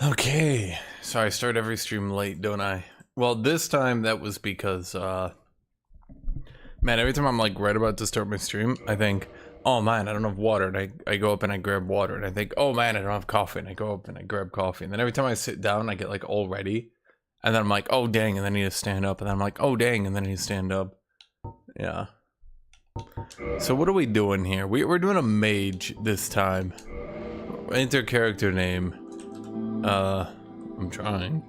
Okay, so I start every stream late, don't I? Well, this time that was because, man, every time I'm like right about to start my stream, I think, oh man, I don't have water, and I go up and I grab water, and I think, oh man, I don't have coffee, and I go up and I grab coffee, and then every time I sit down, I get like all ready, and then I'm like, oh dang, and then I need to stand up, and then I'm like, oh dang, and then I need to stand up. Yeah. So what are we doing here? We're doing a mage this time. Enter character name. I'm trying.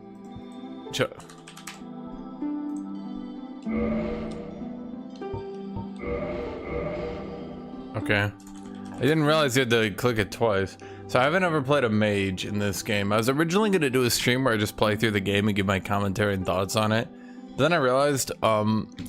Okay. I didn't realize you had to click it twice. So I haven't ever played a mage in this game. I was originally going to do a stream where I just play through the game and give my commentary and thoughts on it. Then I realized, I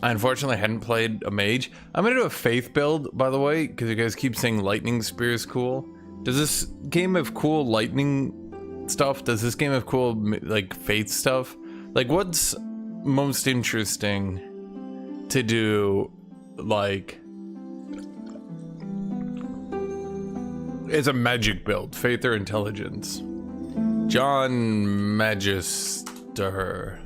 unfortunately hadn't played a mage. I'm going to do a faith build, by the way, because you guys keep saying lightning spear is cool. Does this game have cool lightning stuff? Does this game have cool, like, faith stuff? Like, what's most interesting to do, like, as a magic build? Faith or intelligence? John Magister.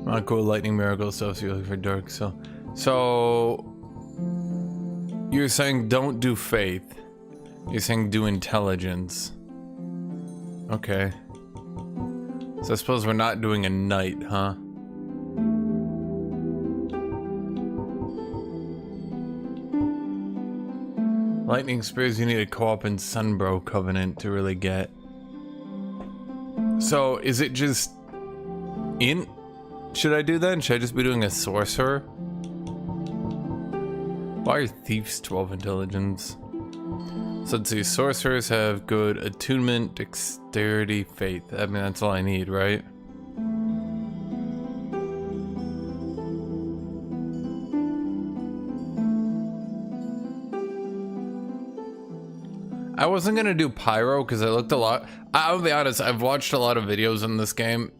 Not cool lightning miracle stuff, so you're looking for dark, so you're saying don't do faith. You're saying do intelligence. Okay. So I suppose we're not doing a knight, huh? Lightning spears you need a co-op and Sunbro Covenant to really get. So is it just int? Should I do that? Should I just be doing a sorcerer? Why are thieves 12 intelligence? So let's see, sorcerers have good attunement, dexterity, faith. I mean, that's all I need, right? I wasn't gonna do pyro because I looked a lot. I'll be honest, I've watched a lot of videos in this game,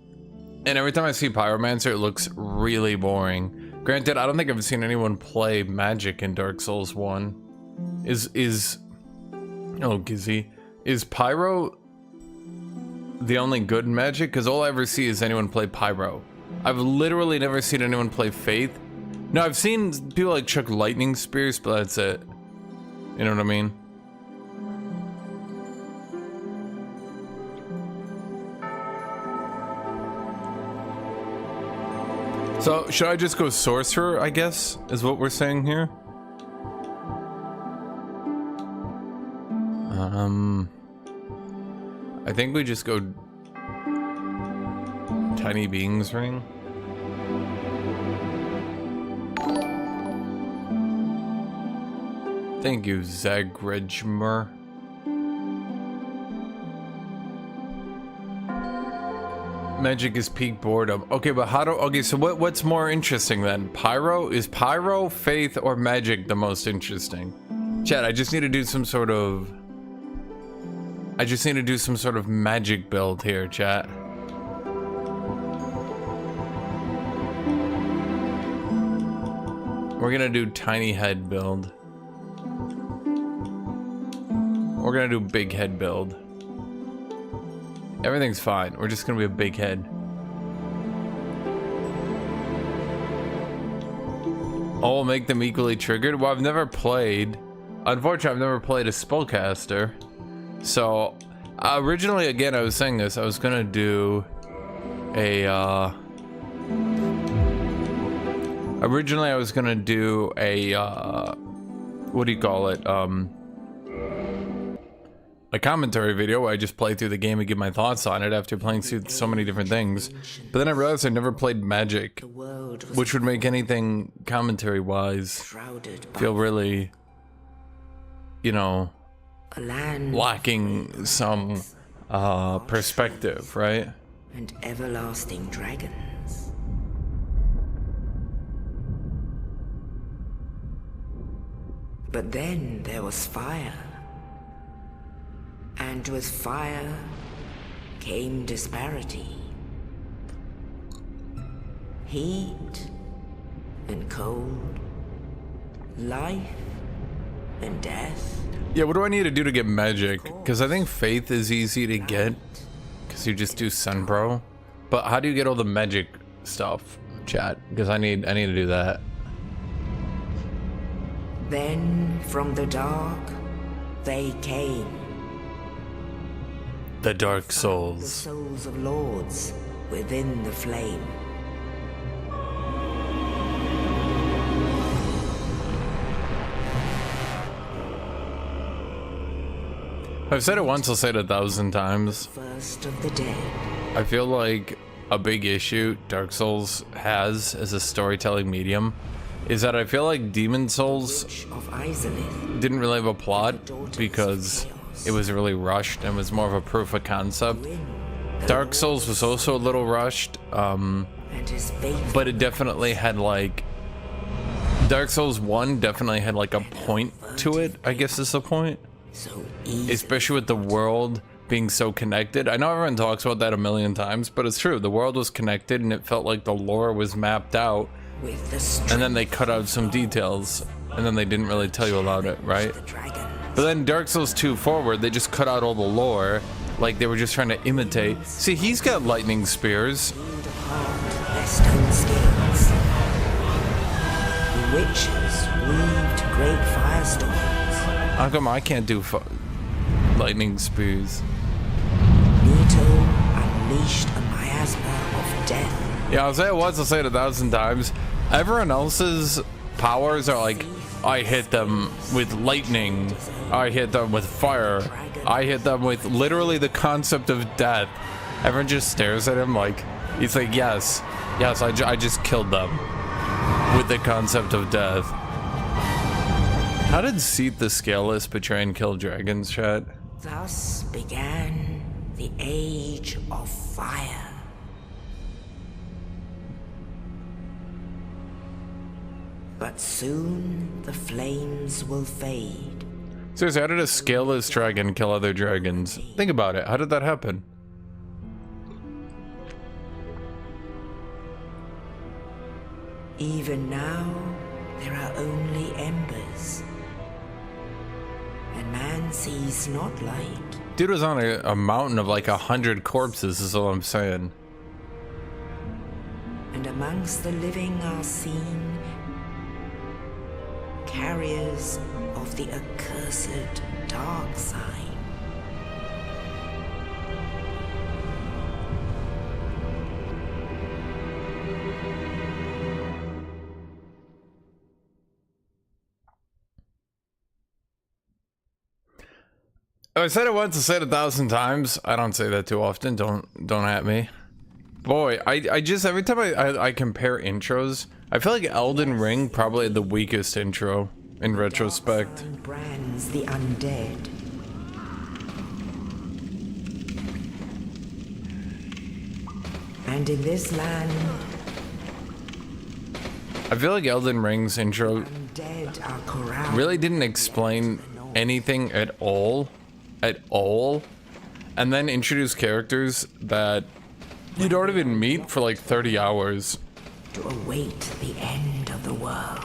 and every time I see pyromancer, it looks really boring. Granted, I don't think I've seen anyone play magic in Dark Souls 1. Oh, Gizzy. Is pyro the only good magic? Because all I ever see is anyone play pyro. I've literally never seen anyone play faith. No, I've seen people like chuck lightning spears, but that's it. You know what I mean? So, should I just go sorcerer, I guess, is what we're saying here? I think we just go Tiny Beings Ring. Thank you, Zagrejmer. Magic is peak boredom. Okay, but how do... Okay, so what's more interesting then? Pyro? Is pyro, faith, or magic the most interesting? Chat, I just need to do some sort of... magic build here, chat. We're gonna do tiny head build. We're gonna do big head build. Everything's fine. We're just gonna be a big head. Oh, we'll make them equally triggered? Well, I've never played... Unfortunately, I've never played a spellcaster. So, originally, again, I was saying this. I was gonna do a, Originally, I was gonna do a, what do you call it? A commentary video where I just play through the game and give my thoughts on it after playing through so many different things. But then I realized I never played Magic, which would make anything commentary-wise feel really, you know, lacking some perspective, right? And everlasting dragons. But then there was fire. And with fire came disparity. Heat and cold life and death. Yeah, what do I need to do to get magic? Because I think faith is easy to get, because you just do Sunbro. But how do you get all the magic stuff, chat? Because I need to do that. Then from the dark, they came. The Dark The Souls. souls of lords within the flame. I've said it once, I'll say it 1,000 times. First of the dead. I feel like a big issue Dark Souls has as a storytelling medium is that I feel like Demon Souls Of Izalith. didn't really have a plot because it was really rushed and was more of a proof of concept. Dark Souls was also a little rushed, And his faith. but it definitely had like Dark Souls 1 definitely had like a point to it, I guess is the point. So easy. Especially with the world being so connected. I know everyone talks about that a million times, but it's true. The world was connected and it felt like the lore was mapped out, With the strength and then they cut out some details, and then they didn't really tell you about it, right? of the dragon. But then Dark Souls 2 forward, they just cut out all the lore, like they were just trying to imitate. See, he's got lightning spears. Pulled apart their stone scales. The witches weaved great firestorms. How come I can't do lightning spears? Nito unleashed a miasma of death. Yeah, I'll say it once, I'll say it 1,000 times. Everyone else's powers are like, I hit them with lightning, I hit them with fire, I hit them with literally the concept of death. Everyone just stares at him like, he's like, yes, I just killed them with the concept of death. How did Seat the Scaleless betray and kill dragons, chat? Thus began the Age of Fire. But soon the flames will fade. Seriously, how did a scaleless dragon kill other dragons? Think about it, how did that happen? Even now, there are only embers. And man sees not light. Dude was on a mountain of like 100 corpses, is all I'm saying. And amongst the living are seen carriers of the accursed dark sign. I said it once, I said it 1,000 times. I don't say that too often. Don't at me. Boy, I just every time I compare intros, I feel like Elden Ring probably had the weakest intro in retrospect. Sign brands the undead. And in this land, I feel like Elden Ring's intro undead are corralled. really didn't explain anything at all, and then introduce characters that you don't even meet for like 30 hours. To await the end of the world.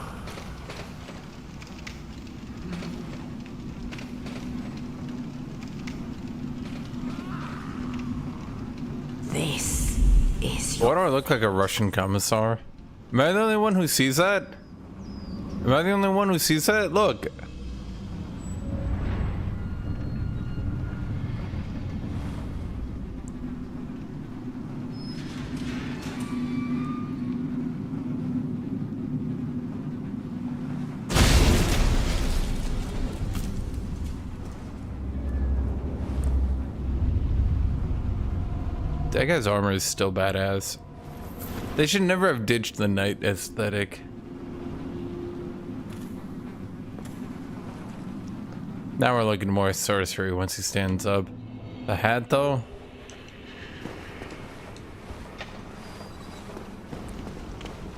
This is Why your do I look like a Russian commissar? Am I the only one who sees that? Am I the only one who sees that? Look. That guy's armor is still badass. They should never have ditched the knight aesthetic. Now we're looking more sorcery once he stands up. The hat though?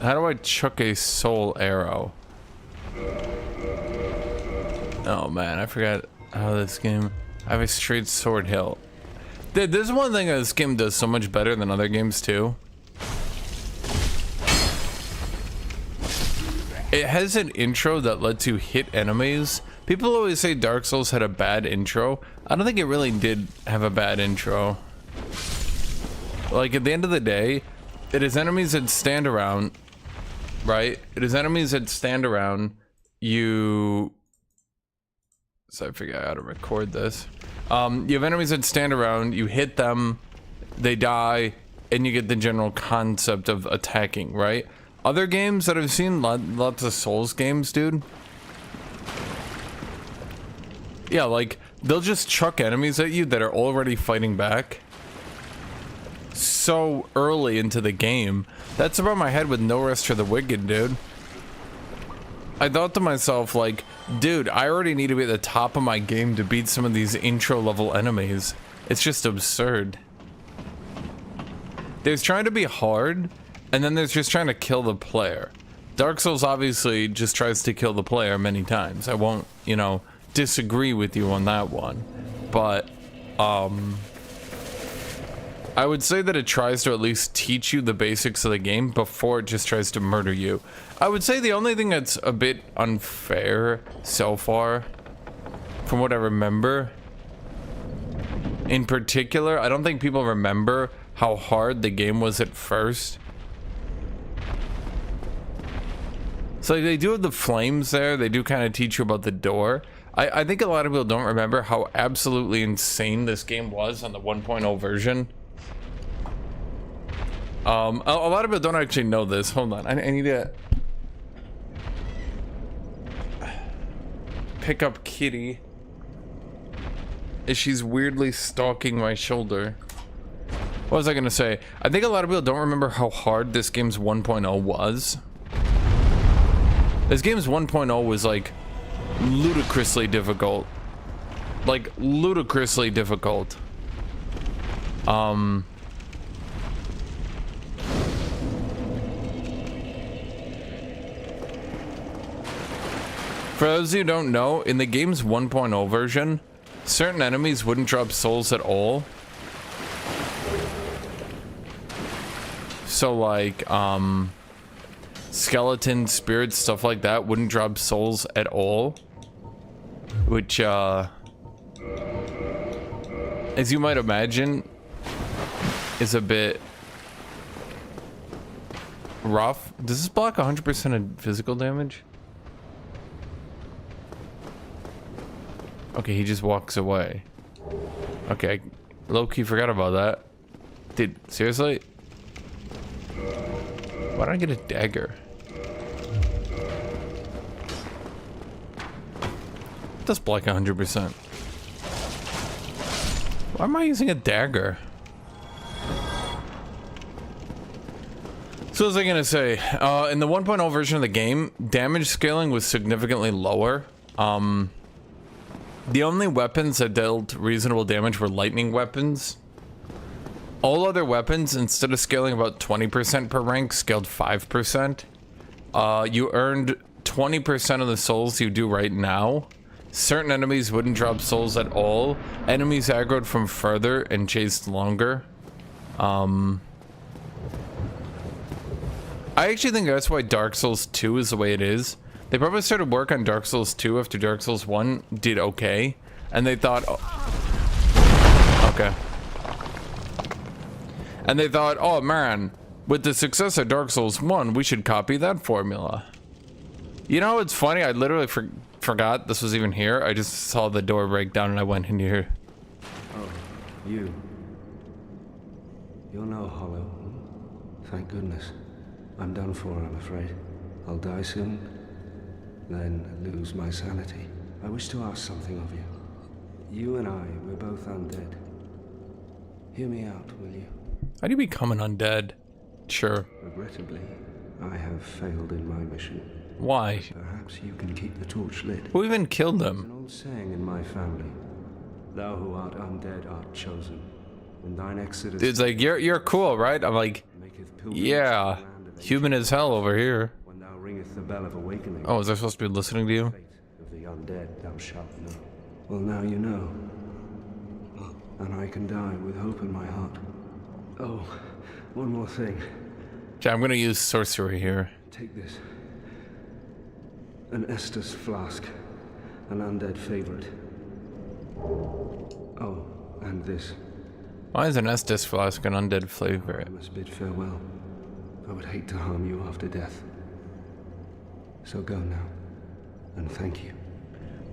How do I chuck a soul arrow? Oh man, I forgot how this game... I have a straight sword hilt. Dude, this is one thing that this game does so much better than other games too. it has an intro that lets you hit enemies. People always say Dark Souls had a bad intro. I don't think it really did have a bad intro. Like, at the end of the day, it is enemies that stand around, right? It is enemies that stand around. You... So I figure out how to record this. You have enemies that stand around, you hit them, they die, and you get the general concept of attacking, right? Other games that I've seen, lots of Souls games, dude. Yeah, like, they'll just chuck enemies at you that are already fighting back so early into the game. That's above my head with No Rest for the Wicked, dude. I thought to myself, like, dude, I already need to be at the top of my game to beat some of these intro level enemies. It's just absurd. There's trying to be hard, and then there's just trying to kill the player. Dark Souls obviously just tries to kill the player many times. I won't, you know, disagree with you on that one. But, I would say that it tries to at least teach you the basics of the game before it just tries to murder you. I would say the only thing that's a bit unfair so far, from what I remember, in particular, I don't think people remember how hard the game was at first. So they do have the flames there, they do kind of teach you about the door. I think a lot of people don't remember how absolutely insane this game was on the 1.0 version. A lot of people don't actually know this. Hold on, I need to pick up Kitty as she's weirdly stalking my shoulder. What was I gonna say? I think a lot of people don't remember how hard this game's 1.0 was. This game's 1.0 was like ludicrously difficult. Like ludicrously difficult. For those of you who don't know, in the game's 1.0 version, certain enemies wouldn't drop souls at all. So like, skeletons, spirits, stuff like that wouldn't drop souls at all. Which, as you might imagine, is a bit rough. Does this block 100% of physical damage? Okay, he just walks away. Okay, low-key forgot about that. Dude, seriously? Why don't I get a dagger? It does block 100%. Why am I using a dagger? So what was I gonna say? In the 1.0 version of the game, damage scaling was significantly lower. The only weapons that dealt reasonable damage were lightning weapons. All other weapons, instead of scaling about 20% per rank, scaled 5%. You earned 20% of the souls you do right now. Certain enemies wouldn't drop souls at all. Enemies aggroed from further and chased longer. I actually think that's why Dark Souls 2 is the way it is. They probably started work on Dark Souls 2 after Dark Souls 1 did okay. And they thought, oh, okay. And they thought, oh man, with the success of Dark Souls 1, we should copy that formula. You know, it's funny, I literally forgot this was even here. I just saw the door break down and I went in here. Oh, you. You're no hollow. Thank goodness. I'm done for, I'm afraid. I'll die soon, then lose my sanity. I wish to ask something of you. You and I, we're both undead. Hear me out, will you? How do you become an undead? Sure. Regrettably, I have failed in my mission. Why? Perhaps you can keep the torch lit. Who even killed There's an them? old saying in my family. Thou who art undead art chosen. When thine exodus... It's like, you're cool, right? I'm like, yeah, human as hell over here. When thou ringeth the bell of awakening... Oh, was I supposed to be listening to you? Fate of the undead thou shalt know. Well, now you know. And I can die with hope in my heart. Oh, one more thing. Okay, I'm gonna use sorcery here. Take this. An Estus flask. An undead favorite. Oh, and this. Why is an Estus flask an undead flavor? I must bid farewell. I would hate to harm you after death. So go now, and thank you.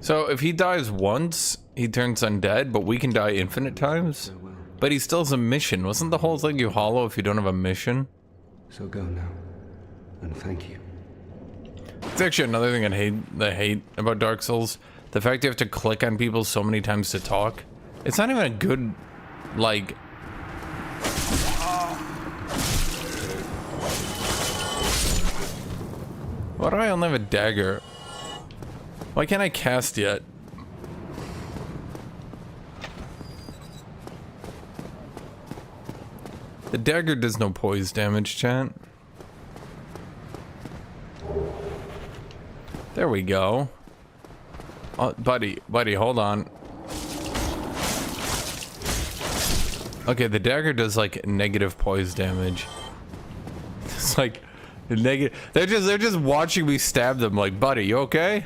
So if he dies once, he turns undead, but we can die infinite times? Farewell. But he still has a mission. Wasn't the whole thing you hollow if you don't have a mission? So go now, and thank you. It's actually another thing I hate about Dark Souls. The fact you have to click on people so many times to talk. It's not even a good, like... Why do I only have a dagger? Why can't I cast yet? The dagger does no poise damage, chat. There we go. Oh, buddy, hold on. Okay, the dagger does like negative poise damage. It's like negative. They're just watching me stab them. Like, buddy, you okay?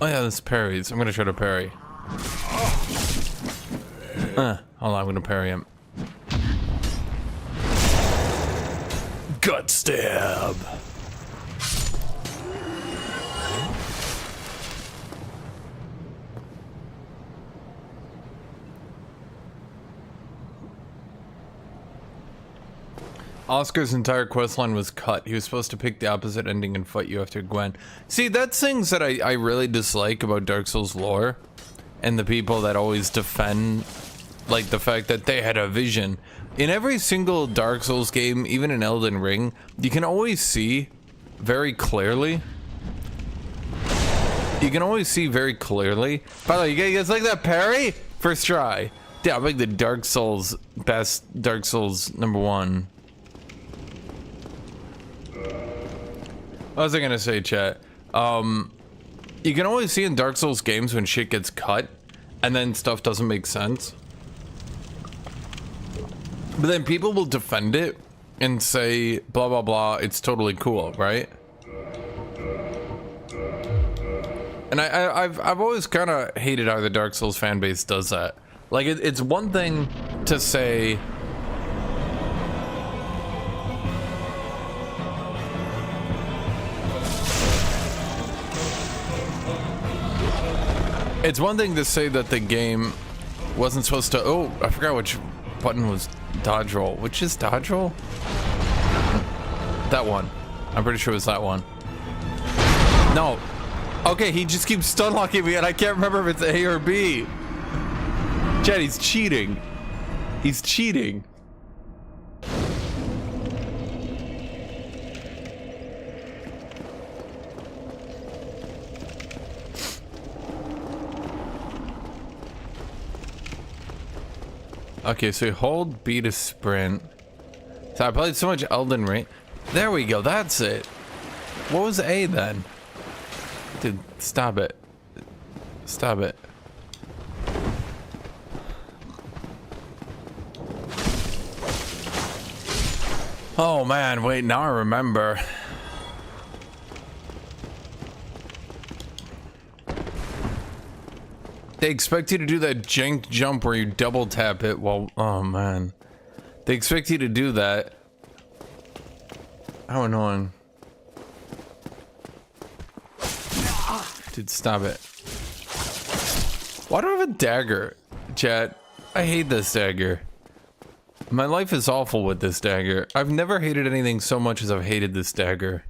Oh yeah, this parries. I'm gonna try to parry. Hold on, I'm gonna parry him. Gut stab. Oscar's entire questline was cut. He was supposed to pick the opposite ending and fight you after Gwen. See, that's things that I really dislike about Dark Souls lore. And the people that always defend, like, the fact that they had a vision. In every single Dark Souls game, even in Elden Ring, you can always see very clearly. You can always see very clearly. By the way, you guys like that parry? First try. Yeah, I like the Dark Souls, best Dark Souls #1. What was I gonna say, chat? You can always see in Dark Souls games when shit gets cut, and then stuff doesn't make sense. But then people will defend it and say, blah blah blah, it's totally cool, right? And I've always kind of hated how the Dark Souls fan base does that. Like, it's one thing to say... It's one thing to say that the game wasn't supposed to... Oh, I forgot which button was dodge roll. Which is dodge roll? That one. I'm pretty sure it was that one. No. Okay, he just keeps stun locking me and I can't remember if it's A or B. Chad, he's cheating. He's cheating. Okay, so you hold B to sprint. So I played so much Elden Ring. There we go, that's it. What was A then? Dude, stop it. Stop it. Oh man, wait, now I remember. They expect you to do that jank jump where you double tap it while... Oh man. They expect you to do that. How annoying. Dude, stop it. Why do I have a dagger? Chat, I hate this dagger. My life is awful with this dagger. I've never hated anything so much as I've hated this dagger.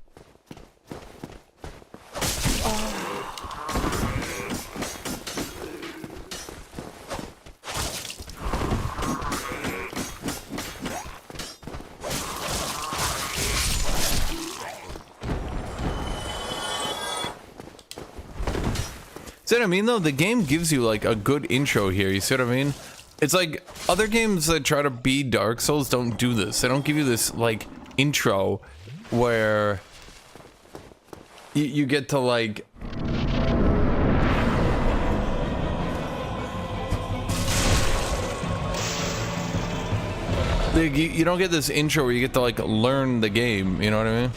See what I mean though? The game gives you like a good intro here, you see what I mean? It's like other games that try to be Dark Souls don't do this. They don't give you this like intro where you get to like you don't get this intro where you get to like learn the game, you know what I mean?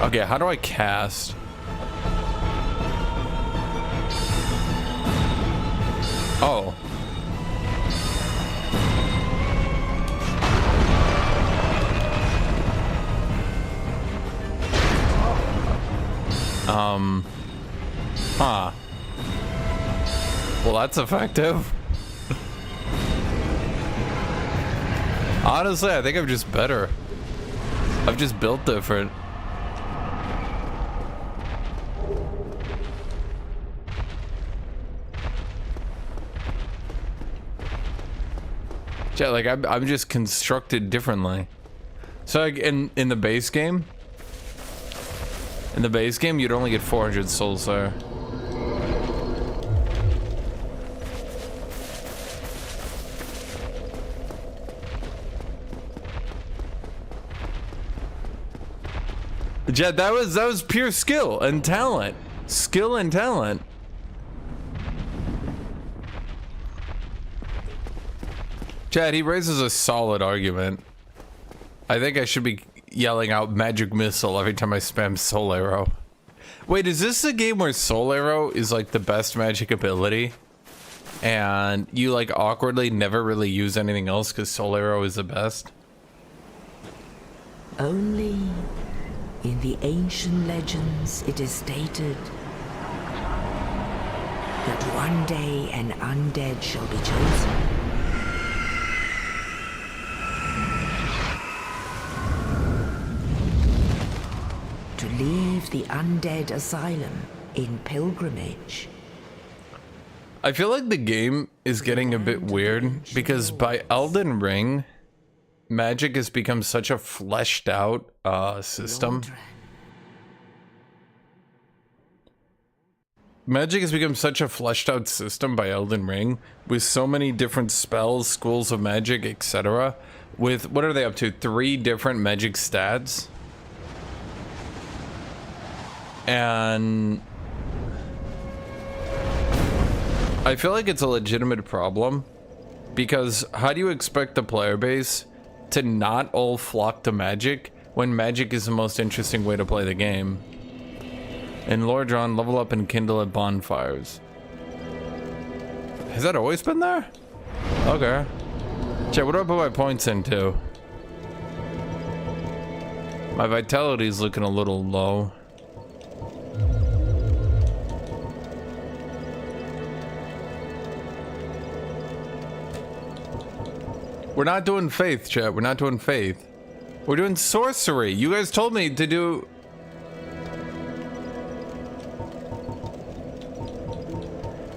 Okay, how do I cast? Oh. Huh. Well, that's effective. Honestly, I think I'm just better. I've just built different. Yeah, like I'm just constructed differently. So like in the base game, you'd only get 400 souls there. Jed, that was pure skill and talent. Skill and talent. Chad, he raises a solid argument. I think I should be yelling out magic missile every time I spam soul arrow. Wait, is this a game where soul arrow is like the best magic ability? And you like awkwardly never really use anything else because soul arrow is the best? Only in the ancient legends it is stated that one day an undead shall be chosen. To leave the undead asylum in pilgrimage. I feel like the game is getting a bit weird because by Elden Ring, magic has become such a fleshed out system. Magic has become such a fleshed out system by Elden Ring with so many different spells, schools of magic, etc. With, what are they up to? 3 different magic stats. And I feel like it's a legitimate problem because how do you expect the player base to not all flock to magic when magic is the most interesting way to play the game? In Lordron, level up and kindle at bonfires. Has that always been there? Okay. Check, what do I put my points into? My vitality's looking a little low. We're not doing faith, chat. We're not doing faith. We're doing sorcery. You guys told me to do...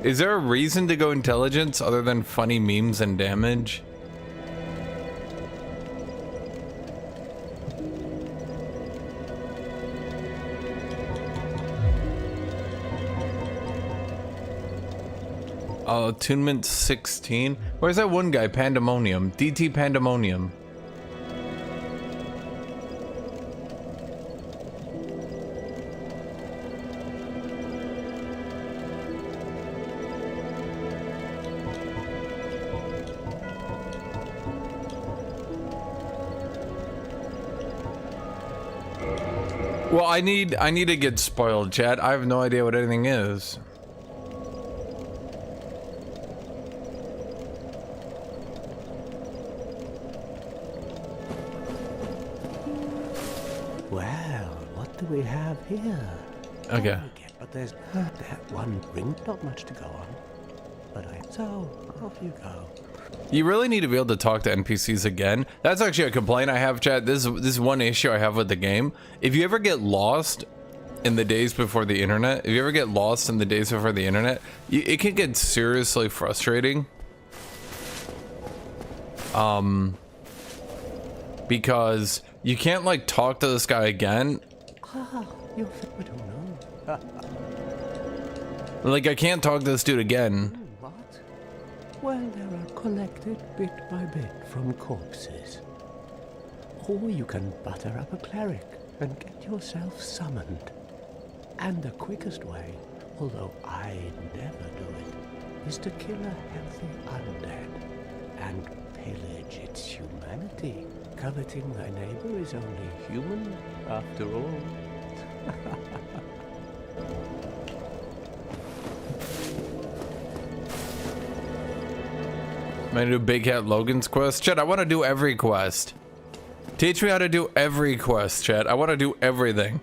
Is there a reason to go intelligence other than funny memes and damage? Attunement 16. Where's that one guy? Pandemonium. DT Pandemonium. Well, I need to get spoiled, chat. I have no idea what anything is. Well, what do we have here? Okay. But there's that one ring, not much to go on. But so off you go. You really need to be able to talk to NPCs again. That's actually a complaint I have, chat. This is one issue I have with the game. If you ever get lost in the days before the internet, it can get seriously frustrating. Because you can't like talk to this guy again. Ah, you're I don't know. Like I can't talk to this dude again. What? Well, there are collected bit by bit from corpses. Or you can butter up a cleric and get yourself summoned. And the quickest way, although I'd never do it, is to kill a healthy undead and pillage its humanity. Coveting thy neighbor is only human, after all. I'm gonna do Big Hat Logan's quest. Chat, I want to do every quest. Teach me how to do every quest, chat. I want to do everything.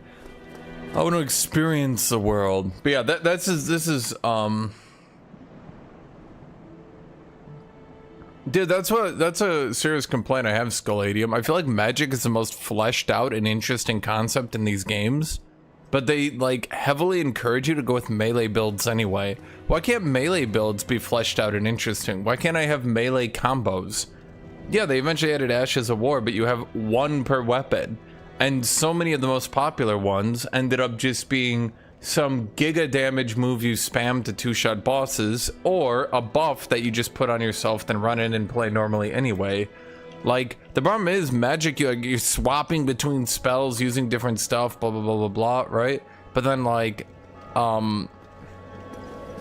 I want to experience the world. But yeah, this is dude, that's a serious complaint I have, Skulladium. I feel like magic is the most fleshed out and interesting concept in these games, but they like heavily encourage you to go with melee builds anyway. Why can't melee builds be fleshed out and interesting? Why can't I have melee combos? Yeah, they eventually added Ashes of War, but you have one per weapon, and so many of the most popular ones ended up just being some giga damage move you spam to two-shot bosses, or a buff that you just put on yourself, then run in and play normally anyway. Like, the problem is magic, you're swapping between spells, using different stuff, blah blah blah blah blah, right? But then like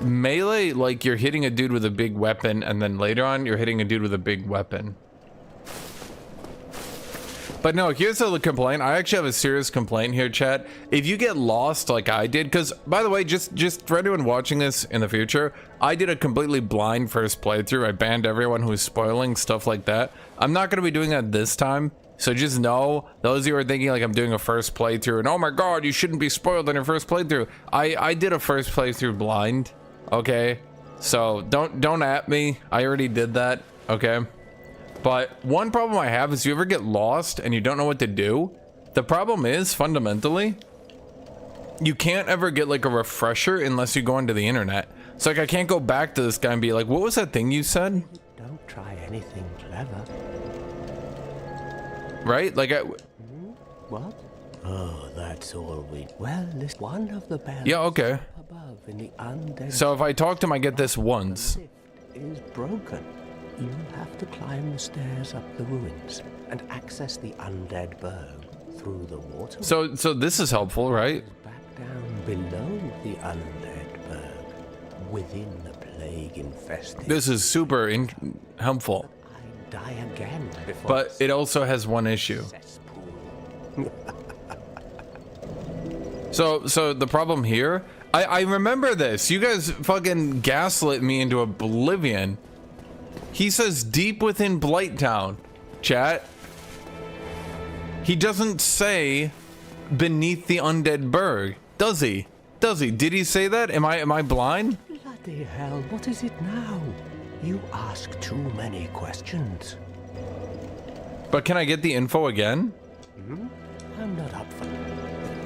melee, like you're hitting a dude with a big weapon, and then later on you're hitting a dude with a big weapon. But no, here's a complaint. I actually have a serious complaint here, chat. If you get lost like I did, because by the way, just for anyone watching this in the future, I did a completely blind first playthrough. I banned everyone who was spoiling stuff like that. I'm not going to be doing that this time. So just know, those of you who are thinking like I'm doing a first playthrough and oh my god, you shouldn't be spoiled on your first playthrough. I did a first playthrough blind, okay? So don't at me. I already did that, okay? But one problem I have is you ever get lost and you don't know what to do. The problem is, fundamentally, you can't ever get like a refresher unless you go into the internet. So like I can't go back to this guy and be like, what was that thing you said? Don't try anything clever. Right? Like What? Oh, that's all we... Well, this one of the bells yeah, okay. above in the undead... So if I talk to him, I get this once. The lift is broken. You'll have to climb the stairs up the ruins and access the undead berg through the water. So this is helpful, right? Back down below the undead berg, within the plague-infested... This is super helpful. I die again before... But it also has one issue. So the problem here, I remember this. You guys fucking gaslit me into oblivion. He says deep within Blighttown, chat. He doesn't say beneath the undead berg, does he? Does he? Did he say that? Am I blind? Bloody hell, what is it now? You ask too many questions. But can I get the info again? I'm not up for...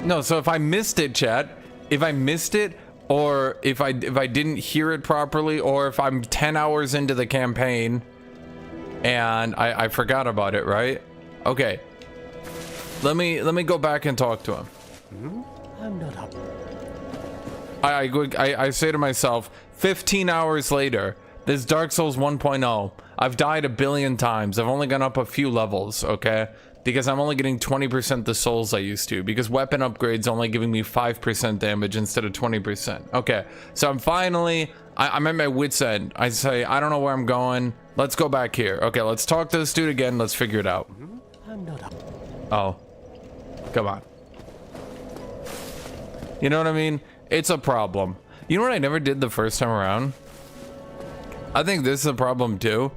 No, so if I missed it, chat, if I missed it, or if I didn't hear it properly, or if I'm 10 hours into the campaign and I forgot about it, right? Okay. Let me go back and talk to him. I'm not up. I say to myself, 15 hours later, this Dark Souls 1.0, I've died a billion times. I've only gone up a few levels, okay? Because I'm only getting 20% the souls I used to, because weapon upgrades only giving me 5% damage instead of 20%. Okay, so I'm at my wit's end. I say, I don't know where I'm going. Let's go back here. Okay, let's talk to this dude again. Let's figure it out. I'm not up. Oh, come on. You know what I mean? It's a problem. You know what I never did the first time around? I think this is a problem too.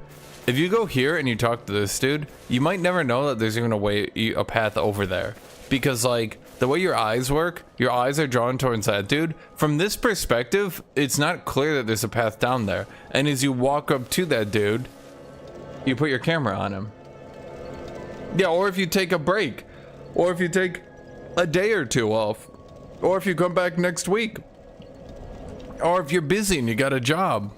If you go here and you talk to this dude, you might never know that there's even a path over there. Because like, the way your eyes work, your eyes are drawn towards that dude. From this perspective, it's not clear that there's a path down there. And as you walk up to that dude, you put your camera on him. Yeah, or if you take a break. Or if you take a day or two off. Or if you come back next week. Or if you're busy and you got a job.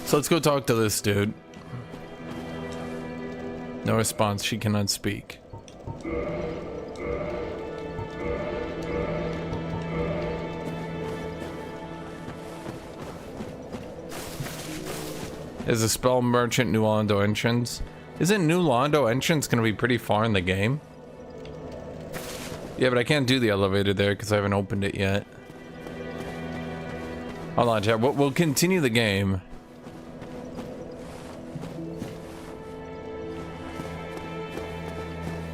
So let's go talk to this dude. No response, she cannot speak. Is a spell merchant New Londo entrance? Isn't New Londo entrance gonna be pretty far in the game? Yeah, but I can't do the elevator there because I haven't opened it yet. Hold on, chat. We'll continue the game.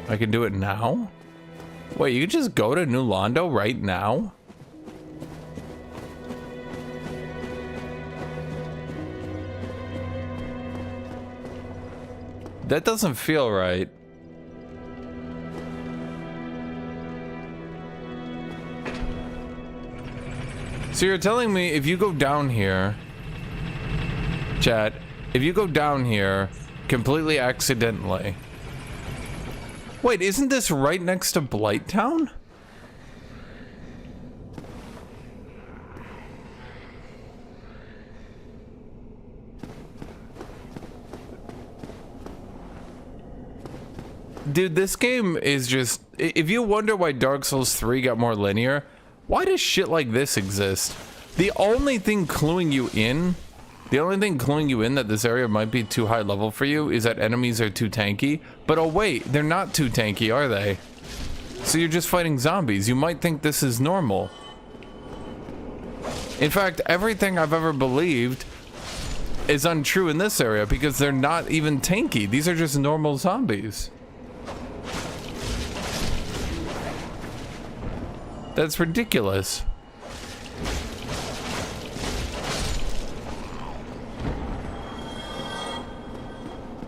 I can do it now? Wait, you can just go to New Londo right now? That doesn't feel right. So you're telling me if you go down here, chat, if you go down here completely accidentally. Wait, isn't this right next to Blighttown? Dude, this game is just... If you wonder why Dark Souls 3 got more linear, why does shit like this exist? The only thing cluing you in... The only thing cluing you in that this area might be too high level for you is that enemies are too tanky. But oh wait, they're not too tanky, are they? So you're just fighting zombies. You might think this is normal. In fact, everything I've ever believed is untrue in this area because they're not even tanky. These are just normal zombies. That's ridiculous.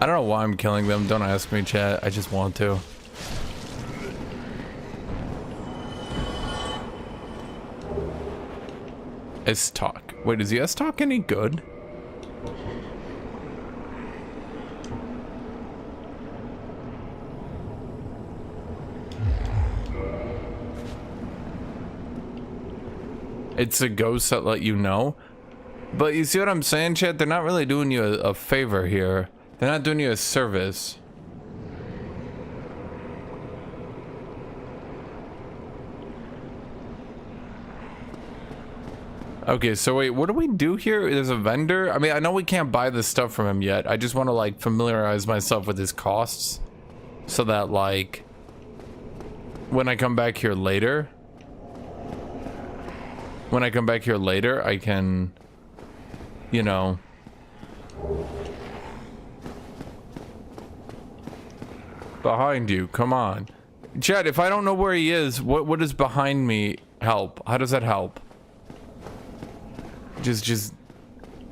I don't know why I'm killing them. Don't ask me, chat. I just want to. S-Talk. Wait, is the S-Talk any good? It's a ghost that let you know. But you see what I'm saying, chat? They're not really doing you a favor here. They're not doing you a service. Okay, so wait, what do we do here? There's a vendor? I mean, I know we can't buy this stuff from him yet. I just want to, like, familiarize myself with his costs. So that, like, when I come back here later... When I come back here later, I can... You know... Behind you, come on. Chad, if I don't know where he is, what does behind me help? How does that help? Just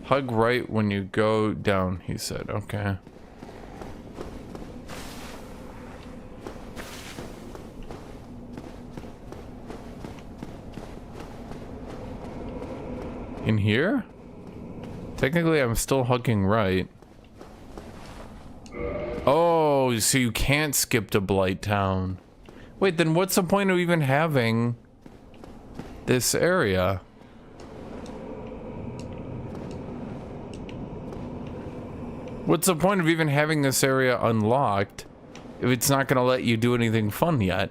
hug right when you go down, he said. Okay. In here? Technically, I'm still hugging right. Oh, so you can't skip to Blighttown. Wait, then what's the point of even having this area? What's the point of even having this area unlocked if it's not going to let you do anything fun yet?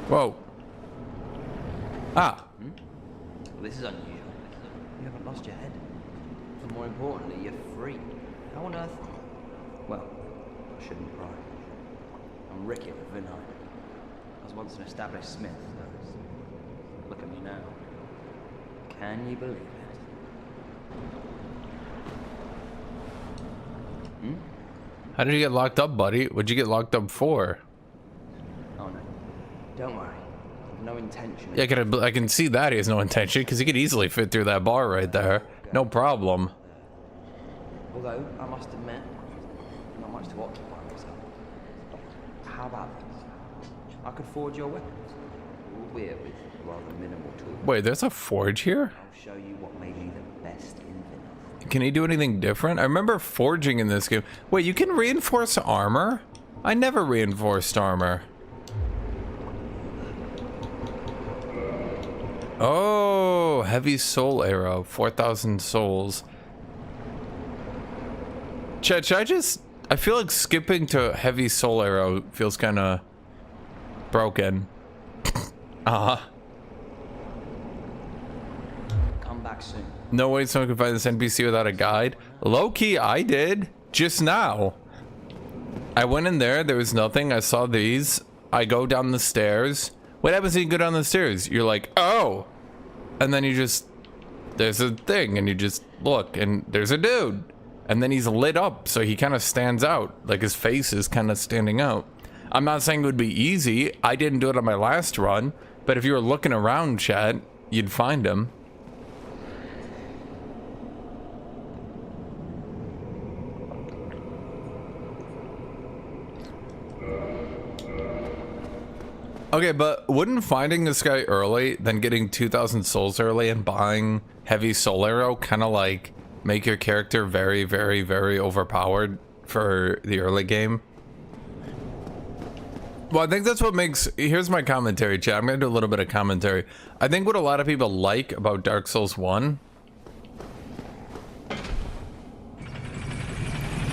Whoa. Ah. Well, this is unusual. You haven't lost your head. And more importantly, you're free. How on earth? Well, I shouldn't cry. I'm Ricky of Vinheim. I was once an established smith. Look at me now. Can you believe it? Hmm? How did you get locked up, buddy? What'd you get locked up for? Oh no. Don't worry. No intention. Yeah, I can see that he has no intention because he could easily fit through that bar right there. No problem. Although, I must admit, not much to occupy myself. How about this? I could forge your weapons, albeit with rather minimal tools. Wait, there's a forge here? I'll show you what made me the best in Vinheim. Can he do anything different? I remember forging in this game. Wait, you can reinforce armor? I never reinforced armor. Oh, heavy soul arrow, 4,000 souls. Chet, I feel like skipping to heavy soul arrow feels kind of broken. Come back soon. No way someone can find this NPC without a guide. Low-key, I did. Just now. I went in there, there was nothing. I saw these. I go down the stairs. What happens when you go down the stairs? You're like, oh. And then you just... There's a thing, and you just look, and there's a dude. And then he's lit up, so he kind of stands out. Like his face is kind of standing out. I'm not saying it would be easy. I didn't do it on my last run. But if you were looking around, chat, you'd find him. Okay, but wouldn't finding this guy early, then getting 2,000 souls early and buying heavy soul arrow kind of like make your character very, very, very overpowered for the early game? Well, I think that's what makes... Here's my commentary, chat. I'm going to do a little bit of commentary. I think what a lot of people like about Dark Souls 1...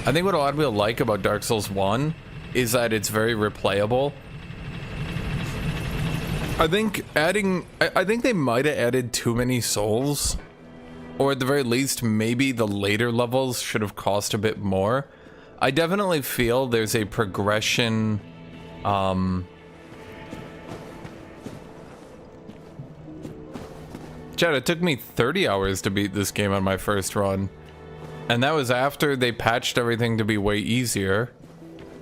I think what a lot of people like about Dark Souls 1 is that it's very replayable. I think I think they might have added too many souls, or at the very least maybe the later levels should have cost a bit more. I definitely feel there's a progression. Chad, it took me 30 hours to beat this game on my first run, and that was after they patched everything to be way easier,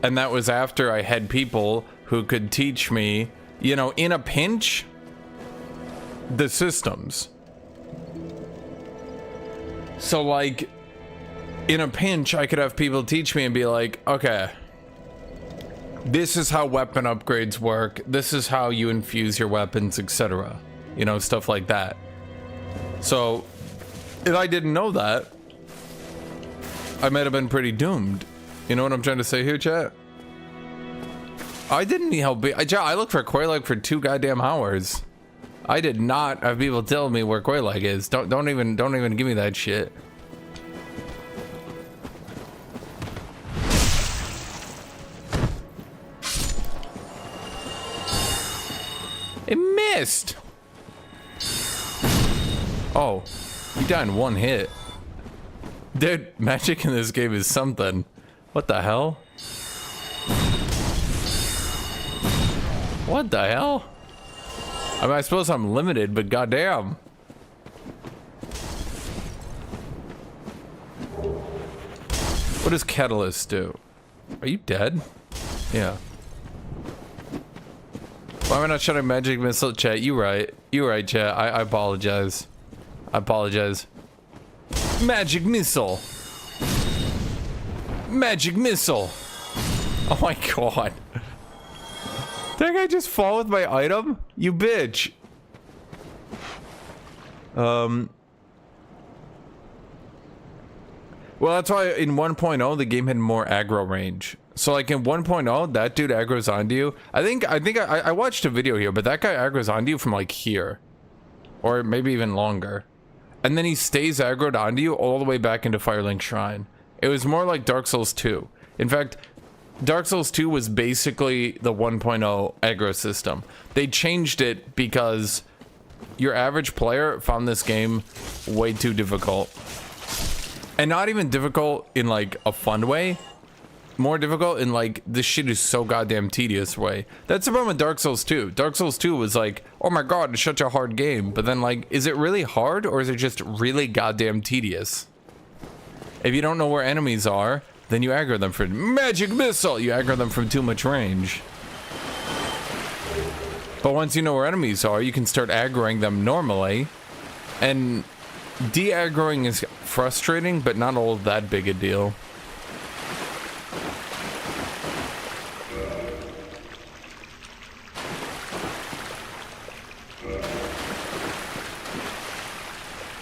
and that was after I had people who could teach me, you know, in a pinch, the systems. So like, in a pinch, I could have people teach me and be like, okay, this is how weapon upgrades work. This is how you infuse your weapons, etc. You know, stuff like that. So, if I didn't know that, I might have been pretty doomed. You know what I'm trying to say here, chat? I didn't need help. I looked for Quelaag for 2 goddamn hours. I did not have people tell me where Quelaag is. Don't even give me that shit. It missed. Oh, you died in 1 hit. Dude, magic in this game is something. What the hell? What the hell? I mean, I suppose I'm limited, but goddamn. What does Catalyst do? Are you dead? Yeah. Why am I not shouting magic missile? Chat, you right. You right, chat. I apologize. I apologize. Magic missile. Magic missile. Oh my god. Did that guy just fall with my item? You bitch. Well, that's why in 1.0 the game had more aggro range. So like in 1.0, that dude aggro's onto you. I watched a video here, but that guy aggro's onto you from like here. Or maybe even longer. And then he stays aggroed onto you all the way back into Firelink Shrine. It was more like Dark Souls 2. In fact, Dark Souls 2 was basically the 1.0 aggro system. They changed it because your average player found this game way too difficult. And not even difficult in like a fun way. More difficult in like, this shit is so goddamn tedious way. That's the problem with Dark Souls 2. Dark Souls 2 was like, oh my god, it's such a hard game. But then like, is it really hard or is it just really goddamn tedious? If you don't know where enemies are, then you aggro them for magic missile. You aggro them from too much range. But once you know where enemies are, you can start aggroing them normally. And de-aggroing is frustrating, but not all that big a deal.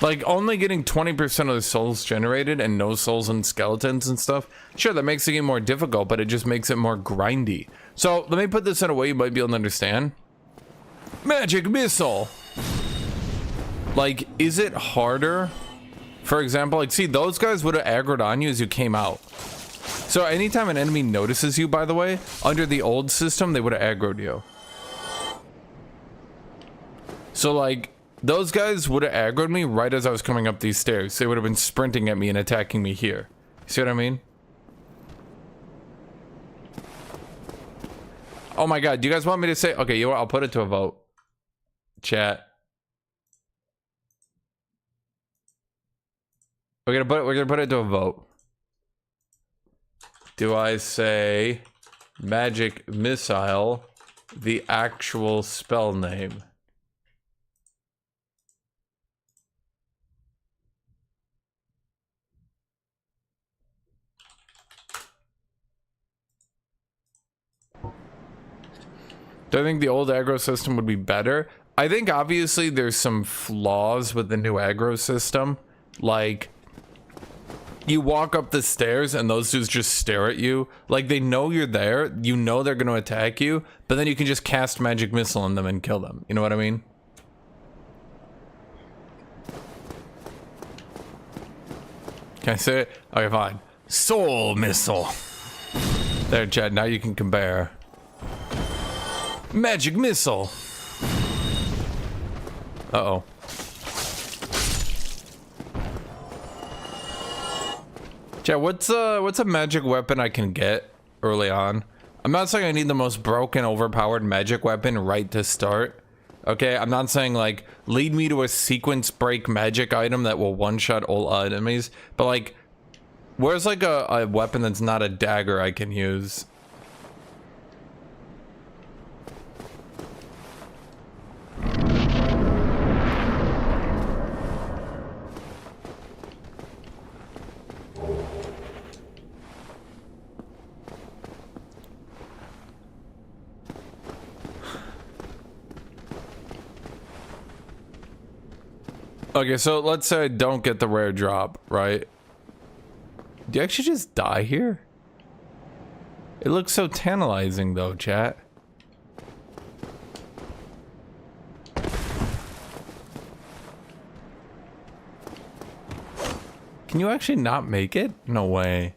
Like, only getting 20% of the souls generated and no souls and skeletons and stuff, sure, that makes the game more difficult, but it just makes it more grindy. So, let me put this in a way you might be able to understand. Magic missile! Like, is it harder? For example, like, see, those guys would have aggroed on you as you came out. So, anytime an enemy notices you, by the way, under the old system, they would have aggroed you. So, like, those guys would have aggroed me right as I was coming up these stairs. They would have been sprinting at me and attacking me here. See what I mean? Oh my god, do you guys want me to say? Okay, you know what? I'll put it to a vote. Chat. We're gonna put it to a vote. Do I say magic missile, the actual spell name? Do I think the old aggro system would be better? I think obviously there's some flaws with the new aggro system. Like, you walk up the stairs and those dudes just stare at you. Like, they know you're there. You know they're going to attack you. But then you can just cast magic missile on them and kill them. You know what I mean? Can I say it? Okay, fine. Soul missile. There, Chad. Now you can compare. Magic missile. Uh-oh. Chad, what's a magic weapon I can get early on? I'm not saying I need the most broken, overpowered magic weapon right to start. Okay, I'm not saying like lead me to a sequence break magic item that will one-shot all enemies, but like, where's like a weapon that's not a dagger I can use? Okay, so let's say I don't get the rare drop, right? Do you actually just die here? It looks so tantalizing though, chat. Can you actually not make it? No way.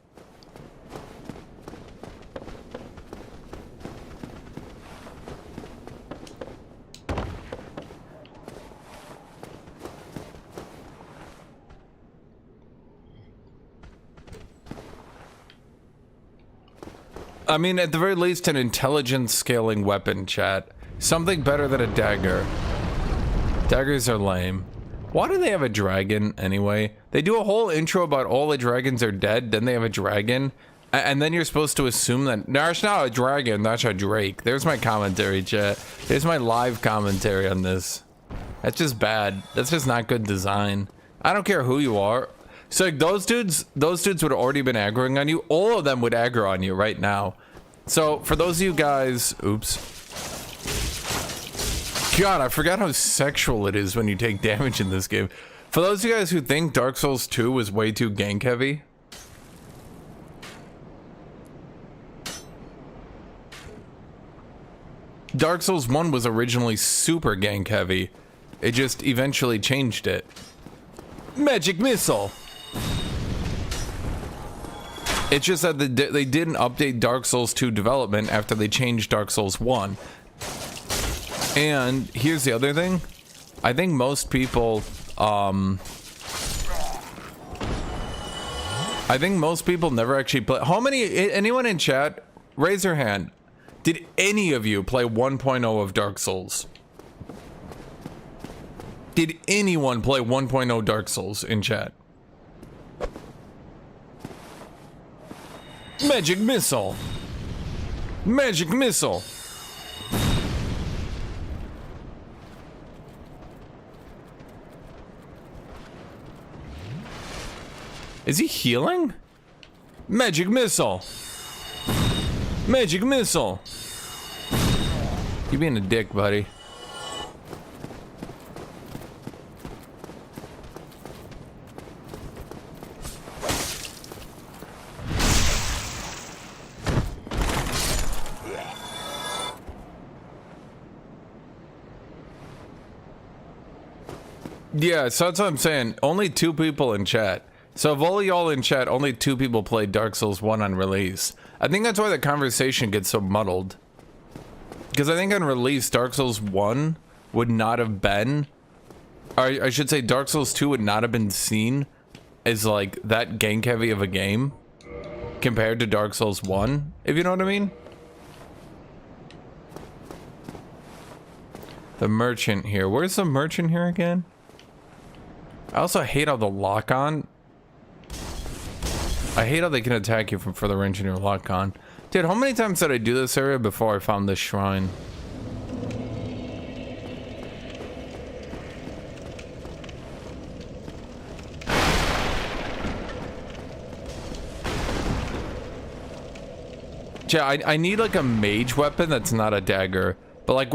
I mean, at the very least, an intelligence scaling weapon, chat. Something better than a dagger. Daggers are lame. Why do they have a dragon, anyway? They do a whole intro about all the dragons are dead, then they have a dragon. And then you're supposed to assume that, no, it's not a dragon, that's a drake. There's my commentary, chat. There's my live commentary on this. That's just bad. That's just not good design. I don't care who you are. So like, those dudes would have already been aggroing on you. All of them would aggro on you right now. So for those of you guys, oops. God, I forgot how sexual it is when you take damage in this game. For those of you guys who think Dark Souls 2 was way too gank heavy, Dark Souls 1 was originally super gank heavy. It just eventually changed it. Magic missile! It's just that they didn't update Dark Souls 2 development after they changed Dark Souls 1. And here's the other thing. I think most people, never actually play. How many, anyone in chat, raise your hand. Did any of you play 1.0 of Dark Souls? Did anyone play 1.0 Dark Souls in chat? Magic missile. Magic missile. Is he healing? Magic missile. Magic missile. You being a dick, buddy. Yeah, so that's what I'm saying. Only 2 people in chat. So of all y'all in chat, only 2 people played Dark Souls 1 on release. I think that's why the conversation gets so muddled. Because I think on release, Dark Souls 1 would not have been... Or I should say Dark Souls 2 would not have been seen as like that gank heavy of a game. Compared to Dark Souls 1, if you know what I mean. The merchant here. Where's the merchant here again? I also hate how the lock-on... I hate how they can attack you from further range in your lock on. Dude, how many times did I do this area before I found this shrine? Chat, I need like a mage weapon that's not a dagger. But like,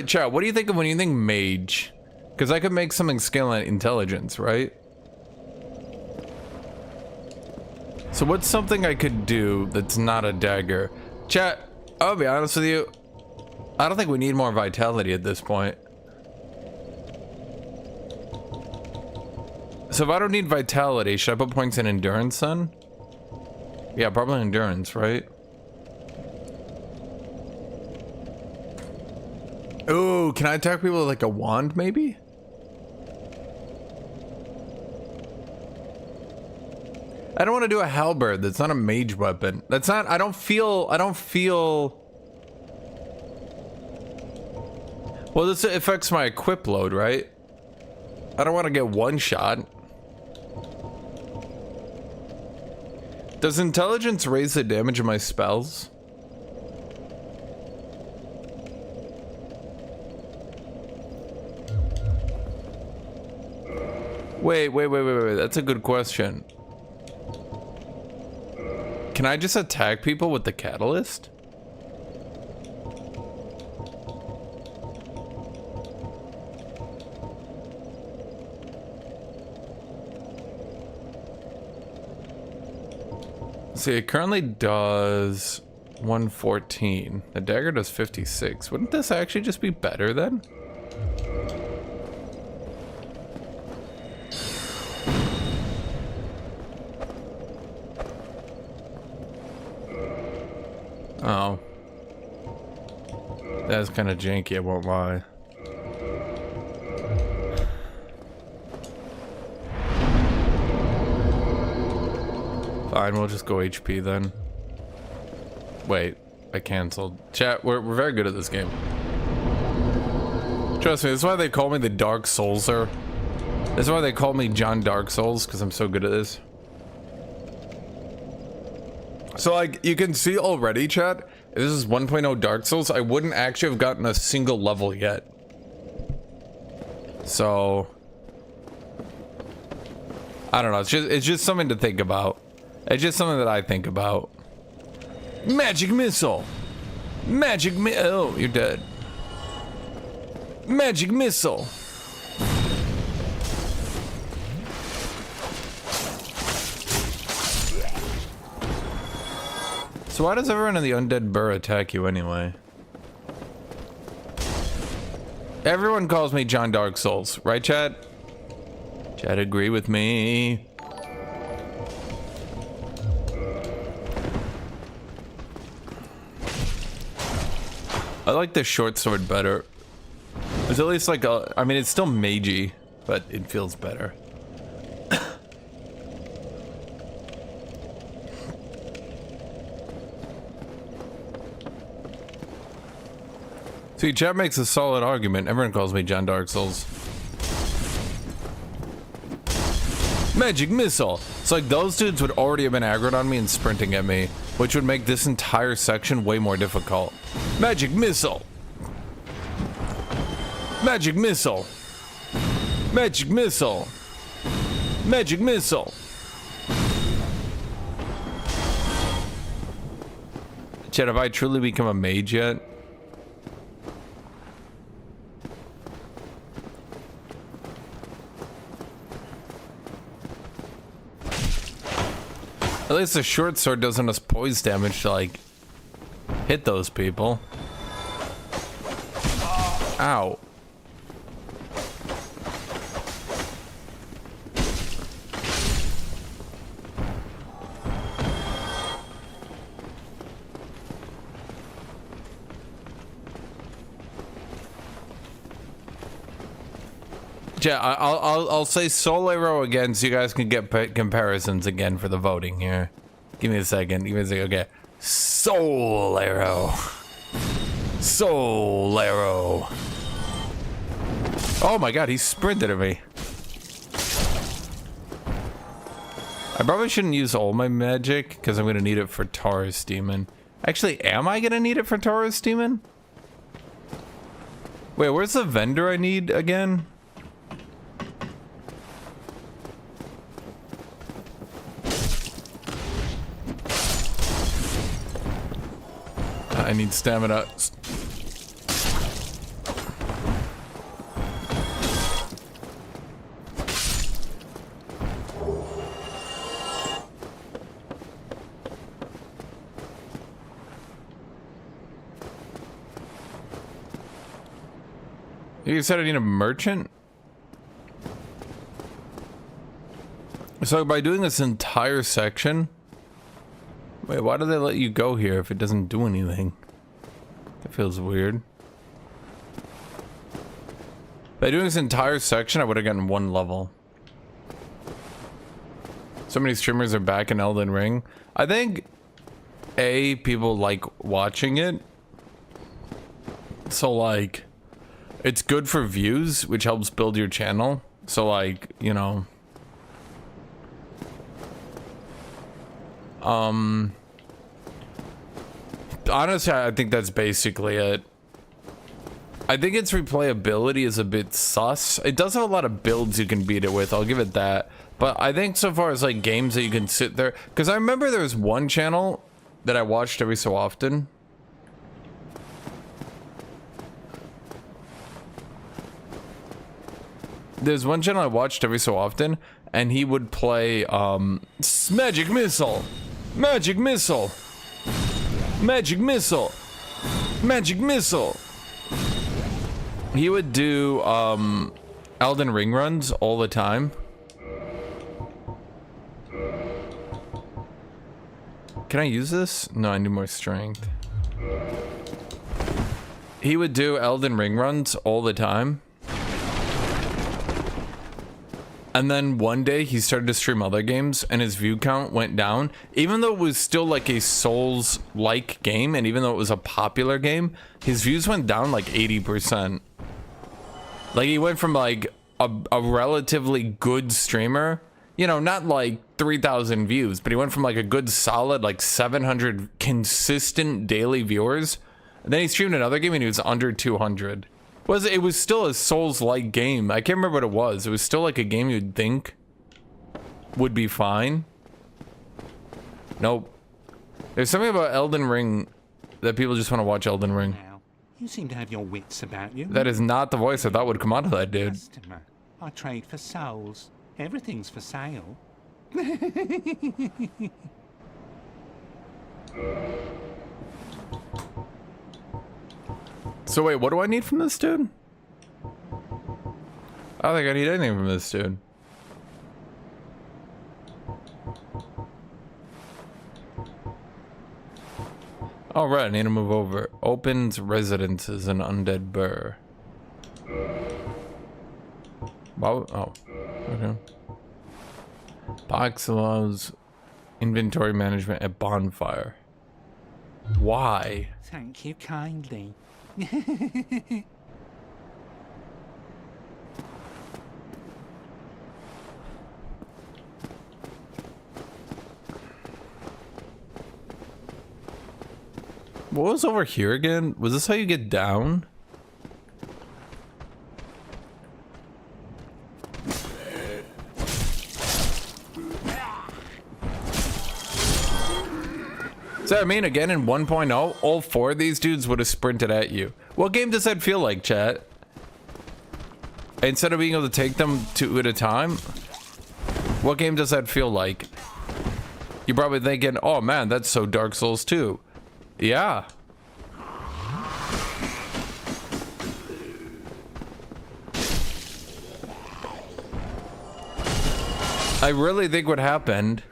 chat, what do you think of when you think mage? Because I could make something scale at intelligence, right? So what's something I could do that's not a dagger? Chat, I'll be honest with you. I don't think we need more vitality at this point. So if I don't need vitality, should I put points in endurance then? Yeah, probably endurance, right? Ooh, can I attack people with like a wand maybe? I don't want to do a halberd. That's not a mage weapon. That's not, I don't feel. Well, this affects my equip load, right? I don't want to get one shot. Does intelligence raise the damage of my spells? Wait. That's a good question. Can I just attack people with the catalyst? See, it currently does 114. The dagger does 56. Wouldn't this actually just be better then? Oh. That's kind of janky, I won't lie. Fine, we'll just go HP then. Wait, I canceled. Chat, we're very good at this game. Trust me, this is why they call me the Dark Soulser. This is why they call me John Dark Souls, because I'm so good at this. So like, you can see already, chat, if this is 1.0 Dark Souls, I wouldn't actually have gotten a single level yet. So, I don't know, it's just something to think about. It's just something that I think about. Magic missile! Oh, you're dead. Magic missile! So why does everyone in the undead burr attack you anyway? Everyone calls me John Dark Souls, right, chat? Chat, agree with me. I like the short sword better. There's at least like a, I mean, it's still magey, but it feels better. See, chat makes a solid argument. Everyone calls me John Dark Souls. Magic missile! It's like those dudes would already have been aggroed on me and sprinting at me, which would make this entire section way more difficult. Magic missile! Magic missile! Magic missile! Magic missile! Chat, have I truly become a mage yet? At least the short sword does enough poise damage to, like, hit those people. Ow. Yeah, I'll say soul arrow again so you guys can get comparisons again for the voting here. Give me a second. Okay. Soul arrow. Soul arrow. Oh my god, he sprinted at me. I probably shouldn't use all my magic because I'm gonna need it for Taurus Demon. Actually, am I gonna need it for Taurus Demon? Wait, where's the vendor I need again? I need stamina. You said I need a merchant? So by doing this entire section... Wait, why do they let you go here if it doesn't do anything? That feels weird. By doing this entire section, I would have gotten 1 level. So many streamers are back in Elden Ring. I think, A, people like watching it. So, like, it's good for views, which helps build your channel. So, like, you know... honestly, I think that's basically it. I think its replayability is a bit sus. It does have a lot of builds you can beat it with, I'll give it that. But I think so far as like games that you can sit there, because I remember there was one channel that I watched every so often. There's one channel I watched every so often, and he would play Magic Missile, Magic Missile, Magic Missile, Magic Missile. He would do Elden Ring runs all the time. Can I use this? No, I need more strength. He would do Elden Ring runs all the time. And then one day he started to stream other games and his view count went down. Even though it was still like a Souls-like game, and even though it was a popular game, his views went down like 80%. Like he went from like a relatively good streamer, you know, not like 3,000 views, but he went from like a good solid like 700 consistent daily viewers. And then he streamed another game and he was under 200. It was still a Souls-like game. I can't remember what it was. It was still like a game you'd think would be fine. Nope. There's something about Elden Ring that people just want to watch Elden Ring. Now, you seem to have your wits about you. That is not the voice I thought would come out of that dude. Customer. I trade for souls. Everything's for sale. So wait, what do I need from this dude? I don't think I need anything from this dude. All right, I need to move over. Opens residences in Undead Burr. Wow. Oh, okay. Box allows inventory management at bonfire. Why? Thank you kindly. What was over here again? Was this how you get down? So I mean, again in 1.0, all 4 of these dudes would have sprinted at you. What game does that feel like, chat? Instead of being able to take them 2 at a time, what game does that feel like? You're probably thinking, oh man, that's so Dark Souls 2. Yeah. I really think what happened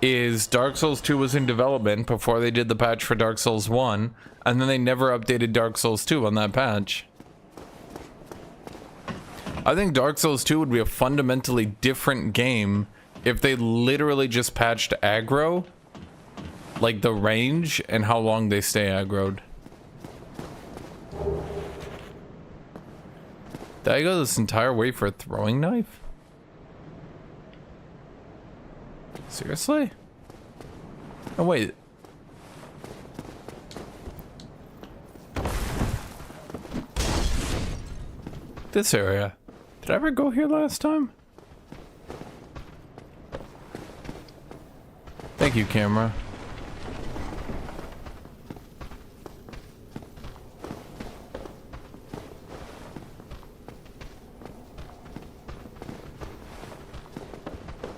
is Dark Souls 2 was in development before they did the patch for Dark Souls 1, and then they never updated Dark Souls 2 on that patch. I think Dark Souls 2 would be a fundamentally different game if they literally just patched aggro, like the range and how long they stay aggroed. Did I go this entire way for a throwing knife? Seriously? Oh, wait. This area. Did I ever go here last time? Thank you, camera.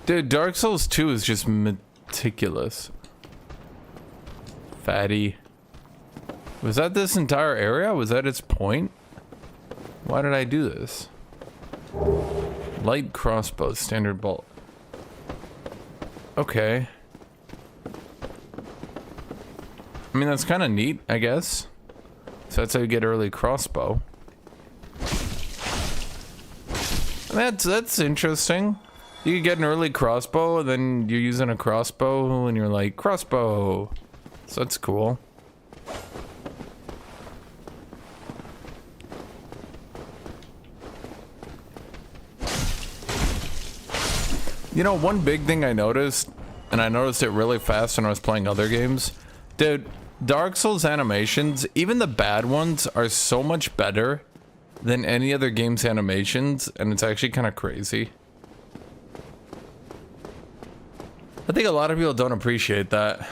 Dude, Dark Souls 2 is just meticulous. Fatty. Was that this entire area? Was that its point? Why did I do this? Light crossbow, standard bolt. Okay. I mean, that's kind of neat, I guess. So that's how you get early crossbow. That's interesting. You could get an early crossbow, and then you're using a crossbow, and you're like, crossbow. So that's cool. You know, one big thing I noticed, and I noticed it really fast when I was playing other games. Dude, Dark Souls animations, even the bad ones, are so much better than any other game's animations, and it's actually kind of crazy. I think a lot of people don't appreciate that.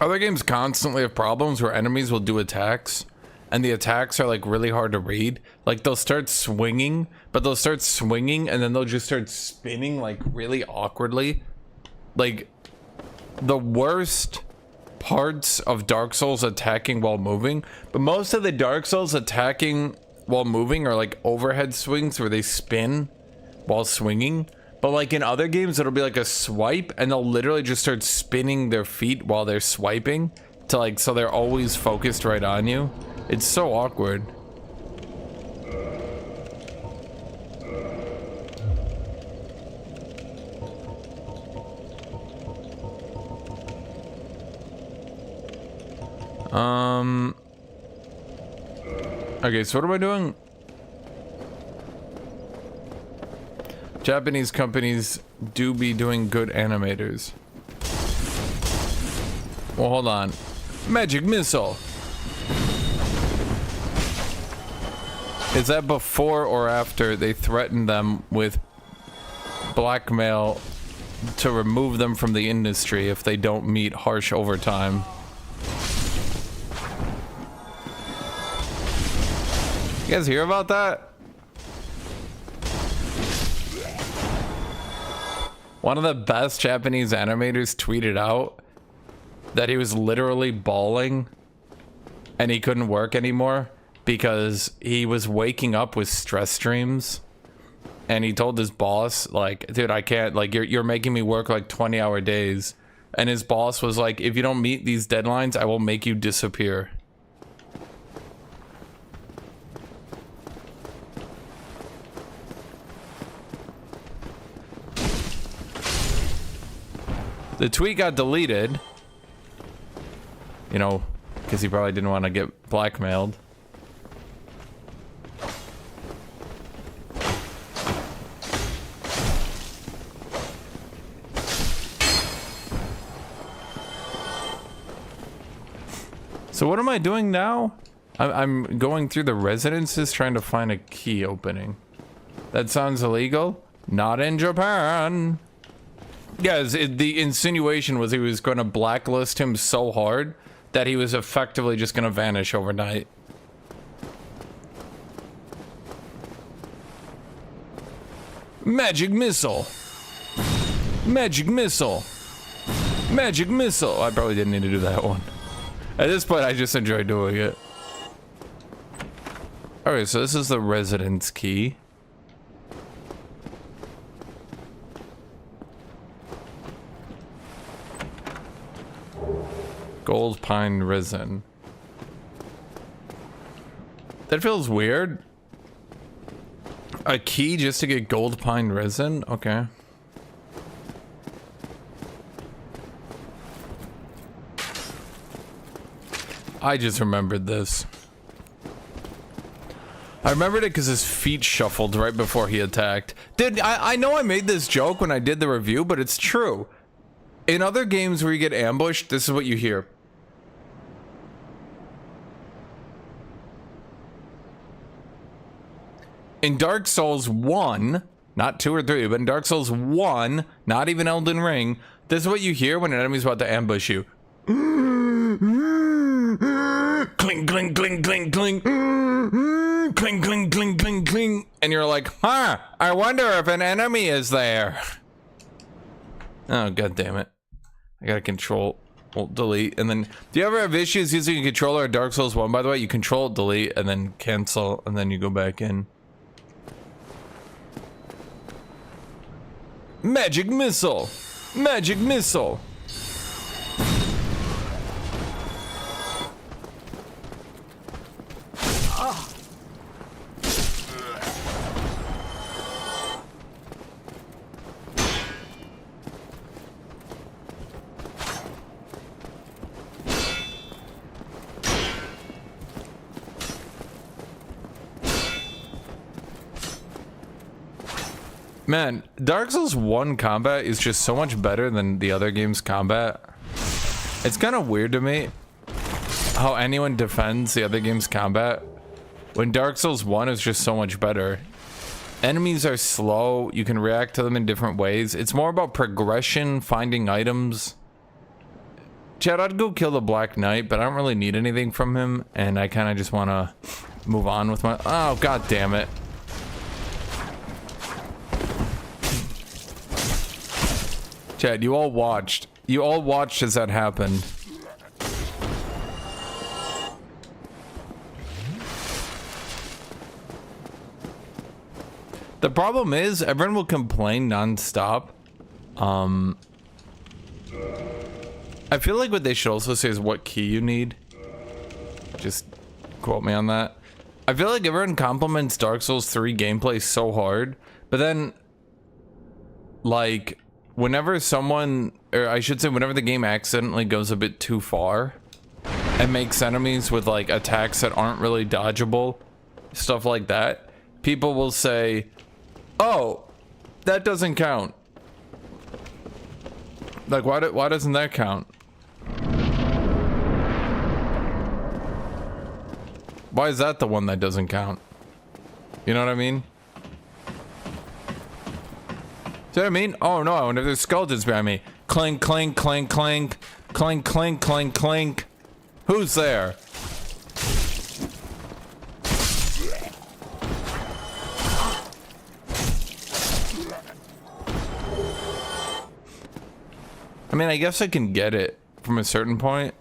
Other games constantly have problems where enemies will do attacks, and the attacks are like really hard to read. Like they'll start swinging, but they'll start swinging and then they'll just start spinning like really awkwardly. Like the worst parts of Dark Souls attacking while moving, but most of the Dark Souls attacking while moving are like overhead swings where they spin while swinging. But like in other games, it'll be like a swipe and they'll literally just start spinning their feet while they're swiping to like, so they're always focused right on you. It's so awkward. Okay, so what am I doing? Japanese companies do be doing good animators. Well, hold on. Magic missile. Is that before or after they threatened them with blackmail to remove them from the industry if they don't meet harsh overtime? You guys hear about that? One of the best Japanese animators tweeted out that he was literally bawling and he couldn't work anymore because he was waking up with stress dreams, and he told his boss, like, dude, I can't, like, you're making me work like 20-hour days. And his boss was like, if you don't meet these deadlines, I will make you disappear. The tweet got deleted, you know, because he probably didn't want to get blackmailed. So what am I doing now? I'm going through the residences trying to find a key opening. That sounds illegal? Not in Japan. Guys, the insinuation was he was going to blacklist him so hard that he was effectively just going to vanish overnight. Magic missile. Magic missile. Magic missile. I probably didn't need to do that one. At this point, I just enjoy doing it. Alright, so this is the residence key. Gold pine resin. That feels weird. A key just to get gold pine resin? Okay. I just remembered this. I remembered it because his feet shuffled right before he attacked. Dude, I know I made this joke when I did the review, but it's true. In other games where you get ambushed, this is what you hear. In Dark Souls 1, not 2 or 3, but in Dark Souls 1, not even Elden Ring, this is what you hear when an enemy's about to ambush you. Cling, cling, cling, cling, cling. Cling, cling, cling, cling, cling. And you're like, huh, I wonder if an enemy is there. Oh, god damn it. I gotta control, alt, delete, and then... Do you ever have issues using a controller in Dark Souls 1, by the way? You control, delete, and then cancel, and then you go back in. Magic missile! Magic missile! Man, Dark Souls 1 combat is just so much better than the other game's combat. It's kind of weird to me how anyone defends the other game's combat when Dark Souls 1 is just so much better. Enemies are slow, you can react to them in different ways. It's more about progression, finding items. Chad, I'd go kill the Black Knight, but I don't really need anything from him, and I kind of just want to move on with my... Oh, god damn it. Chad, you all watched. You all watched as that happened. The problem is, everyone will complain non-stop. I feel like what they should also say is what key you need. Just quote me on that. I feel like everyone compliments Dark Souls 3 gameplay so hard, but then, like... Whenever someone, or I should say whenever the game accidentally goes a bit too far and makes enemies with like attacks that aren't really dodgeable, stuff like that, people will say, oh, that doesn't count. Like, why doesn't that count? Why is that the one that doesn't count? You know what I mean? See what I mean? Oh no, I wonder if there's skeletons behind me. Clink, clink, clink, clink. Clink, clink, clink, clink. Who's there? I mean, I guess I can get it from a certain point.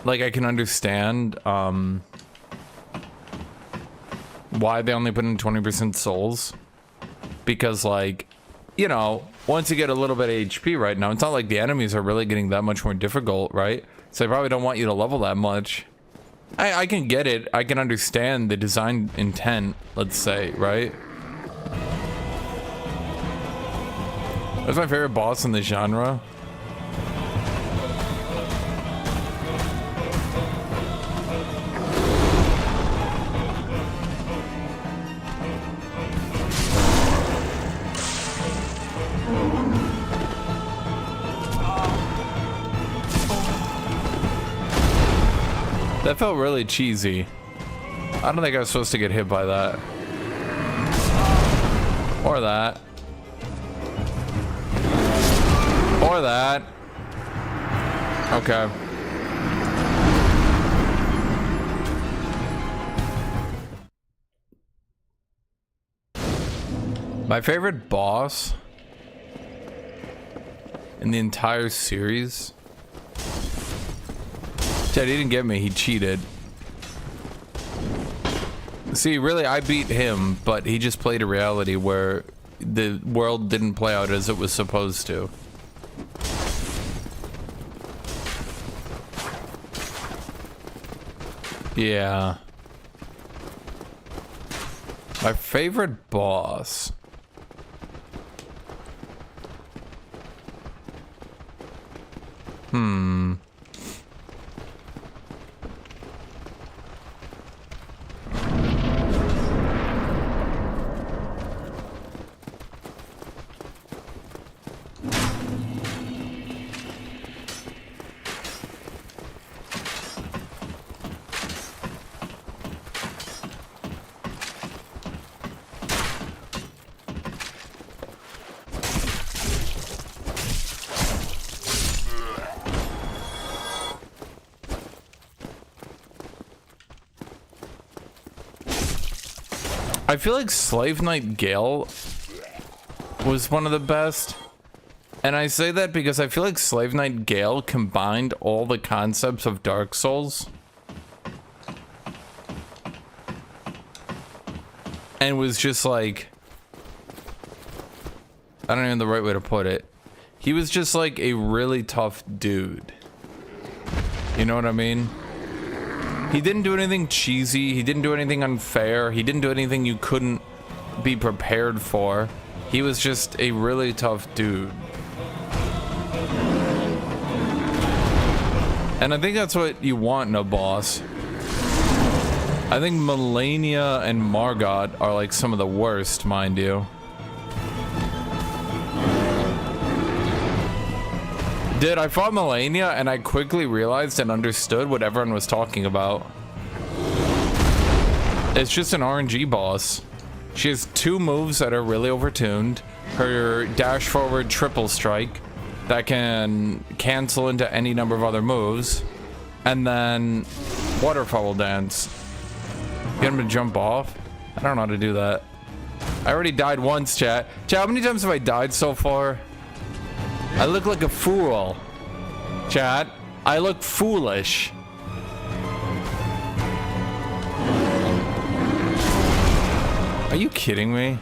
Like, I can understand, why they only put in 20% souls. Because, like, you know, once you get a little bit of HP right now, it's not like the enemies are really getting that much more difficult, right? So they probably don't want you to level that much. I can get it. I can understand the design intent, let's say, right? That's my favorite boss in the genre. That felt really cheesy. I don't think I was supposed to get hit by that. Or that. Or that. Okay. My favorite boss in the entire series. Chad, he didn't get me, he cheated. See, really, I beat him, but he just played a reality where the world didn't play out as it was supposed to. Yeah. My favorite boss. I feel like Slave Knight Gale was one of the best. And I say that because I feel like Slave Knight Gale combined all the concepts of Dark Souls. And was just like... I don't even know the right way to put it. He was just like a really tough dude. You know what I mean? He didn't do anything cheesy. He didn't do anything unfair. He didn't do anything you couldn't be prepared for. He was just a really tough dude. And I think that's what you want in a boss. I think Melania and Margot are like some of the worst, mind you. Dude, I fought Melania and I quickly realized and understood what everyone was talking about. It's just an RNG boss. She has 2 moves that are really overtuned. Her dash forward triple strike that can cancel into any number of other moves. And then waterfowl dance. Get him to jump off? I don't know how to do that. I already died once, chat. Chat, how many times have I died so far? I look like a fool. Chat, I look foolish. Are you kidding me?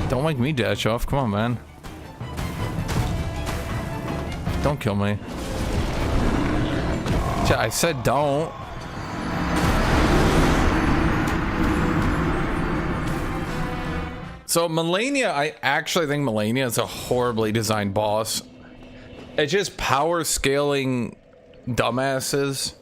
Don't make me dash off. Come on, man. Don't kill me. Chat, I said don't. So Melania, I actually think Melania is a horribly designed boss. It's just power scaling dumbasses.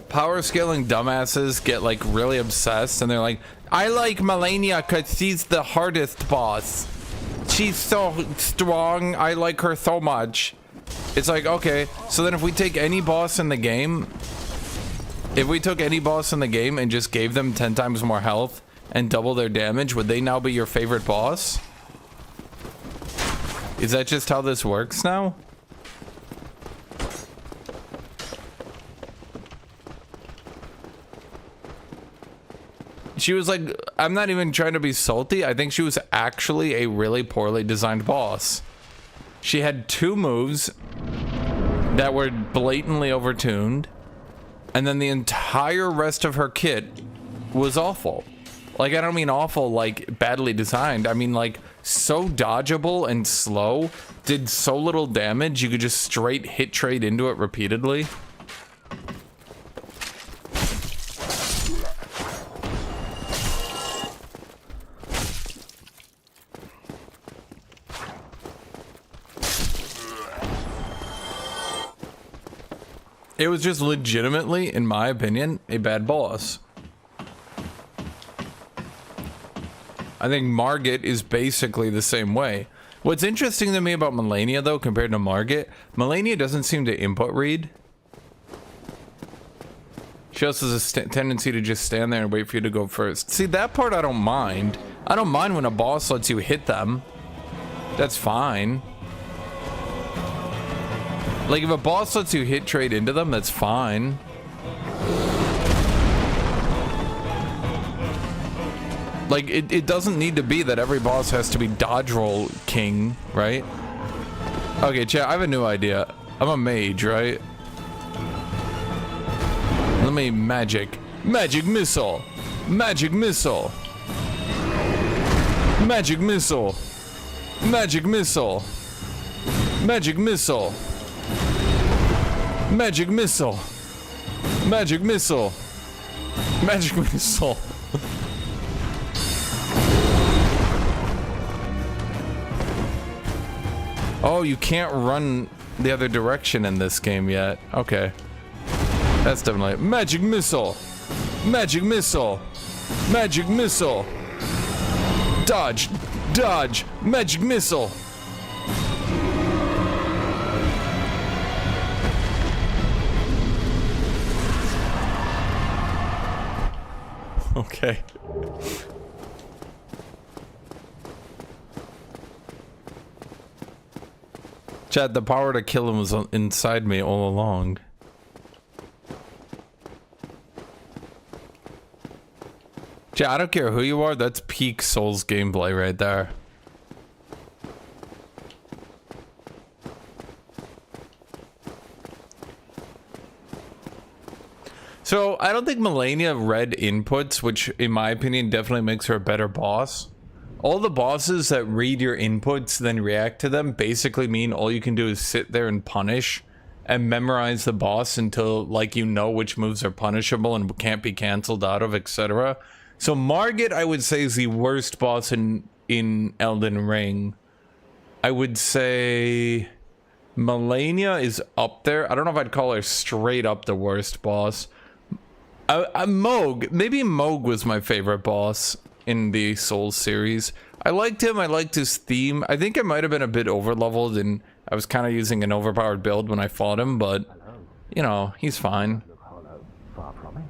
Power scaling dumbasses get like really obsessed and they're like, I like Melania because she's the hardest boss. She's so strong. I like her so much. It's like, okay, so then if we take any boss in the game, if we took any boss in the game and just gave them 10 times more health and double their damage, would they now be your favorite boss? Is that just how this works now? She was like, I'm not even trying to be salty. I think she was actually a really poorly designed boss. She had 2 moves that were blatantly overtuned, and then the entire rest of her kit was awful. Like, I don't mean awful like badly designed. I mean like so dodgeable and slow, did so little damage you could just straight hit trade into it repeatedly. It was just legitimately, in my opinion, a bad boss. I think Margit is basically the same way. What's interesting to me about Melania, though, compared to Margit, Melania doesn't seem to input read. She also has a tendency to just stand there and wait for you to go first. See, that part I don't mind. I don't mind when a boss lets you hit them. That's fine. Like, if a boss lets you hit trade into them, that's fine. Like, it doesn't need to be that every boss has to be dodge roll king, right? Okay, chat, I have a new idea. I'm a mage, right? Let me magic. Magic missile! Magic missile! Magic missile! Magic missile! Magic missile! Magic missile! Magic missile! Magic missile! Oh, you can't run the other direction in this game yet. Okay. That's definitely magic missile. Magic missile. Magic missile. Dodge. Dodge. Magic missile. Okay. Chad, the power to kill him was inside me all along. Chat, I don't care who you are, that's peak Souls gameplay right there. So, I don't think Melania read inputs, which in my opinion definitely makes her a better boss. All the bosses that read your inputs then react to them basically mean all you can do is sit there and punish and memorize the boss until like you know which moves are punishable and can't be cancelled out of, etc. So Margit, I would say, is the worst boss in Elden Ring. I would say Melania is up there. I don't know if I'd call her straight up the worst boss. Moog, maybe Moog was my favorite boss in the Souls series. I liked him, I liked his theme. I think I might have been a bit over-leveled and I was kind of using an overpowered build when I fought him, but, you know, he's fine. Look hollow, far from it.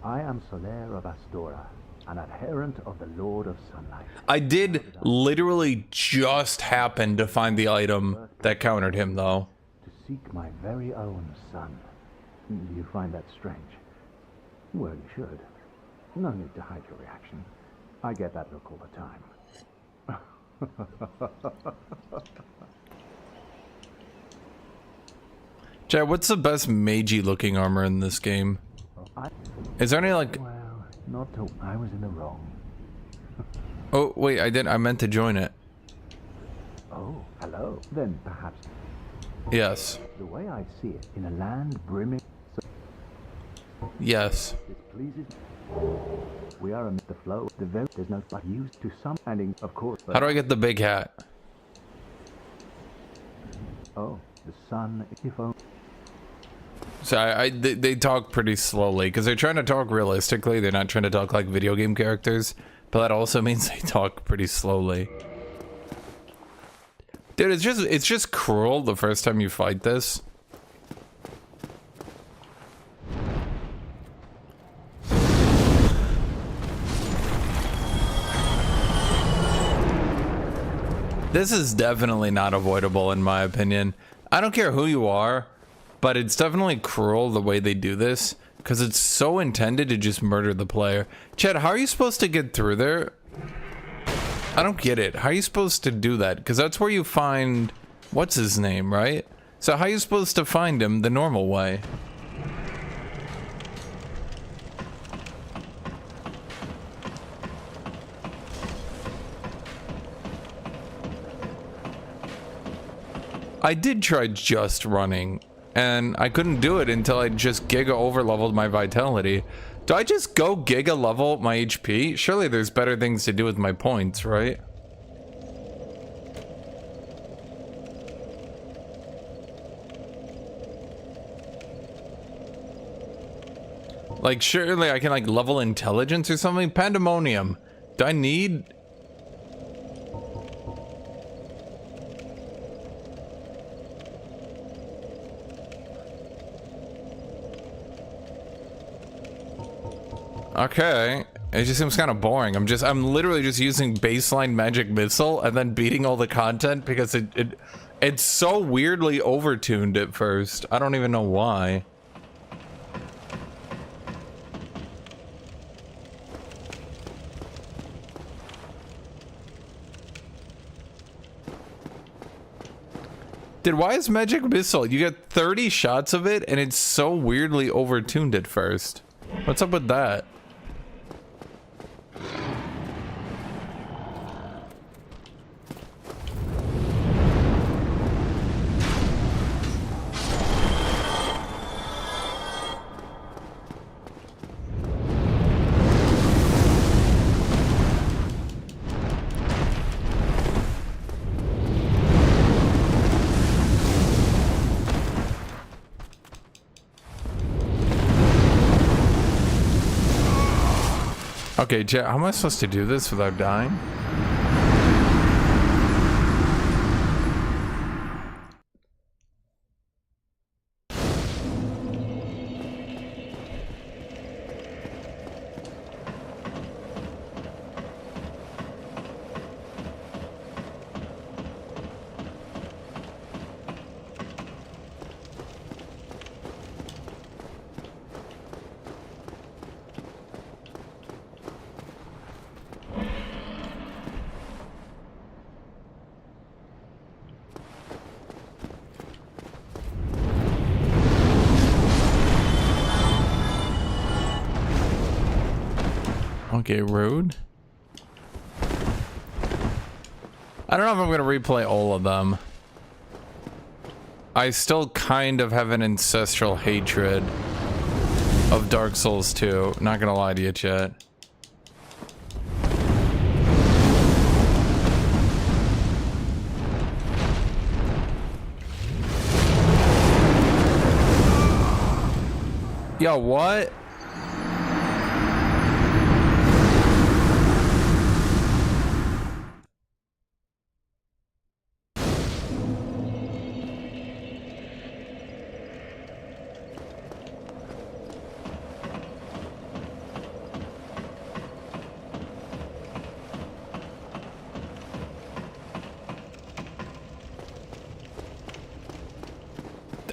I am Solaire of Astora, an adherent of the Lord of Sunlight. I did literally just happen to find the item that countered him, though. To seek my very own son. Do you find that strange? Well, you should. No need to hide your reaction. I get that look all the time. Chad, what's the best magey looking armor in this game? Is there any like... Well, not till I was in the wrong. Oh, wait, I meant to join it. Oh, hello. Then perhaps... Yes. The way I see it, in a land brimming... Yes. This pleases... We are amid the flow. The very... There's no but used to some... And of course... How do I get the big hat? Oh, the sun, if only... So they talk pretty slowly because they're trying to talk realistically. They're not trying to talk like video game characters, but that also means they talk pretty slowly. Dude, it's just cruel the first time you fight this. This is definitely not avoidable in my opinion. I don't care who you are. But it's definitely cruel the way they do this, because it's so intended to just murder the player. Chad, how are you supposed to get through there? I don't get it. How are you supposed to do that? Because that's where you find... What's his name, right? So how are you supposed to find him the normal way? I did try just running. And I couldn't do it until I just giga over-leveled my vitality. Do I just go giga level my HP? Surely there's better things to do with my points, right? Like, surely I can, like, level intelligence or something? Pandemonium. Do I need... Okay, it just seems kind of boring. I'm literally just using baseline magic missile and then beating all the content because it's so weirdly overtuned at first. I don't even know why. Dude, why is magic missile? You get 30 shots of it and it's so weirdly overtuned at first. What's up with that? Okay, Jet, how am I supposed to do this without dying? Okay, rude. I don't know if I'm gonna replay all of them. I still kind of have an ancestral hatred of Dark Souls 2. Not gonna lie to you, chat. Yo, what?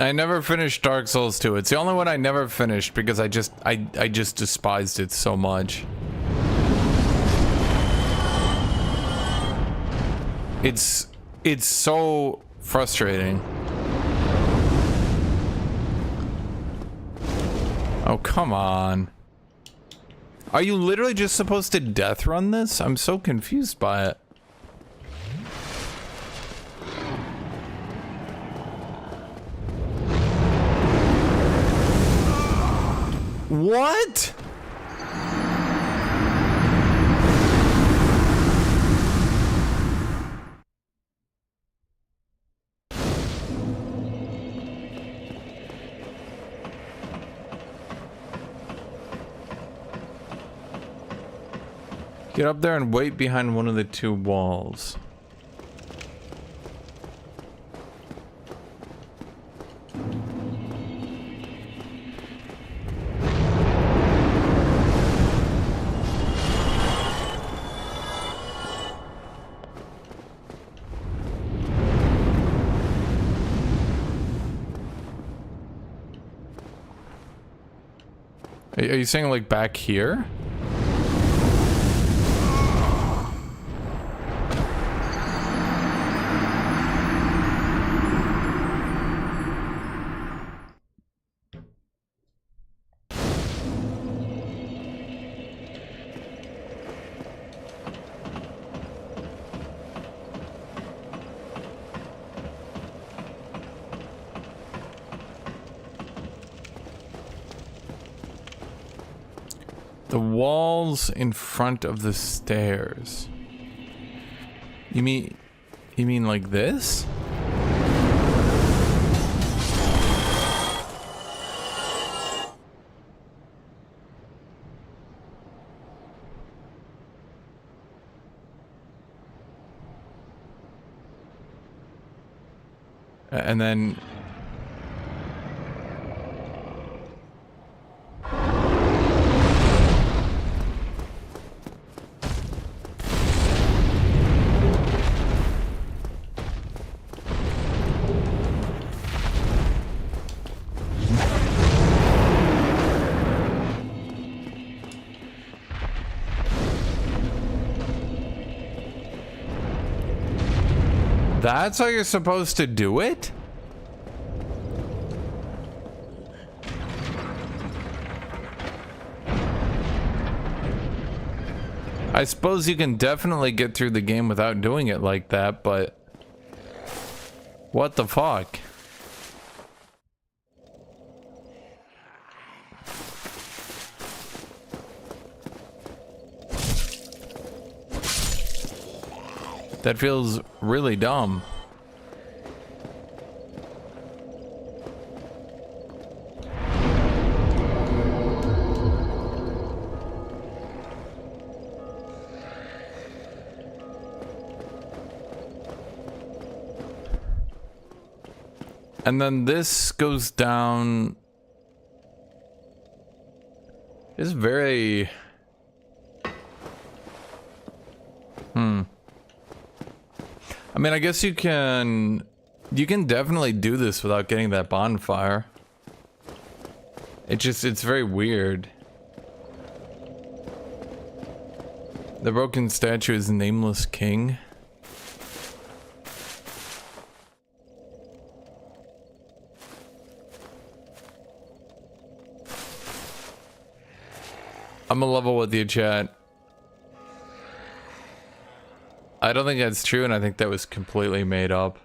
I never finished Dark Souls 2. It's the only one I never finished because I just despised it so much. It's so frustrating. Oh, come on. Are you literally just supposed to death run this? I'm so confused by it. What? Get up there and wait behind one of the two walls. Are you saying like back here? The walls in front of the stairs. You mean like this? And then that's how you're supposed to do it? I suppose you can definitely get through the game without doing it like that, but what the fuck? That feels really dumb. And then this goes down. It's very... I mean, I guess you can definitely do this without getting that bonfire. It's very weird. The broken statue is Nameless King. I'm a level with you, chat. I don't think that's true, and I think that was completely made up.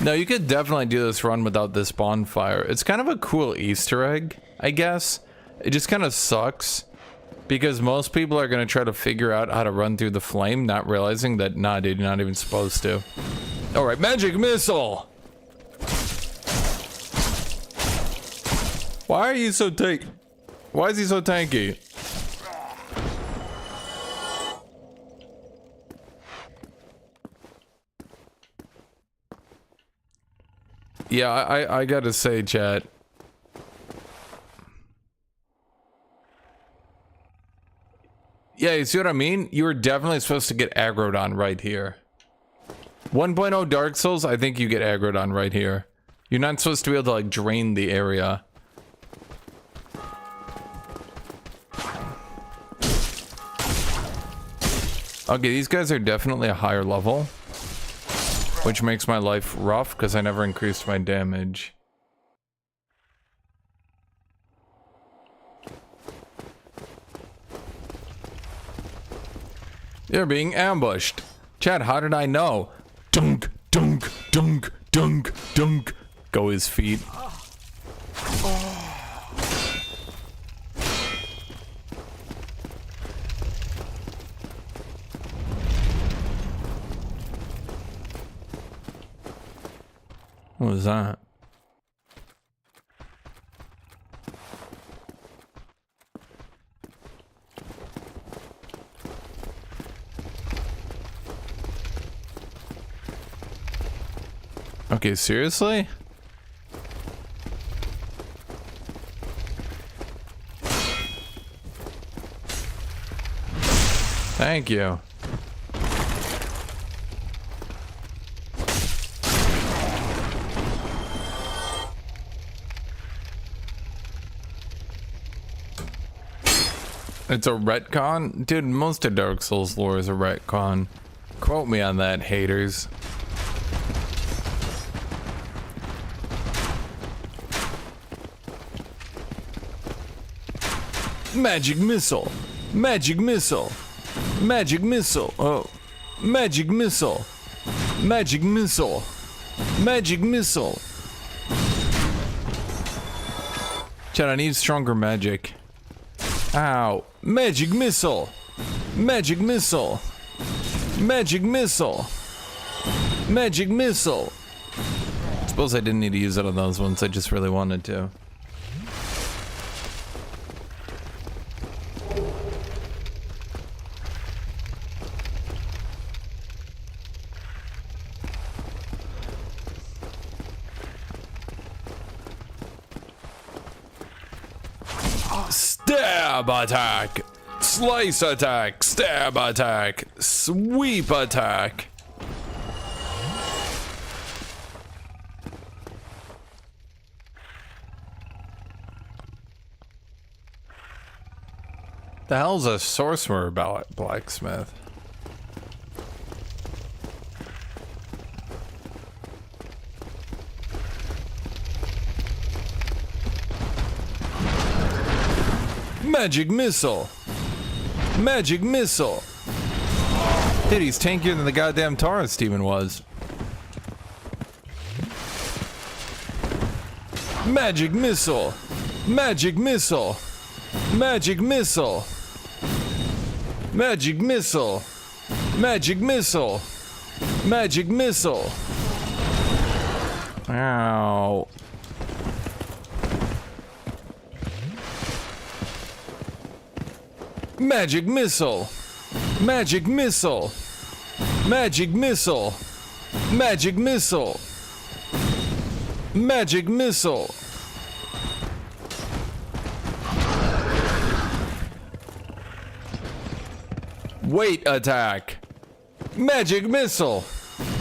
No, you could definitely do this run without this bonfire. It's kind of a cool Easter egg, I guess. It just kind of sucks because most people are going to try to figure out how to run through the flame, not realizing that, nah, dude, you're not even supposed to. All right, magic missile. Why are you so Why is he so tanky? Yeah, I gotta say, chat. Yeah, you see what I mean? You were definitely supposed to get aggroed on right here. 1.0 Dark Souls, I think you get aggroed on right here. You're not supposed to be able to, like, drain the area. Okay, these guys are definitely a higher level. Which makes my life rough, because I never increased my damage. You're being ambushed. Chad, how did I know? Dunk, dunk, dunk, dunk, dunk. Go his feet. What was that? Okay, seriously? Thank you. It's a retcon? Dude, most of Dark Souls lore is a retcon. Quote me on that, haters. Magic missile! Magic missile! Magic missile! Oh. Magic missile! Magic missile! Magic missile! Chad, I need stronger magic. Ow. Magic missile! Magic missile! Magic missile! Magic missile! Suppose I didn't need to use it on those ones, I just really wanted to. Stab attack! Slice attack! Stab attack! Sweep attack! The hell's a sorcerer blacksmith? Magic missile! Magic missile! Dude, he's tankier than the goddamn Taurus demon was. Magic missile! Magic missile! Magic missile! Magic missile! Magic missile! Magic missile! Ow. Magic missile! Magic missile! Magic missile! Magic missile! Magic missile! Weight attack! Magic missile!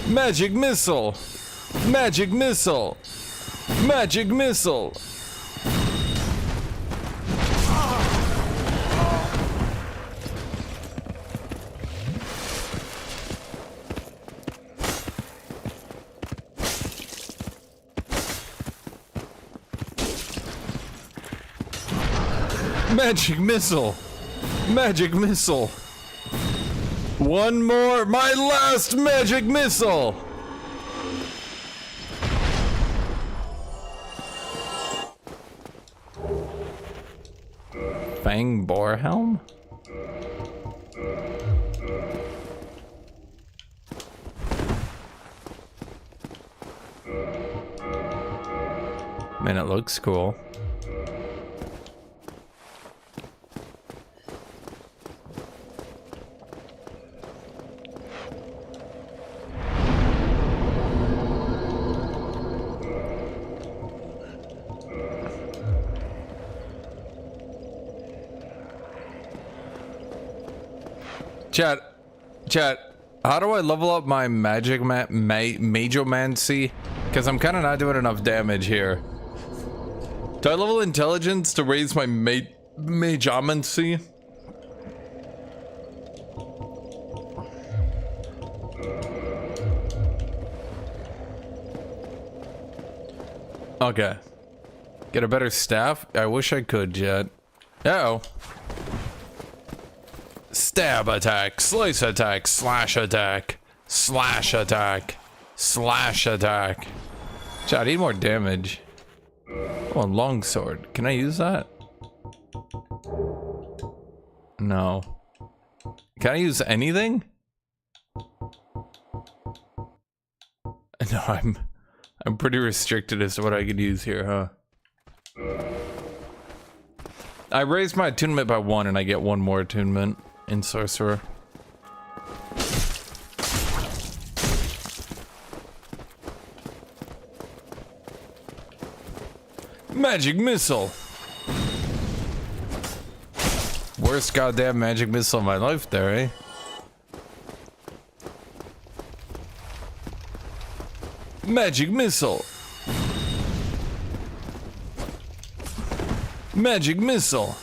Magic missile! Magic missile! Magic missile! Magic missile! Magic missile! One more, my last magic missile. Fang boar helm? Man, it looks cool. Chat, how do I level up my magic mageomancy? Because I'm kind of not doing enough damage here. Do I level intelligence to raise my mageomancy? Okay. Get a better staff? I wish I could, Jet. Uh-oh. Stab attack, slice attack, slash attack, slash attack, slash attack. Chat, I need more damage. Oh, a longsword. Can I use that? No. Can I use anything? No, I'm pretty restricted as to what I could use here, huh? I raised my attunement by 1 and I get 1 more attunement in sorcerer. Magic missile. Worst goddamn magic missile of my life there, eh? Magic missile. Magic missile.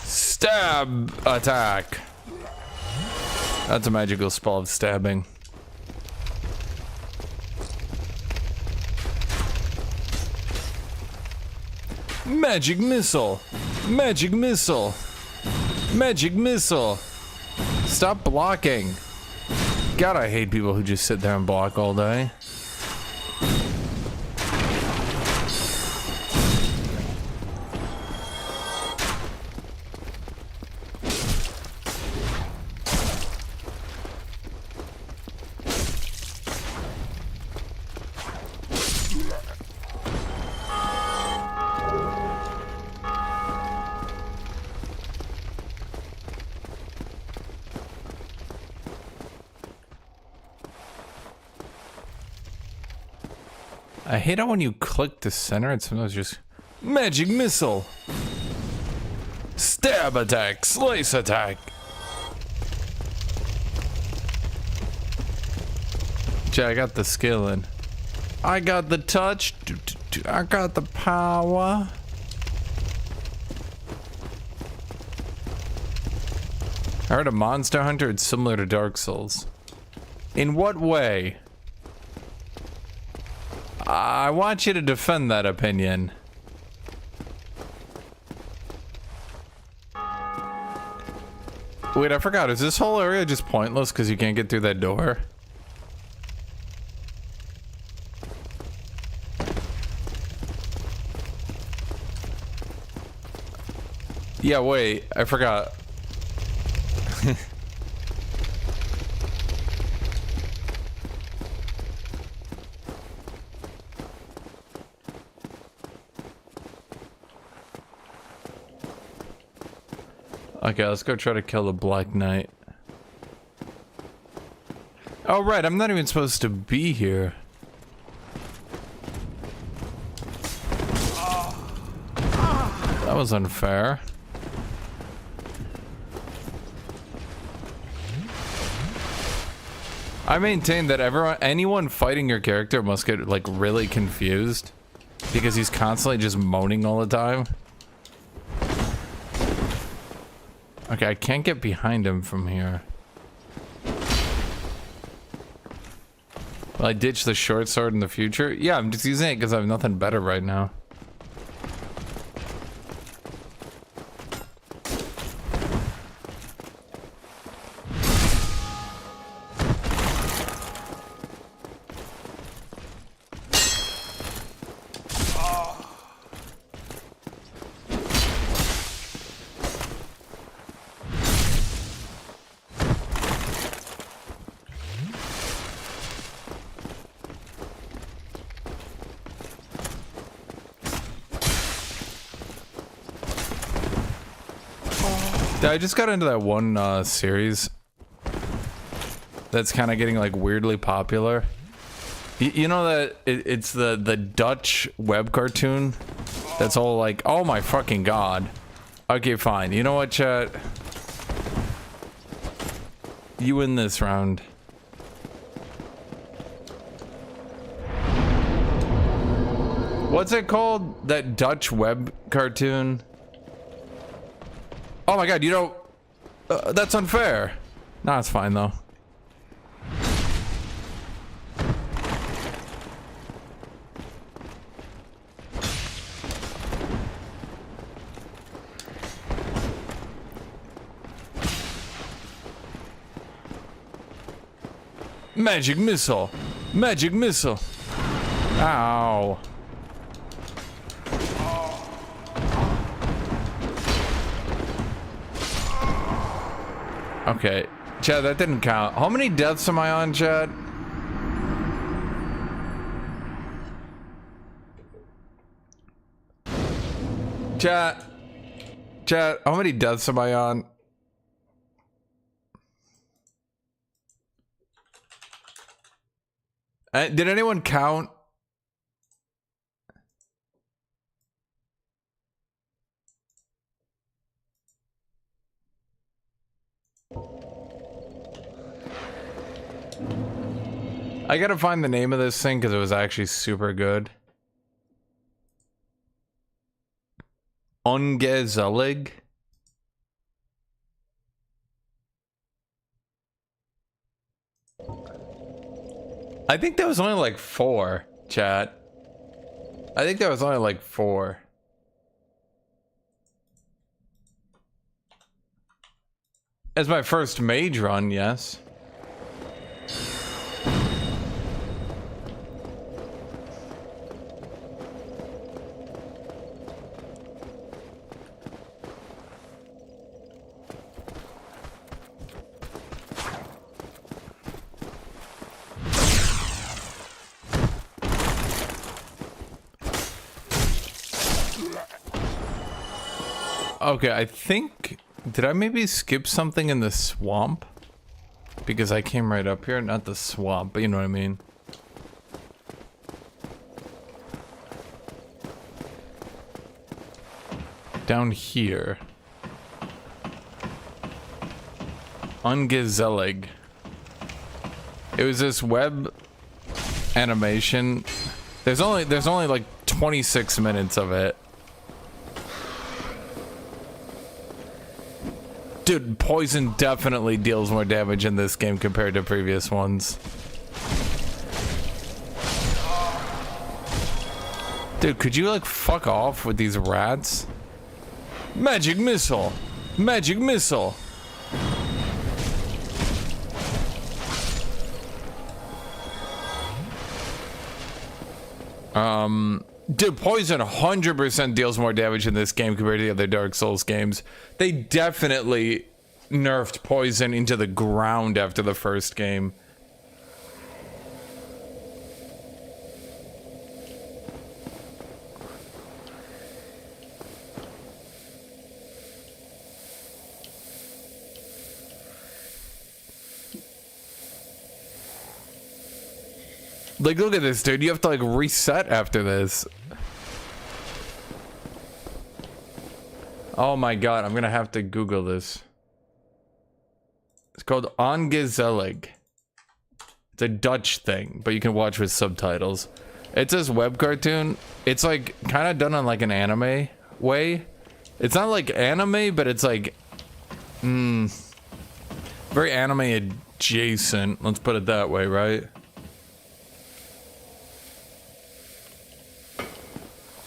Stab attack. That's a magical spell of stabbing. Magic missile. Magic missile. Magic missile. Stop blocking. God, I hate people who just sit there and block all day. I hate how when you click the center, it sometimes just magic missile, stab attack, slice attack. Jay, I got the skill in. I got the touch. I got the power. I heard a Monster Hunter is similar to Dark Souls. In what way? I want you to defend that opinion. Wait, I forgot. Is this whole area just pointless because you can't get through that door? Yeah, wait. I forgot. Okay, let's go try to kill the Black Knight. Oh, right, I'm not even supposed to be here. That was unfair. I maintain that anyone fighting your character must get, like, really confused. Because he's constantly just moaning all the time. Okay, I can't get behind him from here. Will I ditch the short sword in the future? Yeah, I'm just using it because I have nothing better right now. I just got into that one series that's kind of getting like weirdly popular. You know that it's the Dutch web cartoon that's all like, oh my fucking god. Okay, fine. You know what, chat? You win this round. What's it called? That Dutch web cartoon? Oh my god, you don't... that's unfair. Nah, it's fine though. Magic missile. Magic missile. Ow. Okay, Chad, that didn't count. How many deaths am I on, Chad? Chad, how many deaths am I on? Did anyone count? I gotta find the name of this thing because it was actually super good. Ungezelig. I think there was only like 4, chat. I think there was only like 4. As my first mage run, yes. Okay, I think... Did I maybe skip something in the swamp? Because I came right up here. Not the swamp, but you know what I mean. Down here. Ungezelig. It was this web animation. There's only like 26 minutes of it. Dude, poison definitely deals more damage in this game compared to previous ones. Dude, could you like fuck off with these rats? Magic missile! Magic missile! Dude, poison 100% deals more damage in this game compared to the other Dark Souls games. They definitely nerfed poison into the ground after the first game. Like, look at this, dude. You have to, like, reset after this. Oh my god, I'm gonna have to Google this. It's called Ongezelig. It's a Dutch thing, but you can watch with subtitles. It's this web cartoon. It's, like, kind of done on, like, an anime way. It's not, like, anime, but it's, like... Very anime adjacent, let's put it that way, right?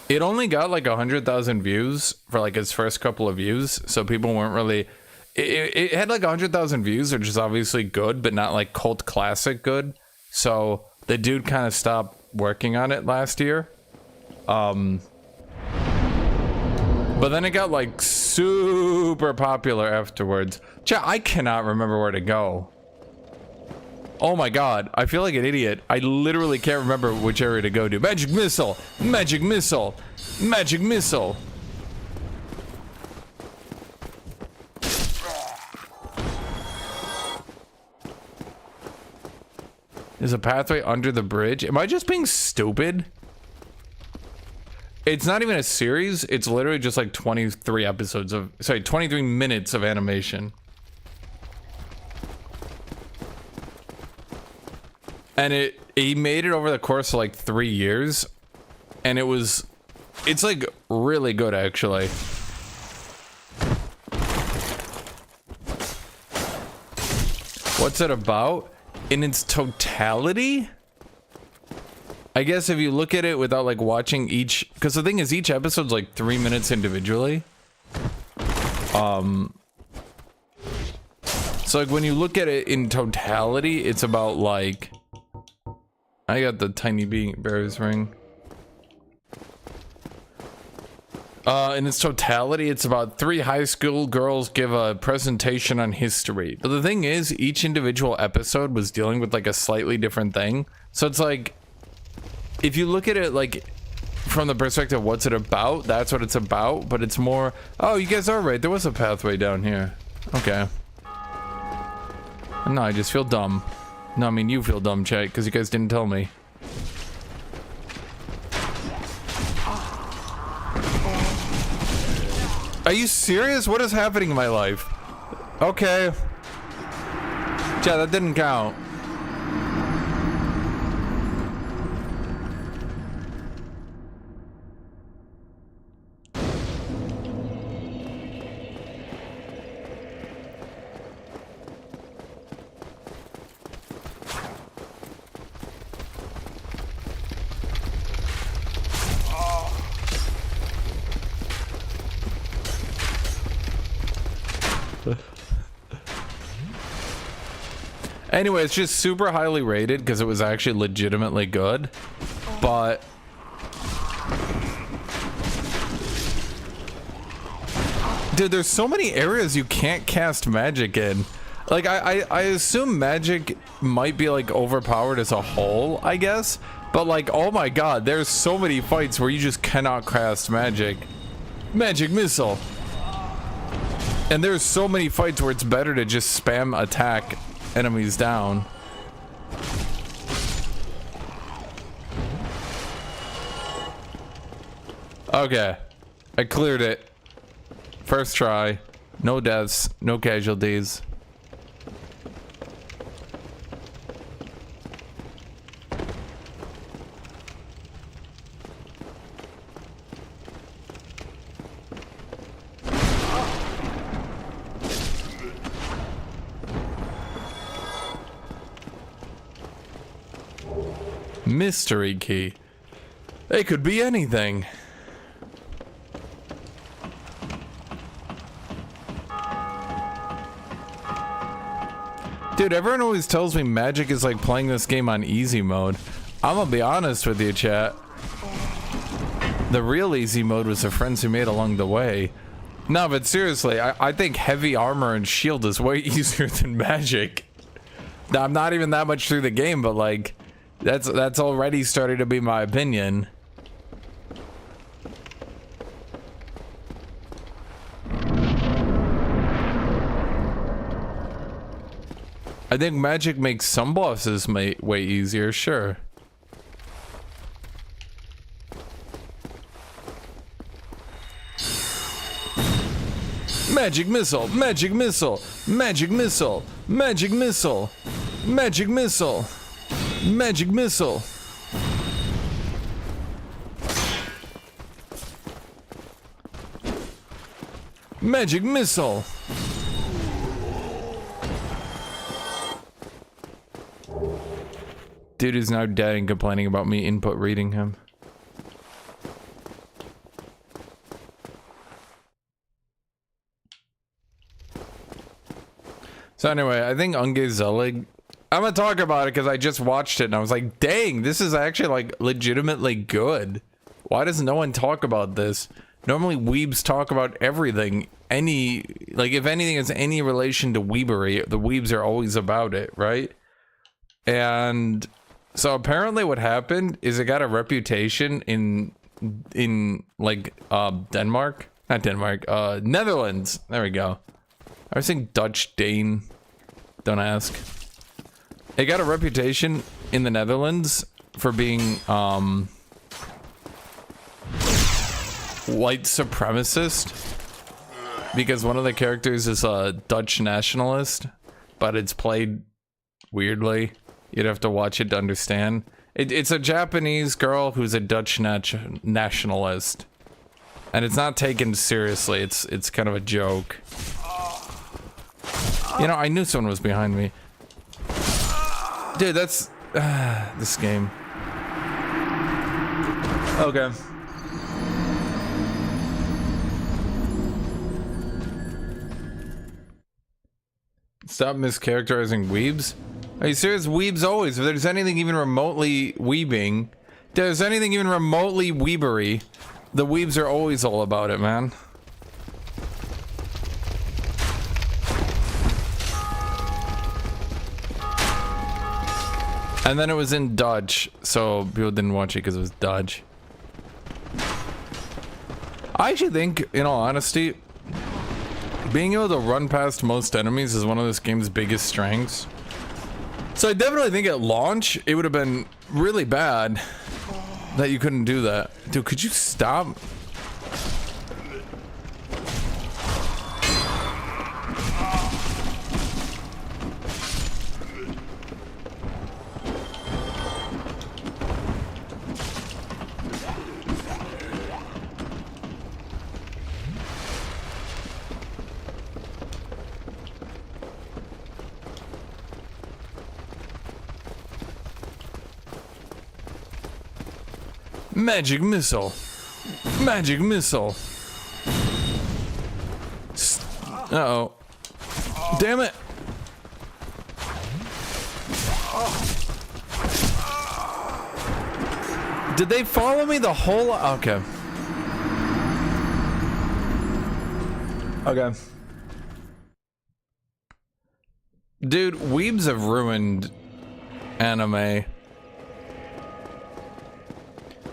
It only got like 100,000 views for like its first couple of views, so people weren't really... It had like 100,000 views, which is obviously good, but not like cult classic good. So the dude kind of stopped working on it last year. But then it got like super popular afterwards. Chat, I cannot remember where to go. Oh my god, I feel like an idiot. I literally can't remember which area to go to. Magic missile! Magic missile! Magic missile! There's a pathway under the bridge. Am I just being stupid? It's not even a series. It's literally just like 23 episodes of... Sorry, 23 minutes of animation. And he made it over the course of like 3 years. And it's like really good actually. What's it about? In its totality? I guess if you look at it without like watching each, because the thing is each episode's like 3 minutes individually. So like when you look at it in totality, it's about like... I got the tiny bear's ring. In its totality, it's about 3 high school girls give a presentation on history. But the thing is, each individual episode was dealing with like a slightly different thing. So it's like, if you look at it like from the perspective of what's it about, that's what it's about. But it's more, oh, you guys are right. There was a pathway down here. Okay. No, I just feel dumb. No, I mean you feel dumb, chat, because you guys didn't tell me. Are you serious? What is happening in my life? Okay. Chat, that didn't count. Anyway, it's just super highly rated because it was actually legitimately good, but dude, there's so many areas you can't cast magic in. Like I assume magic might be like overpowered as a whole, I guess, but like, oh my god, there's so many fights where you just cannot cast magic. Magic missile. And there's so many fights where it's better to just spam attack enemies down. Okay, I cleared it. First try. No deaths, no casualties. Mystery key. It could be anything. Dude, everyone always tells me magic is like playing this game on easy mode. I'm gonna be honest with you, chat. The real easy mode was the friends who made along the way. No, but seriously, I think heavy armor and shield is way easier than magic. Now, I'm not even that much through the game, but like, that's already starting to be my opinion. I think magic makes some bosses way easier, sure. Magic missile, magic missile, magic missile, magic missile, magic missile, magic missile. Magic missile. Dude is now dead and complaining about me input reading him. So anyway, I think Unge Zelig, I'm gonna talk about it because I just watched it and I was like, dang, this is actually like legitimately good. Why does no one talk about this? Normally weebs talk about everything. Like if anything has any relation to weebery, the weebs are always about it, right? And so apparently what happened is it got a reputation in like Denmark? Not Denmark, Netherlands. There we go. I was saying Dutch, Dane. Don't ask. It got a reputation in the Netherlands for being white supremacist because one of the characters is a Dutch nationalist, but it's played weirdly. You'd have to watch it to understand. It's a Japanese girl who's a Dutch nationalist, and it's not taken seriously. It's kind of a joke. You know, I knew someone was behind me. Dude, that's this game. Okay. Stop mischaracterizing weebs. Are you serious? Weebs always. If there's anything even remotely weebing, if there's anything even remotely weebery, the weebs are always all about it, man. And then it was in Dutch, so people didn't watch it because it was Dutch. I actually think, in all honesty, being able to run past most enemies is one of this game's biggest strengths. So I definitely think at launch, it would have been really bad that you couldn't do that. Dude, could you stop? Magic missile. Magic missile. Uh-oh. Damn it. Did they follow me the whole... Okay. Okay. Dude, weebs have ruined anime.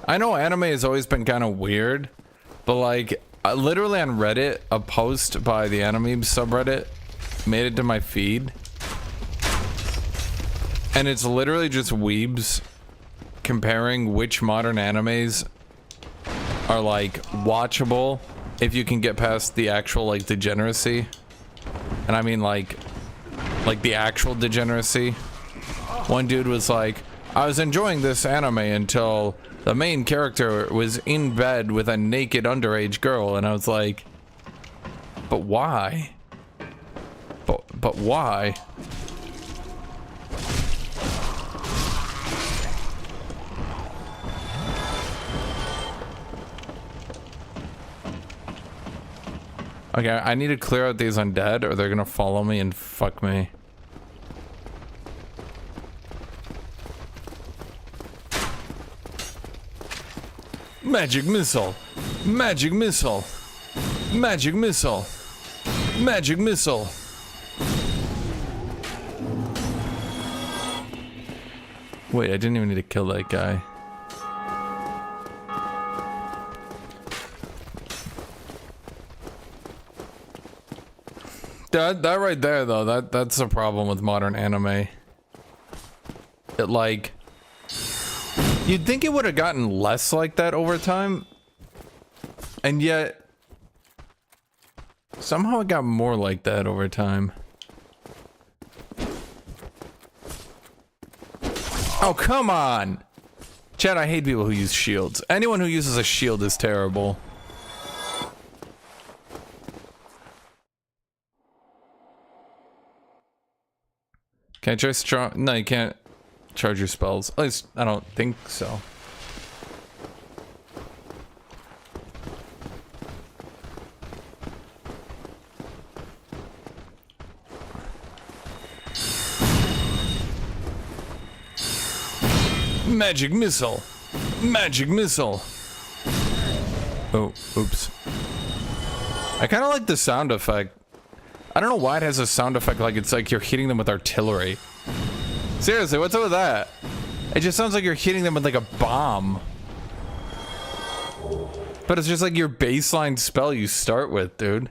I know anime has always been kind of weird, but like, literally on Reddit, a post by the anime subreddit made it to my feed. And it's literally just weebs comparing which modern animes are like watchable if you can get past the actual like degeneracy. And I mean like the actual degeneracy. One dude was like, I was enjoying this anime until the main character was in bed with a naked underage girl, and I was like, but why? But why? Okay, I need to clear out these undead or they're gonna follow me and fuck me. Magic missile! Magic missile! Magic missile! Magic missile! Wait, I didn't even need to kill that guy. That right there though, that's a problem with modern anime. It like... You'd think it would have gotten less like that over time, and yet somehow it got more like that over time. Oh, come on! Chad, I hate people who use shields. Anyone who uses a shield is terrible. Can I try strong? No, you can't. charge your spells. At least I don't think so. Magic missile! Magic missile! Oh, oops. I kind of like the sound effect. I don't know why it has a sound effect like it's like you're hitting them with artillery. Seriously, what's up with that? It just sounds like you're hitting them with like a bomb. But it's just like your baseline spell you start with, dude.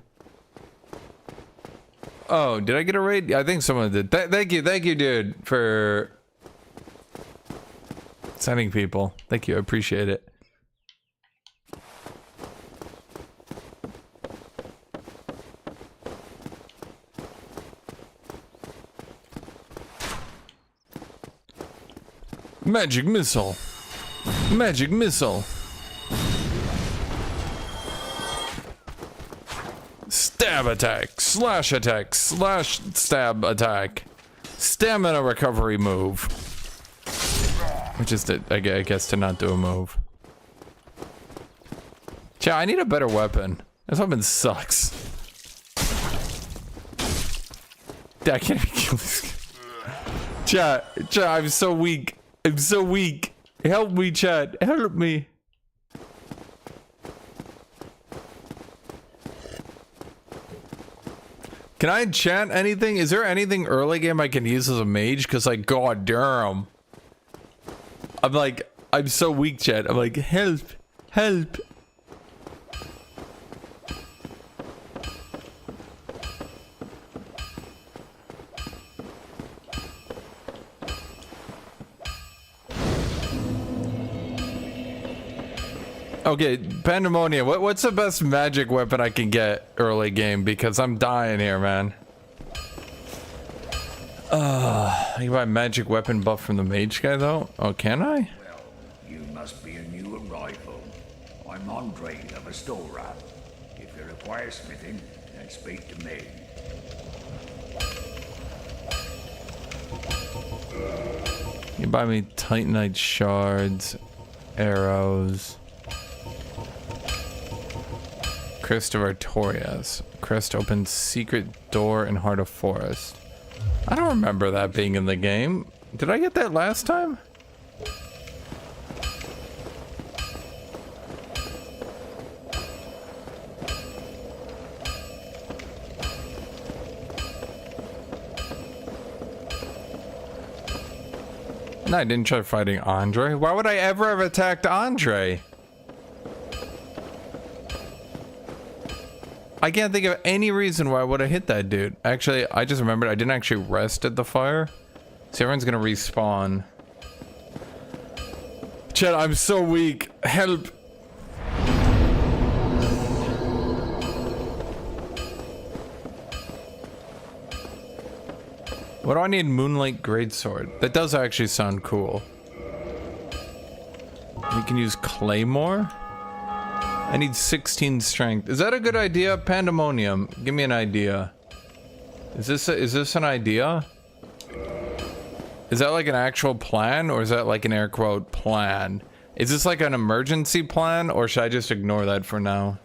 Oh, did I get a raid? I think someone did. Thank you, dude, for sending people. Thank you, I appreciate it. Magic missile. Magic missile. Stab attack. Slash attack. Slash stab attack. Stamina recovery move. Which is to, I guess, to not do a move. Chat, I need a better weapon. This weapon sucks. I can't even kill this guy. Chat, I'm so weak. I'm so weak. Help me, chat. Help me. Can I enchant anything? Is there anything early game I can use as a mage? Because, like, god damn. I'm so weak, chat. I'm like, help. Help. Okay, Pandemonium, what's the best magic weapon I can get early game? Because I'm dying here, man. I can buy magic weapon buff from the mage guy, though? Oh, can I? Well, you must be a new arrival. I'm Andre of Astora. If you require smithing, then speak to me. You buy me Titanite shards, arrows. Crest of Artorias. Crest opens secret door in Heart of Forest. I don't remember that being in the game. Did I get that last time? No, I didn't try fighting Andre. Why would I ever have attacked Andre? I can't think of any reason why I would have hit that dude. Actually, I just remembered I didn't actually rest at the fire. So everyone's gonna respawn. Chat, I'm so weak. Help. What do I need? Moonlight Greatsword. That does actually sound cool. We can use Claymore. I need 16 strength. Is that a good idea? Pandemonium, give me an idea. Is this an idea? Is that like an actual plan, or is that like an air quote plan? Is this like an emergency plan, or should I just ignore that for now?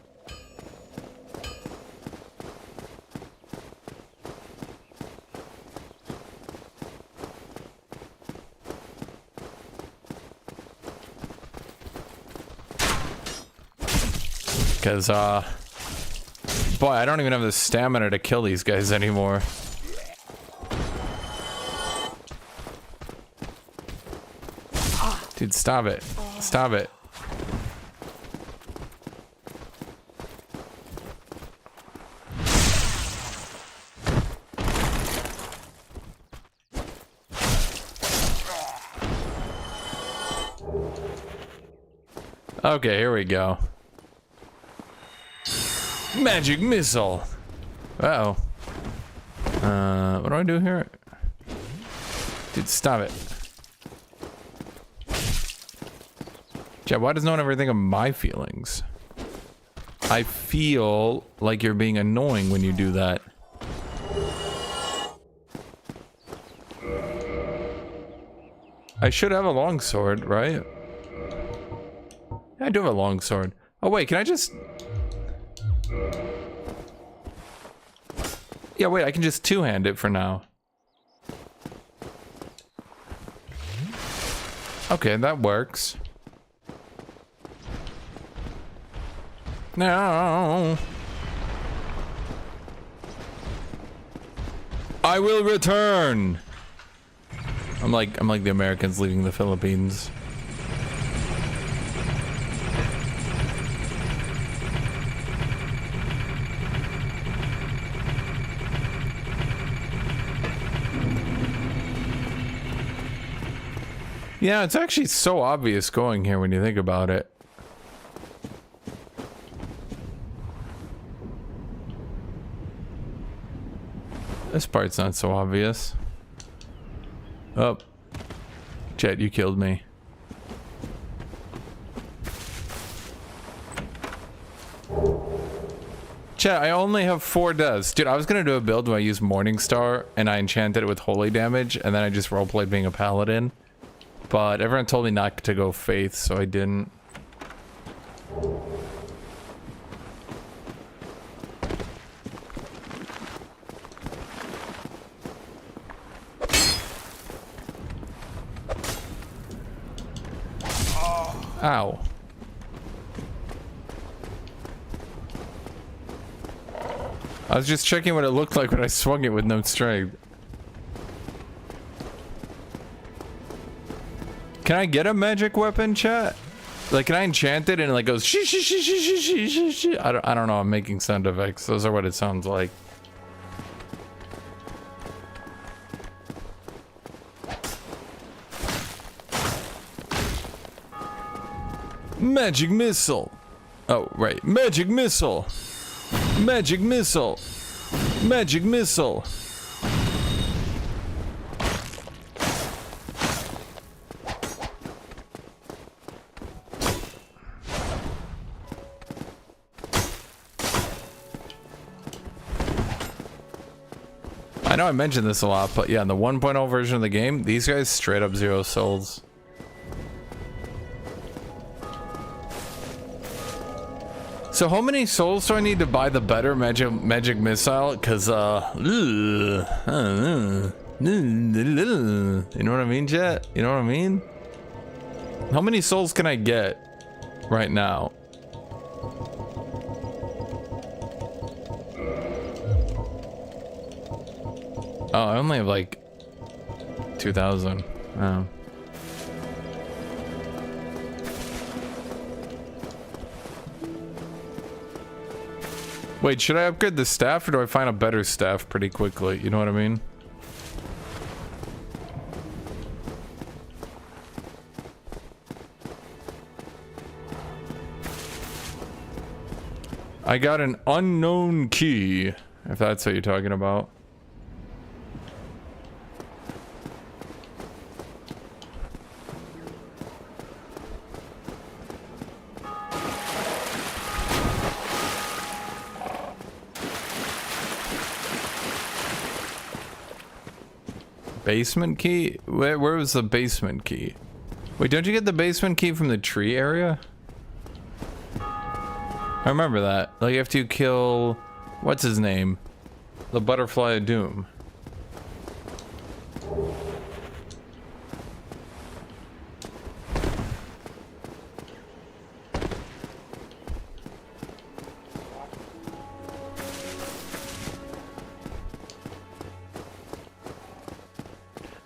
Because, boy, I don't even have the stamina to kill these guys anymore. Dude, stop it. Stop it. Okay, here we go. Magic missile. Uh-oh. What do I do here? Dude, stop it. Chat, why does no one ever think of my feelings? I feel like you're being annoying when you do that. I should have a longsword, right? Yeah, I do have a longsword. Oh wait, can I just... Yeah, wait, I can just two-hand it for now. Okay, that works. No. I will return. I'm like the Americans leaving the Philippines. Yeah, it's actually so obvious going here when you think about it. This part's not so obvious. Oh. Chet, you killed me. Chet, I only have 4 deaths. Dude, I was gonna do a build where I use Morningstar and I enchanted it with holy damage and then I just roleplayed being a paladin. But everyone told me not to go faith, so I didn't. Ow. I was just checking what it looked like when I swung it with no strength. Can I get a magic weapon, chat? Like, can I enchant it and it like goes shh shh shh shh shh shh shh shh? I don't know. I'm making sound effects. Those are what it sounds like. Magic missile. Oh, right. Magic missile. Magic missile. Magic missile. I know I mentioned this a lot, but yeah, in the 1.0 version of the game, these guys straight up 0 souls. So how many souls do I need to buy the better magic missile? Cause you know what I mean, chat? You know what I mean? How many souls can I get right now? Oh, I only have like 2,000. Oh. Wait, should I upgrade the staff or do I find a better staff pretty quickly? You know what I mean? I got an unknown key, if that's what you're talking about. Basement key? Where was the basement key? Wait, don't you get the basement key from the tree area? I remember that. Like, after you kill... what's his name? The Butterfly of Doom.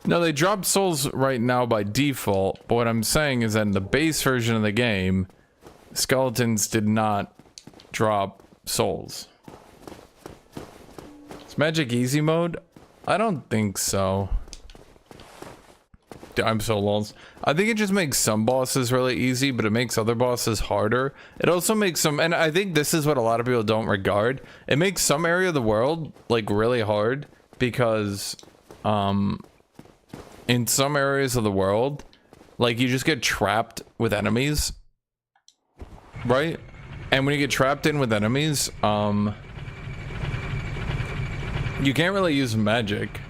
No, they drop souls right now by default, but what I'm saying is that in the base version of the game, skeletons did not drop souls. Is magic easy mode? I don't think so. I'm so lost. I think it just makes some bosses really easy, but it makes other bosses harder. It also makes some, and I think this is what a lot of people don't regard. It makes some area of the world like really hard because, in some areas of the world, like you just get trapped with enemies, right? And when you get trapped in with enemies, you can't really use magic.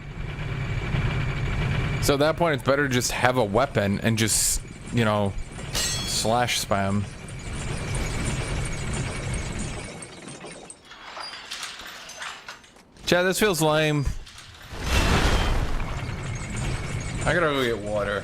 So at that point, it's better to just have a weapon and just, you know, slash spam. Chad, this feels lame. I gotta go get water.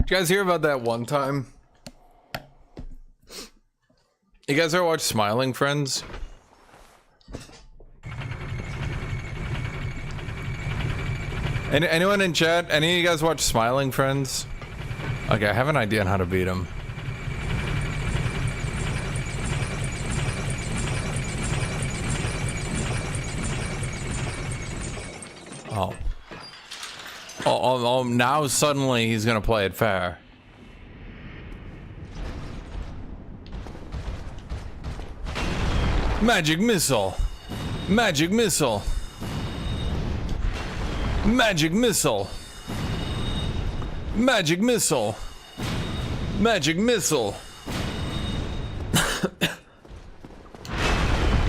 Did you guys hear about that one time? You guys ever watch Smiling Friends? Anyone in chat? Any of you guys watch Smiling Friends? Okay, I have an idea on how to beat them. Oh. Oh, now suddenly he's gonna play it fair. Magic missile. Magic missile. Magic missile. Magic missile. Magic missile.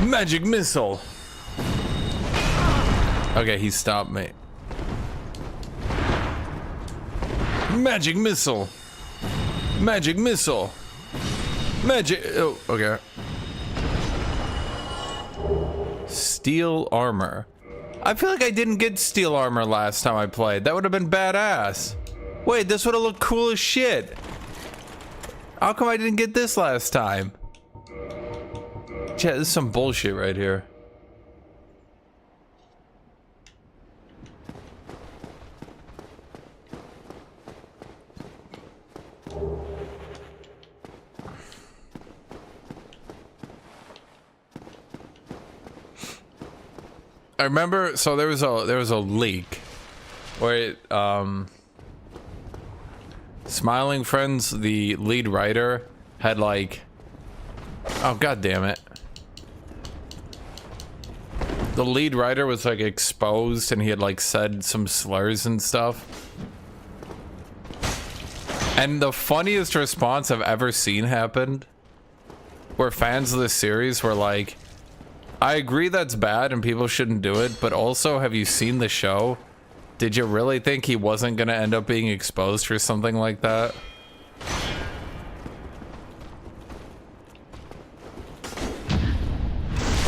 Magic missile. Okay, he stopped me. Magic missile. Magic missile. Magic. Oh, okay. Steel armor. I feel like I didn't get steel armor last time I played. That would have been badass. Wait, this would have looked cool as shit. How come I didn't get this last time? Chat, this is some bullshit right here. I remember, so there was a leak where it, Smiling Friends, the lead writer, had like, oh god damn it, the lead writer was like exposed and he had like said some slurs and stuff, and the funniest response I've ever seen happened where fans of this series were like, I agree that's bad and people shouldn't do it, but also, have you seen the show? Did you really think he wasn't gonna end up being exposed for something like that?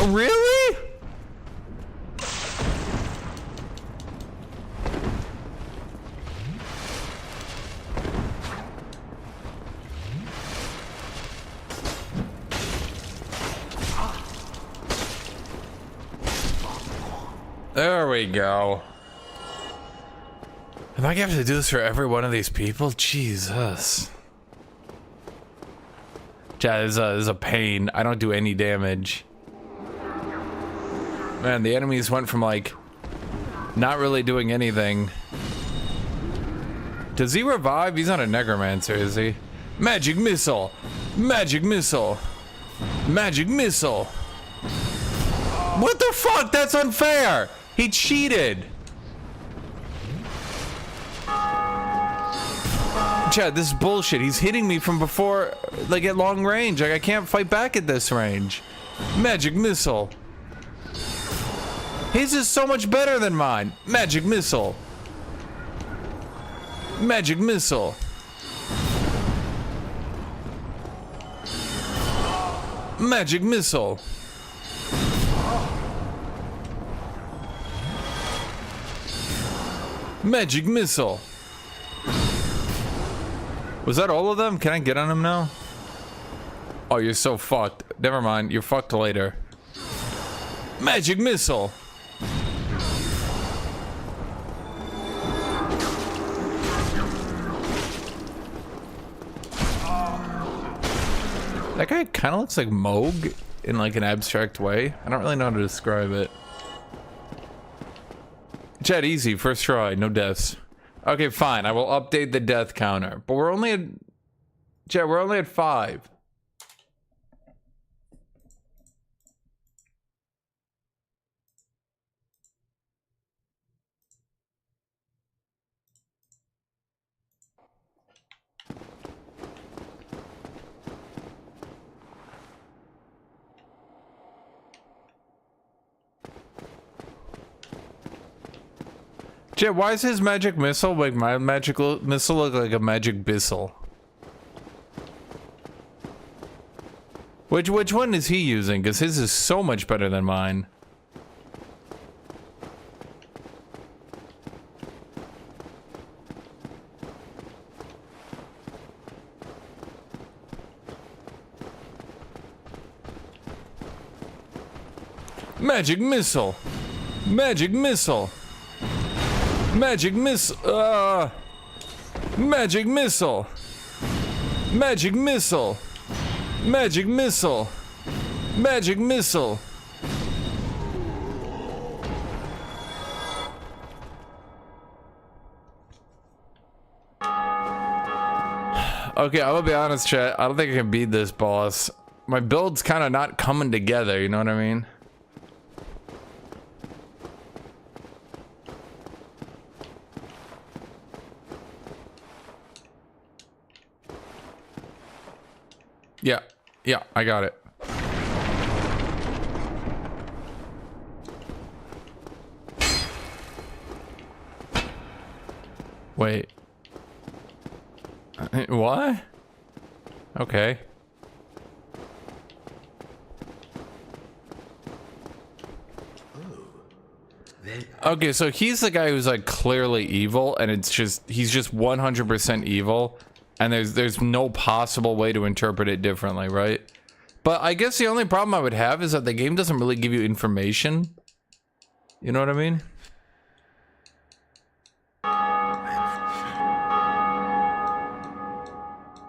Really? There we go. Am I gonna have to do this for every one of these people? Jesus. Chat, this is a pain. I don't do any damage. Man, the enemies went from like not really doing anything. Does he revive? He's not a necromancer, is he? Magic missile! Magic missile! Magic missile! What the fuck? That's unfair! He cheated! Chad, this is bullshit. He's hitting me from before, like at long range. Like I can't fight back at this range. Magic missile. His is so much better than mine. Magic missile. Magic missile. Magic missile. Magic missile. Was that all of them? Can I get on him now? Oh, you're so fucked. Never mind. You're fucked later. Magic missile. That guy kind of looks like Moog in like an abstract way. I don't really know how to describe it. Chat, easy. First try. No deaths. Okay, fine. I will update the death counter. But we're only at... Chat, we're only at 5. Chat, why is his magic missile make my magical missile look like a magic bissel? Which one is he using? Because his is so much better than mine. Magic missile! Magic missile! Magic missile! Magic missile! Magic missile! Magic missile! Magic missile! Okay, I'm gonna be honest, chat. I don't think I can beat this boss. My build's kind of not coming together, you know what I mean? Yeah, I got it. Wait. What? Okay. Okay, so he's the guy who's like clearly evil, and it's just he's just 100% evil. And there's no possible way to interpret it differently, right? But I guess the only problem I would have is that the game doesn't really give you information. You know what I mean? I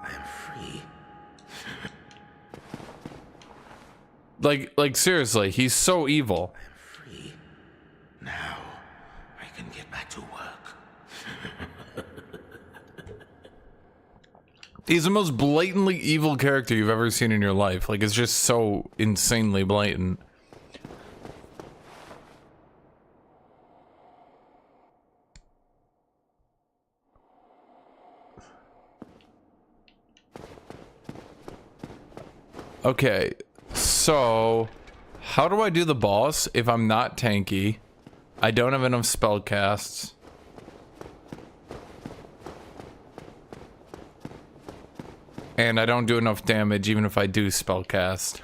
am free. Like seriously, he's so evil. I am free. Now I can get back to work. He's the most blatantly evil character you've ever seen in your life. Like, it's just so insanely blatant. Okay, so how do I do the boss if I'm not tanky? I don't have enough spell casts. And I don't do enough damage even if I do spellcast.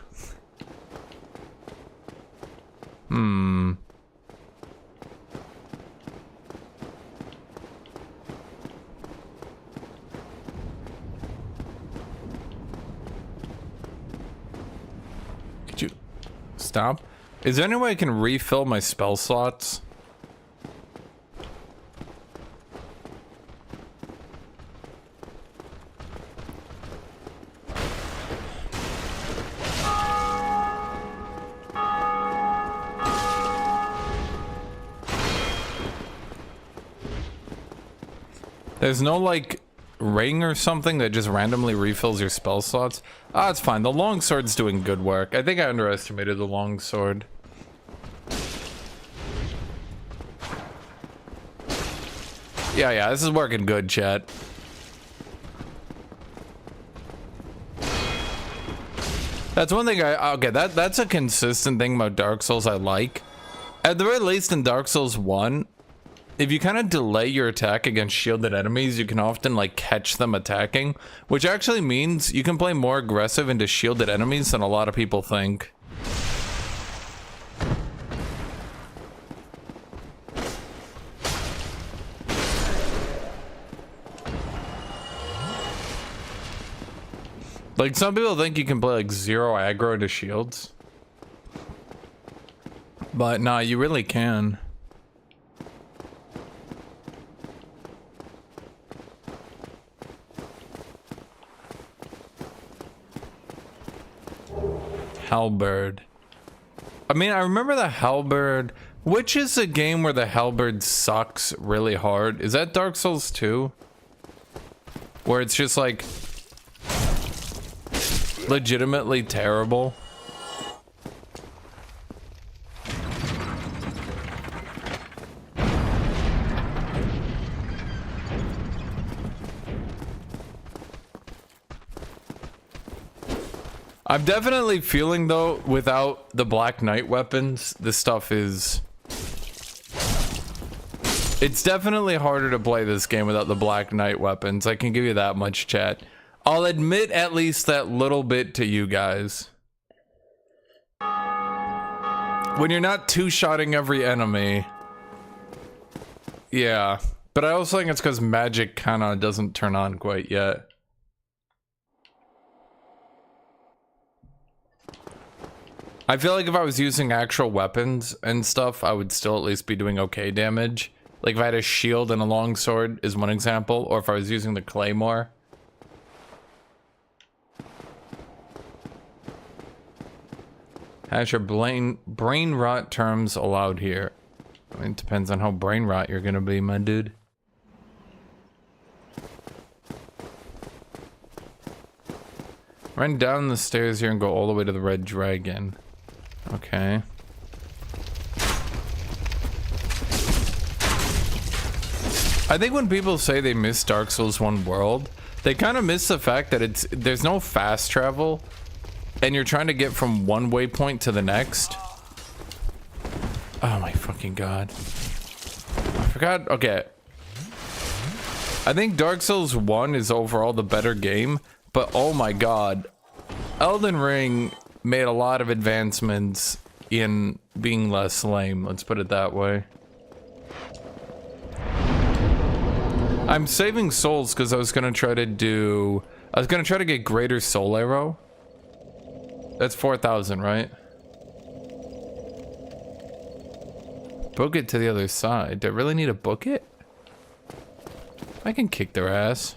Could you stop? Is there any way I can refill my spell slots? There's no, like, ring or something that just randomly refills your spell slots? Ah, it's fine. The longsword's doing good work. I think I underestimated the longsword. Yeah, this is working good, chat. That's one thing okay, that's a consistent thing about Dark Souls I like. At the very least in Dark Souls 1, if you kind of delay your attack against shielded enemies, you can often like catch them attacking, which actually means you can play more aggressive into shielded enemies than a lot of people think. Like, some people think you can play like 0 aggro to shields. But nah, you really can. Halberd. I mean, I remember the Halberd. Which is a game where the Halberd sucks really hard? Is that Dark Souls 2? Where it's just like legitimately terrible? I'm definitely feeling though, without the Black Knight weapons, this stuff is... It's definitely harder to play this game without the Black Knight weapons. I can give you that much, chat. I'll admit at least that little bit to you guys. When you're not two-shotting every enemy. Yeah. But I also think it's because magic kinda doesn't turn on quite yet. I feel like if I was using actual weapons and stuff, I would still at least be doing okay damage. Like if I had a shield and a longsword is one example, or if I was using the claymore. Has your brain rot terms allowed here? I mean, it depends on how brain rot you're gonna be, my dude. Run down the stairs here and go all the way to the Red Dragon. Okay. I think when people say they miss Dark Souls 1 World, they kind of miss the fact that there's no fast travel and you're trying to get from one waypoint to the next. Oh my fucking god. I forgot. Okay. I think Dark Souls 1 is overall the better game, but oh my god. Elden Ring made a lot of advancements in being less lame, let's put it that way. I'm saving souls because I was gonna try to get Greater Soul Arrow. That's 4,000, right? Book it to the other side. Do I really need to book it? I can kick their ass.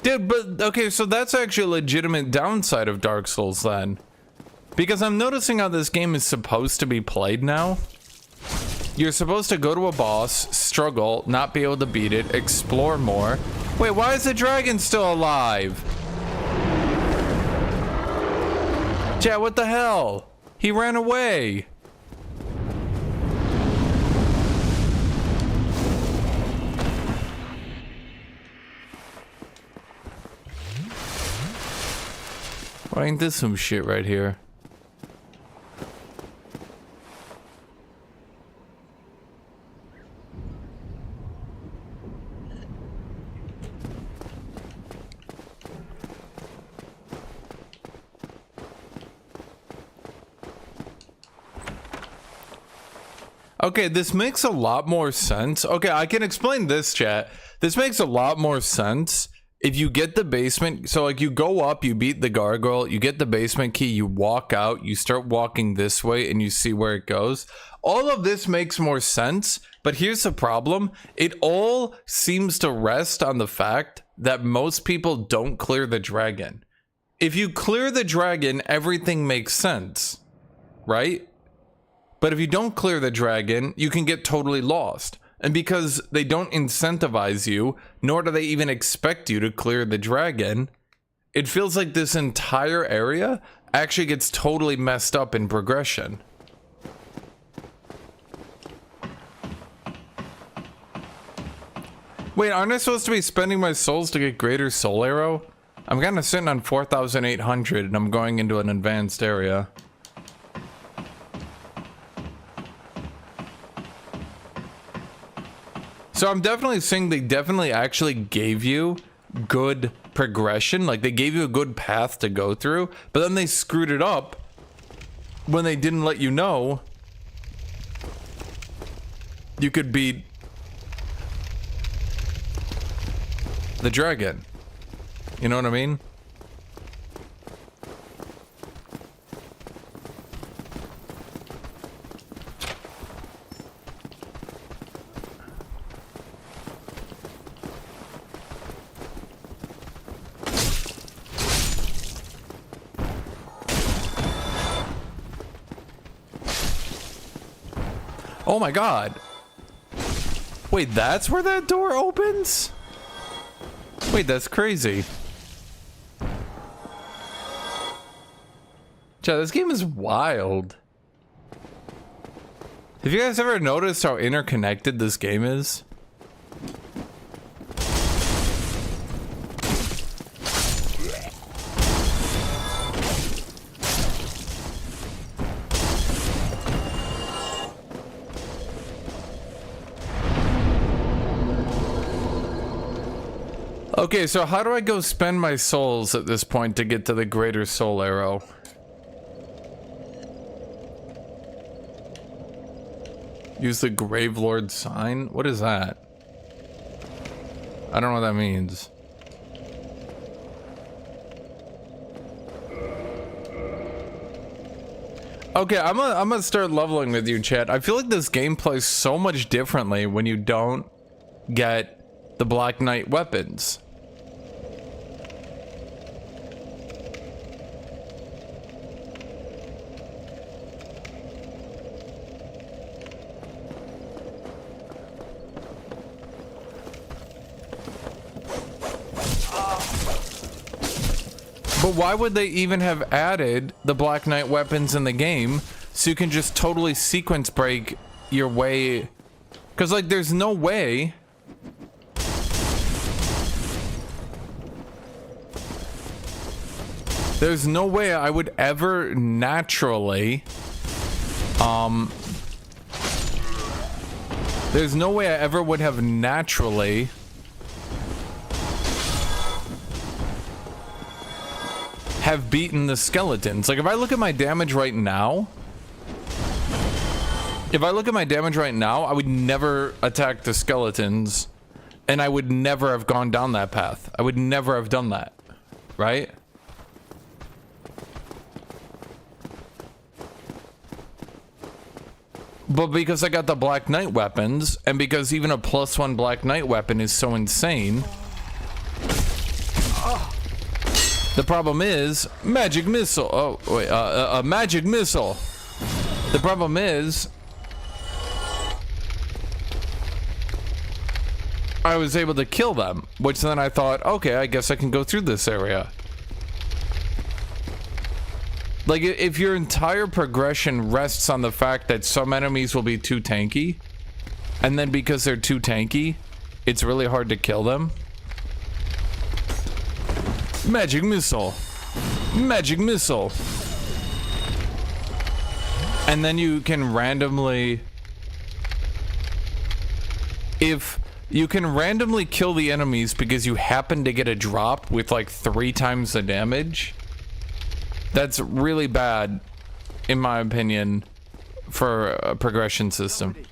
Dude, but okay, so that's actually a legitimate downside of Dark Souls then. Because I'm noticing how this game is supposed to be played now. You're supposed to go to a boss, struggle, not be able to beat it, explore more. Wait, why is the dragon still alive? Chat, what the hell? He ran away. Why ain't this some shit right here? Okay, this makes a lot more sense. Okay, I can explain this, chat. This makes a lot more sense if you get the basement. So like you go up, you beat the gargoyle, you get the basement key, you walk out, you start walking this way and you see where it goes. All of this makes more sense, but here's the problem. It all seems to rest on the fact that most people don't clear the dragon. If you clear the dragon, everything makes sense, right? But if you don't clear the dragon, you can get totally lost. And because they don't incentivize you, nor do they even expect you to clear the dragon, it feels like this entire area actually gets totally messed up in progression. Wait, aren't I supposed to be spending my souls to get Greater Soul Arrow? I'm kind of sitting on 4,800 and I'm going into an advanced area. So I'm definitely saying they definitely actually gave you good progression. Like, they gave you a good path to go through, but then they screwed it up when they didn't let you know you could beat the dragon. You know what I mean? Oh my god. Wait, that's where that door opens? Wait, that's crazy. Chat, this game is wild. Have you guys ever noticed how interconnected this game is? Okay, so how do I go spend my souls at this point to get to the greater soul arrow? Use the Gravelord sign? What is that? I don't know what that means. Okay, I'm gonna start leveling with you, chat. I feel like this game plays so much differently when you don't get the Black Knight weapons. But why would they even have added the Black Knight weapons in the game so you can just totally sequence break your way? Because, like, there's no way. There's no way I would ever naturally, there's no way I ever would have naturally have beaten the skeletons. Like, if I look at my damage right now, I would never attack the skeletons, and I would never have gone down that path. I would never have done that, right? But because I got the Black Knight weapons, and because even a +1 Black Knight weapon is so insane, the problem is magic missile. Oh wait, a magic missile. The problem is I was able to kill them, which then I thought, okay, I guess I can go through this area. Like, if your entire progression rests on the fact that some enemies will be too tanky, and then because they're too tanky, it's really hard to kill them. Magic missile. Magic missile. And then you can randomly... If you can randomly kill the enemies because you happen to get a drop with like 3 times the damage, that's really bad, in my opinion, for a progression system. Somebody.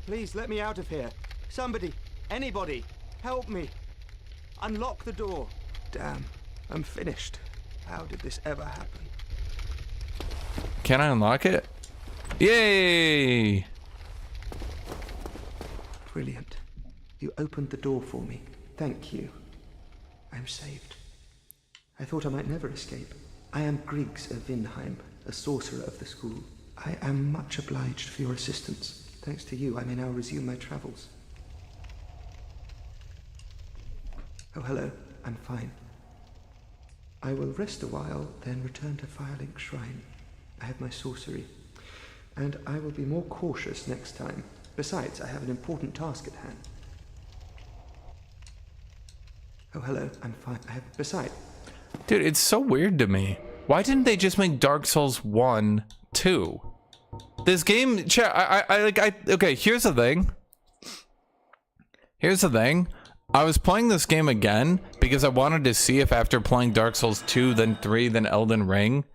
Please let me out of here. Somebody, anybody, help me. Unlock the door. Damn, I'm finished. How did this ever happen? Can I unlock it? Yay! Brilliant. You opened the door for me. Thank you. I'm saved. I thought I might never escape. I am Griggs of Vinheim, a sorcerer of the school. I am much obliged for your assistance. Thanks to you, I may now resume my travels. Oh, hello. I'm fine. I will rest a while, then return to Firelink Shrine. I have my sorcery, and I will be more cautious next time. Besides, I have an important task at hand. Oh, hello. I'm fine. Besides... Dude, it's so weird to me. Why didn't they just make Dark Souls 1, 2? This game, chat, okay, here's the thing. Here's the thing. I was playing this game again because I wanted to see if after playing Dark Souls 2, then 3, then Elden Ring,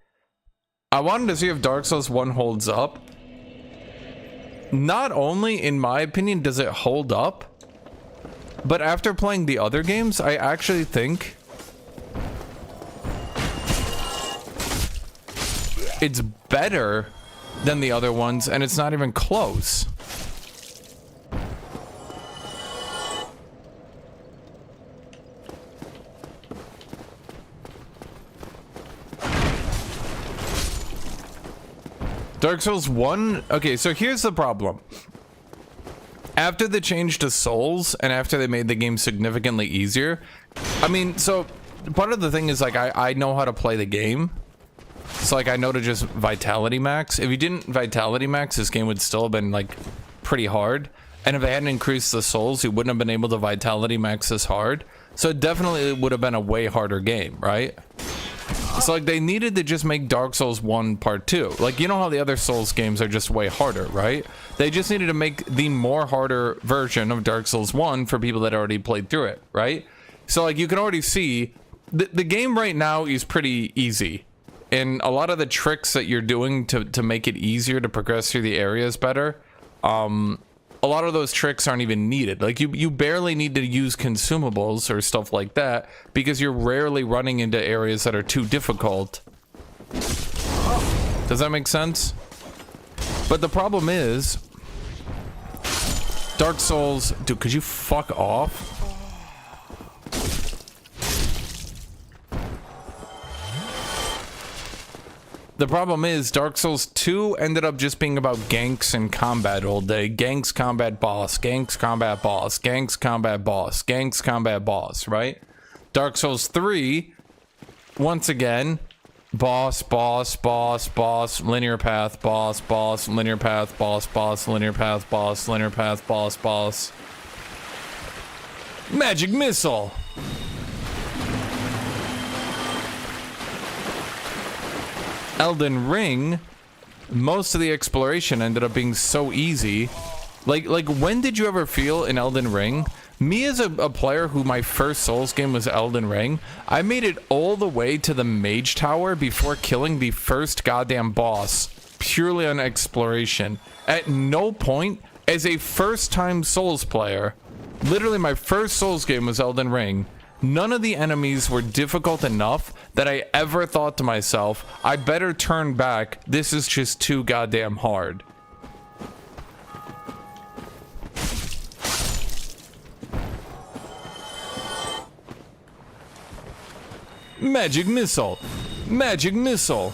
I wanted to see if Dark Souls 1 holds up. Not only, in my opinion, does it hold up, but after playing the other games, I actually think it's better than the other ones, and it's not even close. Dark Souls 1, okay, so here's the problem. After the change to Souls, and after they made the game significantly easier, I mean, so part of the thing is, like, I know how to play the game. So, like, I know to just Vitality Max. If you didn't Vitality Max, this game would still have been, like, pretty hard. And if they hadn't increased the Souls, you wouldn't have been able to Vitality Max this hard. So it definitely would have been a way harder game, right? So, like, they needed to just make Dark Souls 1 Part 2. Like, you know how the other Souls games are just way harder, right? They just needed to make the more harder version of Dark Souls 1 for people that already played through it, right? So, like, you can already see the game right now is pretty easy. And a lot of the tricks that you're doing to make it easier to progress through the areas better, a lot of those tricks aren't even needed. Like, you barely need to use consumables or stuff like that because you're rarely running into areas that are too difficult. Does that make sense? But the problem is, Dark Souls... Dude, could you fuck off? The problem is, Dark Souls 2 ended up just being about ganks and combat all day. Ganks, combat, boss. Ganks, combat, boss. Ganks, combat, boss. Ganks, combat, boss, right? Dark Souls 3, once again, boss, boss, boss, boss, linear path, boss, boss, linear path, boss, boss, linear path, boss, linear path, boss, boss. Magic missile! Elden Ring, most of the exploration ended up being so easy. Like when did you ever feel in Elden Ring? Me as a player who my first Souls game was Elden Ring, I made it all the way to the Mage Tower before killing the first goddamn boss, purely on exploration. At no point, as a first-time Souls player, literally my first Souls game was Elden Ring, none of the enemies were difficult enough that I ever thought to myself, I better turn back, this is just too goddamn hard. Magic missile! Magic missile!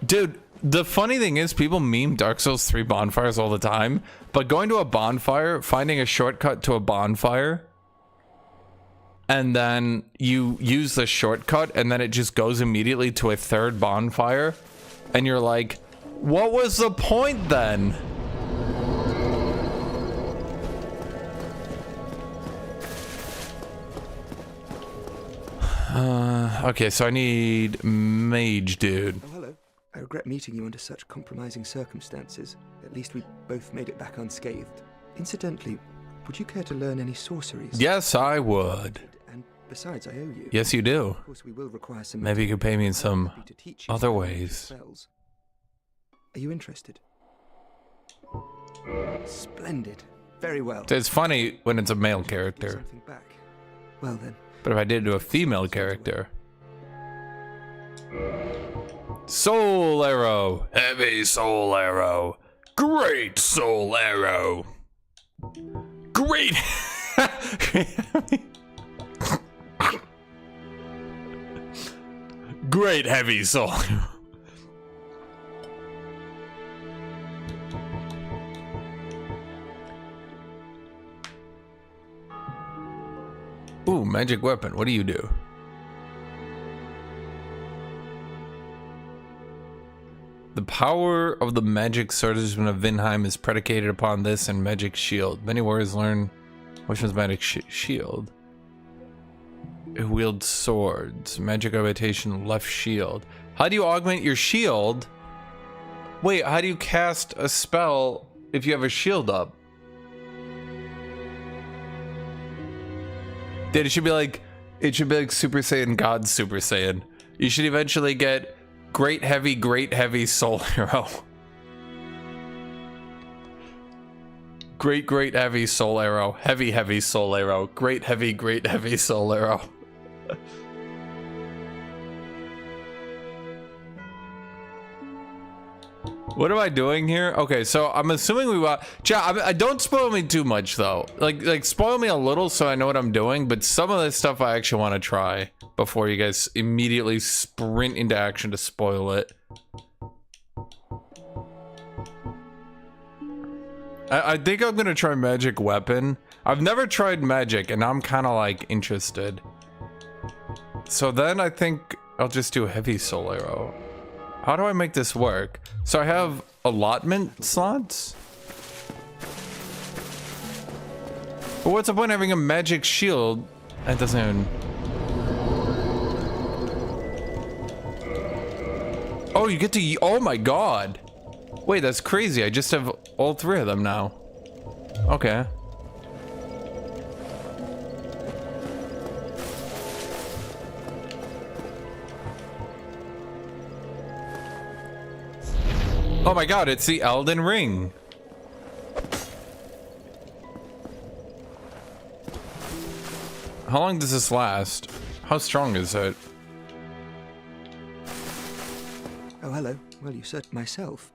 Dude, the funny thing is, people meme Dark Souls 3 bonfires all the time, but going to a bonfire, finding a shortcut to a bonfire, and then you use the shortcut, and then it just goes immediately to a third bonfire, and you're like, what was the point then? Okay, so I need mage dude. Oh, hello. I regret meeting you under such compromising circumstances. At least we both made it back unscathed. Incidentally, would you care to learn any sorceries? Yes, I would. And besides, I owe you. Yes, you do. Of course, we will require some... Maybe you could pay me in some other ways. Spells. Are you interested? Splendid. Very well. It's funny when it's a male character. Something back. Well then. But if I did it to a female character... Soul arrow. Heavy soul arrow. Great soul arrow. Great. Great heavy soul. Ooh, magic weapon. What do you do? The power of the magic swordsman of Vinheim is predicated upon this and magic shield. Many warriors learn which one's magic shield. It wields swords. Magic augmentation left shield. How do you augment your shield? Wait, how do you cast a spell if you have a shield up? Dude, it should be like Super Saiyan God Super Saiyan. You should eventually get great heavy soul arrow. Great heavy soul arrow. Heavy soul arrow. Great heavy soul arrow. What am I doing here? Okay, so I'm assuming we want. I don't spoil me too much though. Like spoil me a little so I know what I'm doing. But some of this stuff I actually want to try before you guys immediately sprint into action to spoil it. I think I'm gonna try magic weapon. I've never tried magic, and I'm kind of like interested. So then I think I'll just do heavy soul arrow. How do I make this work? So I have allotment slots? But what's the point of having a magic shield? That doesn't even... Oh, you get to... Oh my god! Wait, that's crazy. I just have all three of them now. Okay. Oh my god, it's the Elden Ring. How long does this last? How strong is it? Oh, hello. Well, you said myself.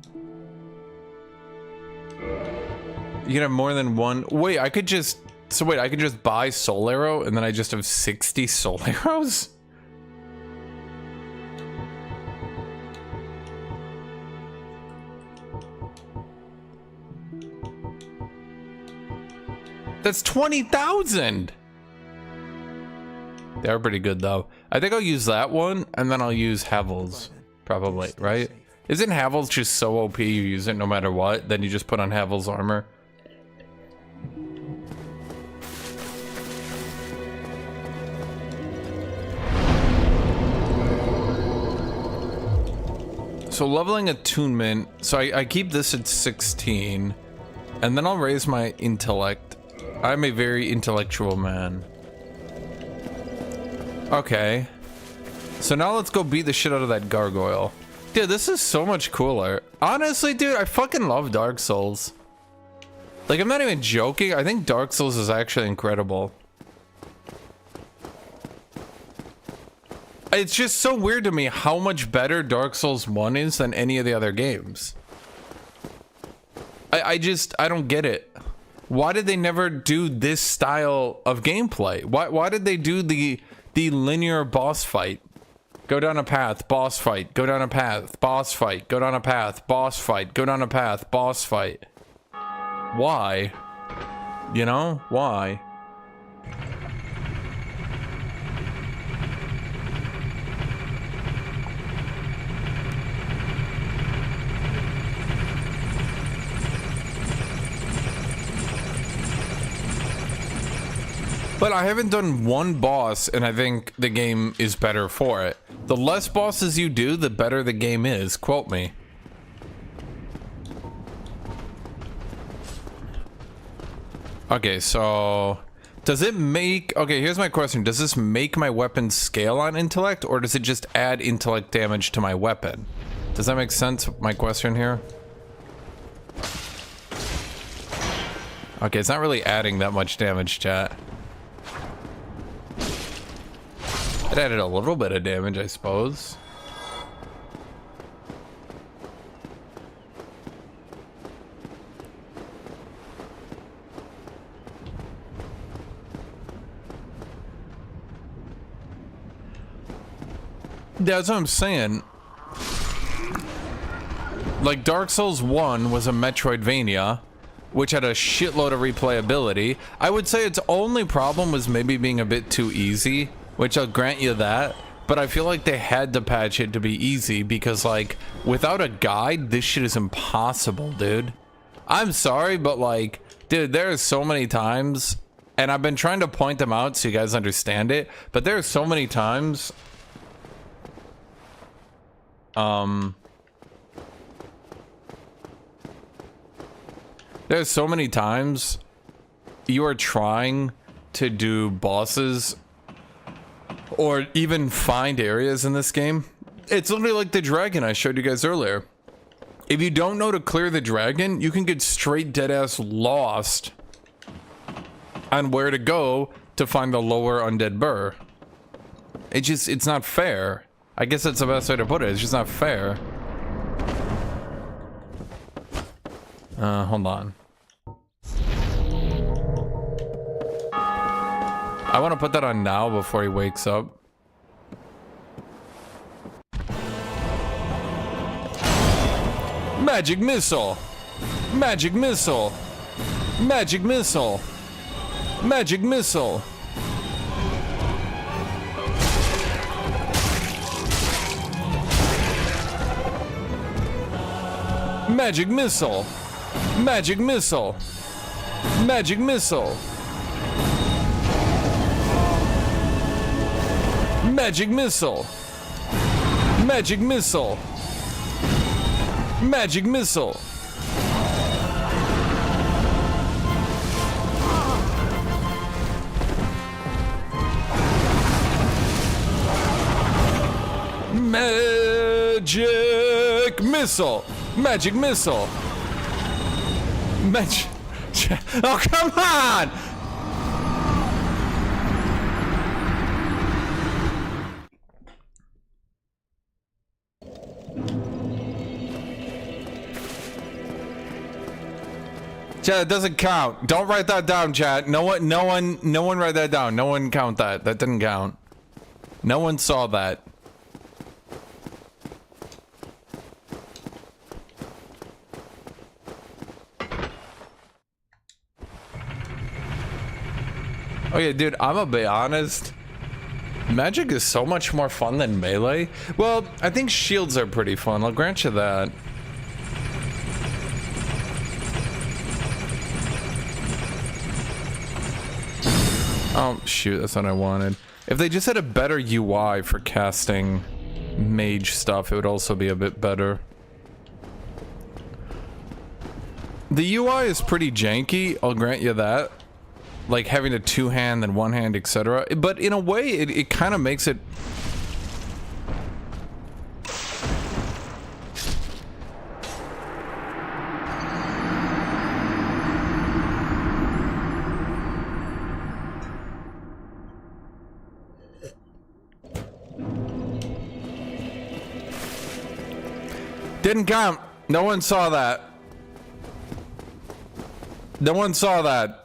You can have more than one. Wait, I could just... So wait, I could just buy soul arrow and then I just have 60 soul arrows? That's 20,000. They are pretty good though. I think I'll use that one and then I'll use Havel's probably, right? Isn't Havel's just so OP you use it no matter what? Then you just put on Havel's armor. So leveling attunement. So I keep this at 16 and then I'll raise my intellect. I'm a very intellectual man. Okay. So now let's go beat the shit out of that gargoyle. Dude, this is so much cooler. Honestly, dude, I fucking love Dark Souls. Like, I'm not even joking. I think Dark Souls is actually incredible. It's just so weird to me how much better Dark Souls 1 is than any of the other games. I don't get it. Why did they never do this style of gameplay? Why did they do the linear boss fight? Go down a path, boss fight, go down a path, boss fight, go down a path, boss fight, go down a path, boss fight. Why? You know? Why? But I haven't done one boss, and I think the game is better for it. The less bosses you do, the better the game is. Quote me. Okay, so... Does it make... Okay, here's my question. Does this make my weapon scale on intellect, or does it just add intellect damage to my weapon? Does that make sense, my question here? Okay, it's not really adding that much damage, chat. It added a little bit of damage, I suppose. Yeah, that's what I'm saying. Like, Dark Souls 1 was a Metroidvania, which had a shitload of replayability. I would say its only problem was maybe being a bit too easy, which I'll grant you that, but I feel like they had to patch it to be easy because, like, without a guide, this shit is impossible, dude. I'm sorry, but, like, dude, there are so many times, and I've been trying to point them out so you guys understand it, but there are so many times, There's so many times you are trying to do bosses or even find areas in this game. It's literally like the dragon I showed you guys earlier. If you don't know to clear the dragon, you can get straight dead-ass lost on where to go to find the lower undead burr. It's not fair. I guess that's the best way to put it. It's just not fair. Hold on. I want to put that on now before he wakes up. Magic missile! Magic missile! Magic missile! Magic missile! Magic missile! Magic missile! Magic missile! Magic missile! Magic missile! Magic missile! Magic missile! Magic missile! Magic... Oh, come on! Chat, it doesn't count. Don't write that down, chat. No one write that down. No one count that. That didn't count. No one saw that. Okay, dude, I'm gonna be honest. Magic is so much more fun than melee. Well, I think shields are pretty fun. I'll grant you that. Oh, shoot, that's what I wanted. If they just had a better UI for casting mage stuff, it would also be a bit better. The UI is pretty janky, I'll grant you that. Like having a two-hand and one-hand, etc. But in a way, it kind of makes it... Didn't count. No one saw that. No one saw that.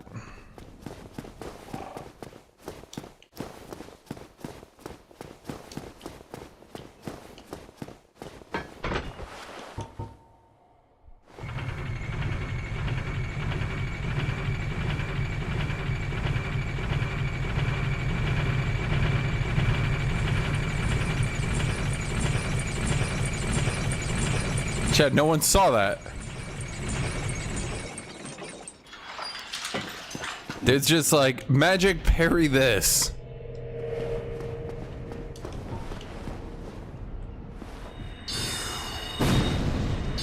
Chad, no one saw that. It's just like, magic parry this.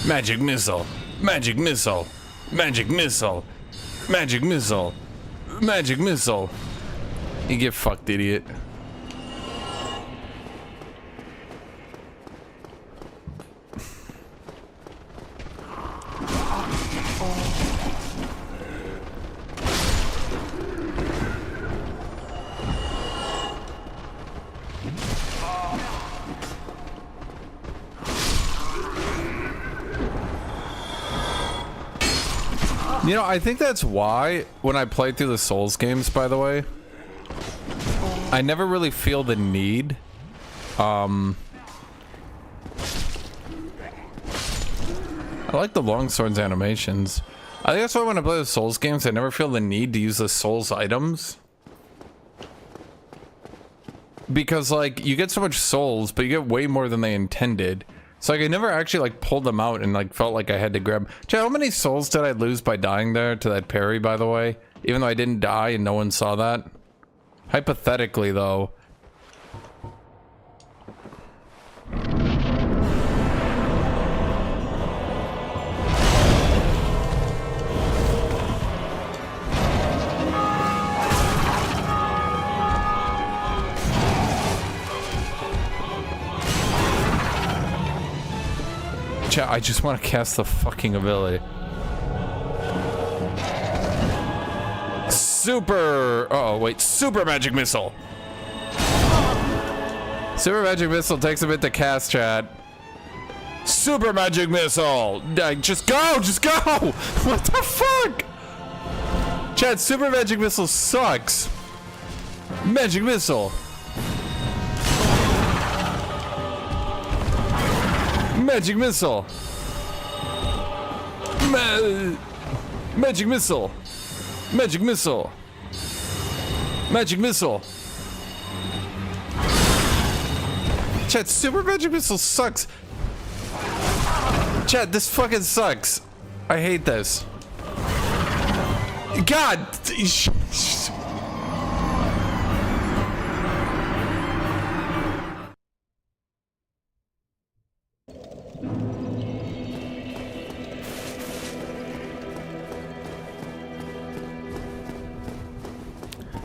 Magic missile. Magic missile. Magic missile. Magic missile. Magic missile. You get fucked, idiot. You know, I think that's why when I play through the Souls games, by the way, I never really feel the need. I like the longsword's animations. I think that's why when I play the Souls games, I never feel the need to use the Souls items. Because, like, you get so much souls, but you get way more than they intended. So, like, I never actually, like, pulled them out and, like, felt like I had to grab... Chat, how many souls did I lose by dying there to that parry, by the way? Even though I didn't die and no one saw that? Hypothetically, though. Chat, I just want to cast the fucking ability. Super... Oh, wait. Super Magic Missile. Super Magic Missile takes a bit to cast, chat. Super Magic Missile! Just go! Just go! What the fuck? Chat, Super Magic Missile sucks. Magic Missile. Magic Missile. Magic Missile. Magic Missile. Magic Missile. Chat, Super Magic Missile sucks. Chat, this fucking sucks. I hate this. God.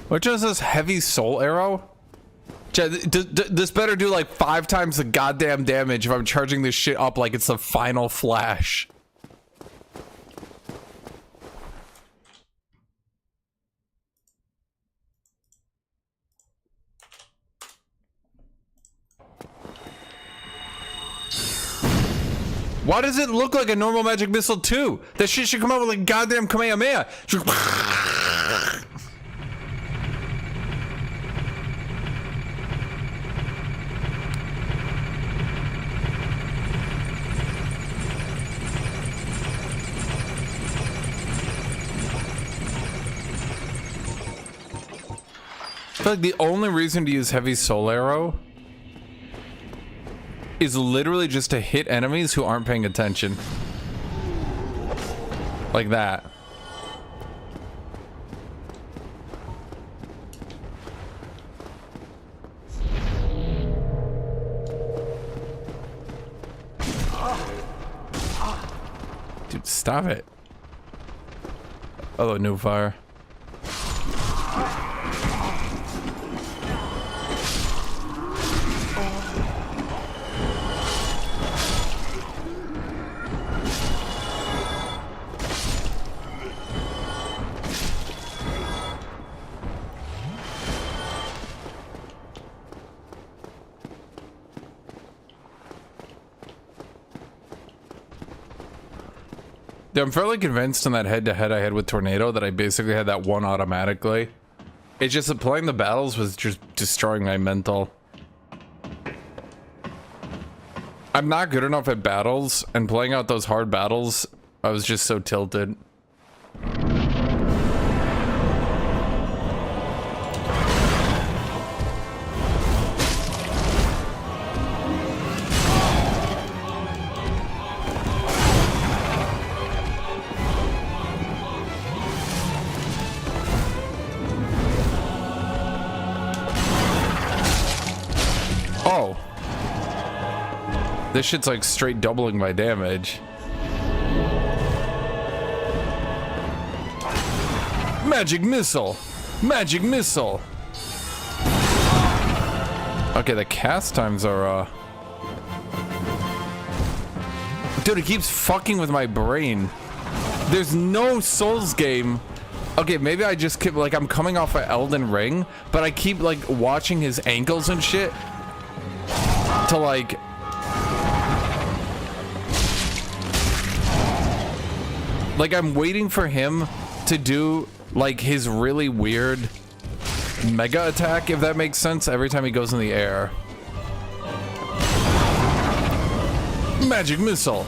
Which is this heavy soul arrow? This better do like 5 times the goddamn damage if I'm charging this shit up like it's the final flash. Why does it look like a normal magic missile too? That shit should come out with like goddamn Kamehameha. I feel like the only reason to use heavy soul arrow is literally just to hit enemies who aren't paying attention. Like that. Dude, stop it. Oh, new fire. I'm fairly convinced in that head-to-head I had with Tornado that I basically had that one automatically. It's just that playing the battles was just destroying my mental. I'm not good enough at battles, and playing out those hard battles, I was just so tilted. This shit's like straight doubling my damage. Magic missile! Magic missile! Okay, the cast times are, Dude, it keeps fucking with my brain. There's no Souls game. Okay, maybe I just keep, like, I'm coming off of Elden Ring, but I keep, like, watching his ankles and shit to, like... Like, I'm waiting for him to do, like, his really weird mega attack, if that makes sense, every time he goes in the air. Magic missile.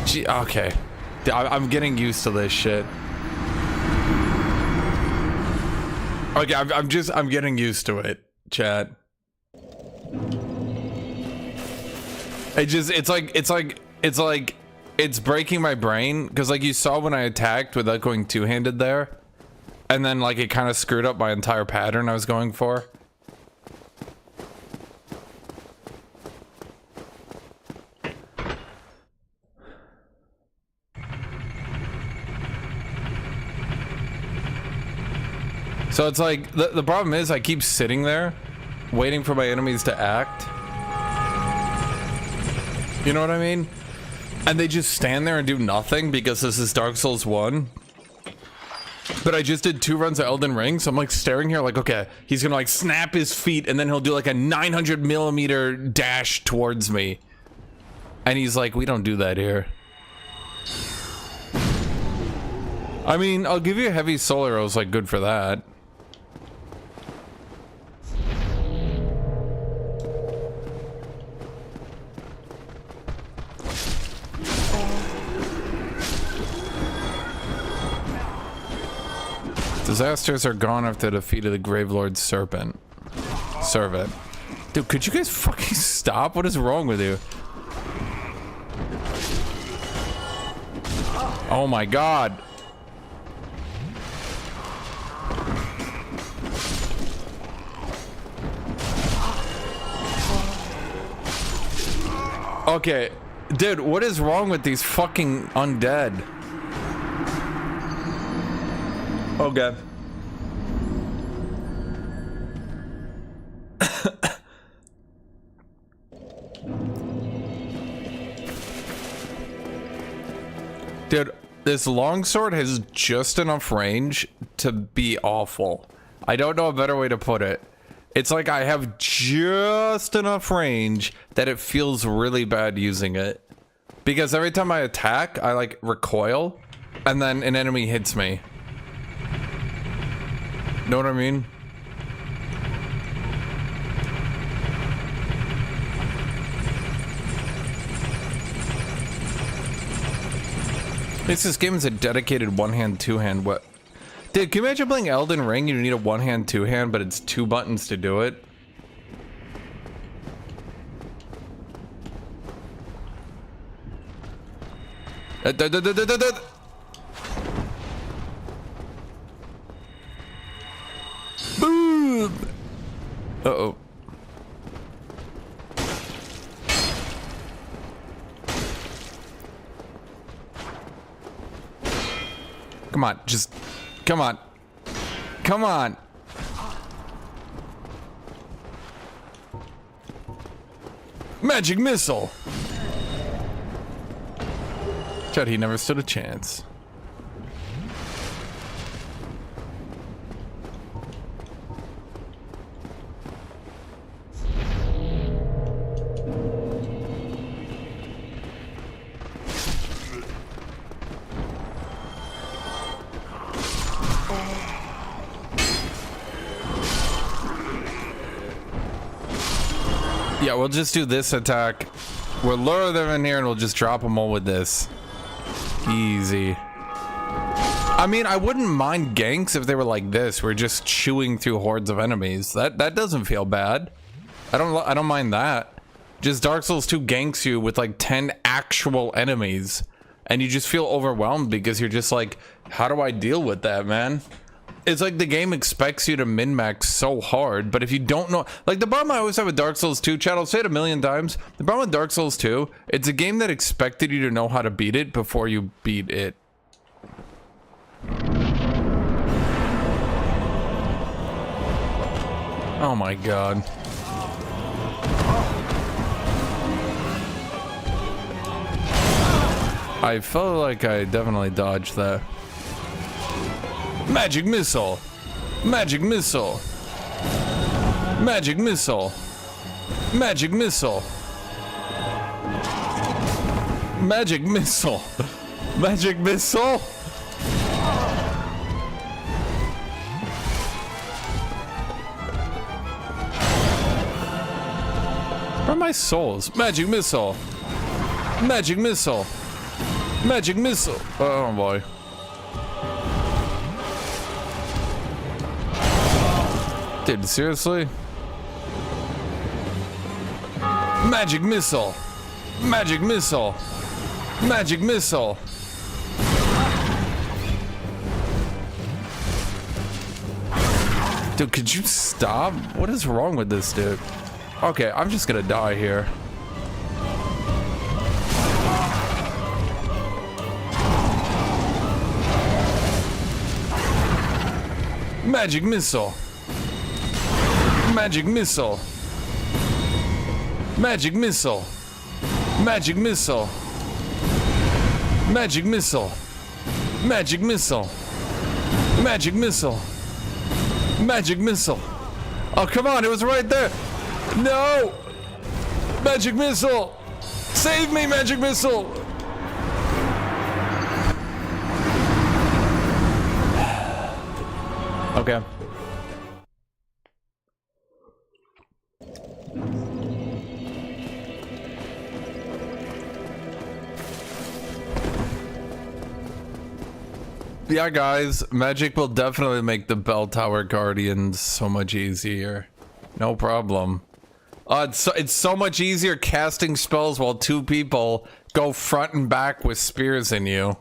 Gee, okay. I'm getting used to this shit. Okay, I'm getting used to it, chat. It's breaking my brain because, like, you saw when I attacked without going two-handed there, and then, like, it kind of screwed up my entire pattern I was going for. So it's like the problem is I keep sitting there waiting for my enemies to act. You know what I mean? And they just stand there and do nothing because this is Dark Souls 1. But I just did 2 runs of Elden Ring, so I'm like staring here like, okay, he's gonna like snap his feet and then he'll do like a 900mm dash towards me. And he's like, we don't do that here. I mean, I'll give you a heavy soul arrows, like good for that. Disasters are gone after the defeat of the Gravelord's servant. Dude, could you guys fucking stop? What is wrong with you? Oh my god. Okay, dude, what is wrong with these fucking undead? Okay. Dude, this longsword has just enough range to be awful. I don't know a better way to put it. It's like I have just enough range that it feels really bad using it. Because every time I attack, I like recoil, and then an enemy hits me. Know what I mean? This game is a dedicated one-hand, two-hand. What? Dude, can you imagine playing Elden Ring? You need a one-hand, two-hand, but it's 2 buttons to do it. Boom! Uh-oh. Come on, just... Come on. Come on. Magic missile! Chad, he never stood a chance. Yeah, we'll just do this attack. We'll lure them in here and we'll just drop them all with this. Easy. I mean, I wouldn't mind ganks if they were like this. We're just chewing through hordes of enemies. That doesn't feel bad. I don't mind that. Just Dark Souls 2 ganks you with like 10 actual enemies. And you just feel overwhelmed because you're just like, how do I deal with that, man? It's like the game expects you to min-max so hard, but if you don't know... Like, the problem I always have with Dark Souls 2, Chad, I'll say it a million times. The problem with Dark Souls 2, it's a game that expected you to know how to beat it before you beat it. Oh my god. I felt like I definitely dodged that. Magic missile! Magic missile! Magic missile! Magic missile! Magic missile! Magic missile! Where are my souls? Magic missile! Magic missile! Magic missile! Oh boy. Dude, seriously? Magic missile! Magic missile! Magic missile! Dude, could you stop? What is wrong with this dude? Okay, I'm just gonna die here. Magic missile! Magic missile. Magic missile. Magic missile. Magic missile. Magic missile. Magic missile. Magic missile. Oh, come on, it was right there. No! Magic missile! Save me, magic missile! Okay. Yeah, guys, magic will definitely make the bell tower guardians so much easier. No problem. It's so much easier casting spells while two people go front and back with spears in you.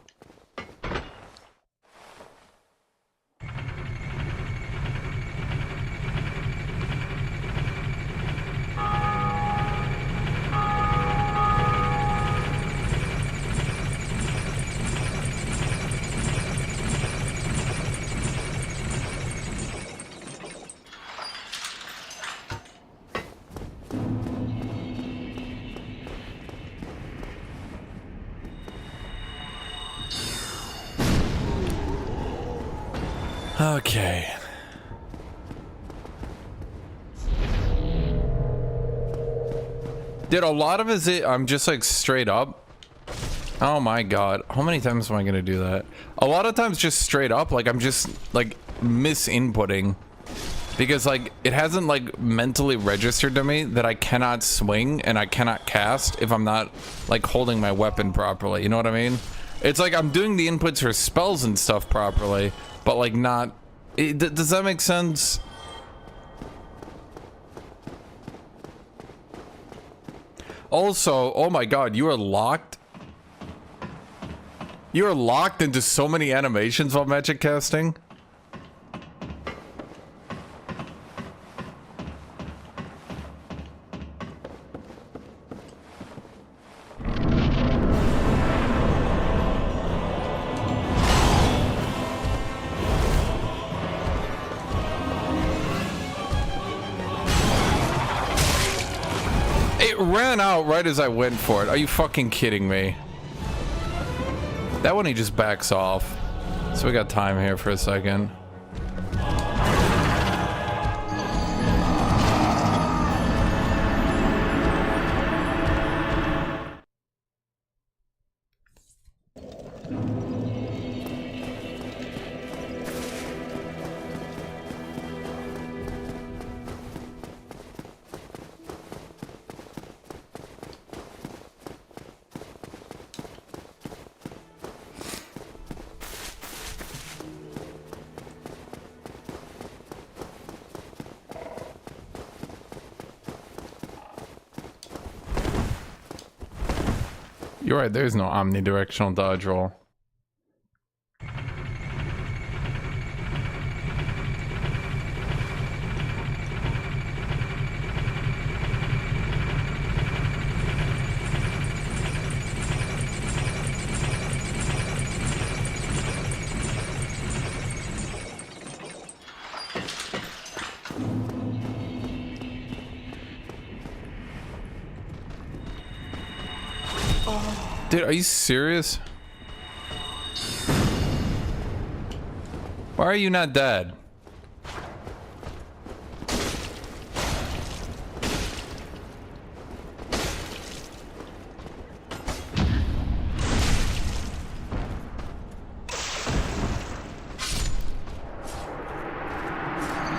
Okay. Dude, a lot of I'm just like straight up. Oh my god. How many times am I gonna do that? A lot of times just straight up, like I'm just like misinputting. Because like it hasn't like mentally registered to me that I cannot swing and I cannot cast if I'm not like holding my weapon properly. You know what I mean? It's like I'm doing the inputs for spells and stuff properly, but like not... does that make sense? Also, oh my god, you are locked? You are locked into so many animations while magic casting? It ran out right as I went for it. Are you fucking kidding me? That one he just backs off. So we got time here for a second. You're right, there's no omnidirectional dodge roll. Dude, are you serious? Why are you not dead?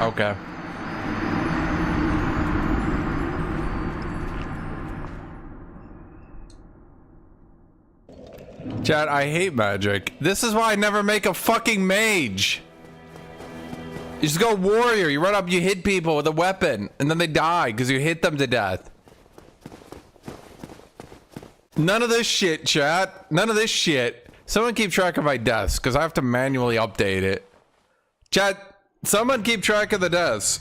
Okay. Chad, I hate magic. This is why I never make a fucking mage. You just go warrior. You run up, you hit people with a weapon, and then they die because you hit them to death. None of this shit, chat. None of this shit. Someone keep track of my deaths because I have to manually update it. Chat, someone keep track of the deaths.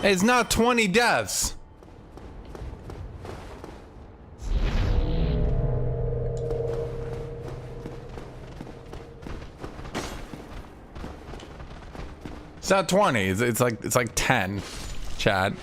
It's not 20 deaths. It's not 20. It's like 10. Chat.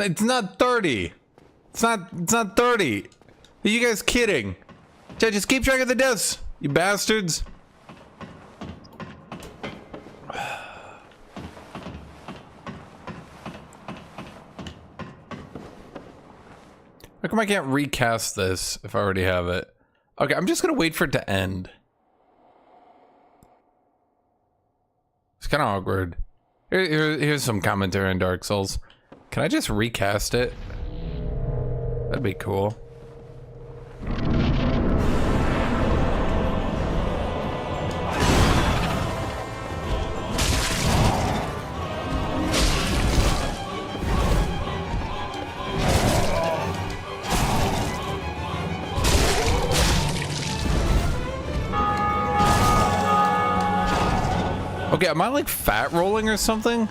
It's not 30. It's not 30. Are you guys kidding? Just keep track of the deaths, you bastards. How come I can't recast this if I already have it? Okay, I'm just gonna wait for it to end. It's kind of awkward. Here's some commentary on Dark Souls. Can I just recast it? That'd be cool. Okay, am I like fat rolling or something?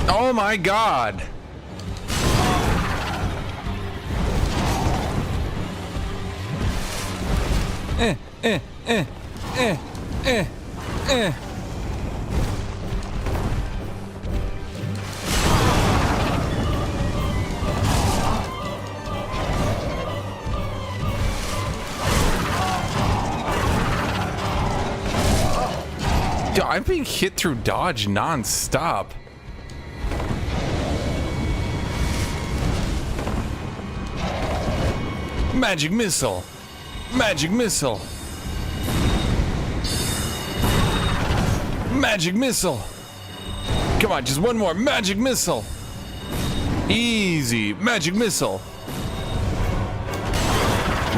Oh my god. Dude, I'm being hit through dodge non-stop. Magic missile! Magic missile! Magic missile! Come on, just one more magic missile! Easy! Magic missile!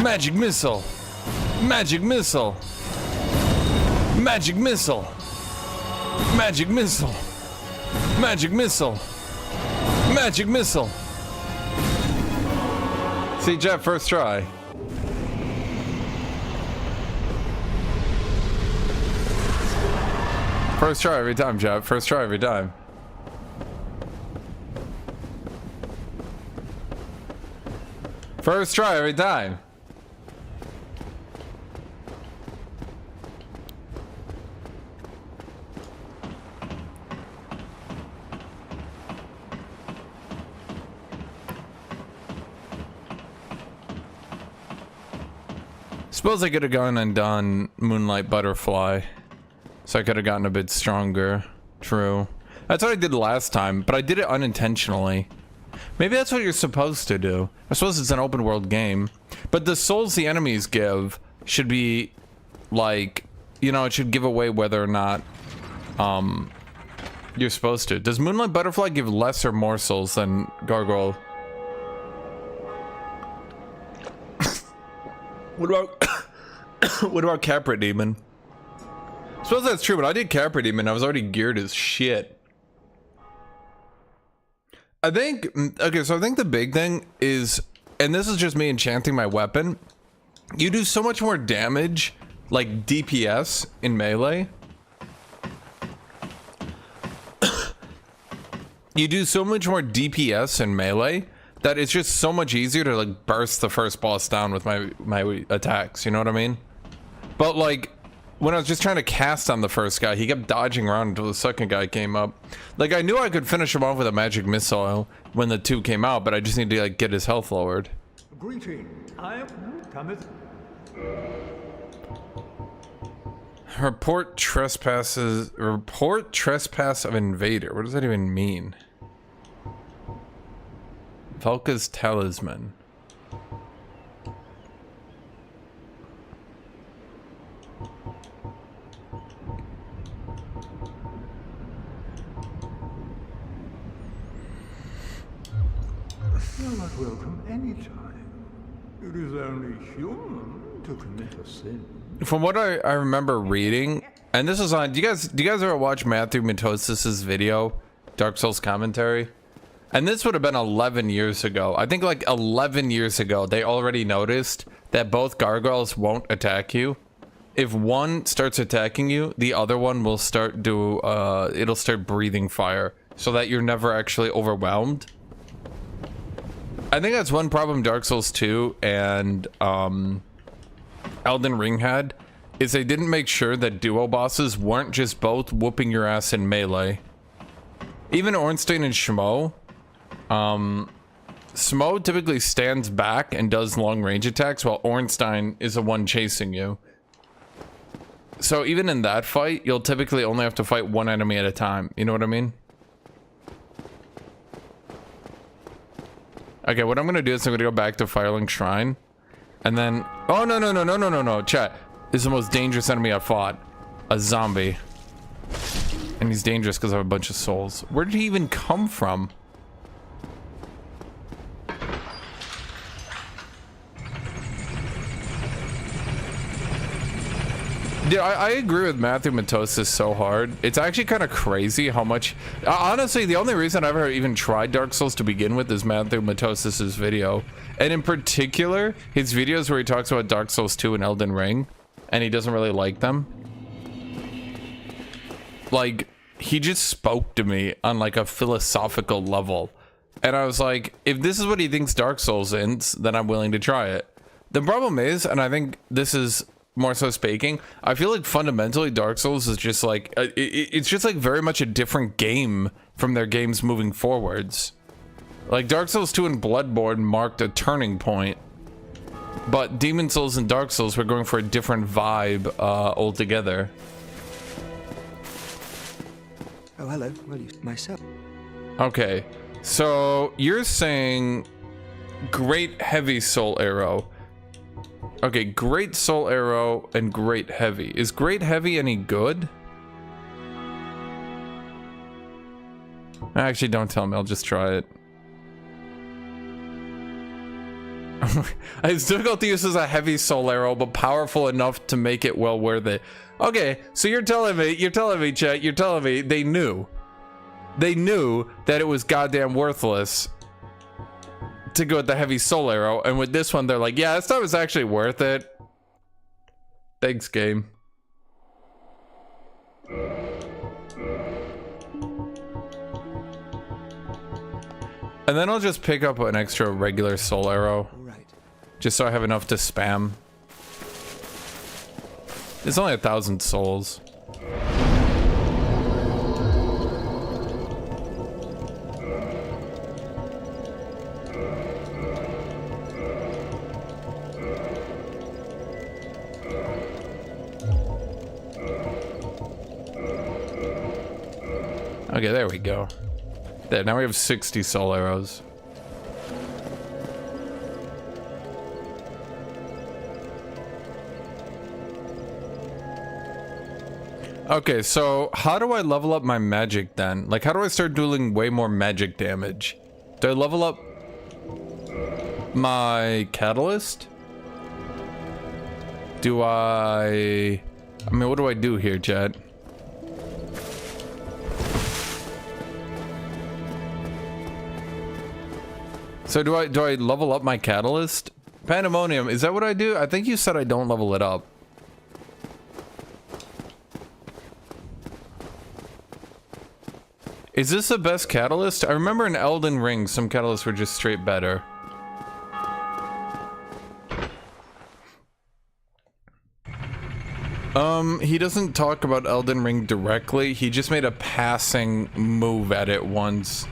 Magic missile! Magic missile! Magic missile! Magic missile! Magic missile! Magic missile! See, Jeff, first try. First try every time, Jeff. First try every time. First try every time. Suppose I could have gone and done Moonlight Butterfly, so I could have gotten a bit stronger. True. That's what I did last time, but I did it unintentionally. Maybe that's what you're supposed to do. I suppose it's an open world game. But the souls the enemies give should be, like, you know, it should give away whether or not you're supposed to. Does Moonlight Butterfly give less or more souls than Gargoyle? What about what about Capra Demon? I suppose that's true, but I did Capra Demon. I was already geared as shit. I think, okay, so I think the big thing is, and this is just me enchanting my weapon, you do so much more damage, like DPS in melee. You do so much more DPS in melee that it's just so much easier to like burst the first boss down with my attacks, you know what I mean? But like, when I was just trying to cast on the first guy, he kept dodging around until the second guy came up. Like, I knew I could finish him off with a magic missile when the two came out, but I just need to like get his health lowered. Greeting. I am cometh. Report trespasses. Report trespass of invader. What does that even mean? Velka's talisman. You're not welcome anytime. It is only human to commit a sin. From what I remember reading, and this is on. Do you guys ever watch Matthew Matosis's video, Dark Souls commentary? And this would have been 11 years ago. I think like 11 years ago, they already noticed that both gargoyles won't attack you. If one starts attacking you, the other one will start it'll start breathing fire, so that you're never actually overwhelmed. I think that's one problem Dark Souls 2 and Elden Ring had, is they didn't make sure that duo bosses weren't just both whooping your ass in melee. Even Ornstein and Schmo, Schmo typically stands back and does long range attacks, while Ornstein is the one chasing you. So even in that fight, you'll typically only have to fight one enemy at a time. You know what I mean? Okay, what I'm gonna do is I'm gonna go back to Firelink Shrine, and then oh no, chat. This is the most dangerous enemy I've fought. A zombie. And he's dangerous because I have a bunch of souls. Where did he even come from? Yeah, I agree with Matthew Matosis so hard. It's actually kind of crazy how much... honestly, the only reason I've ever even tried Dark Souls to begin with is Matthew Matosis's video. And in particular, his videos where he talks about Dark Souls 2 and Elden Ring, and he doesn't really like them. Like, he just spoke to me on like a philosophical level. And I was like, if this is what he thinks Dark Souls is, then I'm willing to try it. The problem is, and I think this is... more so speaking, I feel like fundamentally Dark Souls is just like it's just like very much a different game from their games moving forwards. Like Dark Souls 2 and Bloodborne marked a turning point, but Demon Souls and Dark Souls were going for a different vibe altogether. Oh, hello. Well, myself. Okay, so you're saying Great Heavy Soul Arrow. Okay, Great Soul Arrow and Great Heavy. Is Great Heavy any good? Actually, don't tell me. I'll just try it. It's difficult to use as a heavy soul arrow, but powerful enough to make it well worth it. Okay, so you're telling me, chat, you're telling me they knew that it was goddamn worthless to go with the heavy soul arrow, and with this one they're like, yeah, this time was actually worth it. Thanks, game. And then I'll just pick up an extra regular soul arrow, just so I have enough to spam. It's only 1,000 souls. Okay, there we go. There, now we have 60 soul arrows. Okay, so how do I level up my magic then? Like, how do I start doing way more magic damage? Do I level up my catalyst? Do I mean, what do I do here, chat? So do I level up my catalyst? Pandemonium, is that what I do? I think you said I don't level it up. Is this the best catalyst? I remember in Elden Ring, some catalysts were just straight better. He doesn't talk about Elden Ring directly. He just made a passing move at it once.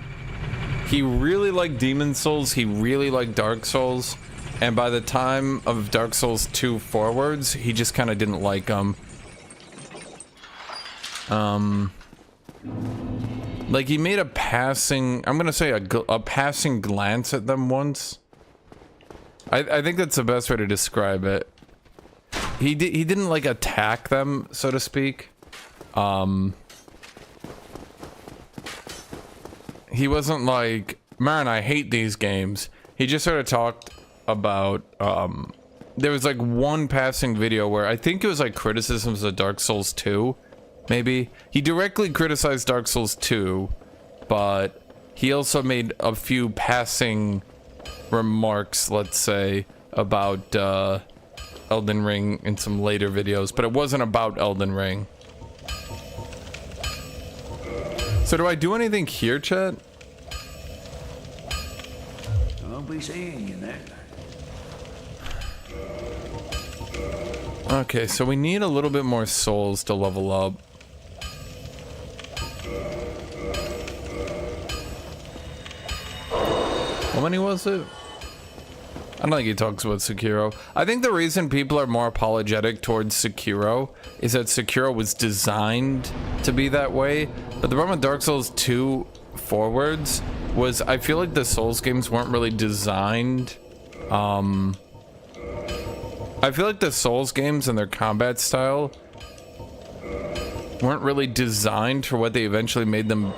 He really liked Demon Souls, he really liked Dark Souls, and by the time of Dark Souls 2 forwards, he just kind of didn't like them. Like he made a passing, I'm gonna say a passing glance at them once. I think that's the best way to describe it. He didn't like attack them, so to speak. He wasn't like, man, I hate these games. He just sort of talked about, there was like one passing video where I think it was like criticisms of Dark Souls 2, maybe. He directly criticized Dark Souls 2, but he also made a few passing remarks, let's say, about Elden Ring in some later videos, but it wasn't about Elden Ring. So do I do anything here, chat? I'll be seeing you then. Okay, so we need a little bit more souls to level up. How many was it? I don't think he talks about Sekiro. I think the reason people are more apologetic towards Sekiro is that Sekiro was designed to be that way. But the problem with Dark Souls 2 forwards was I feel like the Souls games weren't really designed. I feel like the Souls games and their combat style weren't really designed for what they eventually made them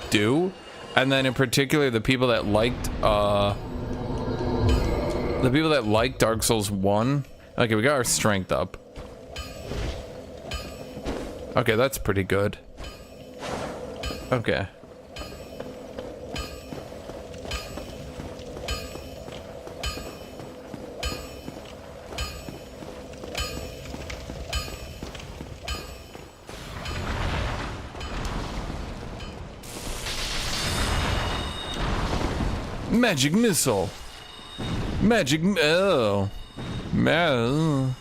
do. And then in particular, the people that liked Dark Souls 1. Okay, we got our strength up. Okay, that's pretty good. Okay. Magic missile. Magic. Oh. Man.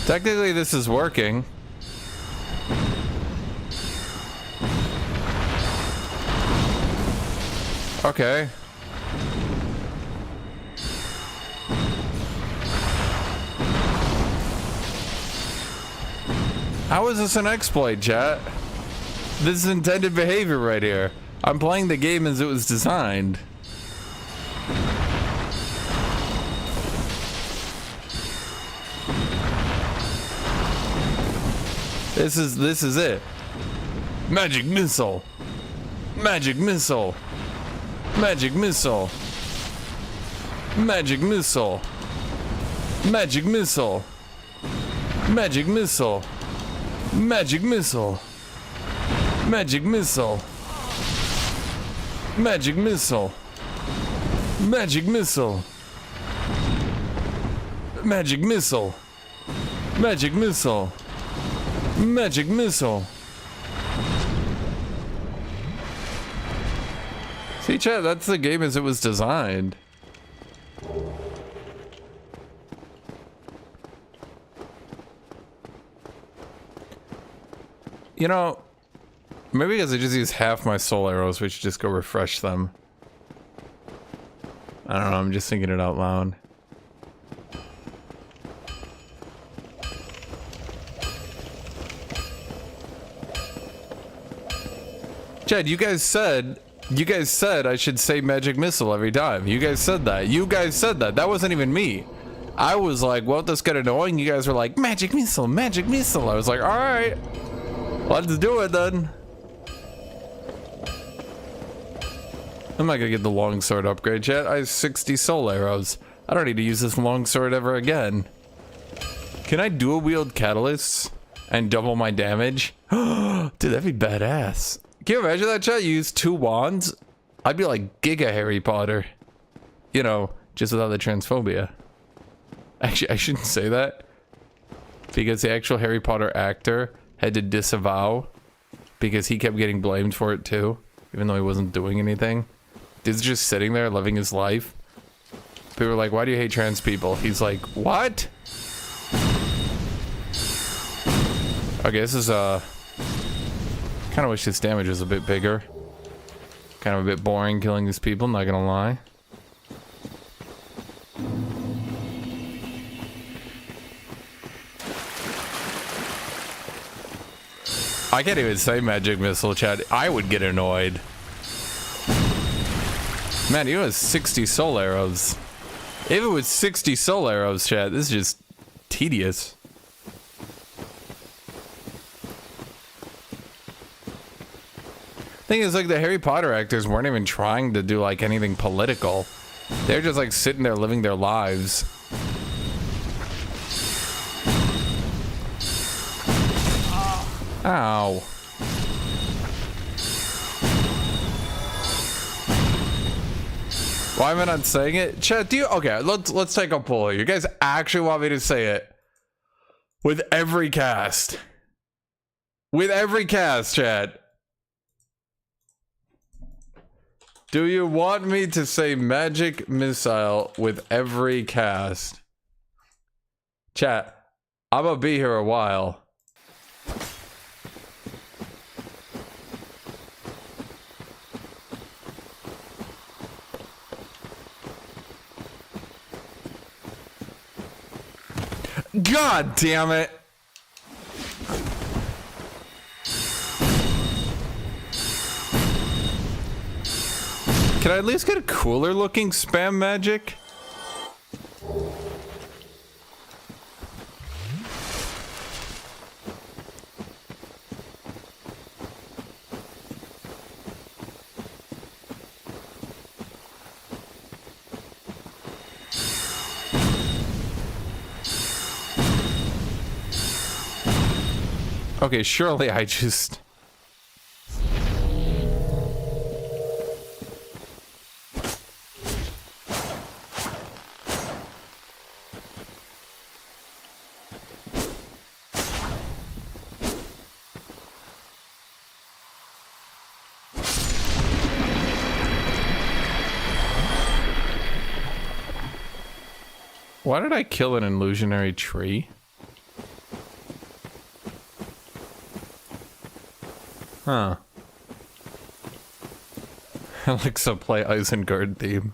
Technically, this is working. Okay. How is this an exploit, chat? This is intended behavior right here. I'm playing the game as it was designed. This is it. Magic missile. Magic missile. Magic missile. Magic missile. Magic missile. Magic missile. Magic missile. Magic missile. Magic missile. Magic missile. Magic missile. Magic missile. Magic missile. See, chat, that's the game as it was designed. You know, maybe because I just use half my soul arrows, we should just go refresh them. I don't know, I'm just thinking it out loud. Chad, you guys said I should say magic missile every time. You guys said that. That wasn't even me. I was like, won't this get annoying? You guys were like, magic missile, magic missile. I was like, all right, let's do it then. I'm not gonna get the longsword upgrade yet. I have 60 soul arrows. I don't need to use this longsword ever again. Can I dual wield catalysts and double my damage? Dude, that'd be badass. Can you imagine that, chat? You use 2 wands? I'd be like Giga Harry Potter. You know, just without the transphobia. Actually, I shouldn't say that. Because the actual Harry Potter actor had to disavow. Because he kept getting blamed for it too. Even though he wasn't doing anything. He's just sitting there living his life. People were like, why do you hate trans people? He's like, what? Okay, this is kind of wish this damage was a bit bigger. Kind of a bit boring killing these people, not gonna lie. I can't even say magic missile, chat. I would get annoyed. Man, you have 60 soul arrows. If it was 60 soul arrows, chat, this is just tedious. Thing is, like, the Harry Potter actors weren't even trying to do like anything political. They're just like sitting there living their lives. Ow. Why am I not saying it? Chat, do you? Okay, let's take a poll here. You guys actually want me to say it with every cast? With every cast, chat. Do you want me to say magic missile with every cast? Chat, I'm gonna be here a while. God damn it. Can I at least get a cooler looking spam magic? Okay, surely I just... Why did I kill an illusionary tree? Huh. Alexa, play Isengard theme.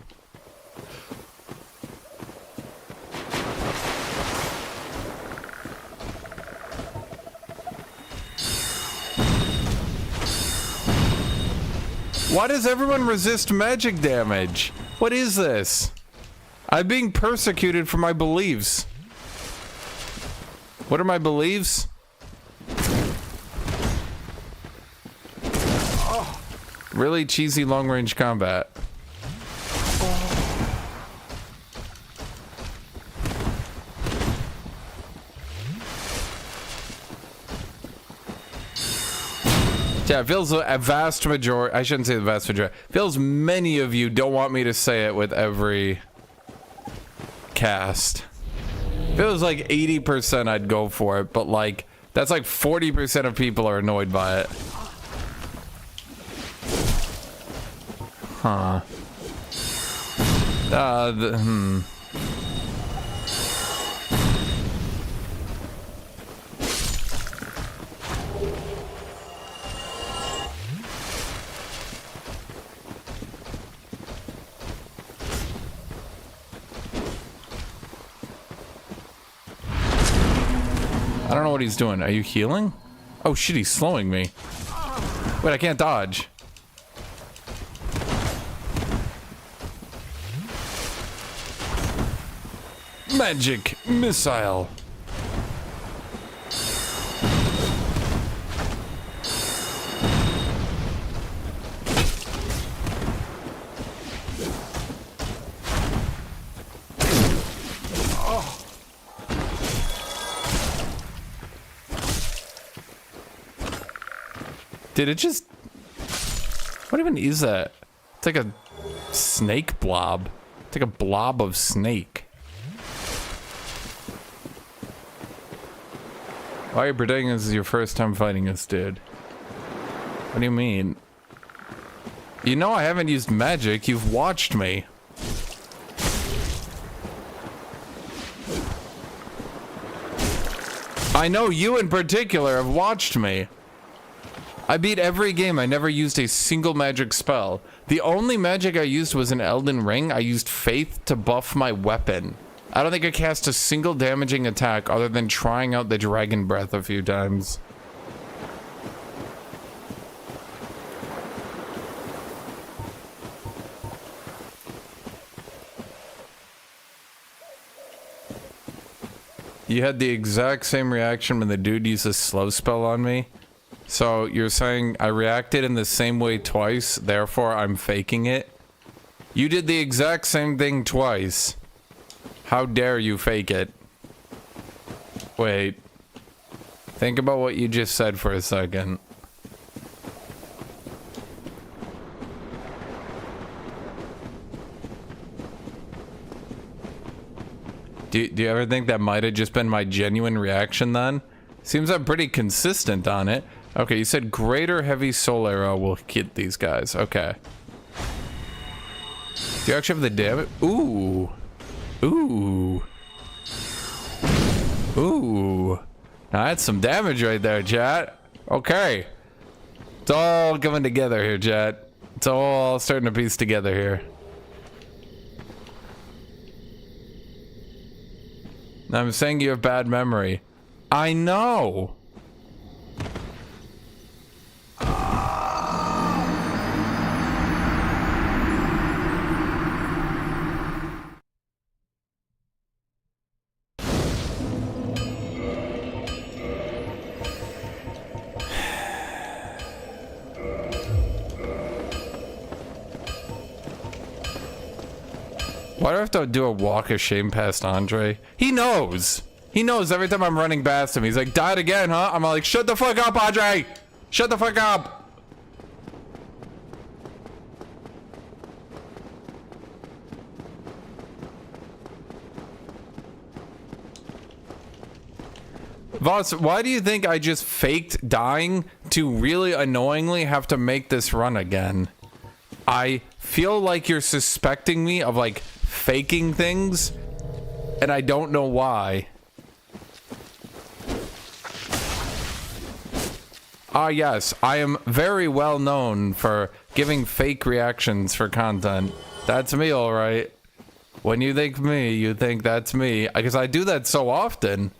Why does everyone resist magic damage? What is this? I'm being persecuted for my beliefs. What are my beliefs? Really cheesy long-range combat. Yeah, it feels a vast majority. I shouldn't say the vast majority. Feels many of you don't want me to say it with every cast. Feels like 80% I'd go for it, but like that's like 40% of people are annoyed by it. Huh. I don't know what he's doing. Are you healing? Oh shit, he's slowing me. Wait, I can't dodge. Magic missile. Did it just... What even is that? It's like a snake blob. It's like a blob of snake. Why are you pretending this is your first time fighting this dude? What do you mean? You know I haven't used magic. You've watched me. I know you in particular have watched me. I beat every game. I never used a single magic spell. The only magic I used was in Elden Ring. I used Faith to buff my weapon. I don't think I cast a single damaging attack other than trying out the Dragon Breath a few times. You had the exact same reaction when the dude used a slow spell on me. So you're saying I reacted in the same way twice, therefore I'm faking it? You did the exact same thing twice. How dare you fake it? Wait. Think about what you just said for a second. Do you ever think that might have just been my genuine reaction then? Seems I'm pretty consistent on it. Okay, you said greater heavy soul arrow will hit these guys. Okay. Do you actually have the damage? Ooh. Ooh. Ooh. Now that's some damage right there, chat. Okay. It's all coming together here, chat. It's all starting to piece together here. I'm saying you have bad memory. I know. Why do I have to do a walk of shame past Andre? He knows. He knows every time I'm running past him. He's like, died again, huh? I'm like, shut the fuck up, Andre! Shut the fuck up! Voss, why do you think I just faked dying to really annoyingly have to make this run again? I feel like you're suspecting me of like faking things, and I don't know why. Ah, yes, I am very well known for giving fake reactions for content. That's me, all right. When you think me, you think that's me, because I do that so often.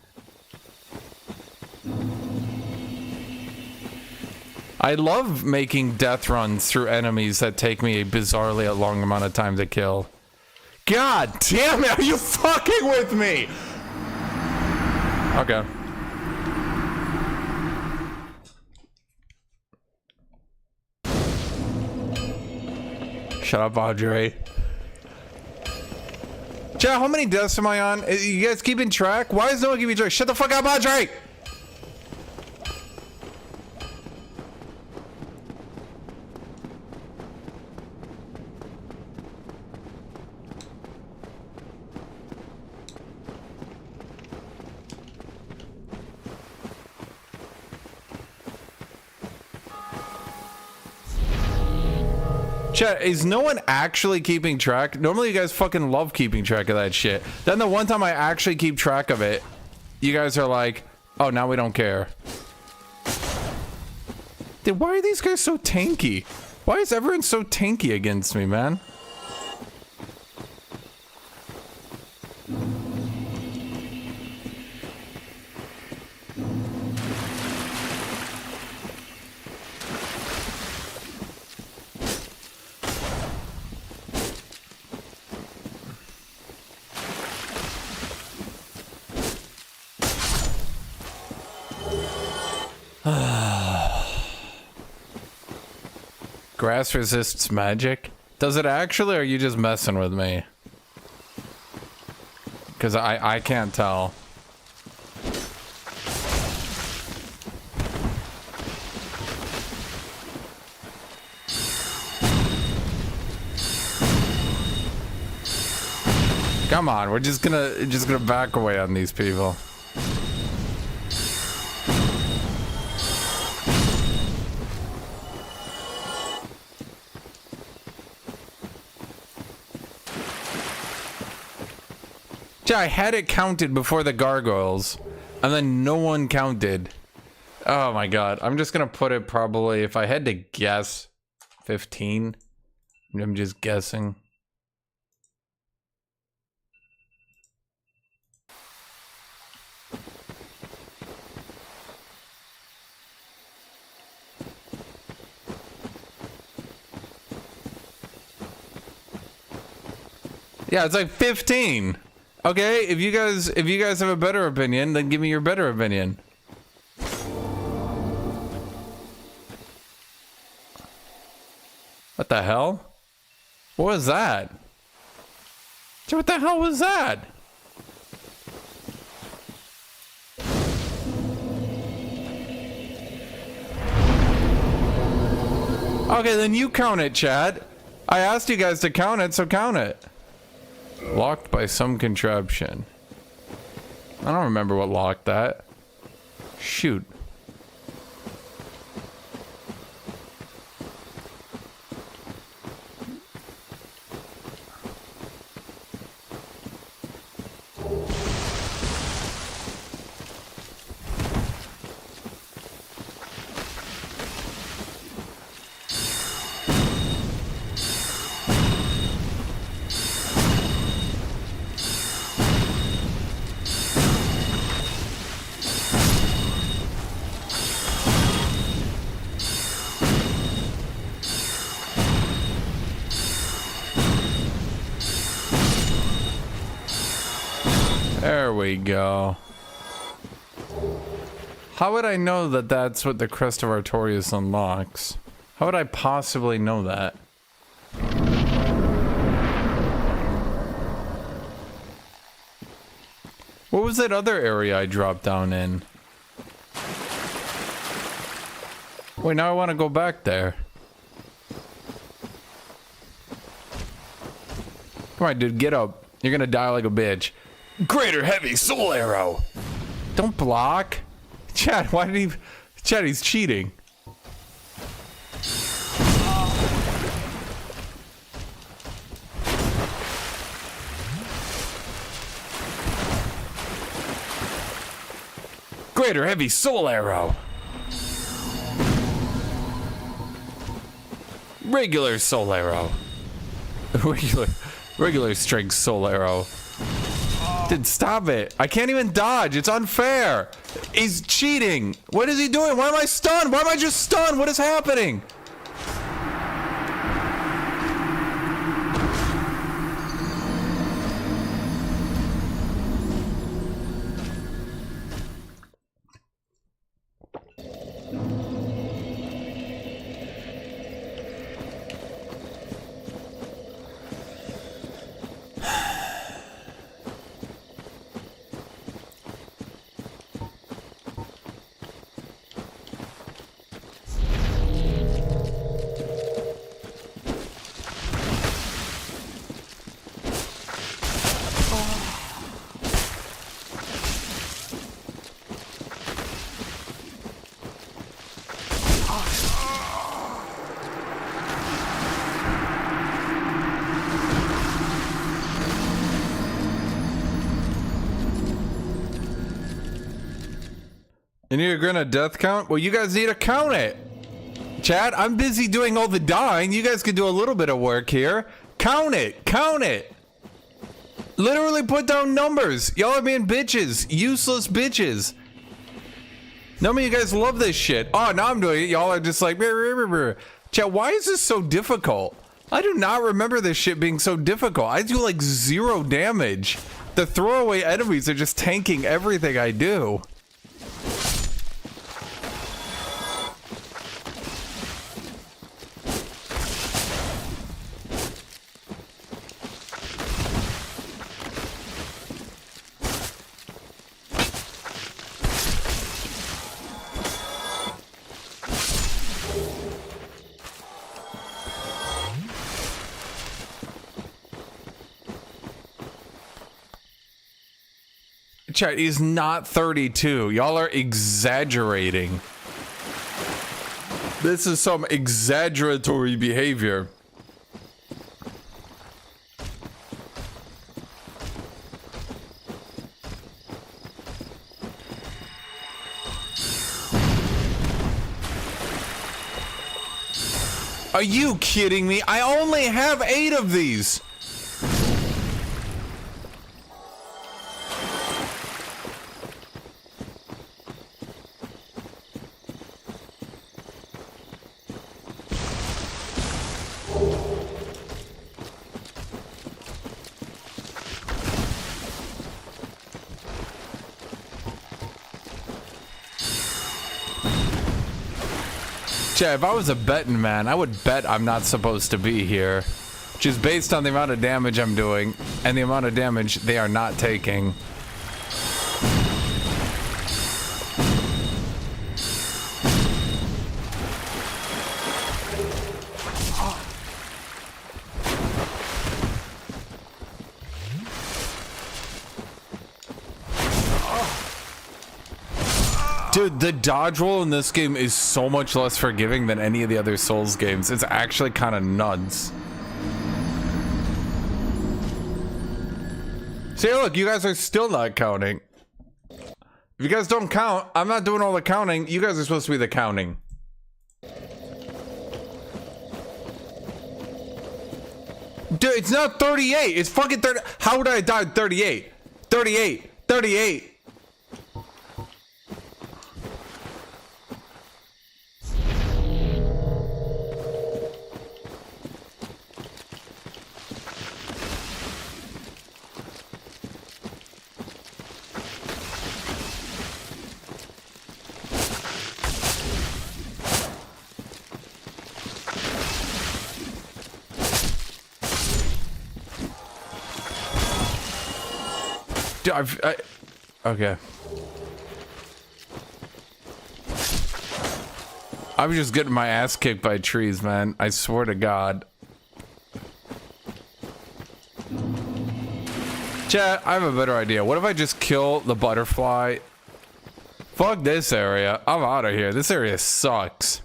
I love making death runs through enemies that take me a bizarrely long amount of time to kill. God damn it, are you fucking with me? Okay. Shut up, Audrey. Chat, how many deaths am I on? You guys keeping track? Why is no one keeping track? Shut the fuck up, Audrey! Chat, is no one actually keeping track? Normally you guys fucking love keeping track of that shit. Then the one time I actually keep track of it, you guys are like, oh, now we don't care. Dude, why are these guys so tanky? Why is everyone so tanky against me, man? Grass resists magic? Does it actually, or are you just messing with me? Because I can't tell. Come on, we're just gonna back away on these people. I had it counted before the gargoyles, and then no one counted. Oh my god. I'm just gonna put it probably, if I had to guess, 15. I'm just guessing. Yeah, it's like 15. Okay, if you guys have a better opinion, then give me your better opinion. What the hell? What was that? What the hell was that? Okay, then you count it, Chad. I asked you guys to count it, so count it. Locked by some contraption. I don't remember what locked that. Shoot. There we go. How would I know that that's what the Crest of Artorias unlocks? How would I possibly know that? What was that other area I dropped down in? Wait, now I want to go back there. Come on, dude, get up. You're gonna die like a bitch. Greater heavy soul arrow. Don't block. Chad, why did he... Chad, he's cheating. Greater heavy soul arrow. Regular soul arrow. Regular strength soul arrow. Dude, stop it. I can't even dodge. It's unfair. He's cheating. What is he doing? Why am I stunned? Why am I just stunned? What is happening? You need a granite death count? Well, you guys need to count it. Chad, I'm busy doing all the dying. You guys can do a little bit of work here. Count it. Count it. Literally put down numbers. Y'all are being bitches. Useless bitches. None of you guys love this shit. Oh, now I'm doing it. Y'all are just like... Chad, why is this so difficult? I do not remember this shit being so difficult. I do like 0 damage. The throwaway enemies are just tanking everything I do. Chat, he's not 32. Y'all are exaggerating. This is some exaggeratory behavior. Are you kidding me? I only have 8 of these. Yeah, if I was a betting man, I would bet I'm not supposed to be here. Just based on the amount of damage I'm doing and the amount of damage they are not taking. Dude, the dodge roll in this game is so much less forgiving than any of the other Souls games. It's actually kind of nuts. See, look, you guys are still not counting. If you guys don't count, I'm not doing all the counting. You guys are supposed to be the counting. Dude, it's not 38. It's fucking 30. How would I die 38? 38. 38. Okay. I'm just getting my ass kicked by trees, man. I swear to God. Chat, I have a better idea. What if I just kill the butterfly? Fuck this area. I'm out of here. This area sucks.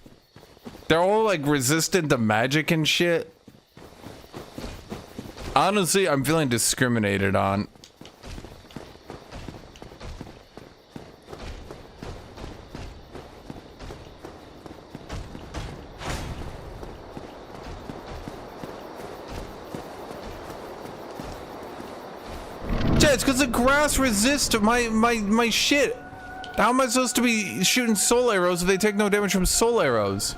They're all like resistant to magic and shit. Honestly, I'm feeling discriminated on. It's because the grass resists my shit. How am I supposed to be shooting soul arrows if they take no damage from soul arrows?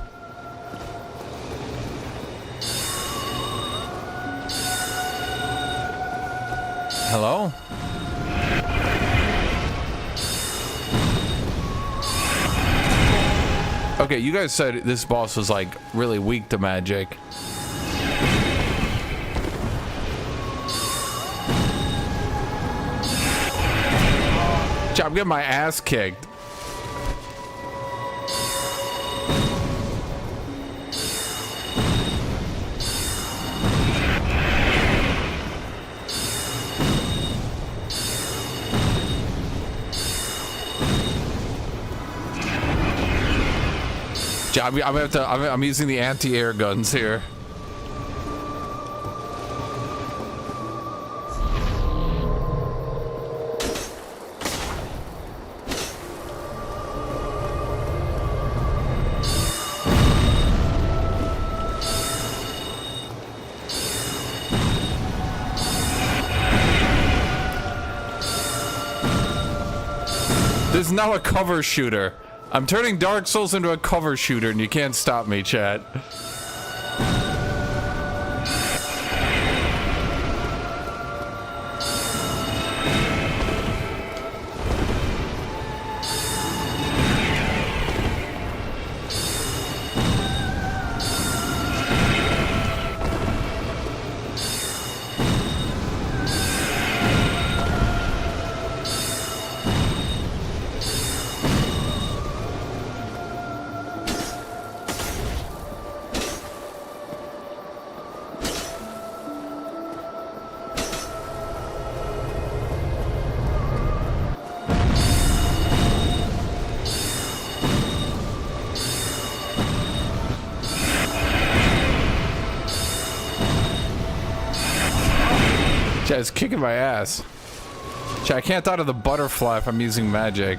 Hello? Okay, you guys said this boss was like really weak to magic. I'm getting my ass kicked. I'm using the anti-air guns here. This is now a cover shooter. I'm turning Dark Souls into a cover shooter and you can't stop me, chat. Chat is kicking my ass. Chat, I can't die to the butterfly if I'm using magic.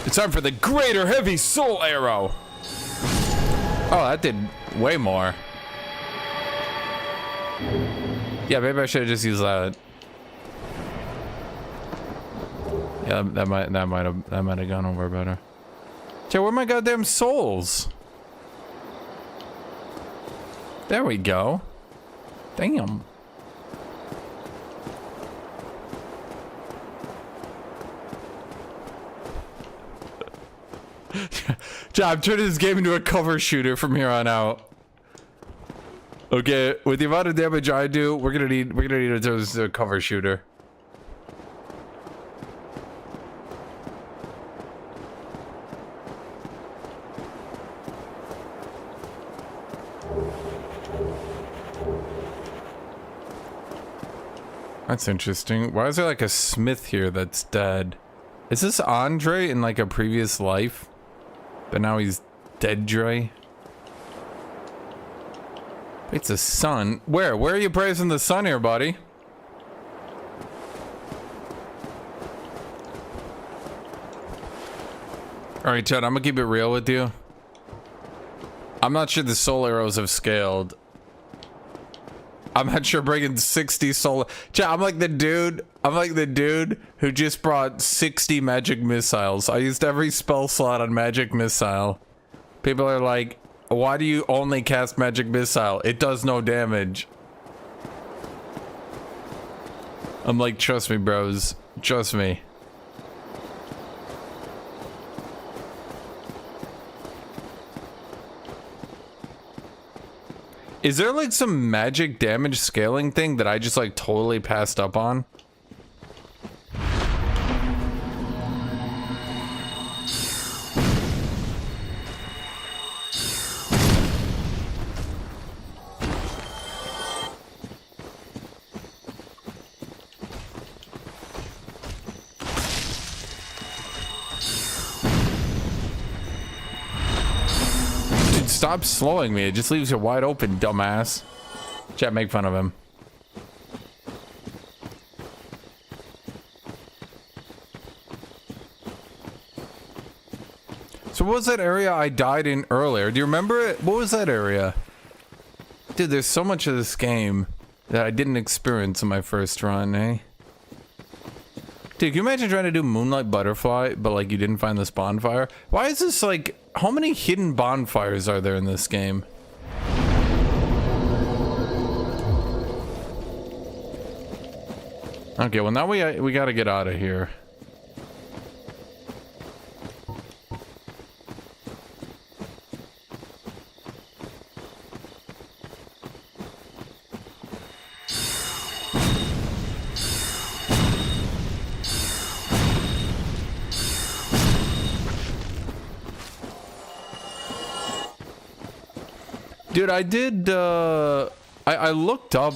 It's time for the greater heavy soul arrow. Oh, that did way more. Yeah, maybe I should have just used that. Yeah, that might have gone over better. Jay, where are my goddamn souls? There we go. Damn. Jay, I'm turning this game into a cover shooter from here on out. Okay, with the amount of damage I do, we're gonna need to turn this into a cover shooter. That's interesting. Why is there like a smith here that's dead? Is this Andre in like a previous life? But now he's dead, Dre? It's a sun. Where? Where are you praising the sun here, buddy? Alright, Chad, I'm gonna keep it real with you. I'm not sure the soul arrows have scaled. I'm not sure bringing 60 soul. Chad, I'm like the dude who just brought 60 magic missiles. I used every spell slot on magic missile. People are like, why do you only cast magic missile? It does no damage. I'm like, trust me, bros. Trust me. Is there like some magic damage scaling thing that I just like totally passed up on? Stop slowing me. It just leaves you wide open, dumbass. Chat, make fun of him. So what was that area I died in earlier? Do you remember it? What was that area? Dude, there's so much of this game that I didn't experience in my first run, eh? Dude, can you imagine trying to do Moonlight Butterfly, but like you didn't find this bonfire? Why is this like... How many hidden bonfires are there in this game? Okay, well now we gotta get out of here. Dude, I did, I looked up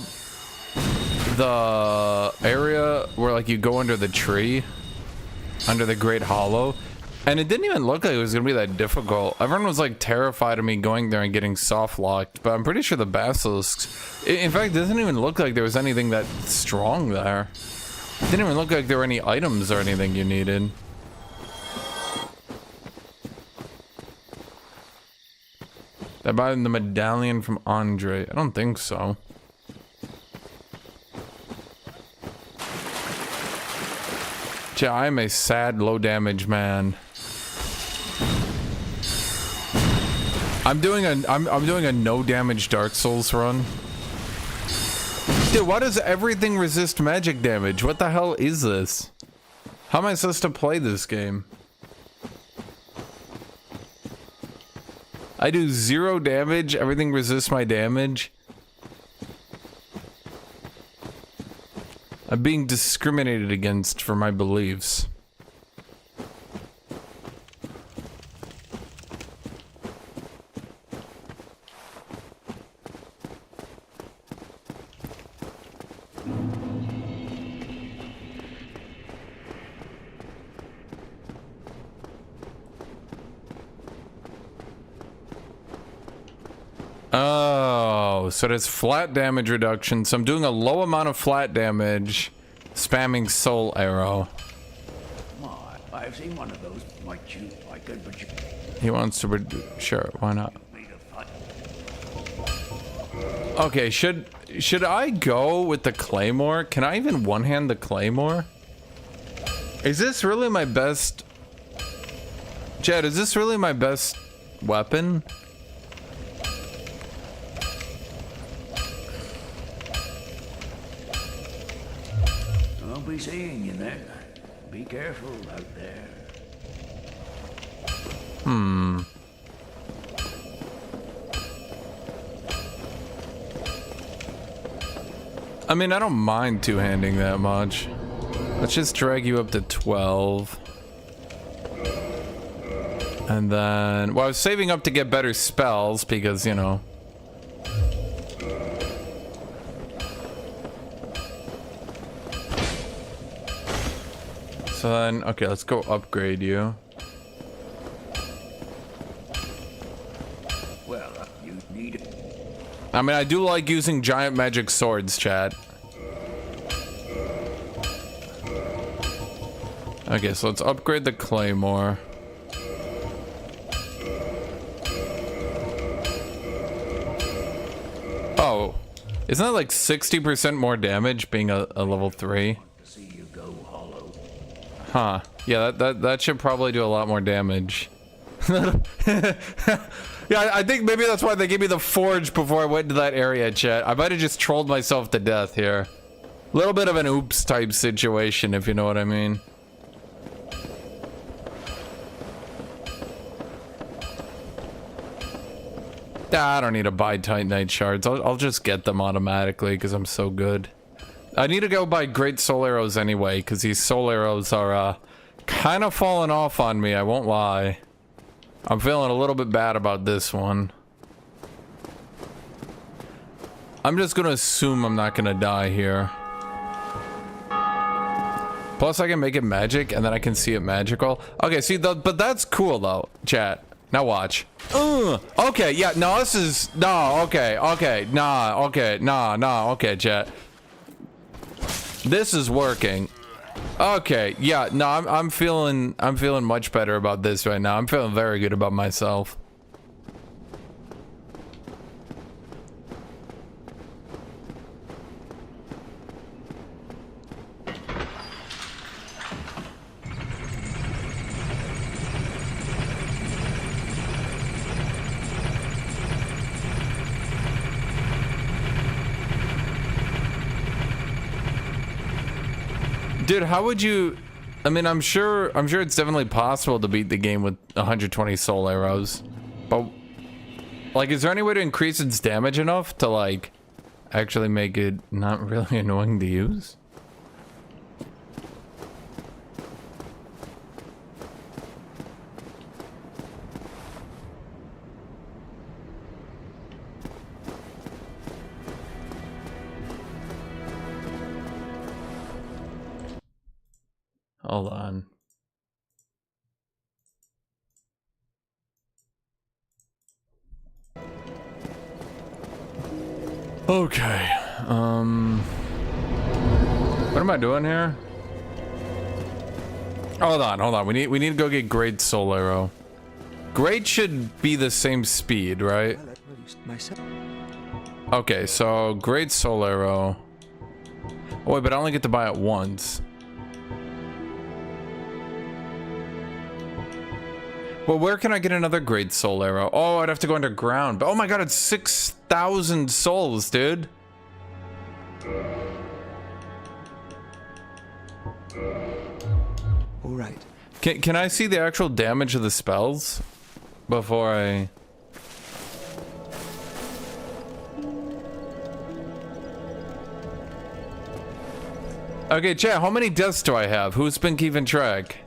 the area where, like, you go under the tree, under the Great Hollow, and it didn't even look like it was gonna be that difficult. Everyone was, like, terrified of me going there and getting soft-locked, but I'm pretty sure the basilisks... In fact, it doesn't even look like there was anything that strong there. It didn't even look like there were any items or anything you needed. Did I buy the medallion from Andre? I don't think so. Yeah, I am a sad, low damage man. I'm doing a no damage Dark Souls run. Dude, why does everything resist magic damage? What the hell is this? How am I supposed to play this game? I do 0 damage, everything resists my damage. I'm being discriminated against for my beliefs. Oh, so there's flat damage reduction. So I'm doing a low amount of flat damage, spamming soul arrow. I've seen one of those. Might you like it, but you... He wants to reduce. Sure, why not? Okay, should I go with the claymore? Can I even one-hand the claymore? Is this really my best... Chad, is this really my best weapon? I'll be seeing you then. Be careful out there. I mean, I don't mind two-handing that much. Let's just drag you up to 12. And then... Well, I was saving up to get better spells because, you know... So then... Okay, let's go upgrade you. Well, you need it. I mean, I do like using giant magic swords, chat. Okay, so let's upgrade the claymore. Oh, isn't that like 60% more damage being a level 3? See you go hollow. Huh. Yeah, that should probably do a lot more damage. Yeah, I think maybe that's why they gave me the forge before I went to that area, chat. I might have just trolled myself to death here. A little bit of an oops type situation, if you know what I mean. I don't need to buy Titanite shards. I'll just get them automatically because I'm so good. I need to go buy great soul arrows anyway because these soul arrows are kind of falling off on me, I won't lie. I'm feeling a little bit bad about this one. I'm just gonna assume I'm not gonna die here. Plus I can make it magic and then I can see it magical. Okay, see, but that's cool though, chat. Now watch. Okay, yeah, no, this is... No, okay, chat. This is working. Okay, yeah, no, I'm feeling much better about this right now. I'm feeling very good about myself. Dude, how would you... I mean, I'm sure it's definitely possible to beat the game with 120 soul arrows. But, like, is there any way to increase its damage enough to, like, actually make it not really annoying to use? Hold on. Okay. What am I doing here? Hold on. We need to go get Great Soul Arrow. Great should be the same speed, right? Okay, so Great Soul Arrow. Oh wait, but I only get to buy it once. Well, where can I get another Great Soul Arrow? Oh, I'd have to go underground. But oh my god, it's 6,000 souls, dude. All right. Can I see the actual damage of the spells before I... Okay, chat, how many deaths do I have? Who's been keeping track?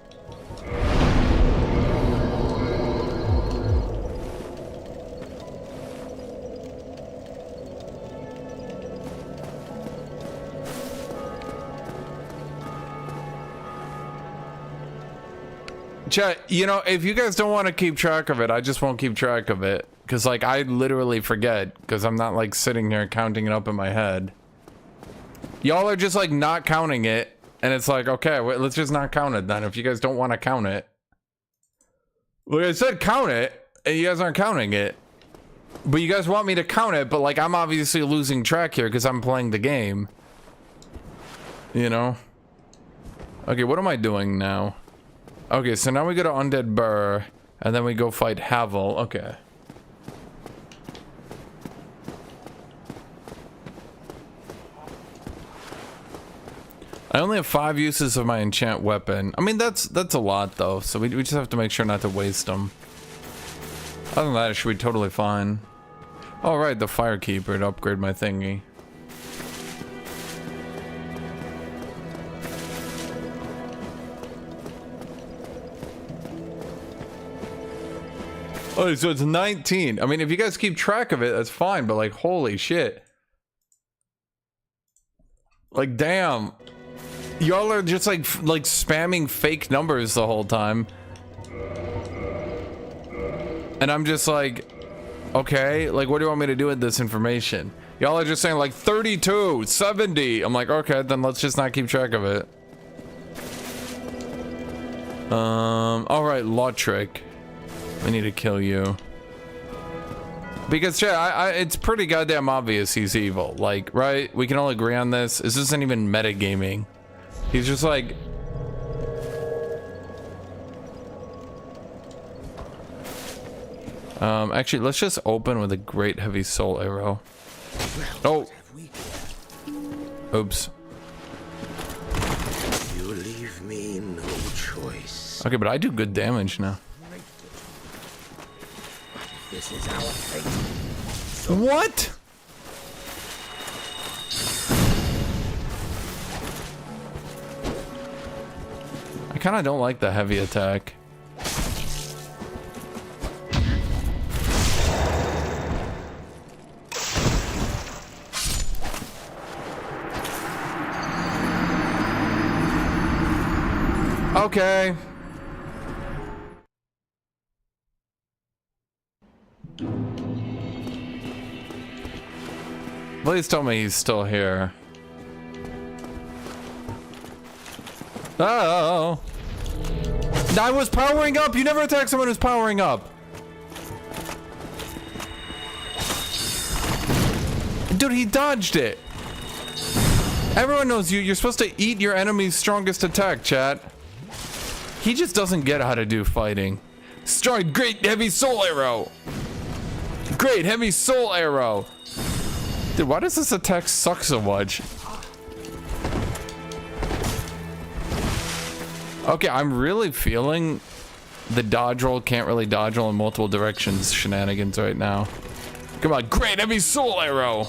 Chat, you know, if you guys don't want to keep track of it, I just won't keep track of it. Because, like, I literally forget. Because I'm not, like, sitting here counting it up in my head. Y'all are just, like, not counting it. And it's like, okay, well, let's just not count it then. If you guys don't want to count it. Well, I said count it. And you guys aren't counting it. But you guys want me to count it. But, like, I'm obviously losing track here because I'm playing the game. You know? Okay, what am I doing now? Okay, so now we go to Undead Burr, and then we go fight Havel. Okay. I only have 5 uses of my enchant weapon. I mean, that's a lot, though, so we just have to make sure not to waste them. Other than that, it should be totally fine. Oh, right, the Firekeeper to upgrade my thingy. Oh, so it's 19. I mean, if you guys keep track of it, that's fine, but like, holy shit. Like, damn. Y'all are just like spamming fake numbers the whole time. And I'm just like, okay, like, what do you want me to do with this information? Y'all are just saying like 32, 70. I'm like, okay, then let's just not keep track of it. All right, Lautrec. I need to kill you. Because, yeah, it's pretty goddamn obvious he's evil. Like, right? We can all agree on this. This isn't even metagaming. He's just like... actually, let's just open with a great heavy soul arrow. Oh! Oops. You leave me no choice. Okay, but I do good damage now. This is our fate. What? I kind of don't like the heavy attack. Okay. Please tell me he's still here. Oh. I was powering up. You never attack someone who's powering up. Dude, he dodged it. Everyone knows you're supposed to eat your enemy's strongest attack, chat. He just doesn't get how to do fighting. Strong, great heavy soul arrow. Great heavy soul arrow. Dude, why does this attack suck so much? Okay, I'm really feeling the dodge roll can't really dodge roll in multiple directions shenanigans right now. Come on, great heavy soul arrow.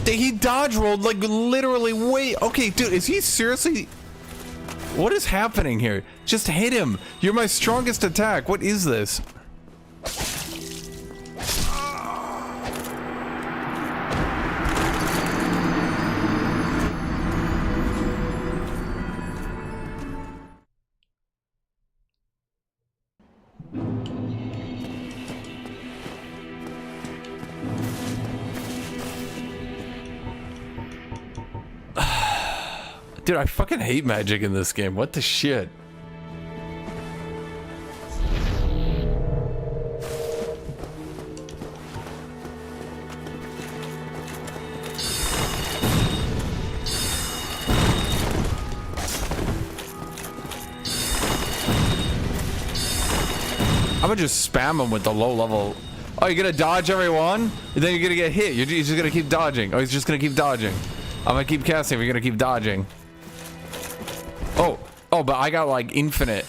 He dodge rolled like literally way. Okay, dude, is he seriously? What is happening here? Just hit him. You're my strongest attack. What is this? Dude, I fucking hate magic in this game. What the shit? I'm gonna just spam him with the low level. Oh, you're gonna dodge everyone? And then you're gonna get hit. You're just gonna keep dodging. Oh, he's just gonna keep dodging. I'm gonna keep casting if you're gonna keep dodging. Oh, but I got like infinite.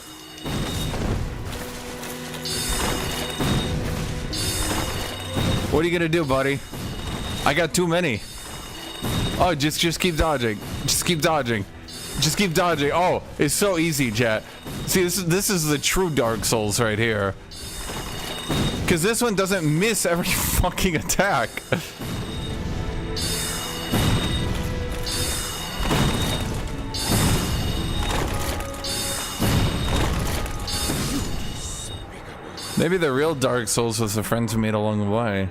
What are you gonna do, buddy? I got too many. Oh, just keep dodging. Just keep dodging. Just keep dodging. Oh, it's so easy, chat. See, this is the true Dark Souls right here. Because this one doesn't miss every fucking attack. Maybe the real Dark Souls was the friends we made along the way.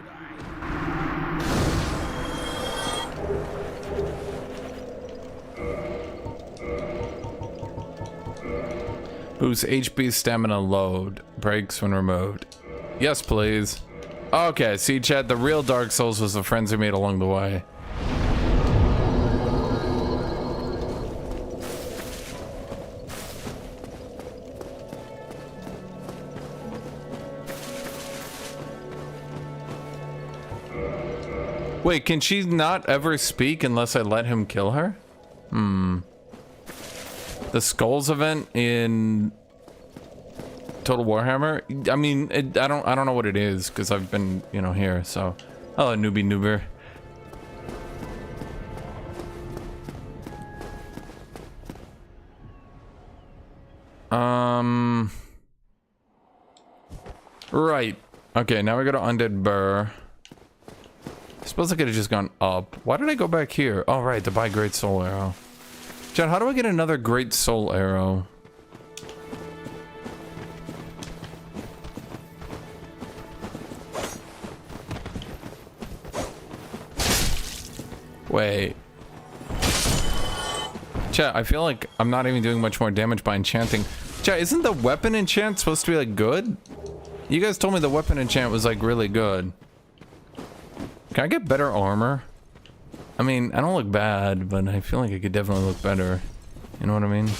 Boost HP stamina load. Breaks when removed. Yes, please. Okay, see, chat, the real Dark Souls was the friends we made along the way. Wait, can she not ever speak unless I let him kill her? The Skulls event in Total Warhammer? I mean, I don't know what it is because I've been, you know, here. So, hello, newbie noober. Right. Okay, now we go to Undead Burr. I suppose I could have just gone up. Why did I go back here? Oh, right, to buy Great Soul Arrow. John, how do I get another Great Soul Arrow? Wait. Chat, I feel like I'm not even doing much more damage by enchanting. Chat, isn't the weapon enchant supposed to be, like, good? You guys told me the weapon enchant was, like, really good. Can I get better armor? I mean, I don't look bad, but I feel like I could definitely look better. You know what I mean?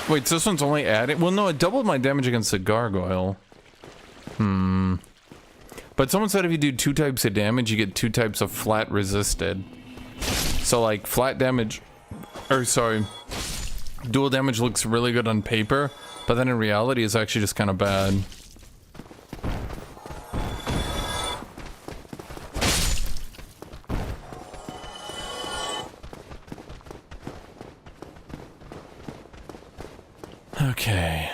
Wait, so this one's only added? Well, no, it doubled my damage against the gargoyle. But someone said if you do 2 types of damage, you get 2 types of flat resisted. So, like, flat damage... Or, sorry. Dual damage looks really good on paper, but then in reality it's actually just kind of bad. Okay.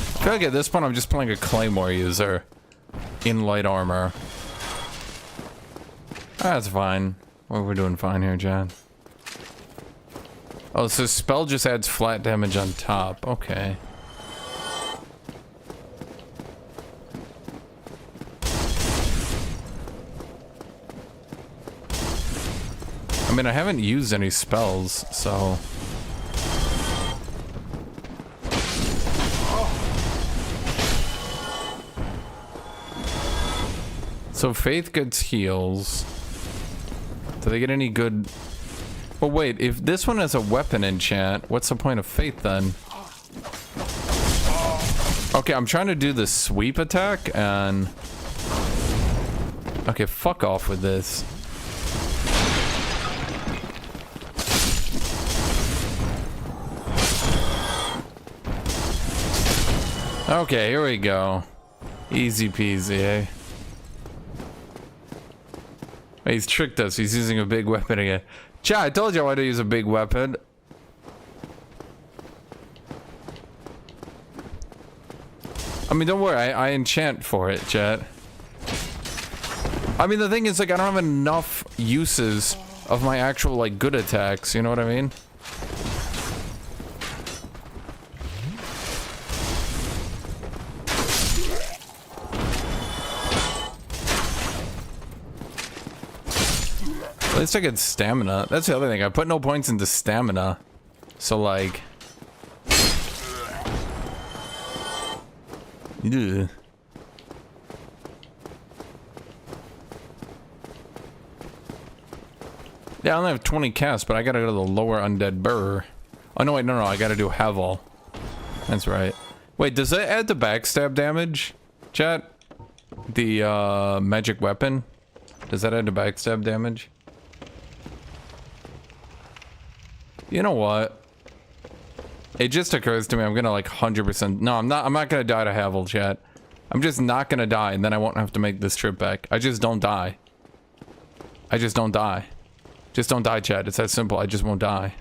I feel like at this point I'm just playing a Claymore user in light armor. That's fine. Well, we're doing fine here, John. Oh, so spell just adds flat damage on top. Okay. I mean, I haven't used any spells, so... So Faith gets heals. Do they get any good... Well, wait, if this one has a weapon enchant, what's the point of Faith then? Okay, I'm trying to do the sweep attack and... Okay, fuck off with this. Okay, here we go. Easy peasy, eh? He's tricked us. He's using a big weapon again. Chat, I told you I wanted to use a big weapon. I mean, don't worry. I enchant for it, chat. I mean, the thing is, like, I don't have enough uses of my actual, like, good attacks. You know what I mean? At least I get stamina. That's the other thing. I put no points into stamina. So, like... Ugh. Yeah, I only have 20 casts, but I gotta go to the lower undead burr. Oh, no, wait, no, I gotta do Havel. That's right. Wait, does that add the backstab damage, chat? The, magic weapon? Does that add the backstab damage? You know what? It just occurs to me I'm gonna like 100%. No, I'm not gonna die to Havel, chat. I'm just not gonna die, and then I won't have to make this trip back. I just don't die. I just don't die. Just don't die, chat. It's that simple. I just won't die.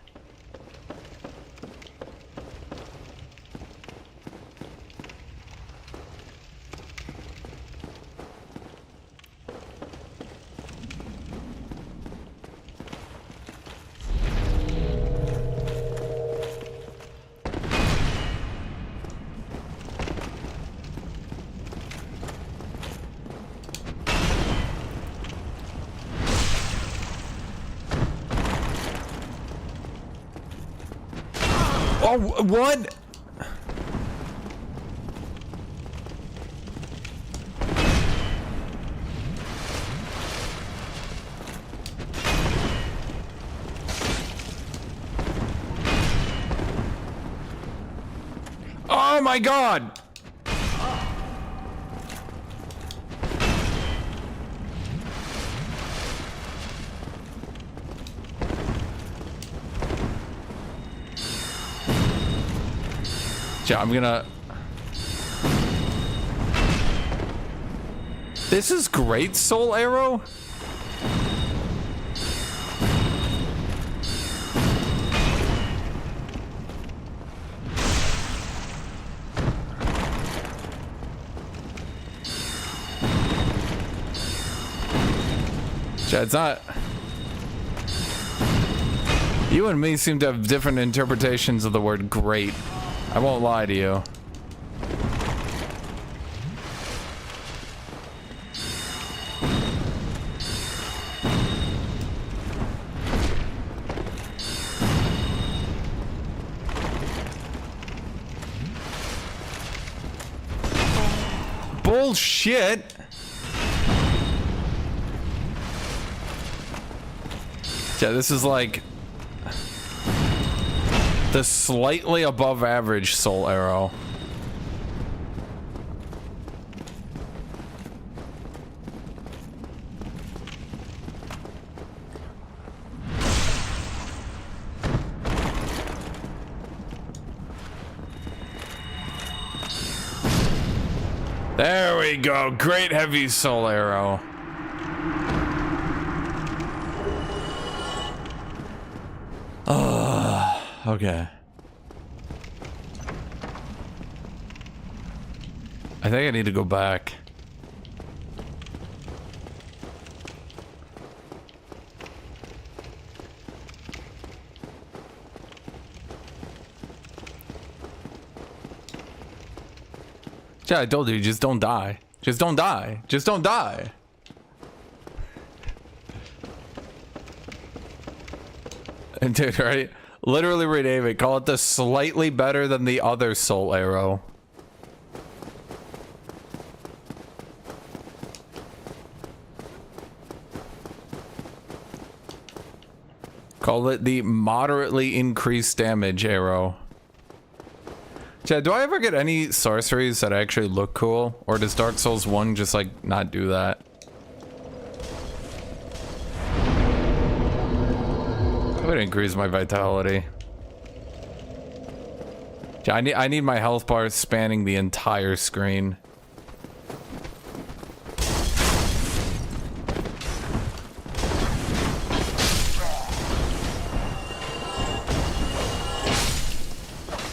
Oh, what? Oh my god! Yeah, I'm gonna... This is great, Soul Arrow? Yeah, it's not... You and me seem to have different interpretations of the word great. I won't lie to you. Bullshit! Yeah, this is like the slightly above average Soul Arrow. There we go. Great heavy Soul Arrow. Okay. I think I need to go back. Yeah, I told you, just don't die. Just don't die. Just don't die. And dude, right? Literally rename it. Call it the slightly better than the other Soul Arrow. Call it the moderately increased damage arrow. Chad, do I ever get any sorceries that actually look cool? Or does Dark Souls 1 just like not do that? I'm gonna increase my vitality. Yeah, I need my health bar spanning the entire screen.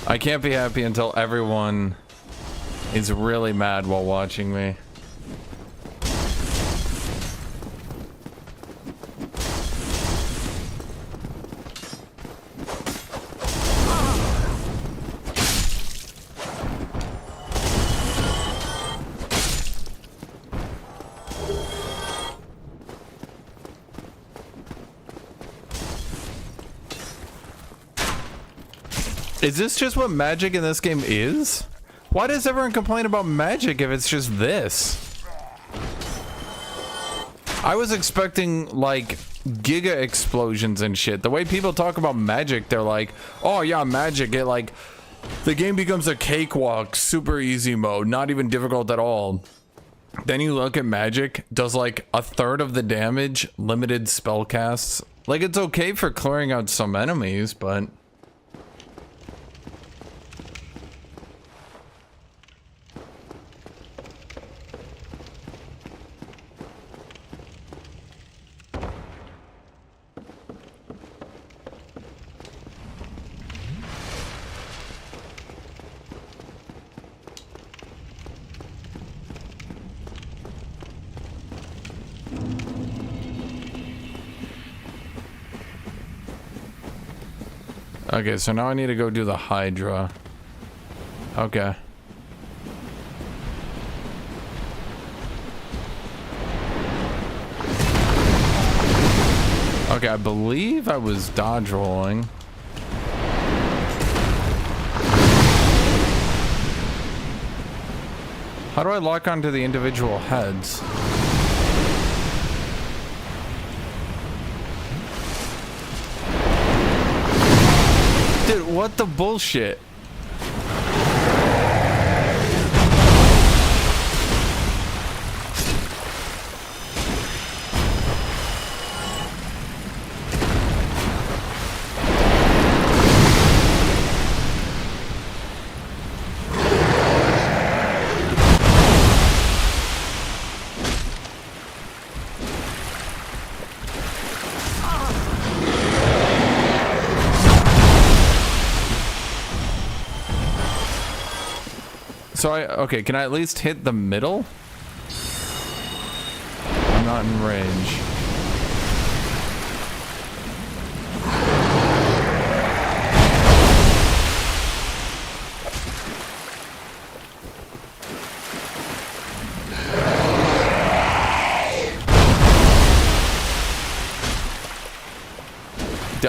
I can't be happy until everyone is really mad while watching me. Is this just what magic in this game is? Why does everyone complain about magic if it's just this? I was expecting like giga explosions and shit. The way people talk about magic, they're like, oh yeah, magic, it like the game becomes a cakewalk, super easy mode, not even difficult at all. Then you look at magic, does like a third of the damage, limited spell casts. Like it's okay for clearing out some enemies, but okay, so now I need to go do the Hydra. Okay. Okay, I believe I was dodge rolling. How do I lock onto the individual heads? Dude, what the bullshit? So okay, can I at least hit the middle? I'm not in range.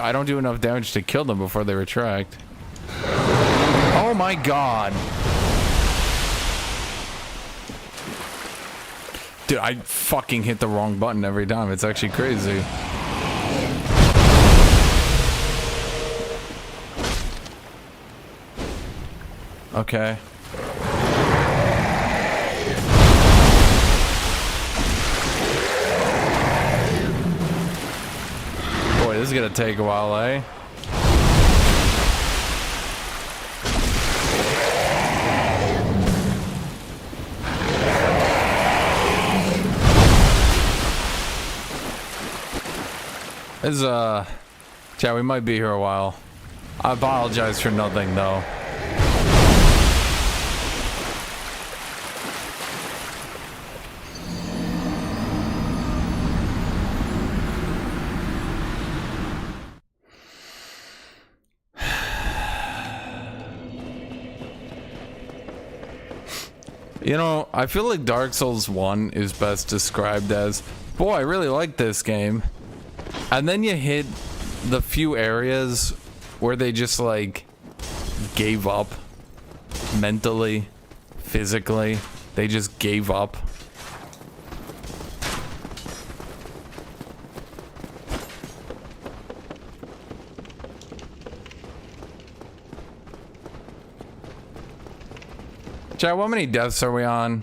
I don't do enough damage to kill them before they retract. Oh my god. Dude, I fucking hit the wrong button every time. It's actually crazy. Okay. Boy, this is gonna take a while, eh? This chat, we might be here a while. I apologize for nothing, though. You know, I feel like Dark Souls 1 is best described as, boy, I really like this game. And then you hit the few areas where they just like gave up mentally, physically. They just gave up. Chat, how many deaths are we on?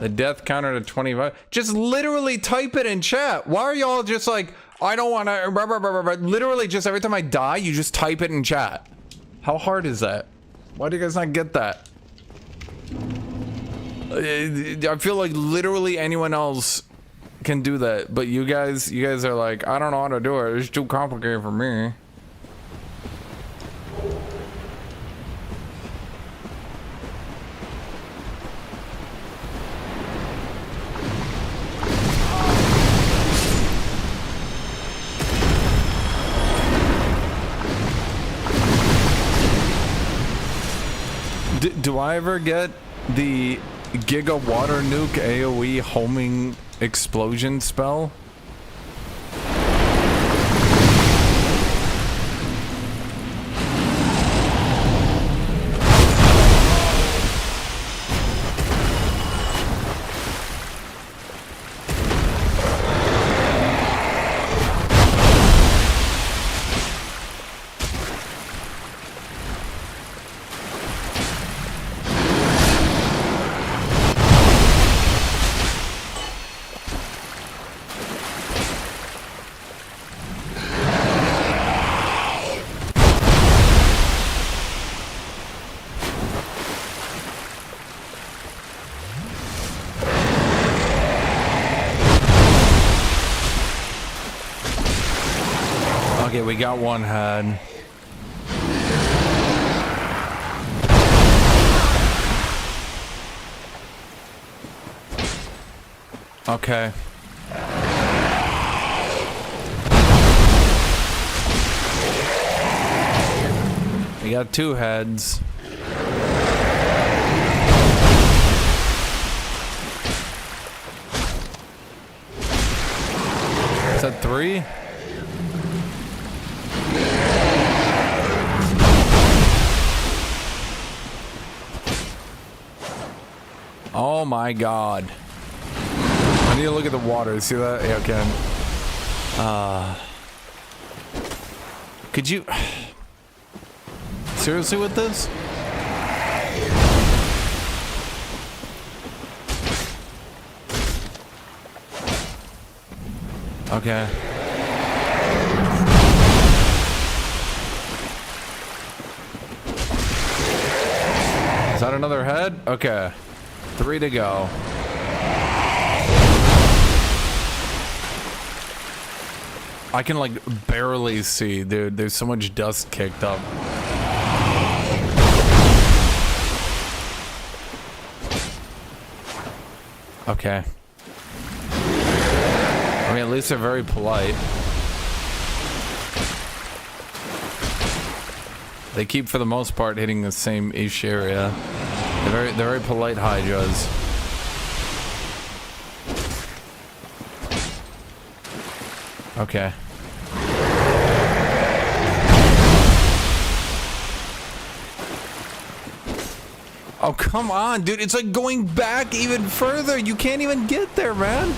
The death counter to 25. Just literally type it in chat. Why are y'all just like, I don't want to... Literally just every time I die, you just type it in chat. How hard is that? Why do you guys not get that? I feel like literally anyone else can do that. But you guys are like, I don't know how to do it. It's too complicated for me. Do I ever get the Giga Water Nuke AoE homing explosion spell? Okay, we got one head. Okay. We got two heads. Is that three? Oh my god. I need to look at the water. See that? Yeah, okay. Could you... Seriously with this? Okay. Is that another head? Okay. 3 to go. I can like barely see, dude. There's so much dust kicked up. Okay. I mean, at least they're very polite. They keep, for the most part, hitting the same ish area. They're very polite hydras. Okay. Oh, come on, dude. It's like going back even further. You can't even get there, man.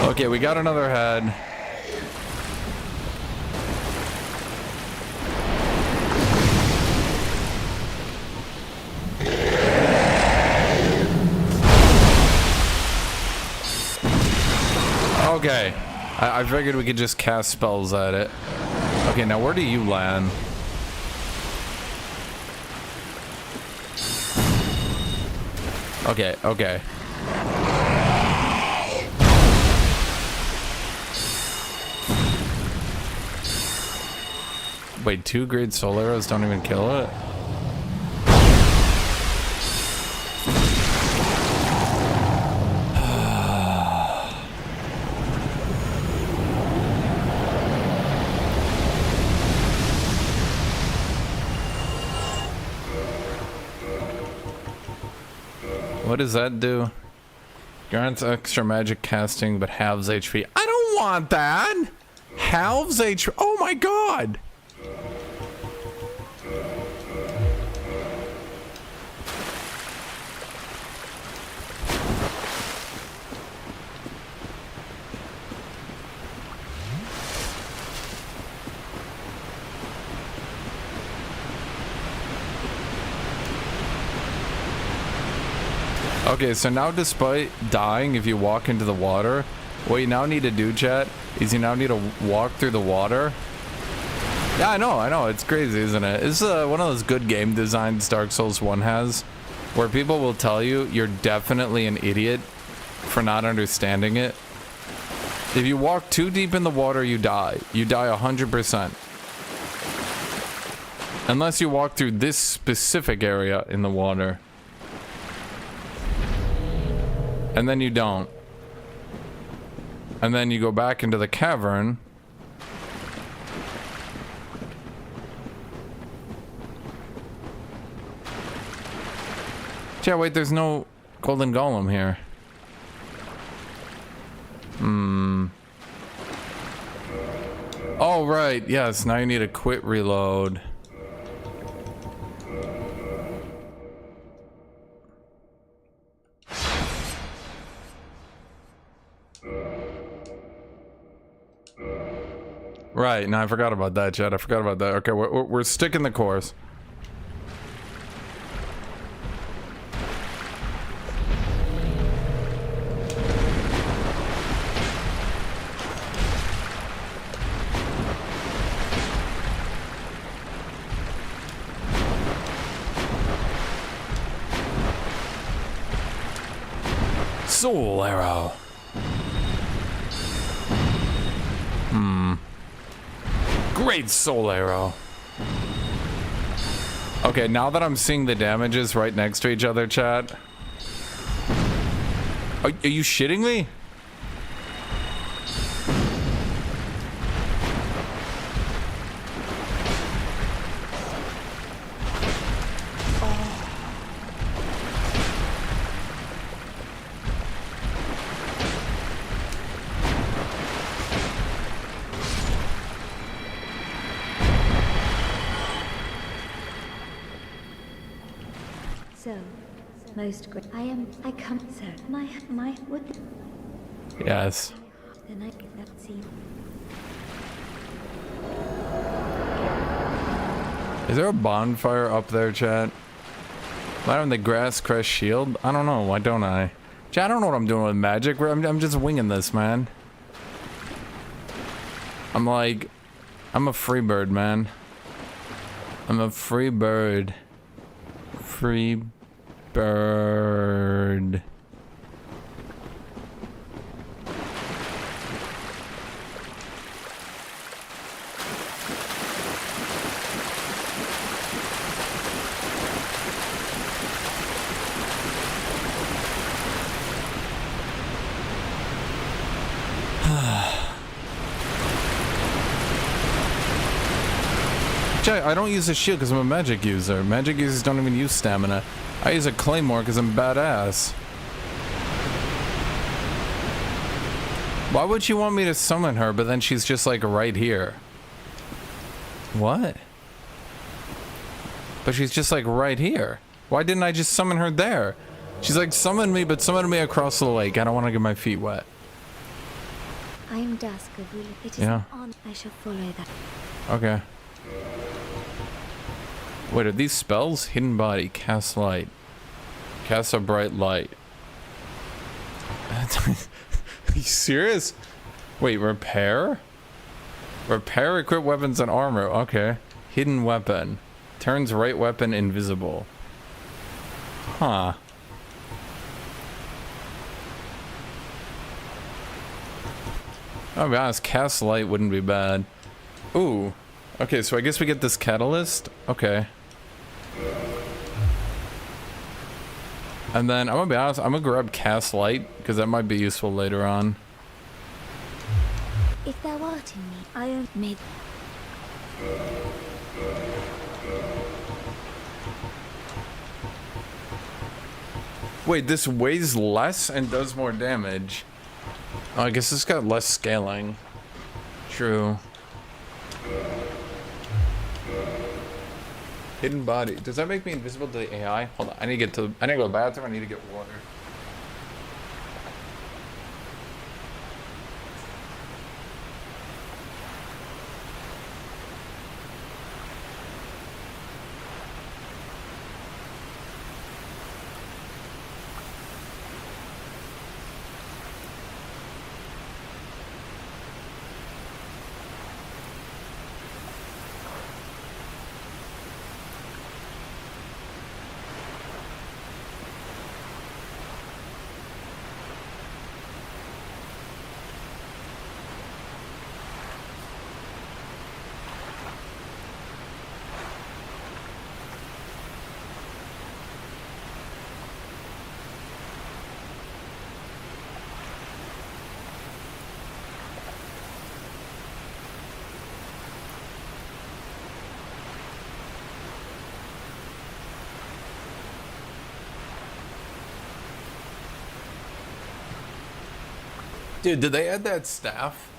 Okay, we got another head. Okay, I figured we could just cast spells at it. Okay, now where do you land? Okay, okay. Wait, 2 great soul arrows don't even kill it? What does that do? Grants extra magic casting, but halves HP. I don't want that! Halves HP. Oh my god! Okay, so now despite dying if you walk into the water, what you now need to do, chat, is you now need to walk through the water. Yeah, I know, it's crazy, isn't it? It's one of those good game designs Dark Souls 1 has, where people will tell you you're definitely an idiot for not understanding it. If you walk too deep in the water, you die. You die 100%. Unless you walk through this specific area in the water. And then you don't. And then you go back into the cavern. Yeah, wait, there's no golden golem here. Oh, right, yes, now you need to quit reload. Right, no, I forgot about that, Chad. I forgot about that. Okay, we're sticking the course. Soul arrow. Great soul arrow. Okay, now that I'm seeing the damages right next to each other, chat. Are you shitting me? So, most great. I come, sir. My, would. Yes. Then I could not see. Is there a bonfire up there, chat? Am I on the grass crest shield? I don't know. Why don't I? Chat, I don't know what I'm doing with magic. I'm just winging this, man. I'm a free bird, man. I'm a free bird. Free bird. I don't use a shield because I'm a magic user. Magic users don't even use stamina. I use a claymore because I'm badass. Why would you want me to summon her, but then she's just like right here? What? But she's just like right here. Why didn't I just summon her there? She's like, summon me, but summon me across the lake. I don't want to get my feet wet. I am Dusk of Will. It is Yeah. an honor. I shall follow that. Okay. Wait, are these spells? Hidden body, cast light. Cast a bright light. Are you serious? Wait, repair? Repair, equip weapons and armor. Okay. Hidden weapon. Turns right weapon invisible. Huh. I'll be honest, cast light wouldn't be bad. Ooh. Okay, so I guess we get this catalyst. Okay. And then, I'm gonna be honest, I'm gonna grab cast light, because that might be useful later on. If thou art in me, I am made. Wait, this weighs less and does more damage. Oh, I guess it's got less scaling. True. Hidden body. Does that make me invisible to the AI? Hold on. I need to go to the bathroom. I need to get water. Dude, did they add that staff?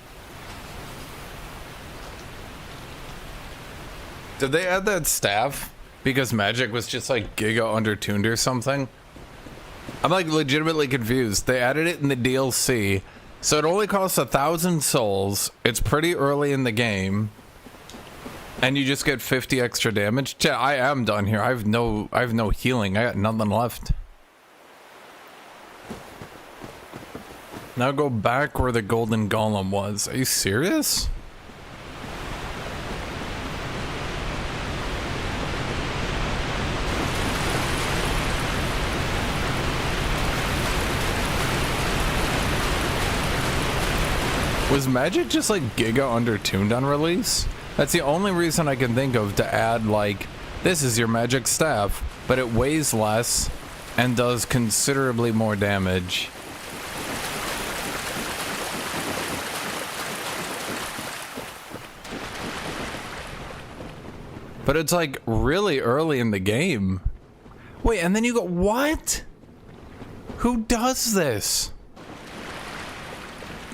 Did they add that staff because magic was just like giga undertuned or something? I'm like legitimately confused. They added it in the DLC, so it only costs 1,000 souls. It's pretty early in the game, and you just get 50 extra damage. Chat, I am done here. I have no healing. I got nothing left. Now go back where the golden golem was. Are you serious? Was magic just like giga undertuned on release? That's the only reason I can think of to add like, this is your magic staff, but it weighs less and does considerably more damage. But it's like really early in the game. Wait, and then you go, what? Who does this?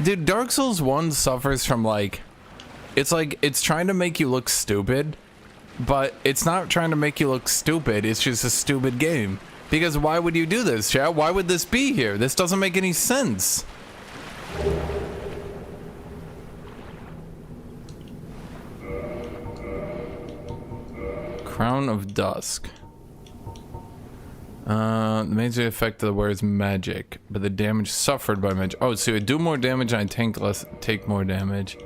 Dude, Dark Souls 1 suffers from like, it's trying to make you look stupid, but it's not trying to make you look stupid, it's just a stupid game. Because why would you do this, chat? Why would this be here? This doesn't make any sense. Crown of Dusk. The major effect of the word is magic, but the damage suffered by magic. Oh, so I do more damage and I take more damage.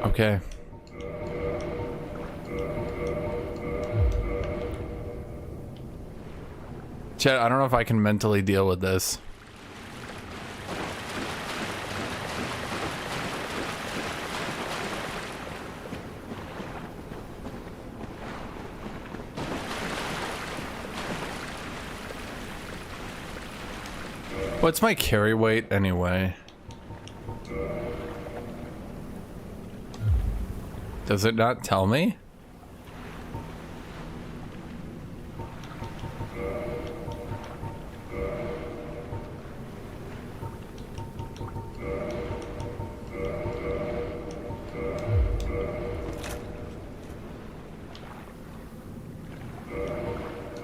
Okay. Chat, I don't know if I can mentally deal with this. What's my carry weight anyway? Does it not tell me?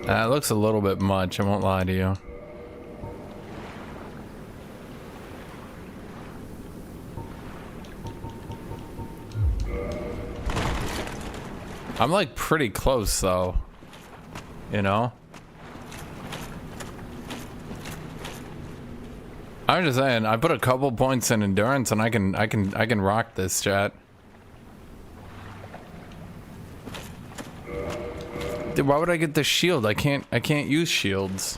It looks a little bit much, I won't lie to you. I'm like pretty close though, you know? I'm just saying, I put a couple points in endurance and I can rock this, chat. Dude, why would I get the shield? I can't use shields.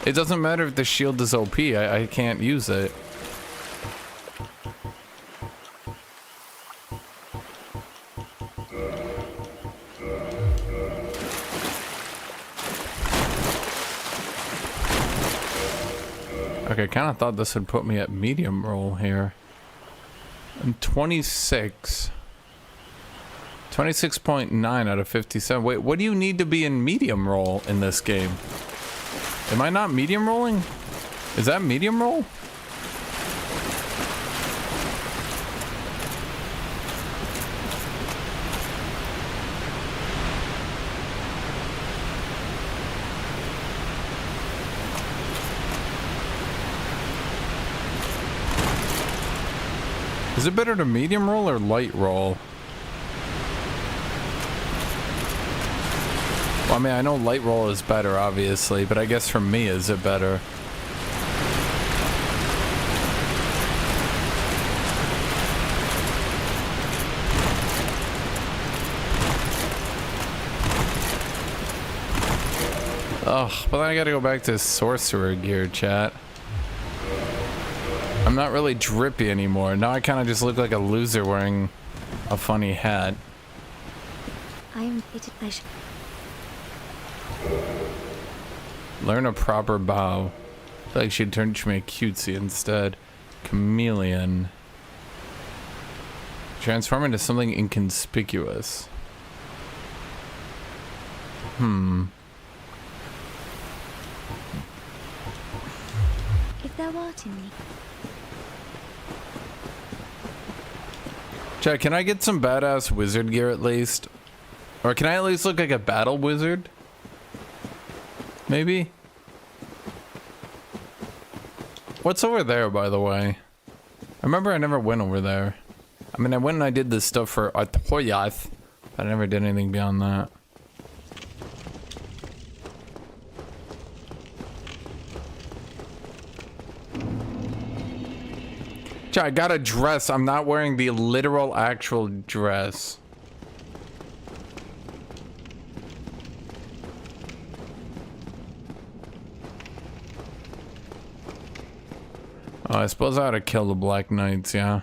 It doesn't matter if the shield is OP, I can't use it. Okay, I kind of thought this would put me at medium roll here. I'm 26. 26.9 out of 57. Wait, what do you need to be in medium roll in this game? Am I not medium rolling? Is that medium roll? Is it better to medium roll or light roll? Well, I mean, I know light roll is better, obviously, but I guess for me, is it better? Ugh, but then I gotta go back to sorcerer gear, chat. I'm not really drippy anymore. Now I kind of just look like a loser wearing a funny hat. I am Learn a proper bow. I feel like she'd turn to me cutesy instead. Chameleon. Transform into something inconspicuous. If thou art in me. Chat, can I get some badass wizard gear at least? Or can I at least look like a battle wizard? Maybe? What's over there, by the way? I remember I never went over there. I mean, I went and I did this stuff for Artoyath, but I never did anything beyond that. Chat, I got a dress. I'm not wearing the literal actual dress. Oh, I suppose I ought to kill the Black Knights, yeah.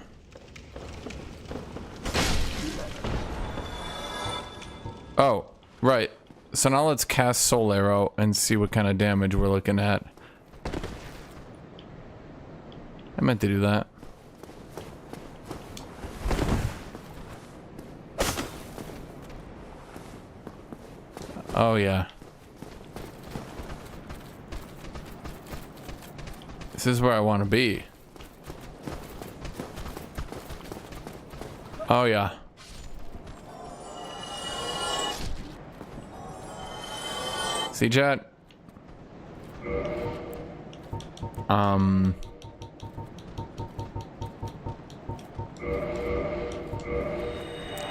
Oh, right. So now let's cast Soul Arrow and see what kind of damage we're looking at. I meant to do that. Oh, yeah. This is where I want to be. Oh yeah. See, chat?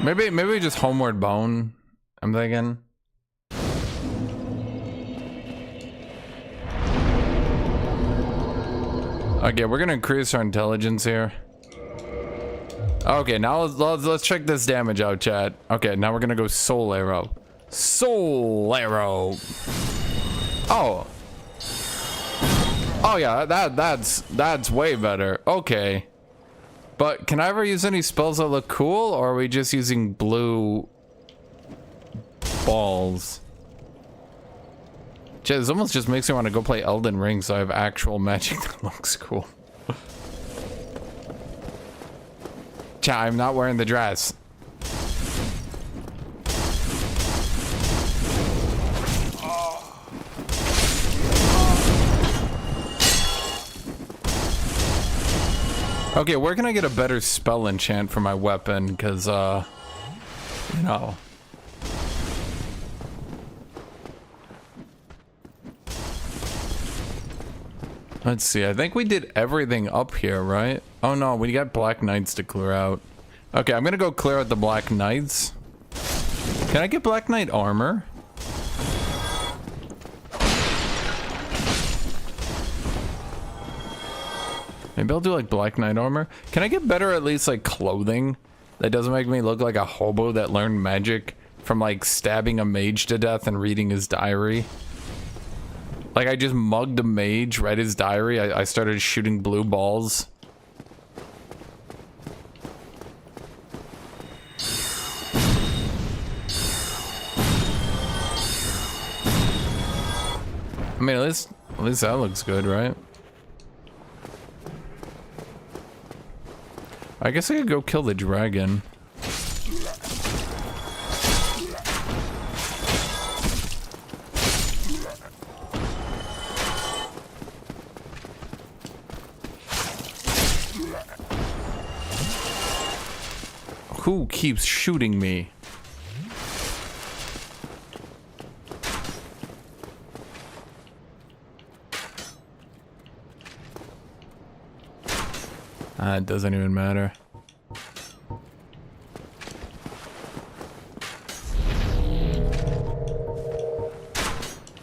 Maybe just Homeward Bound, I'm thinking. Okay, we're gonna increase our intelligence here. Okay, now let's check this damage out, chat. Okay, now we're gonna go Soul Arrow. Soul Arrow. Oh. Oh yeah, that's way better. Okay. But can I ever use any spells that look cool, or are we just using blue balls? Chat, this almost just makes me want to go play Elden Ring so I have actual magic that looks cool. Chat, I'm not wearing the dress. Okay, where can I get a better spell enchant for my weapon? Because, you know. Let's see, I think we did everything up here, right? Oh no, we got Black Knights to clear out. Okay, I'm gonna go clear out the Black Knights. Can I get Black Knight armor? Maybe I'll do like Black Knight armor. Can I get better at least like clothing that doesn't make me look like a hobo that learned magic from like stabbing a mage to death and reading his diary? Like I just mugged a mage, read his diary, I started shooting blue balls. I mean, at least that looks good, right? I guess I could go kill the dragon. Who keeps shooting me? It doesn't even matter.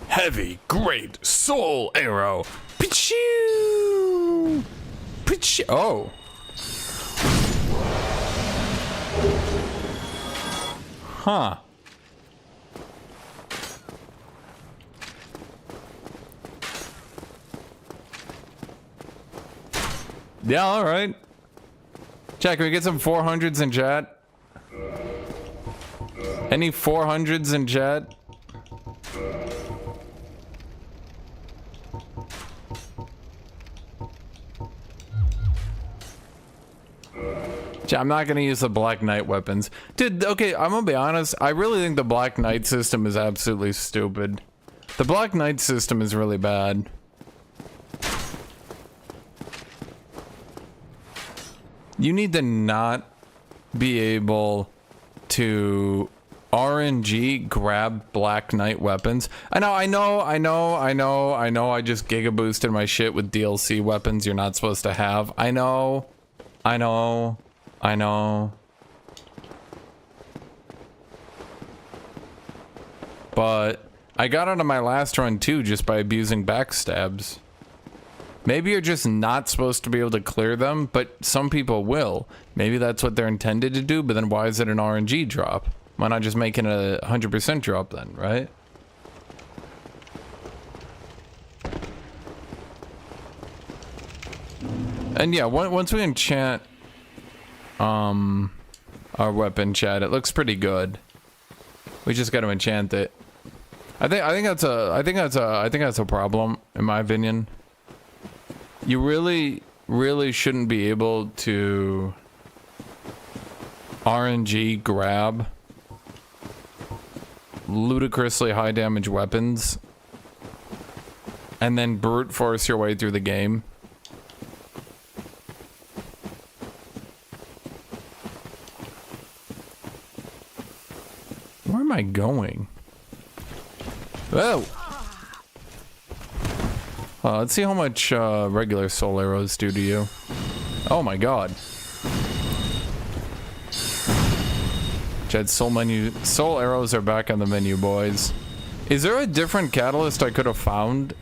Heavy, great soul arrow. Pichoo! Pichoo! Oh. Huh. Yeah, all right. Chat, can we get some 400s in chat? Any 400s in chat? Chat, I'm not gonna use the Black Knight weapons. Dude, okay, I'm gonna be honest. I really think the Black Knight system is absolutely stupid. The Black Knight system is really bad. You need to not be able to RNG grab Black Knight weapons. I just giga boosted my shit with DLC weapons you're not supposed to have. I know. But I got out of my last run too just by abusing backstabs. Maybe you're just not supposed to be able to clear them, but some people will. Maybe that's what they're intended to do, but then why is it an RNG drop? Why not just make it a 100% drop then, right? And yeah, once we enchant our weapon, chat, it looks pretty good. We just got to enchant it. I think that's a problem in my opinion. You really shouldn't be able to RNG grab ludicrously high damage weapons and then brute force your way through the game. I going? Oh! Let's see how much regular soul arrows do to you. Oh my god. Jed, soul menu. Soul arrows are back on the menu, boys. Is there a different catalyst I could have found?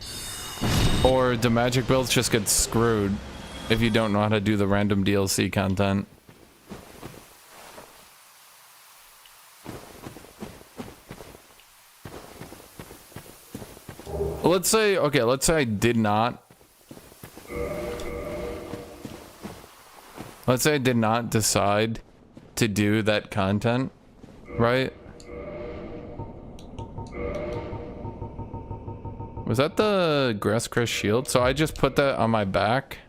Or do magic builds just get screwed if you don't know how to do the random DLC content? Let's say, okay, let's say I did not. Let's say I did not decide to do that content, right? Was that the grass crest shield? So I just put that on my back.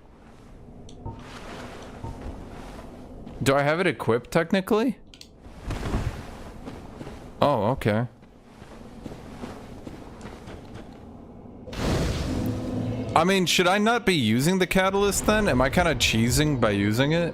Do I have it equipped technically? Oh, okay. I mean, should I not be using the catalyst then? Am I kind of cheesing by using it?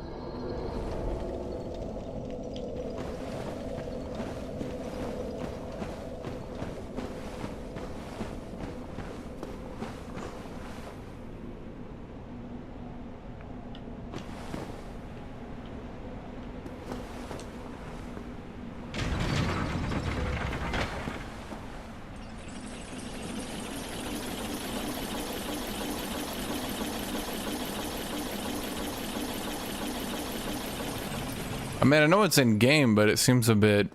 I mean, I know it's in game, but it seems a bit...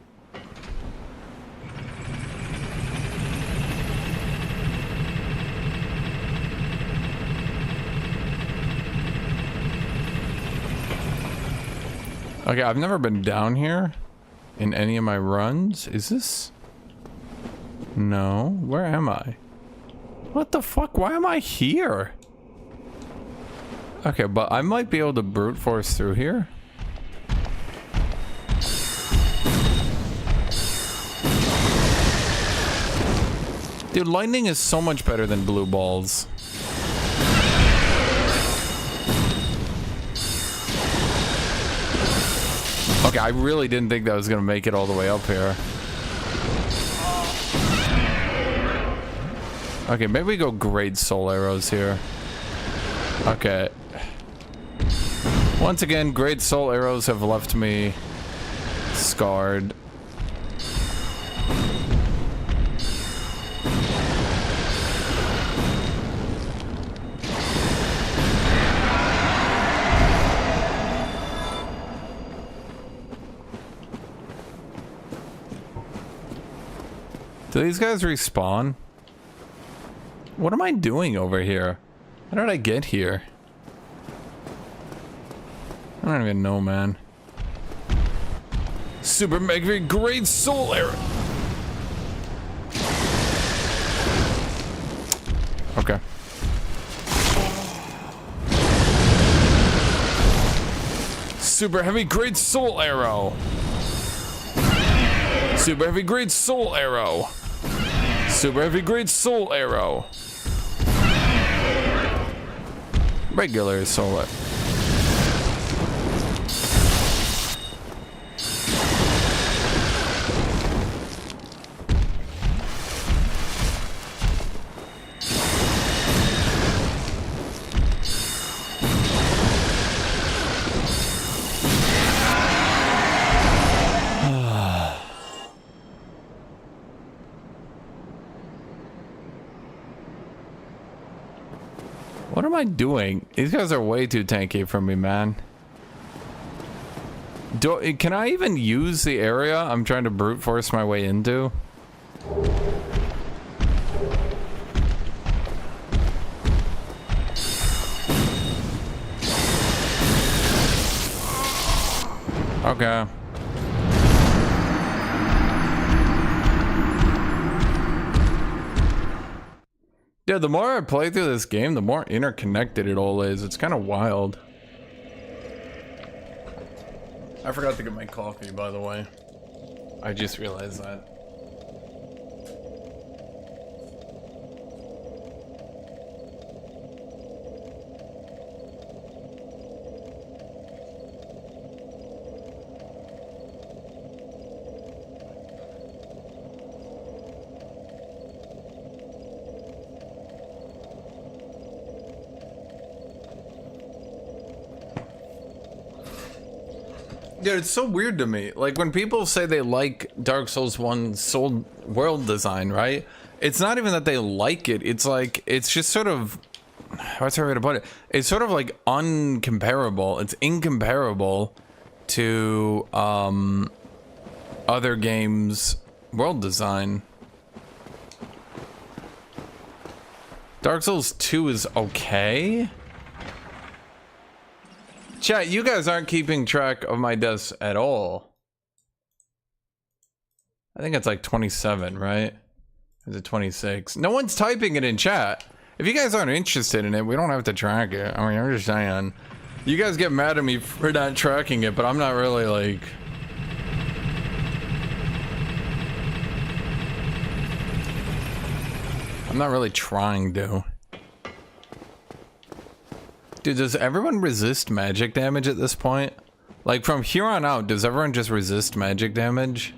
Okay, I've never been down here in any of my runs. Is this... No, where am I? What the fuck? Why am I here? Okay, but I might be able to brute force through here. Dude, lightning is so much better than blue balls. Okay, I really didn't think that was gonna make it all the way up here. Okay, maybe we go great soul arrows here. Okay. Once again, great soul arrows have left me scarred. Do these guys respawn? What am I doing over here? How did I get here? I don't even know, man. Super mega great soul arrow. Okay. Super heavy great soul arrow. Super heavy great soul arrow. Super heavy great soul arrow. Regular soul arrow. What am I doing? These guys are way too tanky for me, man. Can I even use the area I'm trying to brute force my way into? Okay. Yeah, the more I play through this game, the more interconnected it all is. It's kind of wild. I forgot to get my coffee, by the way. I just realized that. Yeah, it's so weird to me. Like when people say they like Dark Souls 1's soul world design, right? It's not even that they like it. It's like, it's just sort of, what's the way to put it? It's sort of like uncomparable. It's incomparable to other games' world design. Dark Souls 2 is okay. Chat, you guys aren't keeping track of my deaths at all. I think it's like 27, right? Is it 26? No one's typing it in chat. If you guys aren't interested in it, we don't have to track it. I mean, I'm just saying. You guys get mad at me for not tracking it, but I'm not really like... I'm not really trying to. Dude, does everyone resist magic damage at this point? Like, from here on out, does everyone just resist magic damage?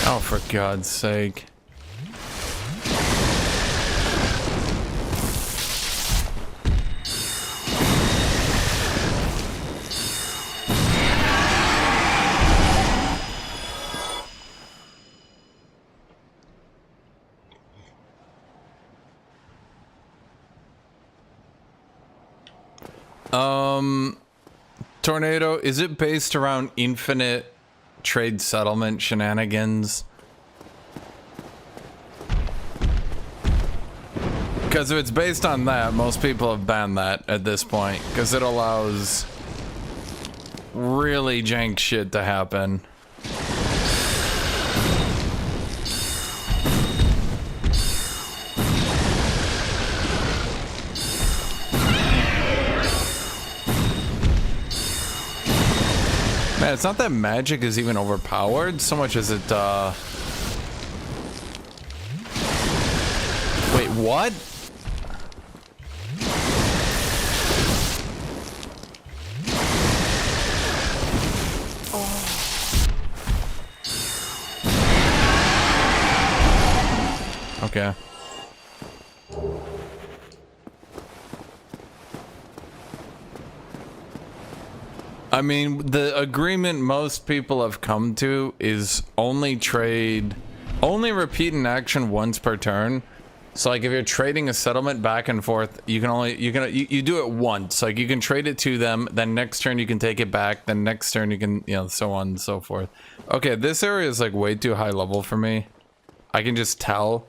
Oh, for God's sake. Tornado, is it based around infinite trade settlement shenanigans? Because if it's based on that, most people have banned that at this point, because it allows really jank shit to happen. Man, it's not that magic is even overpowered so much as it, Wait, what? Okay. I mean, the agreement most people have come to is only repeat an action once per turn. So like if you're trading a settlement back and forth, you do it once. Like you can trade it to them, then next turn you can take it back, then next turn you can, you know, so on and so forth. Okay, this area is like way too high level for me. I can just tell.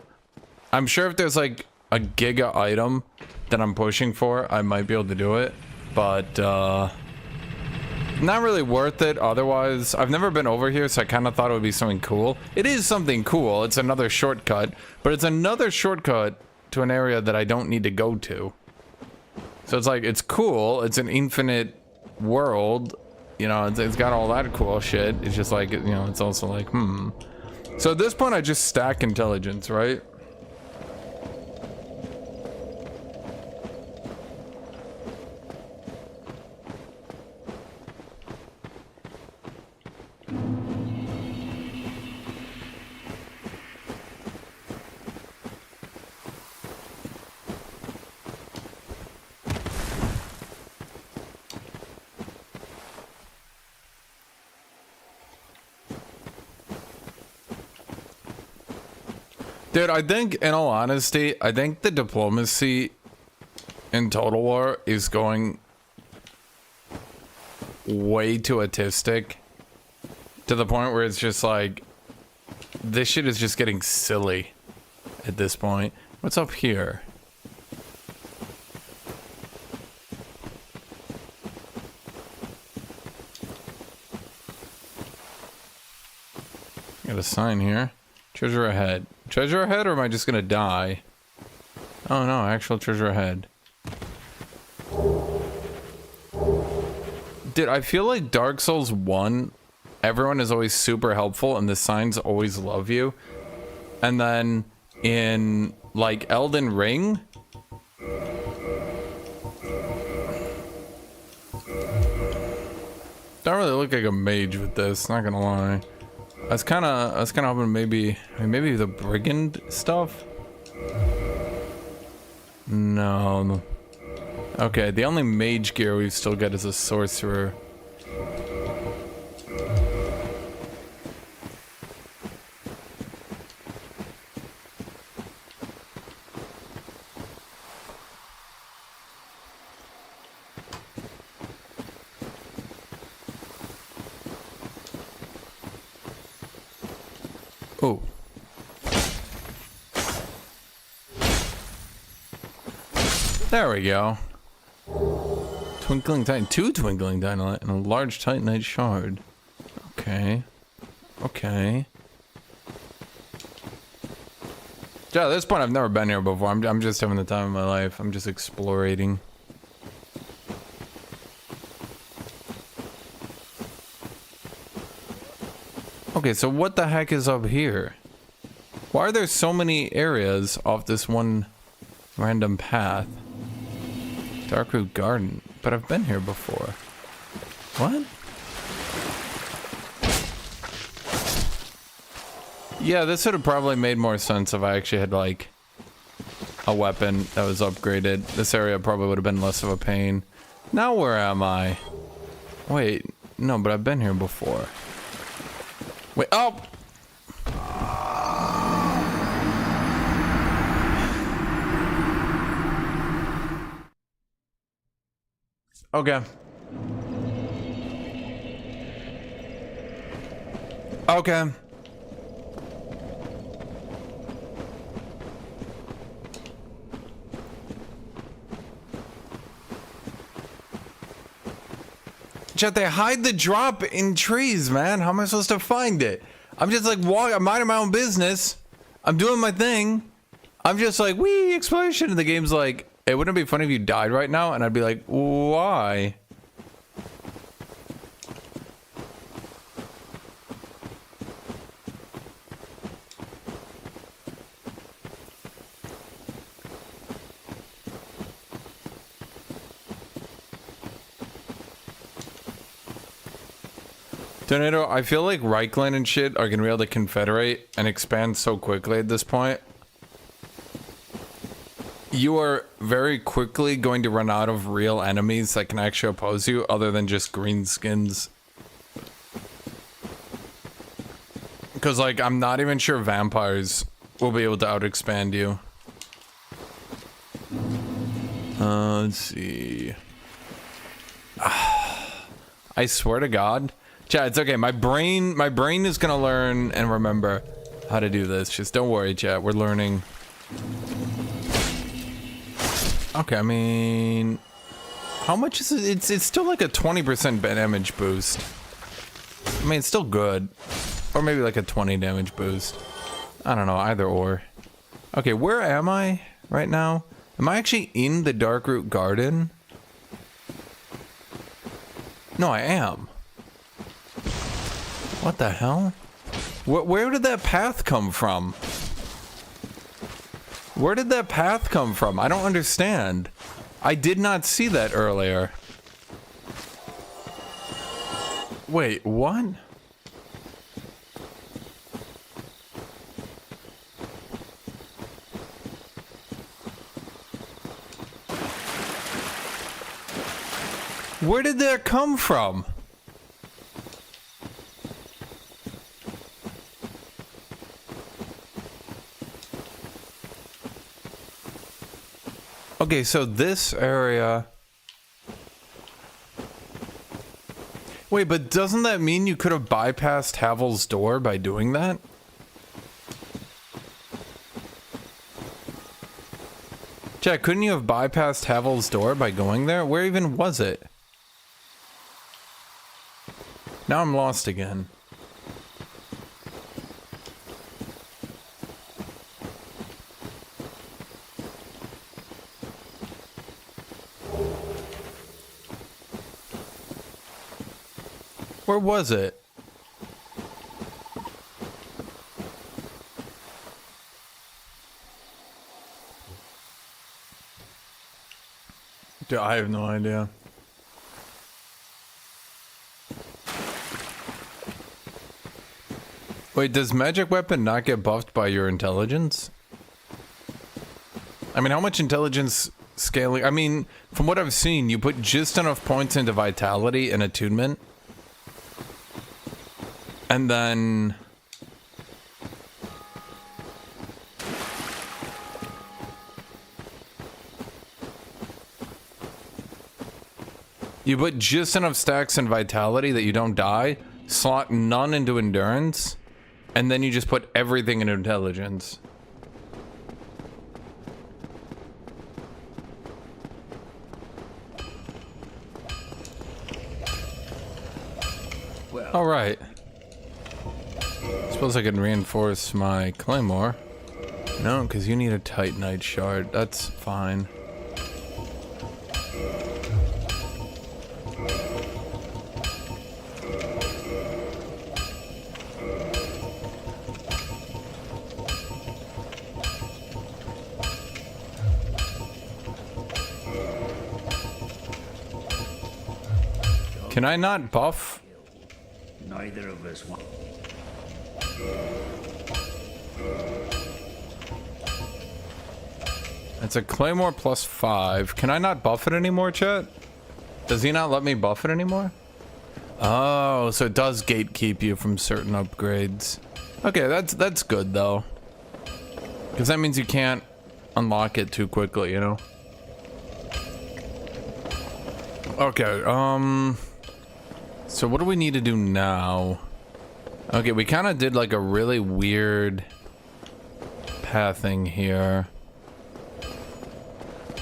I'm sure if there's like a giga item that I'm pushing for, I might be able to do it, but not really worth it otherwise. I've never been over here, so I kind of thought it would be something cool. It is something cool. It's another shortcut, but it's another shortcut to an area that I don't need to go to. So it's like, it's cool. It's an infinite world. You know, it's got all that cool shit. It's just like, you know, it's also like, So at this point, I just stack intelligence, right? Dude, I think, in all honesty, I think the diplomacy in Total War is going way too autistic to the point where it's just like, this shit is just getting silly at this point. What's up here? Got a sign here. Treasure ahead. Treasure ahead, or am I just gonna die? Oh no, actual treasure ahead. Dude, I feel like Dark Souls 1 everyone is always super helpful and the signs always love you. And then in like Elden Ring, don't really look like a mage with this, not gonna lie. I was kinda hoping maybe the brigand stuff? No. Okay, the only mage gear we've still got is a sorcerer. Oh. There we go. Twinkling Titan, 2 Twinkling Titanite, and a large Titanite shard. Okay. Okay. Yeah, at this point I've never been here before. I'm just having the time of my life. I'm just exploring. Okay, so what the heck is up here? Why are there so many areas off this one random path? Darkroot Garden, but I've been here before. What? Yeah, this would have probably made more sense if I actually had like a weapon that was upgraded. This area probably would have been less of a pain. Now where am I? Wait, no, but I've been here before. Wait, oh! Okay. Okay. Chat, they hide the drop in trees, man. How am I supposed to find it? I'm just like I'm minding my own business. I'm doing my thing. I'm just like, wee, exploration. And the game's like, it wouldn't be funny if you died right now. And I'd be like, why? Tornado, I feel like Reichland and shit are gonna be able to confederate and expand so quickly at this point. You are very quickly going to run out of real enemies that can actually oppose you other than just greenskins. Because, like, I'm not even sure vampires will be able to out-expand you. Let's see. I swear to God. Chat, it's okay. My brain is gonna learn and remember how to do this. Just don't worry, chat. We're learning. Okay, I mean, how much is it? It's still like a 20% damage boost. I mean, it's still good. Or maybe like a 20 damage boost. I don't know, either or. Okay, where am I right now? Am I actually in the Darkroot Garden? No, I am. What the hell? Where did that path come from? Where did that path come from? I don't understand. I did not see that earlier. Wait, what? Where did that come from? Okay, so this area... Wait, but doesn't that mean you could have bypassed Havel's door by doing that? Jack, couldn't you have bypassed Havel's door by going there? Where even was it? Now I'm lost again. Where was it? Dude, I have no idea. Wait, does magic weapon not get buffed by your intelligence? I mean, how much intelligence scaling? I mean, from what I've seen, you put just enough points into vitality and attunement. And then... you put just enough stacks in vitality that you don't die, slot none into endurance, and then you just put everything in intelligence. Well, all right. Suppose I can reinforce my claymore. No, because you need a titanite shard. That's fine. Can I not buff? neither of us want. It's a claymore plus 5. Can I not buff it anymore, chat? Does he not let me buff it anymore? Oh, so it does gatekeep you from certain upgrades. Okay, that's good though. Because that means you can't unlock it too quickly, you know? Okay, so what do we need to do now? Okay, we kind of did like a really weird pathing here.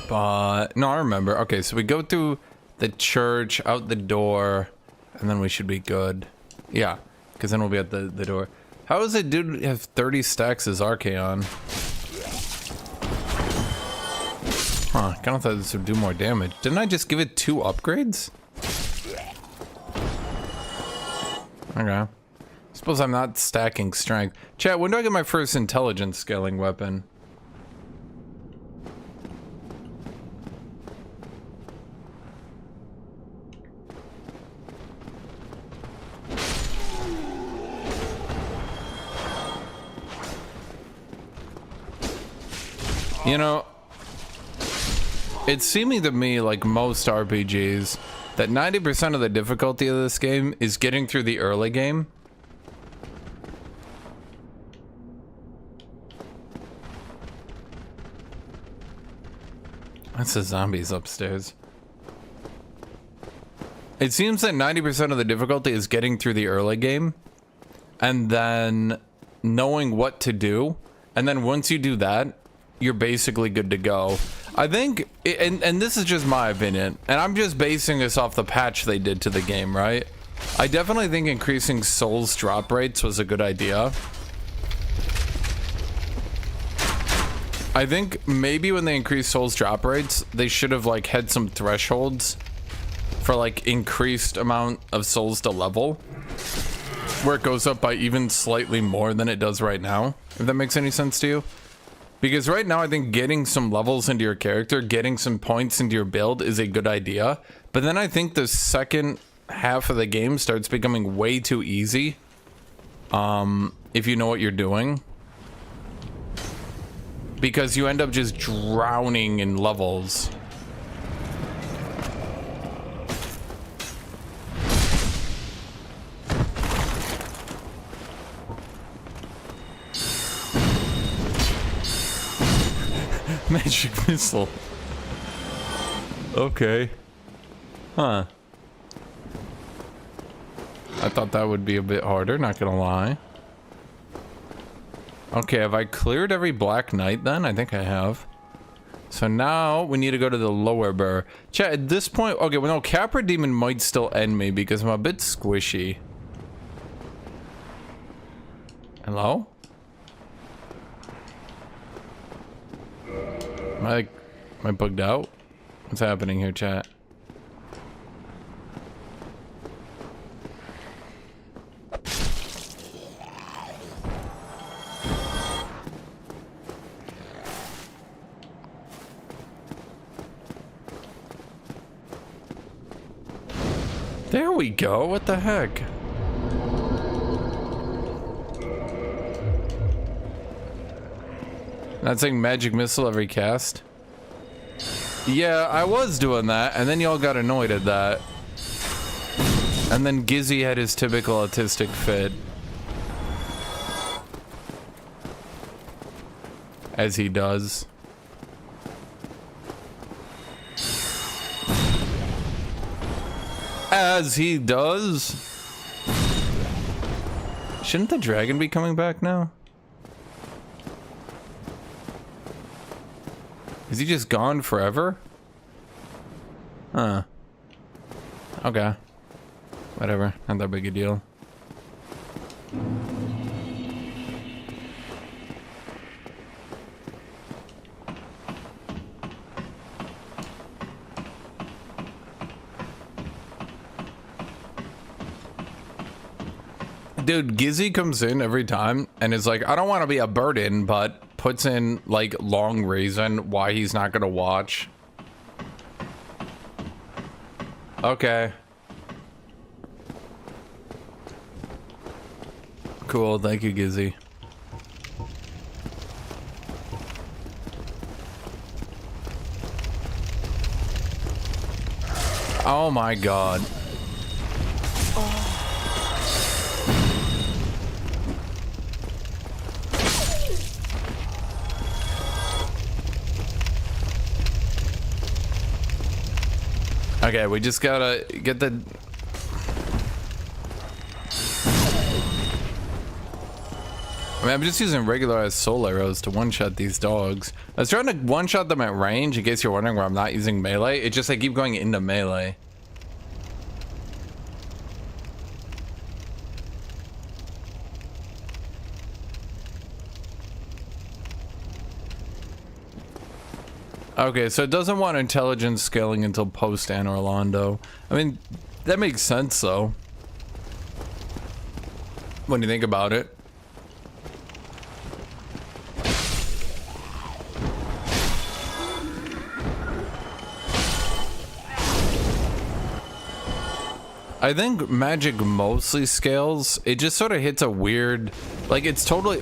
But, no, I remember. Okay, so we go through the church, out the door, and then we should be good. Yeah, because then we'll be at the door. How is it dude have 30 stacks as Archaon? Huh, kind of thought this would do more damage. Didn't I just give it 2 upgrades? Okay. Suppose I'm not stacking strength. Chat, when do I get my first intelligence scaling weapon? You know, it's seeming to me like most RPGs that 90% of the difficulty of this game is getting through the early game. That's the zombies upstairs. It seems that 90% of the difficulty is getting through the early game and then knowing what to do. And then once you do that, you're basically good to go. I think, and this is just my opinion, and I'm just basing this off the patch they did to the game, right? I definitely think increasing souls drop rates was a good idea. I think maybe when they increased souls drop rates, they should have like had some thresholds for like increased amount of souls to level, where it goes up by even slightly more than it does right now, if that makes any sense to you. Because right now, I think getting some levels into your character, getting some points into your build is a good idea. But then I think the second half of the game starts becoming way too easy. If you know what you're doing. Because you end up just drowning in levels. Magic missile. Okay. Huh. I thought that would be a bit harder, not gonna lie. Okay, have I cleared every Black Knight then? I think I have. So now we need to go to the lower burr. Chat, at this point, okay, well no, Capra Demon might still end me because I'm a bit squishy. Hello? Am I bugged out? What's happening here, chat? There we go. What the heck? Not saying magic missile every cast. Yeah, I was doing that, and then y'all got annoyed at that. And then Gizzy had his typical autistic fit. As he does. As he does. Shouldn't the dragon be coming back now? Is he just gone forever? Huh. Okay. Whatever. Not that big a deal. Dude, Gizzy comes in every time and is like, I don't want to be a burden, but puts in like long reason why he's not gonna watch. Okay. Cool, thank you, Gizzy. Oh my god. Okay, we just gotta get the... I mean, I'm just using regularized soul arrows to one-shot these dogs. I was trying to one-shot them at range, in case you're wondering why I'm not using melee. It's just I keep going into melee. Okay, so it doesn't want intelligence scaling until post Anne Orlando. I mean, that makes sense though, when you think about it. I think magic mostly scales. It just sort of hits a weird, like it's totally...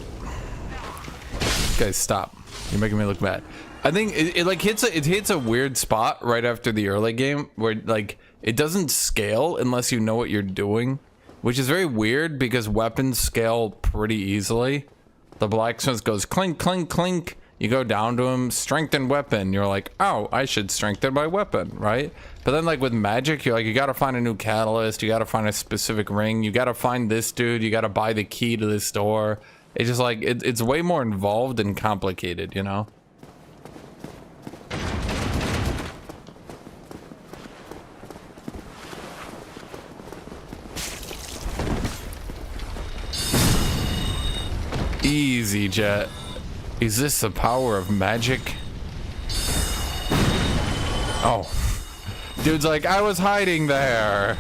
Guys, stop. You're making me look bad. I think it like hits a weird spot right after the early game where like it doesn't scale unless you know what you're doing, which is very weird because weapons scale pretty easily. The blacksmith goes clink clink clink, you go down to him, strengthen weapon, you're like, oh, I should strengthen my weapon, right? But then like with magic, you're like, you gotta find a new catalyst, you gotta find a specific ring, you gotta find this dude, you gotta buy the key to this door. It's just like it's way more involved and complicated, you know? Easy, Jet. Is this the power of magic? Oh. Dude's like, I was hiding there.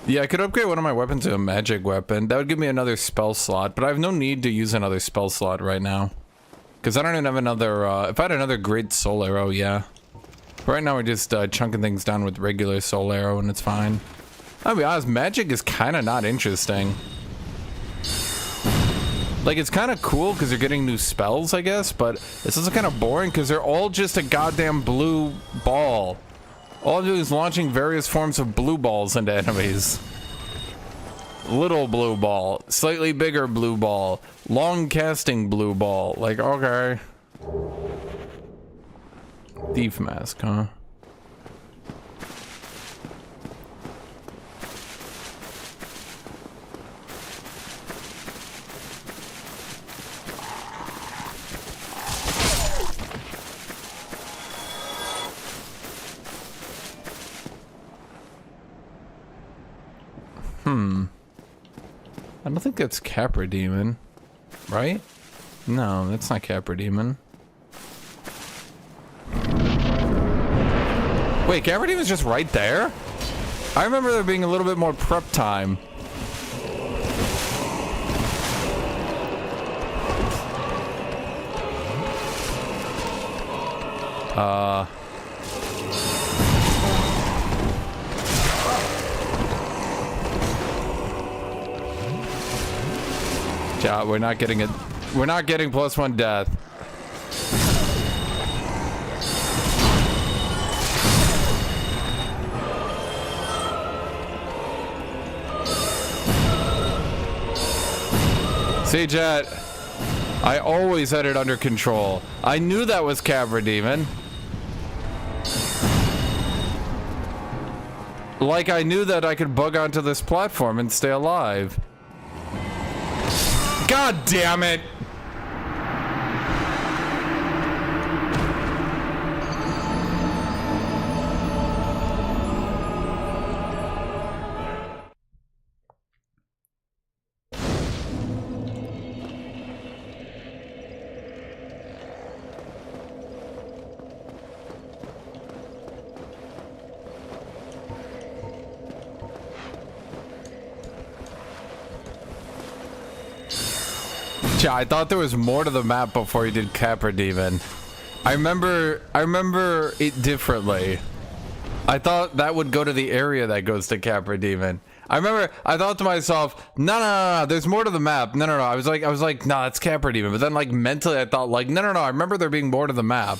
Yeah, I could upgrade one of my weapons to a magic weapon. That would give me another spell slot, but I have no need to use another spell slot right now. Because I don't even have another, if I had another great soul arrow, yeah. Right now we're just chunking things down with regular soul arrow and it's fine. I'll be honest, magic is kind of not interesting. Like, it's kind of cool because you're getting new spells, I guess, but it's also kind of boring because they're all just a goddamn blue ball. All I'm doing is launching various forms of blue balls into enemies. Little blue ball, slightly bigger blue ball, long casting blue ball. Like, okay. Thief mask, huh? I don't think that's Capra Demon, right? No, that's not Capra Demon. Wait, Capra Demon's just right there? I remember there being a little bit more prep time. Yeah, we're not getting it. We're not getting +1 death. See, chat, I always had it under control. I knew that was Cabra Demon. Like I knew that I could bug onto this platform and stay alive. God damn it! Yeah, I thought there was more to the map before you did Capra Demon. I remember it differently. I thought that would go to the area that goes to Capra Demon. I thought to myself, no, there's more to the map. No. I was like, nah, it's Capra Demon. But then like mentally I thought like, no, I remember there being more to the map.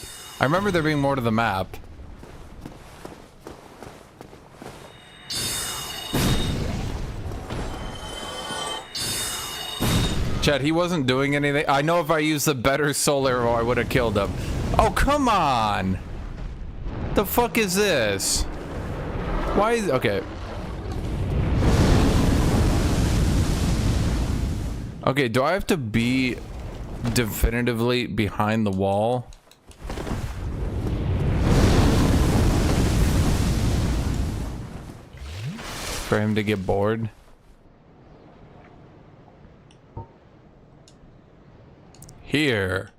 Chad, he wasn't doing anything. I know if I used the better soul arrow, I would have killed him. Oh, come on. The fuck is this? Why is... Okay. Okay, do I have to be definitively behind the wall? For him to get bored? Here.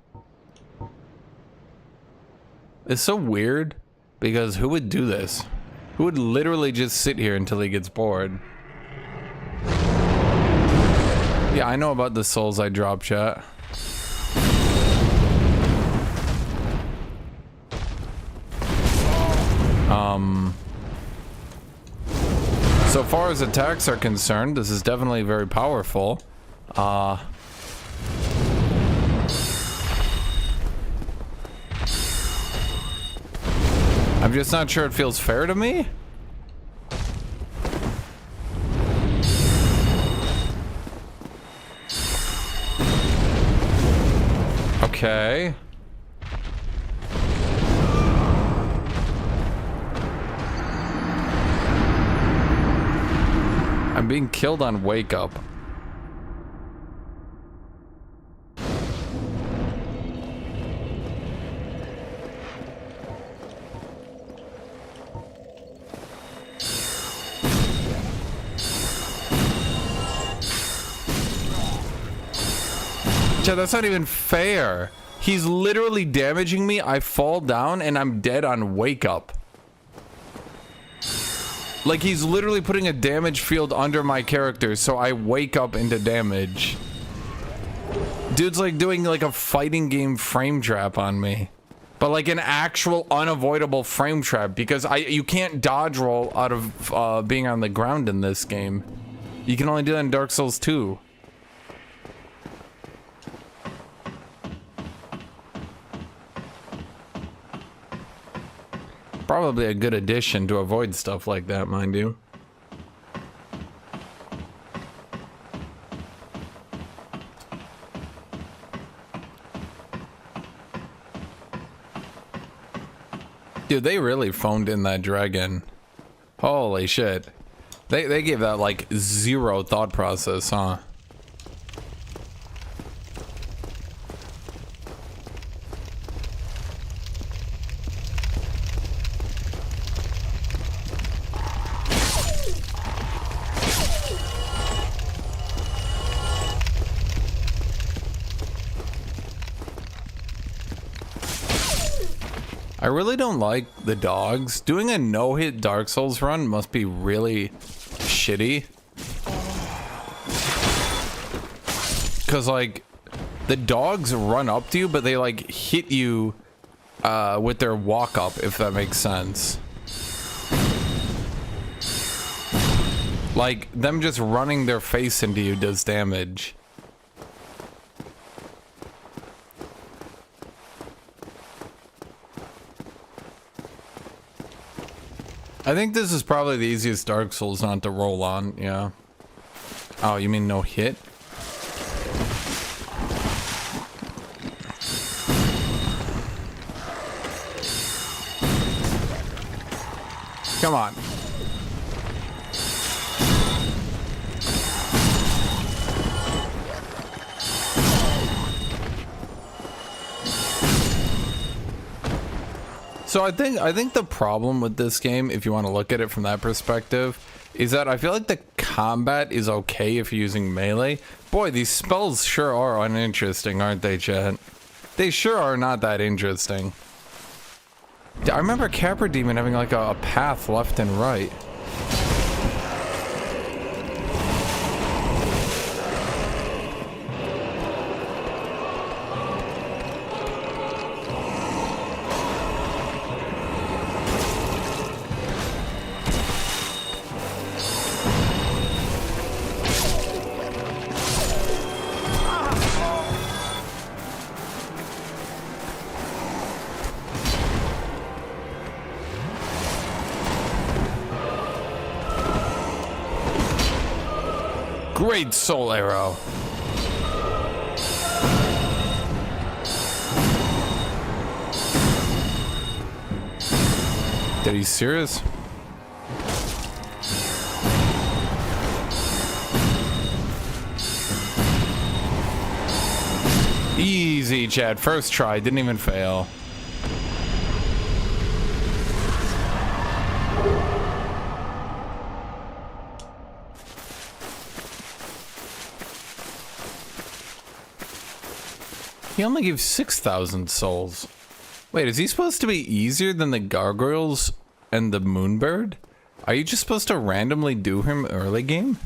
It's so weird because who would do this? Who would literally just sit here until he gets bored? Yeah, I know about the souls I drop, chat. So far as attacks are concerned, this is definitely very powerful. I'm just not sure it feels fair to me. Okay. I'm being killed on wake up. Yeah, that's not even fair. He's literally damaging me. I fall down and I'm dead on wake up. Like he's literally putting a damage field under my character so I wake up into damage. Dude's like doing like a fighting game frame trap on me. But like an actual unavoidable frame trap because you can't dodge roll out of being on the ground in this game. You can only do that in Dark Souls 2. Probably a good addition to avoid stuff like that, mind you. Dude, they really phoned in that dragon. Holy shit. They gave that like zero thought process, huh? I really don't like the dogs. Doing a no-hit Dark Souls run must be really shitty. Cause like the dogs run up to you, but they like hit you with their walk up, if that makes sense. Like, them just running their face into you does damage. I think this is probably the easiest Dark Souls not to roll on, yeah. Oh, you mean no hit? Come on. So I think the problem with this game, if you want to look at it from that perspective, is that I feel like the combat is okay if you're using melee. Boy, these spells sure are uninteresting, aren't they, chat? They sure are not that interesting. I remember Capra Demon having like a path left and right. Great soul arrow. Are you serious? Easy, Chad. First try. Didn't even fail. He only gave 6,000 souls. Wait, is he supposed to be easier than the gargoyles and the moonbird? Are you just supposed to randomly do him early game?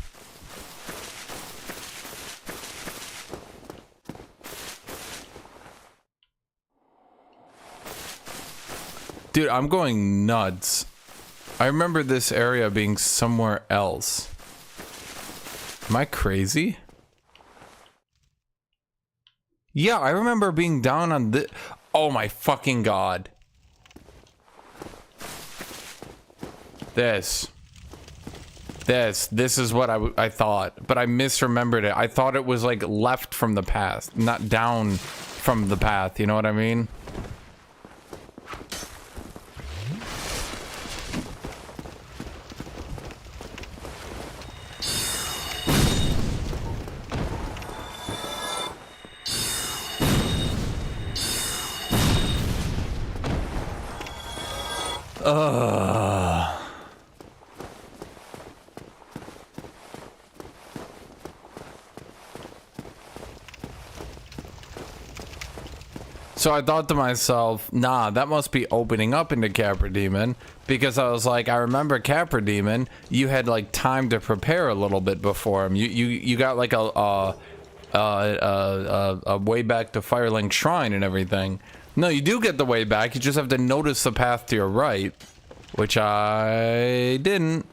Dude, I'm going nuts. I remember this area being somewhere else. Am I crazy? Yeah, I remember being down on this. Oh my fucking god. This is what I thought, but I misremembered it. I thought it was like left from the path, not down from the path, you know what I mean? So I thought to myself, nah, that must be opening up into Capra Demon, because I was like, I remember Capra Demon, you had like time to prepare a little bit before him. You got like a way back to Firelink Shrine and everything. No, you do get the way back. You just have to notice the path to your right, which I didn't.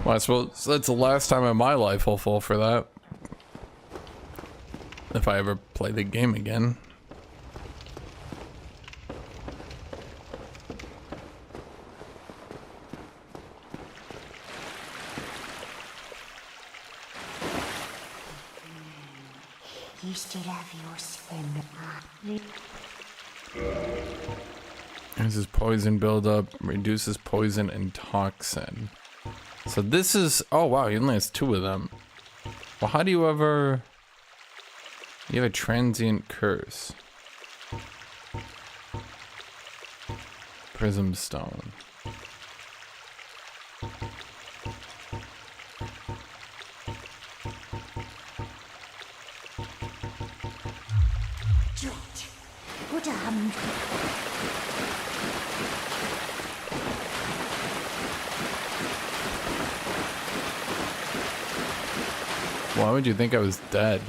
Well, I suppose that's the last time in my life I'll fall for that. If I ever play the game again. You still have your spin. This is poison buildup, reduces poison and toxin. So this is, oh wow, he only has 2 of them. Well, how do you ever... You have a transient curse. Prism stone. Put Why would you think I was dead?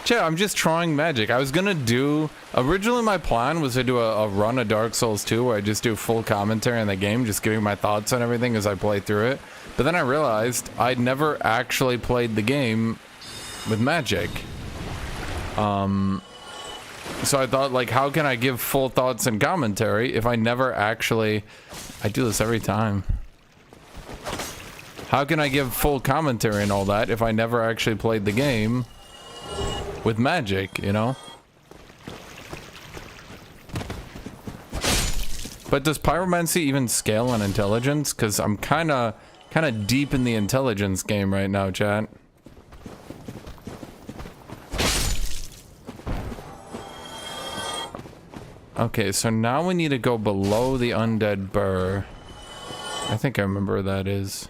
Yeah, I'm just trying magic. I was gonna do... Originally my plan was to do a run of Dark Souls 2 where I just do full commentary on the game, just giving my thoughts on everything as I play through it. But then I realized I'd never actually played the game with magic. So I thought, like, how can I give full thoughts and commentary if I never actually... I do this every time. How can I give full commentary and all that if I never actually played the game with magic, you know? But does pyromancy even scale on intelligence? Because I'm kind of deep in the intelligence game right now, chat. Okay, so now we need to go below the undead burr. I think I remember where that is.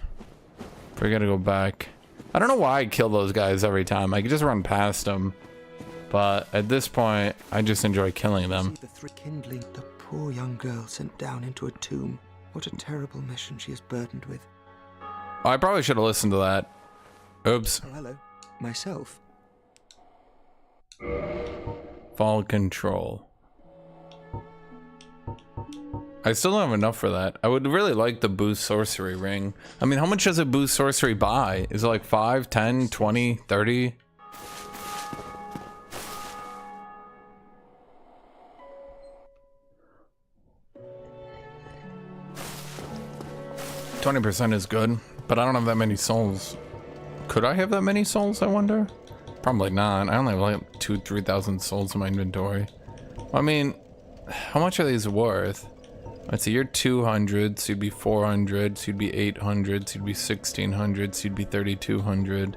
We gotta go back. I don't know why I kill those guys every time. I could just run past them. But at this point, I just enjoy killing them. The three kindling, the poor young girl sent down into a tomb. What a terrible mission she is burdened with. I probably should have listened to that. Oops. Oh, hello. Myself. Fall control. I still don't have enough for that. I would really like the boost sorcery ring. I mean, how much does a boost sorcery buy? Is it like 5, 10, 20, 30? %20 is good, but I don't have that many souls. Could I have that many souls, I wonder? Probably not. I only have like 2,000-3,000 souls in my inventory. I mean, how much are these worth? Let's see, you're 200, so you'd be 400, so you'd be 800, so you'd be 1,600, so you'd be 3,200.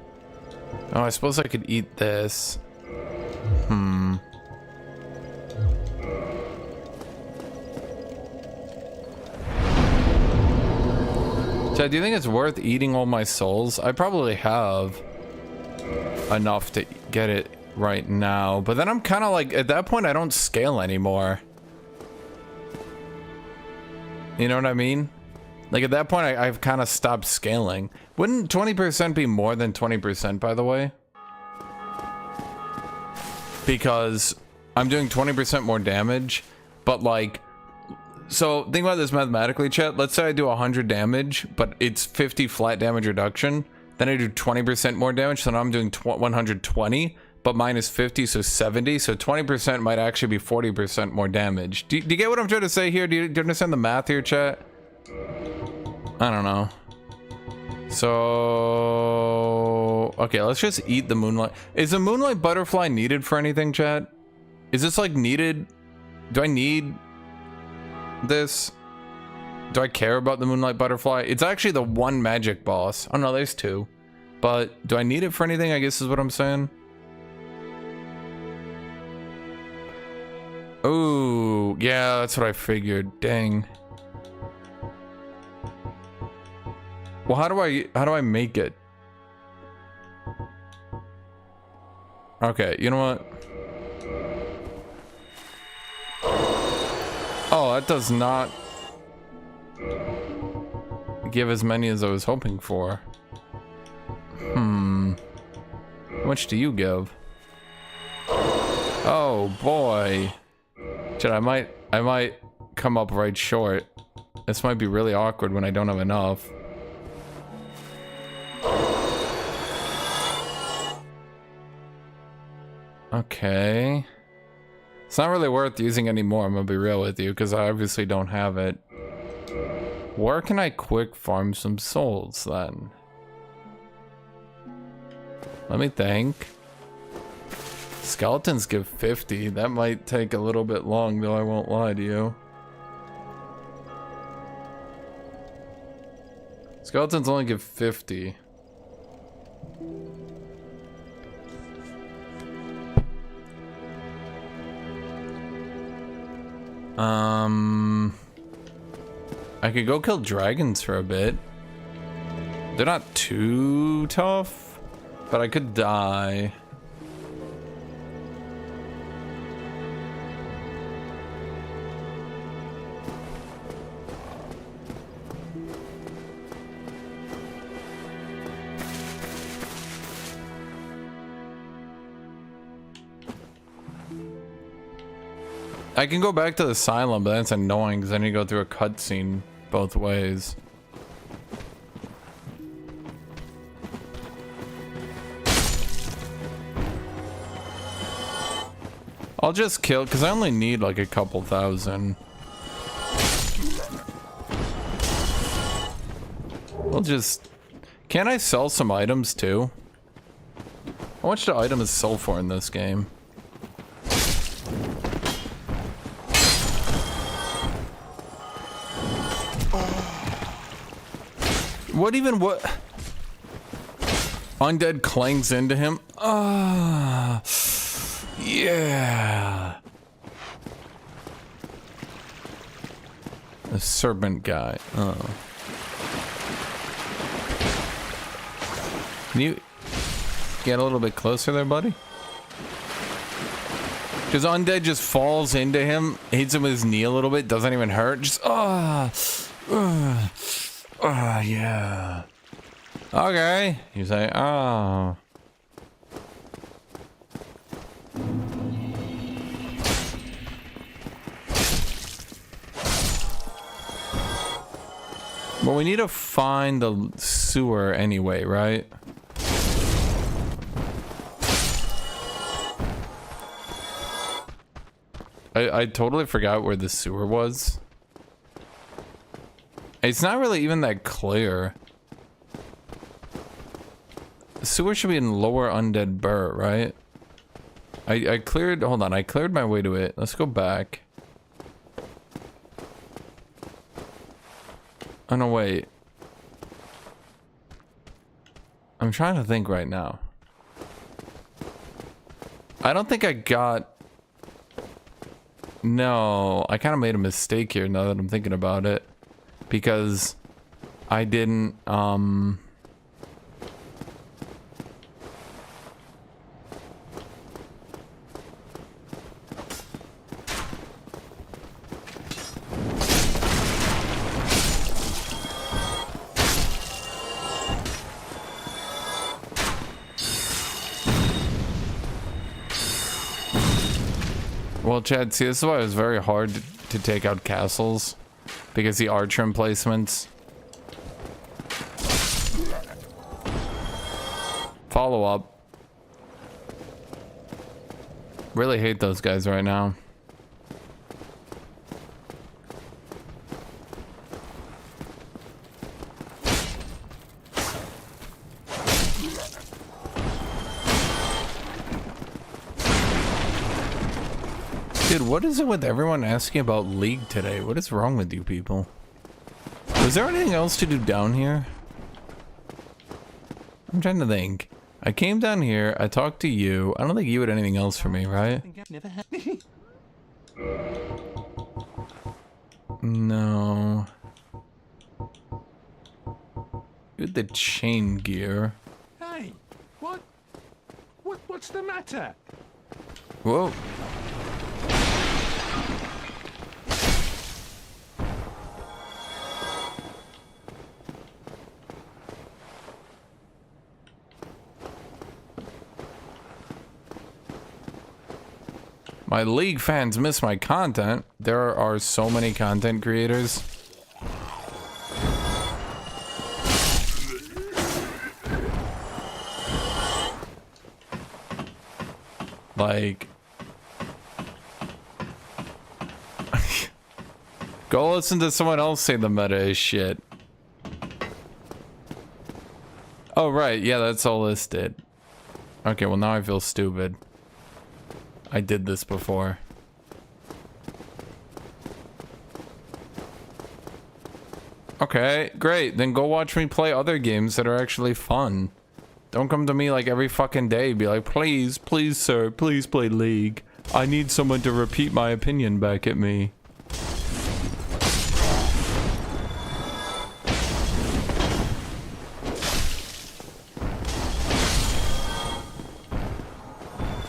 Oh, I suppose I could eat this. Chad, do you think it's worth eating all my souls? I probably have enough to get it right now, but then I'm kind of like, at that point, I don't scale anymore. You know what I mean? Like at that point, I've kind of stopped scaling. Wouldn't 20% be more than 20%, by the way? Because I'm doing 20% more damage, but like, so think about this mathematically, chat. Let's say I do 100 damage, but it's 50 flat damage reduction. Then I do 20% more damage, so now I'm doing 120, but minus 50, so 70. So 20% might actually be 40% more damage. Do you get what I'm trying to say here? Do you understand the math here, chat? I don't know. So... okay, let's just eat the moonlight. Is the moonlight butterfly needed for anything, chat? Is this like needed? Do I need this? Do I care about the moonlight butterfly? It's actually the one magic boss. Oh no, there's two. But do I need it for anything, I guess is what I'm saying. Oh, yeah, that's what I figured. Dang. Well, how do I make it? Okay, you know what? Oh, that does not give as many as I was hoping for. How much do you give? Oh boy. Shit, I might come up right short. This might be really awkward when I don't have enough. Okay. It's not really worth using anymore, I'm gonna be real with you, because I obviously don't have it. Where can I quick farm some souls then? Let me think. Skeletons give 50. That might take a little bit long, though, I won't lie to you. Skeletons only give 50. I could go kill dragons for a bit. They're not too tough, but I could die. I can go back to the asylum, but that's annoying because I need to go through a cutscene both ways. I'll just kill, because I only need like a couple thousand. I'll just... Can I sell some items too? How much do items sell for in this game? What even, what? Undead clangs into him? Ah, yeah. The serpent guy. Oh. Can you get a little bit closer there, buddy? Because Undead just falls into him, hits him with his knee a little bit, doesn't even hurt. Just, yeah. Okay. You say, oh. Well, we need to find the sewer anyway, right? I totally forgot where the sewer was. It's not really even that clear. The sewer should be in Lower Undead Burr, right? I cleared, hold on, I cleared my way to it. Let's go back. Oh no, wait. I'm trying to think right now. I don't think I got... No, I kind of made a mistake here now that I'm thinking about it. Because I didn't, Well, Chad, see, this is why it was very hard to take out castles. Because the archer emplacements. Follow up. Really hate those guys right now. Dude, what is it with everyone asking about League today? What is wrong with you people? Was there anything else to do down here? I'm trying to think. I came down here, I talked to you. I don't think you had anything else for me, right? No. With the chain gear. Hey, what's the matter? Whoa. My League fans miss my content. There are so many content creators. Like... Go listen to someone else say the meta is shit. Oh, right. Yeah, that's all listed. Okay, well now I feel stupid. I did this before. Okay, great. Then go watch me play other games that are actually fun. Don't come to me like every fucking day. Be like, please, please, sir, please play League. I need someone to repeat my opinion back at me.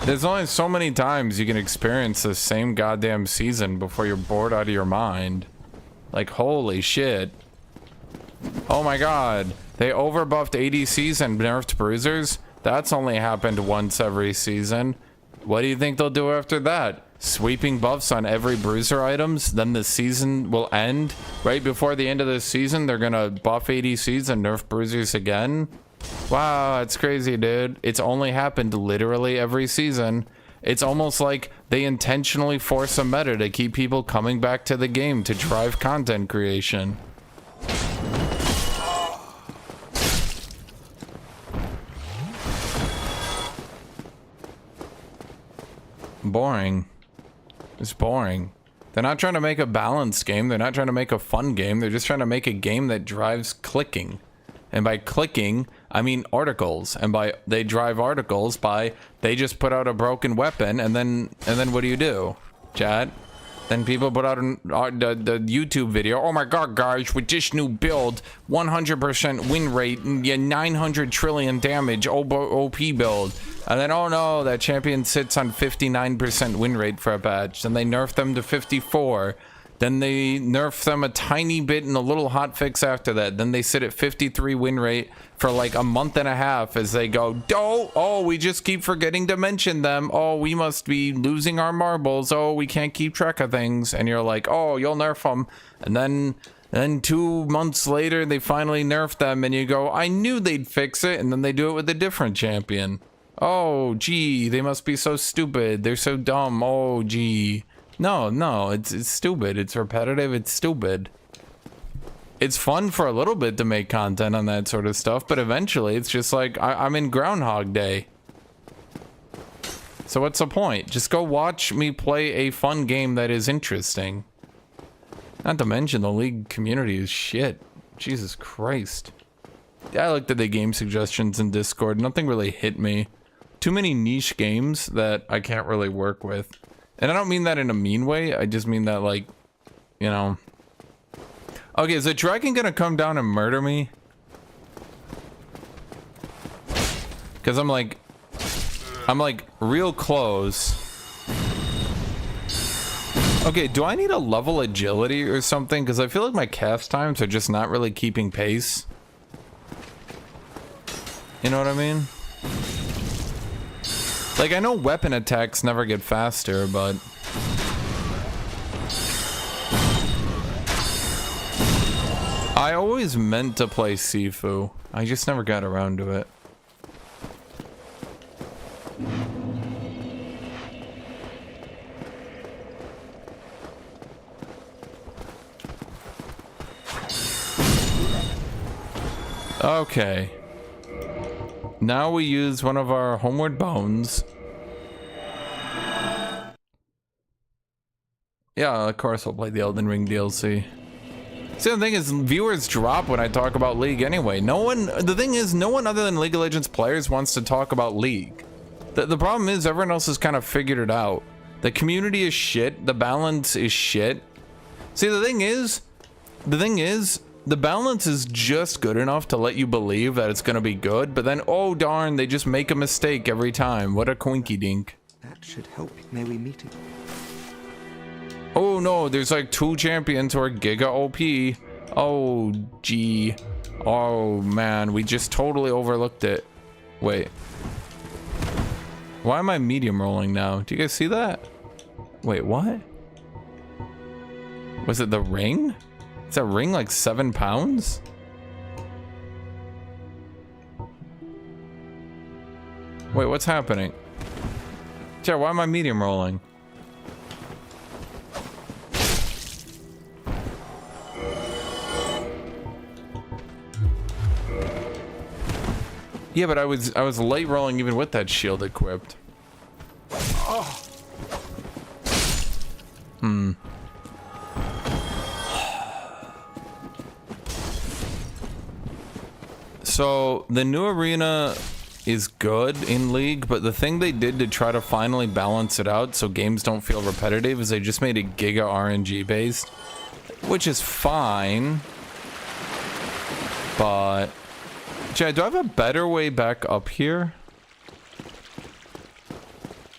There's only so many times you can experience the same goddamn season before you're bored out of your mind. Like, holy shit. Oh my god. They overbuffed ADCs and nerfed bruisers? That's only happened once every season. What do you think they'll do after that? sweeping buffs on every bruiser items, then the season will end. Right before the end of this season, they're gonna buff ADCs and nerf bruisers again. Wow, it's crazy, dude. It's only happened literally every season. It's almost like they intentionally force a meta to keep people coming back to the game to drive content creation. Boring. It's boring. They're not trying to make a balanced game. They're not trying to make a fun game. They're just trying to make a game that drives clicking. And by clicking, I mean articles. And by they drive articles by they just put out a broken weapon and then what do? Chat? Then people put out the YouTube video. Oh my god, guys, with this new build, 100% win rate, yeah, 900 trillion damage, OP build. And then, oh no, that champion sits on 59% win rate for a patch. Then they nerf them to 54. Then they nerf them a tiny bit in a little hotfix after that. Then they sit at 53 win rate for like a month and a half as they go, oh, we just keep forgetting to mention them. Oh, we must be losing our marbles. Oh, we can't keep track of things. And you're like, oh, you'll nerf them. And then 2 months later, they finally nerf them. And you go, I knew they'd fix it. And then they do it with a different champion. Oh, gee, they must be so stupid. They're so dumb. Oh, gee. No, it's stupid. It's repetitive. It's stupid. It's fun for a little bit to make content on that sort of stuff, but eventually it's just like, I'm in Groundhog Day. So what's the point? Just go watch me play a fun game that is interesting. Not to mention the League community is shit. Jesus Christ. I looked at the game suggestions in Discord. Nothing really hit me. Too many niche games that I can't really work with. And I don't mean that in a mean way. I just mean that, like, you know. Okay, is the dragon gonna come down and murder me? Because I'm like real close. Okay, do I need a level agility or something? Because I feel like my cast times are just not really keeping pace. You know what I mean? Like, I know weapon attacks never get faster, but... I always meant to play Sifu. I just never got around to it. Okay. Now we use one of our homeward bones. Yeah, of course we'll play the Elden Ring DLC. See, the thing is, viewers drop when I talk about League anyway. The thing is, no one other than League of Legends players wants to talk about League. The problem is, everyone else has kind of figured it out. The community is shit, the balance is shit. See, the thing is, the balance is just good enough to let you believe that it's gonna be good, but then, oh darn, they just make a mistake every time. What a coinky dink. That should help. May we meet it? Oh no, there's like 2 champions who are giga OP. Oh, gee. Oh man, we just totally overlooked it. Wait. Why am I medium rolling now? Do you guys see that? Wait, what? Was it the ring? Is that ring like 7 pounds? Wait, what's happening? Jared, why am I medium rolling? Yeah, but I was light rolling even with that shield equipped. Oh. So the new arena is good in League, but the thing they did to try to finally balance it out so games don't feel repetitive is they just made it giga RNG based, which is fine, but Chad, do I have a better way back up here?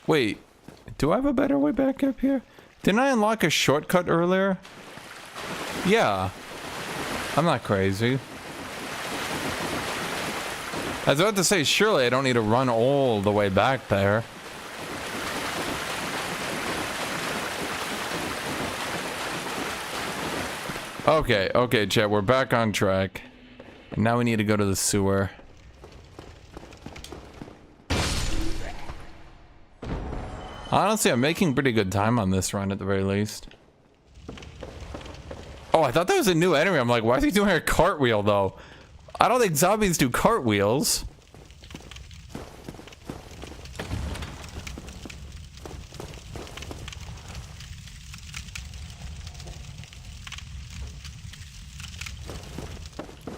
Wait, do I have a better way back up here? Didn't I unlock a shortcut earlier? Yeah. I'm not crazy. I was about to say, surely I don't need to run all the way back there. Okay, okay, chat, we're back on track. And now we need to go to the sewer. Honestly, I'm making pretty good time on this run at the very least. Oh, I thought that was a new enemy. I'm like, why is he doing a cartwheel though? I don't think zombies do cartwheels.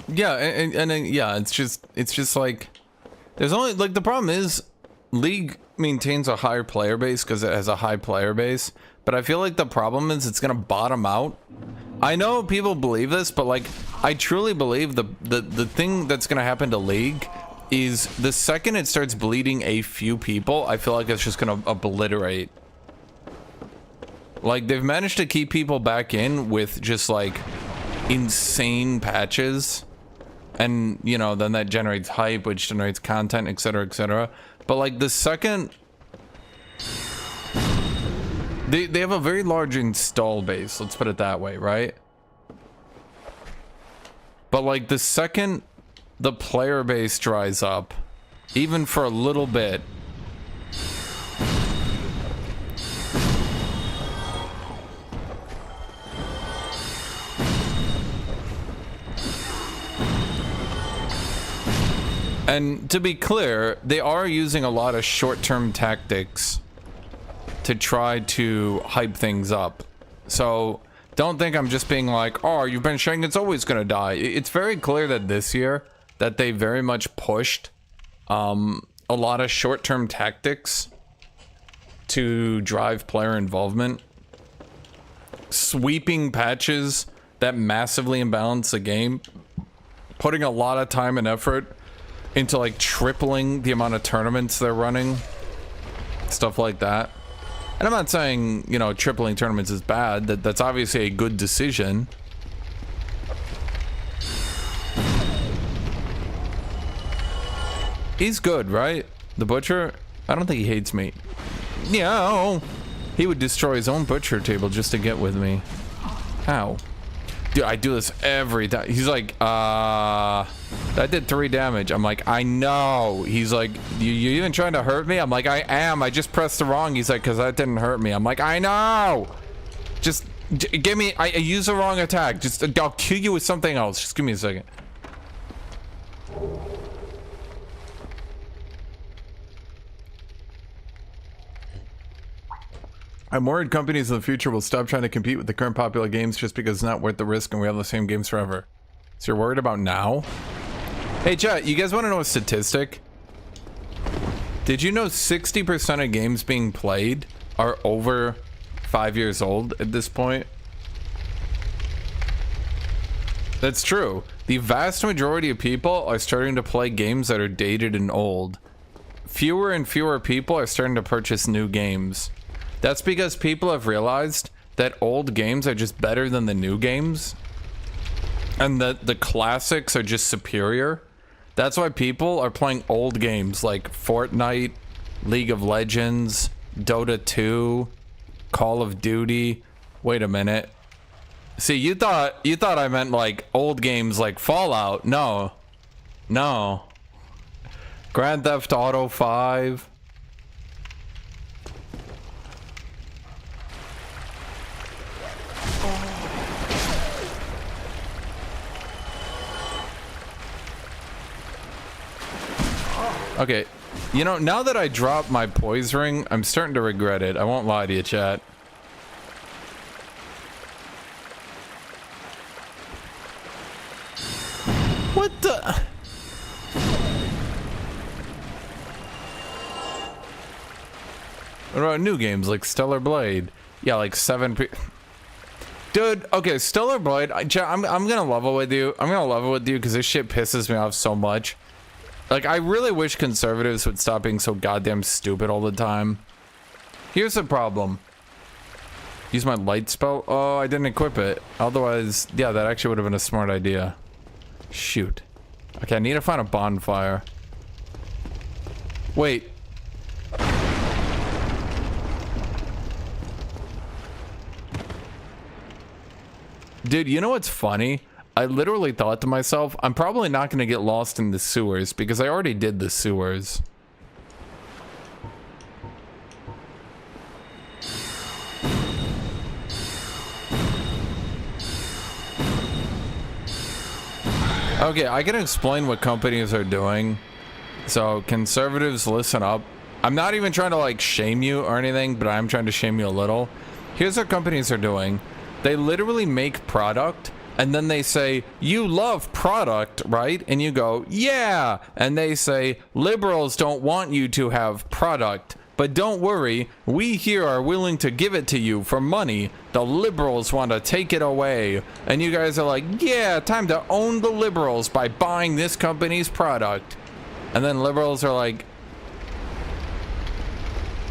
Yeah, and yeah, it's just like there's only like the problem is League maintains a higher player base because it has a high player base, but I feel like the problem is it's gonna bottom out. I know people believe this, but like I truly believe the thing that's gonna happen to League is the second it starts bleeding a few people, I feel like it's just gonna obliterate. Like they've managed to keep people back in with just like insane patches. And, you know, then that generates hype, which generates content, etc., etc. But, like, the second... They have a very large install base, let's put it that way, right? But, like, the second the player base dries up, even for a little bit... And to be clear, they are using a lot of short-term tactics to try to hype things up. So don't think I'm just being like, oh, you've been saying it's always gonna die. It's very clear that this year that they very much pushed a lot of short-term tactics to drive player involvement. Sweeping patches that massively imbalance the game. Putting a lot of time and effort into like tripling the amount of tournaments they're running, stuff like that. And I'm not saying, you know, tripling tournaments is bad. That's obviously a good decision. He's good, right? The butcher? I don't think he hates me. Yeah, he would destroy his own butcher table just to get with me. How? Dude, I do this every time. He's like, that did 3 damage. I'm like, I know. He's like, you even trying to hurt me? I'm like, I am. I just pressed the wrong. He's like, because that didn't hurt me. I'm like, I know. Just give me, I use the wrong attack. Just, I'll kill you with something else. Just give me a second. I'm worried companies in the future will stop trying to compete with the current popular games just because it's not worth the risk and we have the same games forever. So you're worried about now? Hey chat, you guys want to know a statistic? Did you know 60% of games being played are over 5 years old at this point? That's true. The vast majority of people are starting to play games that are dated and old. Fewer and fewer people are starting to purchase new games. That's because people have realized that old games are just better than the new games. And that the classics are just superior. That's why people are playing old games like Fortnite, League of Legends, Dota 2, Call of Duty. Wait a minute. See, you thought I meant like old games like Fallout. No. No. Grand Theft Auto 5. Okay, you know, now that I dropped my poise ring, I'm starting to regret it. I won't lie to you, chat. What the? What about new games like Stellar Blade? Yeah, like 7 Dude, okay, Stellar Blade, I'm gonna level with you. I'm gonna level with you because this shit pisses me off so much. Like, I really wish conservatives would stop being so goddamn stupid all the time. Here's the problem. Use my light spell? Oh, I didn't equip it. Otherwise, yeah, that actually would have been a smart idea. Shoot. Okay, I need to find a bonfire. Wait. Dude, you know what's funny? I literally thought to myself, I'm probably not going to get lost in the sewers because I already did the sewers. Okay, I can explain what companies are doing. So, conservatives, listen up. I'm not even trying to like shame you or anything, but I'm trying to shame you a little. Here's what companies are doing. They literally make product and then they say, you love product, right? And you go, yeah. And they say, liberals don't want you to have product. But don't worry, we here are willing to give it to you for money. The liberals want to take it away. And you guys are like, yeah, time to own the liberals by buying this company's product. And then liberals are like,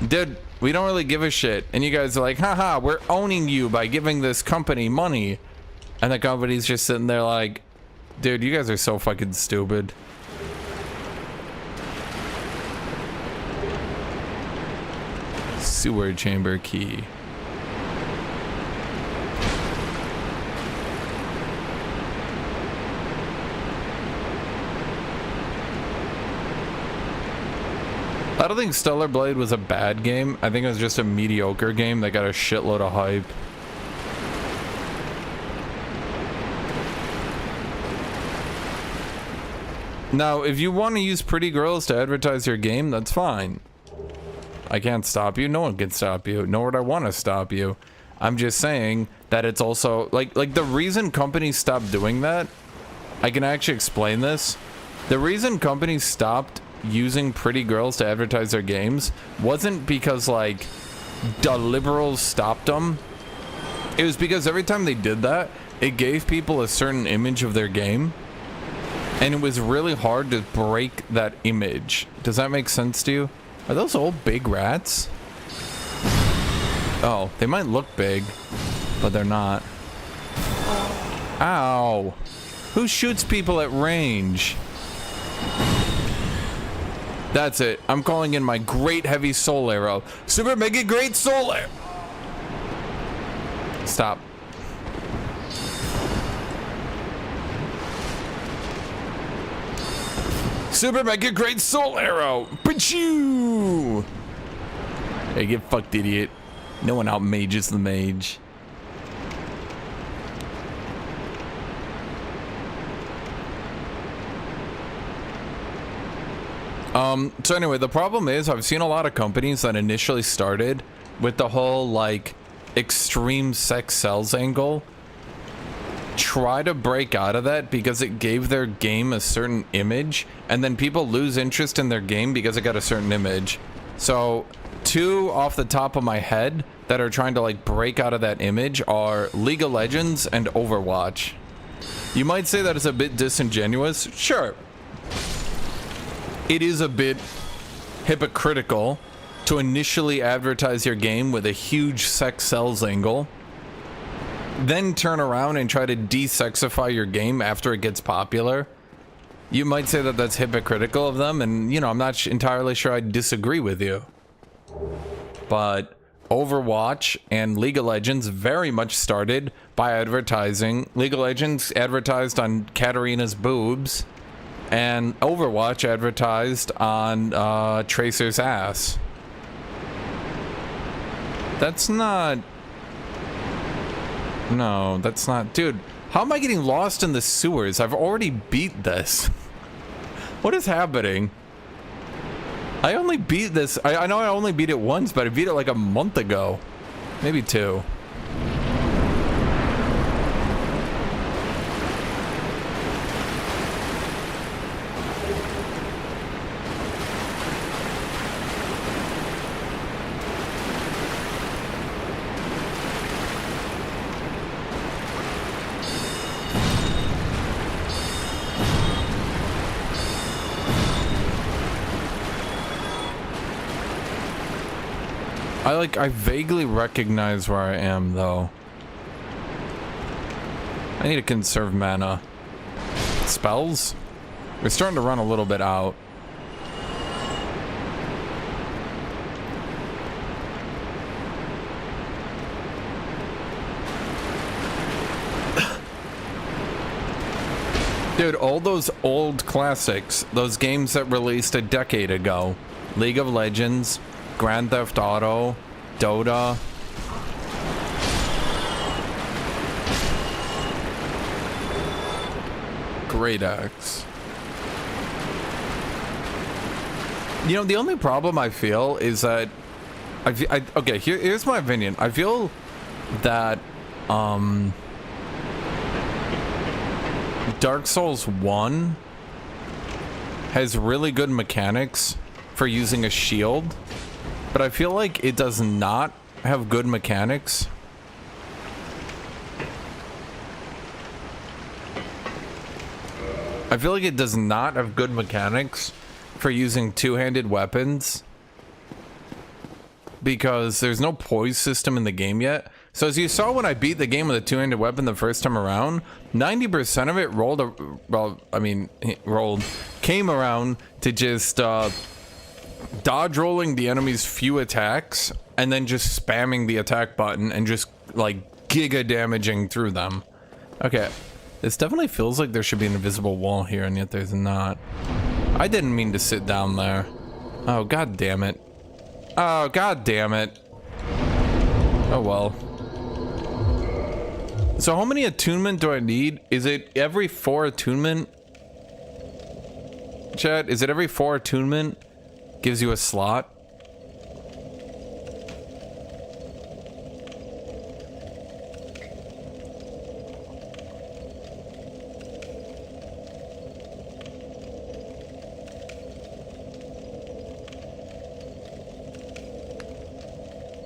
dude, we don't really give a shit. And you guys are like, haha, we're owning you by giving this company money. And the company's just sitting there like, dude, you guys are so fucking stupid. Sewer chamber key. I don't think Stellar Blade was a bad game. I think it was just a mediocre game that got a shitload of hype. Now, if you want to use pretty girls to advertise your game, that's fine. I can't stop you. No one can stop you. Nor would I want to stop you. I'm just saying that it's also like the reason companies stopped doing that. I can actually explain this. The reason companies stopped using pretty girls to advertise their games wasn't because like the liberals stopped them. It was because every time they did that, it gave people a certain image of their game. And it was really hard to break that image. Does that make sense to you? Are those old big rats? Oh, they might look big, but they're not. Ow. Who shoots people at range? That's it. I'm calling in my great heavy soul arrow. Super mega great soul arrow. Stop. Super mega great soul arrow. Pachoo! Hey, get fucked, idiot. No one out mages the mage. So anyway, the problem is I've seen a lot of companies that initially started with the whole like extreme sex sells angle try to break out of that because it gave their game a certain image, and then people lose interest in their game because it got a certain image. So two off the top of my head that are trying to like break out of that image are League of Legends and Overwatch. You might say that it's a bit disingenuous. Sure. It is a bit hypocritical to initially advertise your game with a huge sex sells angle, then turn around and try to de-sexify your game after it gets popular. You might say that that's hypocritical of them, and you know, I'm not entirely sure I disagree with you. But Overwatch and League of Legends very much started by advertising. League of Legends advertised on Katarina's boobs, and Overwatch advertised on Tracer's ass. That's not... No, that's not... Dude, how am I getting lost in the sewers? I've already beat this. What is happening? I only beat this... I know I only beat it once, but I beat it like a month ago. Maybe 2. I vaguely recognize where I am, though. I need to conserve mana. Spells? We're starting to run a little bit out. Dude, all those old classics, those games that released a decade ago, League of Legends, Grand Theft Auto, Dota. Great axe. You know, the only problem I feel is that okay, here's my opinion. I feel that Dark Souls 1 has really good mechanics for using a shield, but I feel like it does not have good mechanics for using two-handed weapons, because there's no poise system in the game yet. So as you saw when I beat the game with a two-handed weapon the first time around, 90% of it came around to just dodge rolling the enemy's few attacks and then just spamming the attack button and just like giga damaging through them. Okay, this definitely feels like there should be an invisible wall here, and yet there's not. I didn't mean to sit down there. Oh, god damn it. Oh, god damn it. Oh well. So how many attunement do I need? Is it every 4 attunement? Chat, is it every 4 attunement gives you a slot?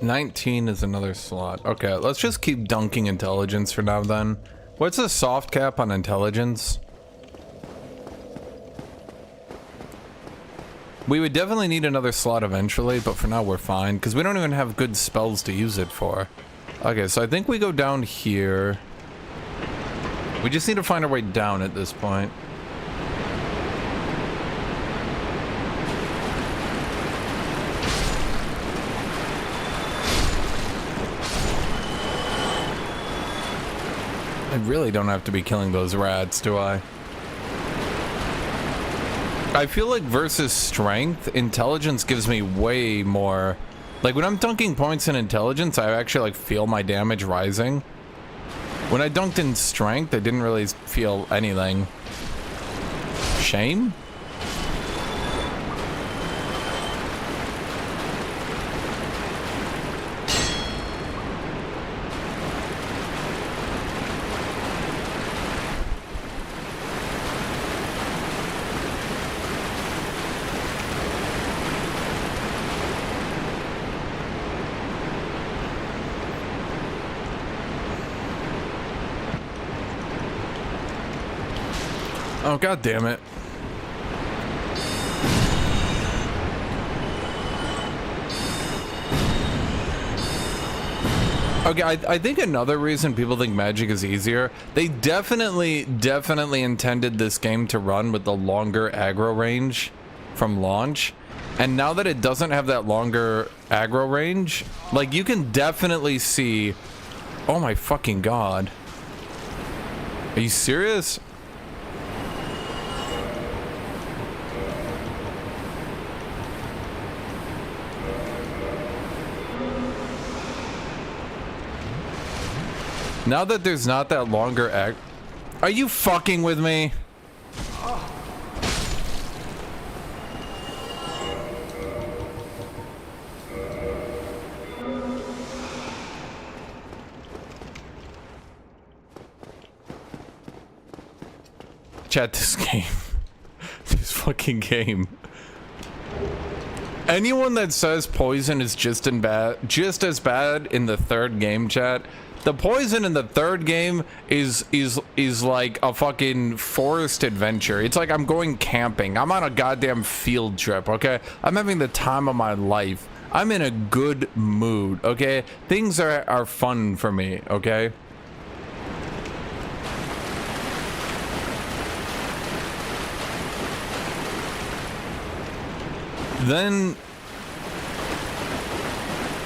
$19 is another slot. Okay, let's just keep dunking intelligence for now then. What's the soft cap on intelligence? We would definitely need another slot eventually, but for now we're fine, because we don't even have good spells to use it for. Okay, so I think we go down here. We just need to find our way down at this point. I really don't have to be killing those rats, do I? I feel like versus strength, intelligence gives me way more. Like when I'm dunking points in intelligence, I actually like feel my damage rising. When I dunked in strength, I didn't really feel anything. Shame? Oh, god damn it. Okay, I think another reason people think magic is easier, they definitely intended this game to run with the longer aggro range from launch. And now that it doesn't have that longer aggro range, like you can definitely see, oh my fucking god. Are you serious? Now that there's not that longer are you fucking with me? Chat, this game. This fucking game. Anyone that says poison is just as bad in the third game, chat. The poison in the third game is like a fucking forest adventure. It's like I'm going camping. I'm on a goddamn field trip, okay? I'm having the time of my life. I'm in a good mood, okay? Things are fun for me, okay? Then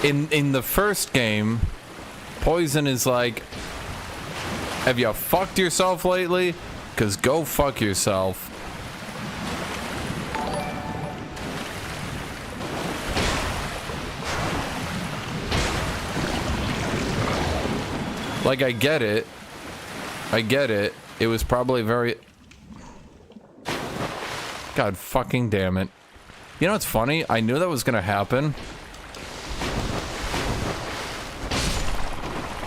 in the first game, poison is like, have you fucked yourself lately? Because go fuck yourself. Like, I get it. I get it. It was probably very... God fucking damn it. You know what's funny? I knew that was gonna happen.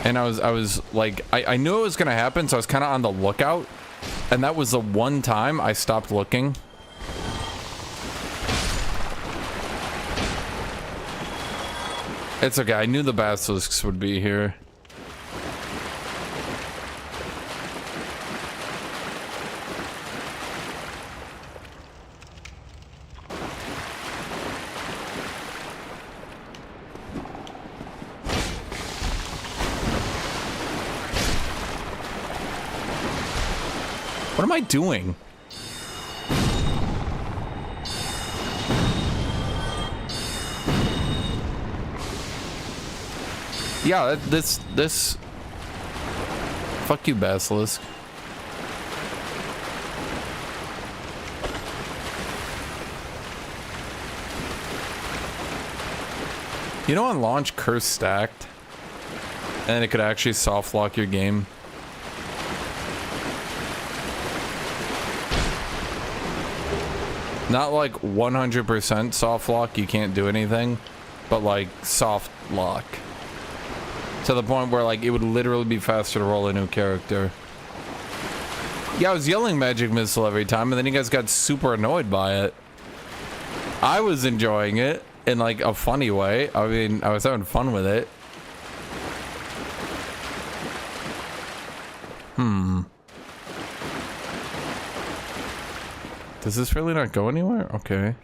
And I was like, I knew it was gonna happen, so I was kind of on the lookout. And that was the one time I stopped looking. It's okay, I knew the basilisks would be here. What am I doing? Yeah, this... Fuck you, Basilisk. You know on launch, Curse stacked? And it could actually soft lock your game. Not like 100% soft lock, you can't do anything, but like soft lock. To the point where like it would literally be faster to roll a new character. Yeah, I was yelling magic missile every time and then you guys got super annoyed by it. I was enjoying it in like a funny way. I mean, I was having fun with it. Does this really not go anywhere? Okay.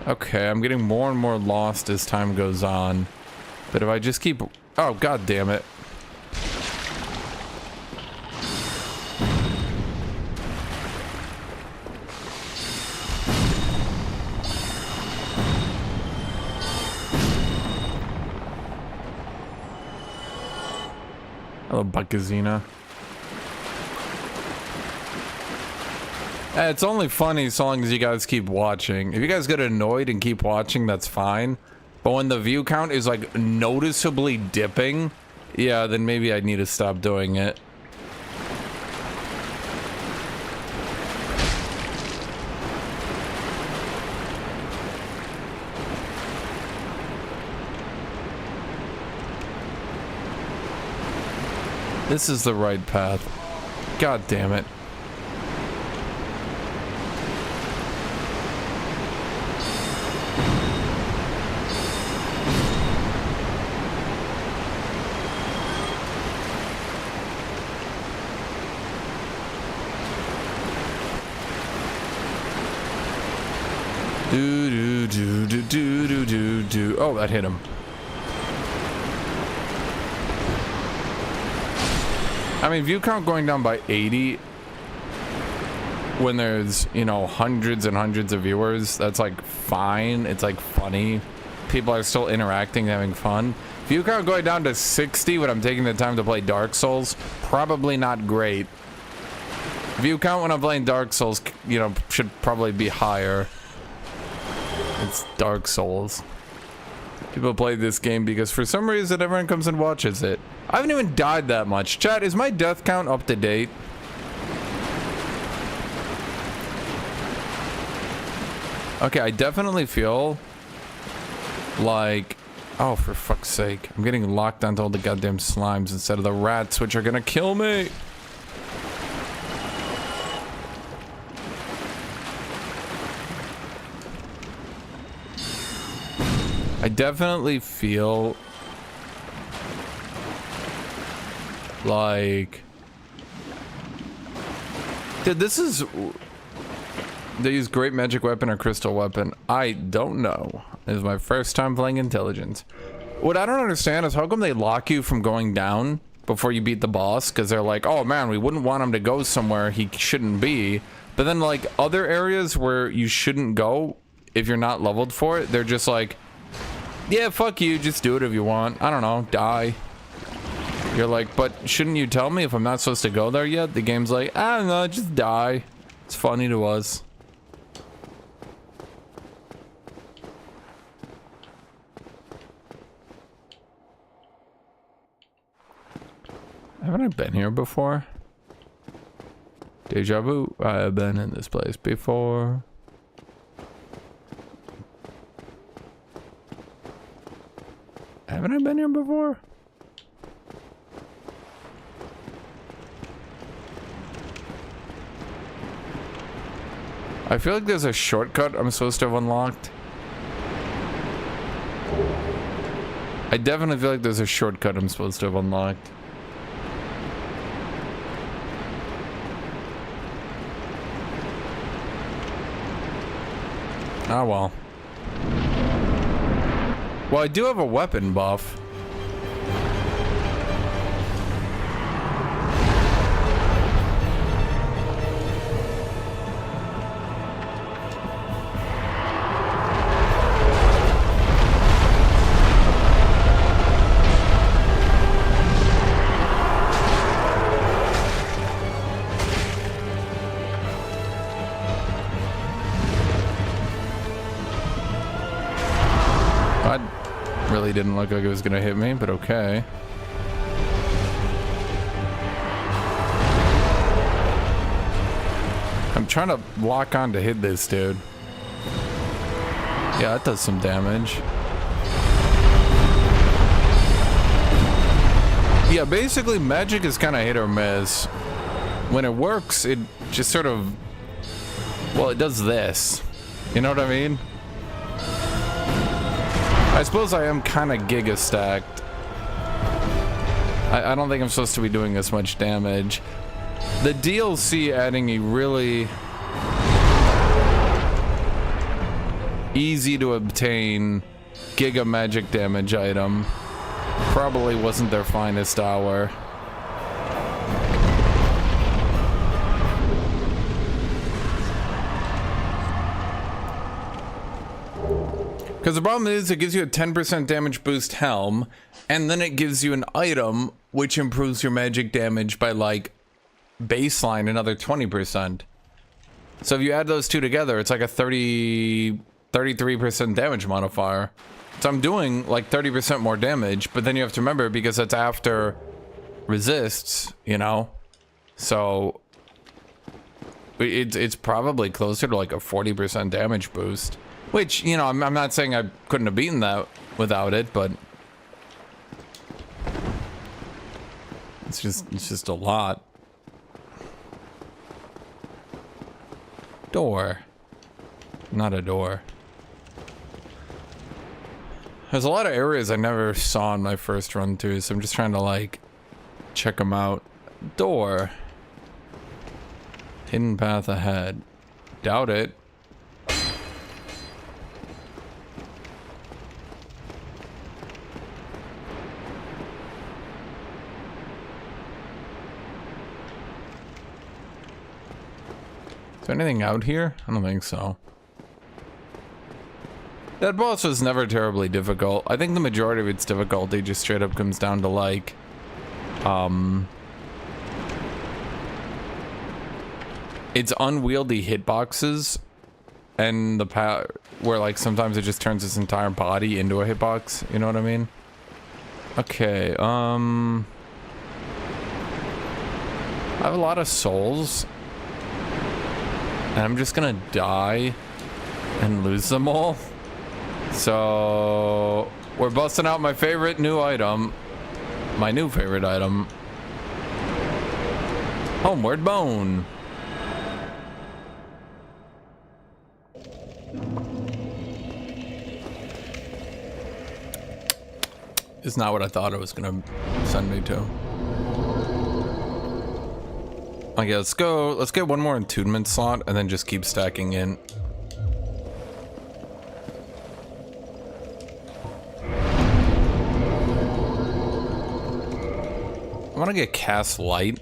Okay, I'm getting more and more lost as time goes on. But if I just keep... Oh, god damn it. Hello, Buckazina. It's only funny so long as you guys keep watching. If you guys get annoyed and keep watching, that's fine. But when the view count is like noticeably dipping, yeah, then maybe I need to stop doing it. This is the right path. God damn it. Oh, that hit him. I mean, view count going down by 80 when there's, you know, hundreds and hundreds of viewers, that's like fine. It's like funny. People are still interacting, having fun. View count going down to 60 when I'm taking the time to play Dark Souls, probably not great. View count when I'm playing Dark Souls, you know, should probably be higher. It's Dark Souls. People play this game because for some reason everyone comes and watches it. I haven't even died that much. Chat, is my death count up to date? Okay, I definitely feel like... Oh, for fuck's sake. I'm getting locked onto all the goddamn slimes instead of the rats, which are gonna kill me. I definitely feel like, dude, this is, they use great magic weapon or crystal weapon. I don't know. This is my first time playing intelligence. What I don't understand is how come they lock you from going down before you beat the boss? Because they're like, oh man, we wouldn't want him to go somewhere he shouldn't be. But then like other areas where you shouldn't go, if you're not leveled for it, they're just like, yeah, fuck you, just do it if you want. I don't know, die. You're like, but shouldn't you tell me if I'm not supposed to go there yet? The game's like, I don't know, just die. It's funny to us. Haven't I been here before? Deja vu. I have been in this place before. Haven't I been here before? I feel like there's a shortcut I'm supposed to have unlocked. I definitely feel like there's a shortcut I'm supposed to have unlocked. Oh well. Well, I do have a weapon buff. Didn't look like it was gonna hit me, but okay. I'm trying to lock on to hit this dude. Yeah, that does some damage. Yeah, basically magic is kind of hit or miss. When it works, it just sort of, well, it does this. You know what I mean? I suppose I am kind of giga stacked. I don't think I'm supposed to be doing this much damage. The DLC adding a really easy to obtain giga magic damage item probably wasn't their finest hour. Because the problem is it gives you a 10% damage boost helm, and then it gives you an item which improves your magic damage by like baseline another 20%. So if you add those two together, it's like a 33% damage modifier. So I'm doing like 30% more damage, but then you have to remember because that's after resists, you know? So it's probably closer to like a 40% damage boost. Which, you know, I'm not saying I couldn't have beaten that without it, but it's just a lot. Door. Not a door. There's a lot of areas I never saw in my first run through, so I'm just trying to like check them out. Door. Hidden path ahead. Doubt it. Is there anything out here? I don't think so. That boss was never terribly difficult. I think the majority of its difficulty just straight up comes down to like, it's unwieldy hitboxes, and the where like sometimes it just turns its entire body into a hitbox. You know what I mean? Okay. I have a lot of souls. And I'm just gonna die and lose them all. So we're busting out my favorite new item. My new favorite item. Homeward Bone. It's not what I thought it was gonna send me to. Okay, let's get one more attunement slot and then just keep stacking in. I want to get cast light.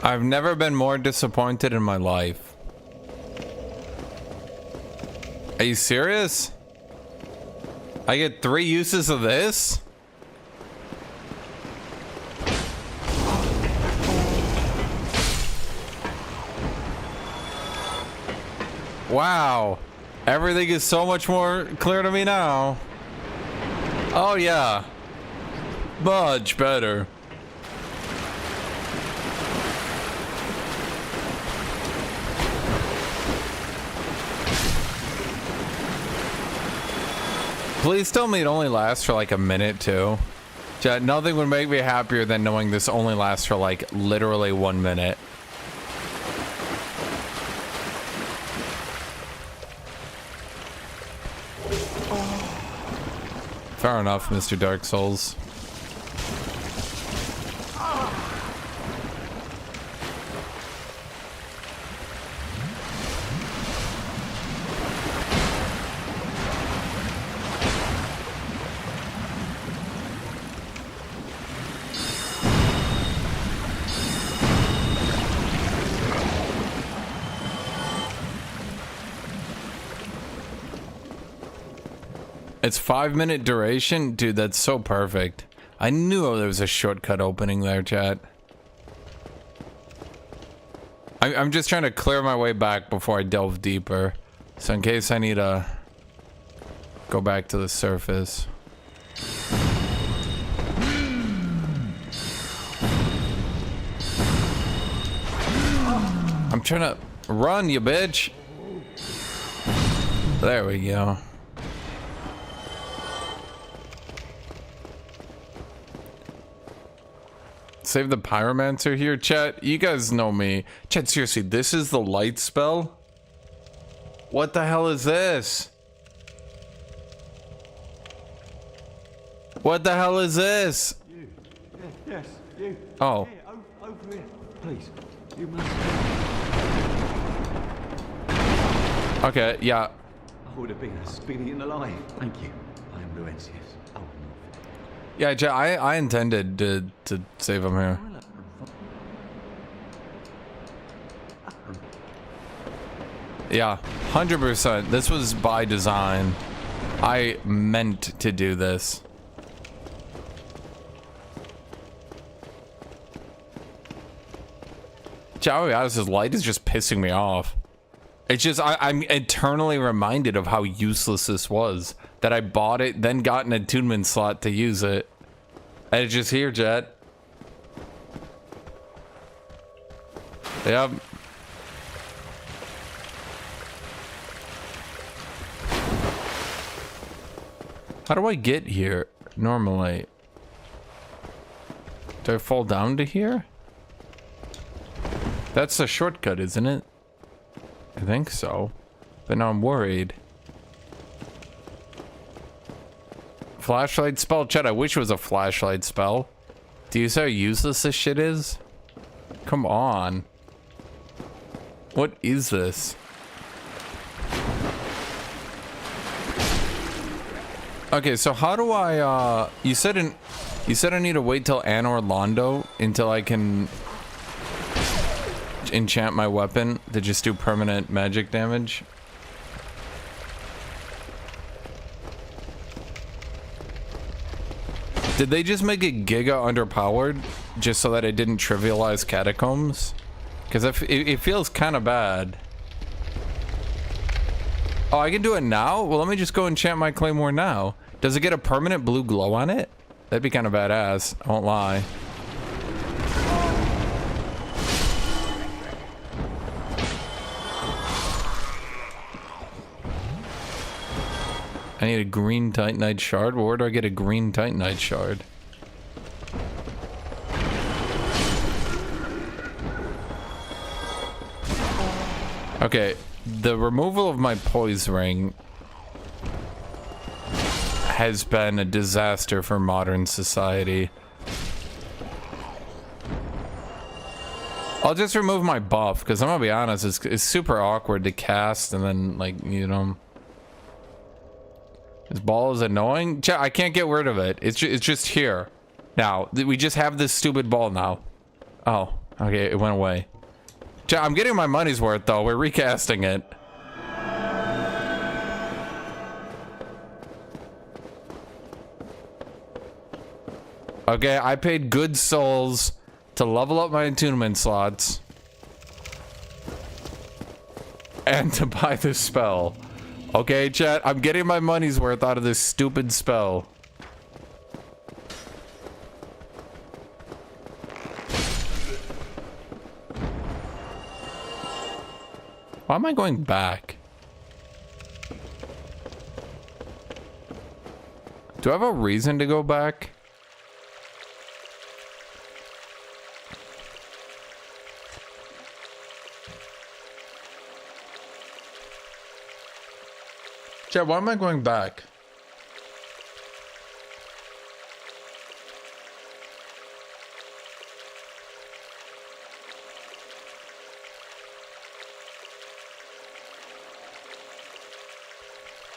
I've never been more disappointed in my life. Are you serious? I get 3 uses of this? Wow. Everything is so much more clear to me now. Oh yeah. Much better. Please tell me it only lasts for like a minute too. Chat, nothing would make me happier than knowing this only lasts for like literally 1 minute. Fair enough, Mr. Dark Souls. It's 5-minute duration? Dude, that's so perfect. I knew there was a shortcut opening there, chat. I'm just trying to clear my way back before I delve deeper. So in case I need to go back to the surface. I'm trying to run, you bitch. There we go. Save the pyromancer here, chat. You guys know me. Chat, seriously, this is the light spell? What the hell is this? What the hell is this? You. Yes, you. Oh. Here, over here. Please. You must. Okay, yeah. I would have been speeding alive. Thank you. I am Lucius. Oh, no. Yeah, chat, I intended to save him here. Yeah, 100%. This was by design. I meant to do this. Chow Yada's light is just pissing me off. It's just, I'm eternally reminded of how useless this was. That I bought it, then got an attunement slot to use it. And it's just here, chat. Yep. How do I get here normally? Do I fall down to here? That's a shortcut, isn't it? I think so. But now I'm worried. Flashlight spell? Chat, I wish it was a flashlight spell. Do you see how useless this shit is? Come on. What is this? Okay, so how do I, you said I need to wait till Anor Londo until I can enchant my weapon to just do permanent magic damage? Did they just make it giga underpowered just so that it didn't trivialize catacombs? Because it feels kind of bad. Oh, I can do it now? Well, let me just go enchant my claymore now. Does it get a permanent blue glow on it? That'd be kind of badass, I won't lie. I need a green titanite shard. Well, where do I get a green titanite shard? Okay, the removal of my poise ring has been a disaster for modern society. I'll just remove my buff, because I'm gonna be honest, it's super awkward to cast and then, like, you know... This ball is annoying. I can't get rid of it. It's just here. Now, we just have this stupid ball now. Oh, Okay, it went away. I'm getting my money's worth though. We're recasting it. Okay, I paid good souls to level up my attunement slots and to buy this spell. Okay, chat, I'm getting my money's worth out of this stupid spell. Why am I going back? Do I have a reason to go back? Chat, why am I going back?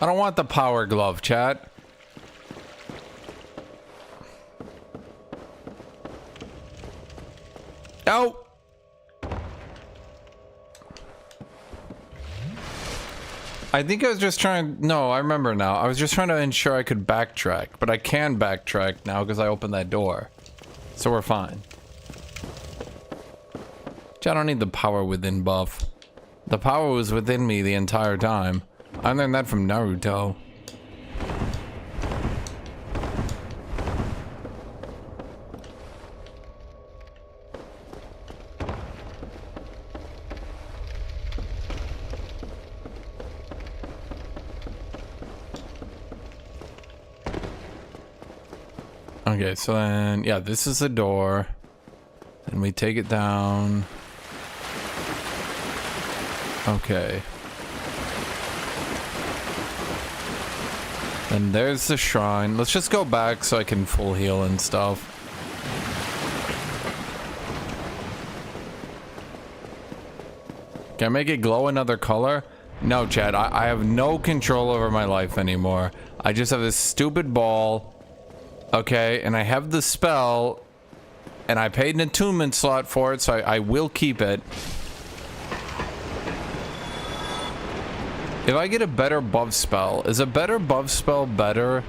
I don't want the power glove, chat. Oh! I think I was just trying... No, I remember now. I was just trying to ensure I could backtrack. But I can backtrack now because I opened that door. So we're fine. I don't need the power within buff. The power was within me the entire time. I learned that from Naruto. Okay, so then, yeah, this is the door. And we take it down. Okay. And there's the shrine. Let's just go back so I can full heal and stuff. Can I make it glow another color? No, Chad, I have no control over my life anymore. I just have this stupid ball. Okay, and I have the spell. And I paid an attunement slot for it, so I will keep it. If I get a better buff spell, is a better buff spell better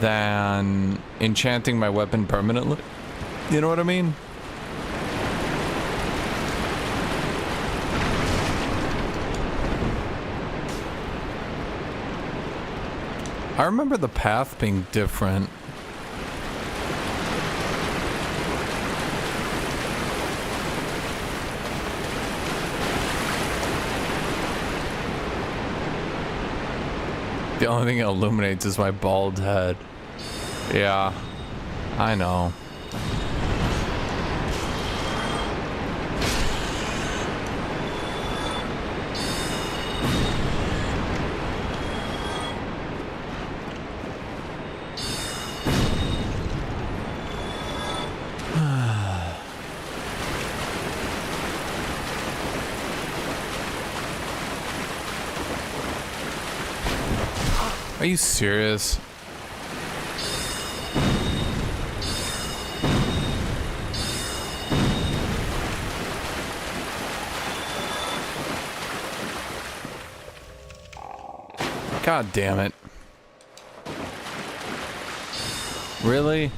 than enchanting my weapon permanently? You know what I mean? I remember the path being different. The only thing it illuminates is my bald head. Yeah, I know. Are you serious? God damn it. Really?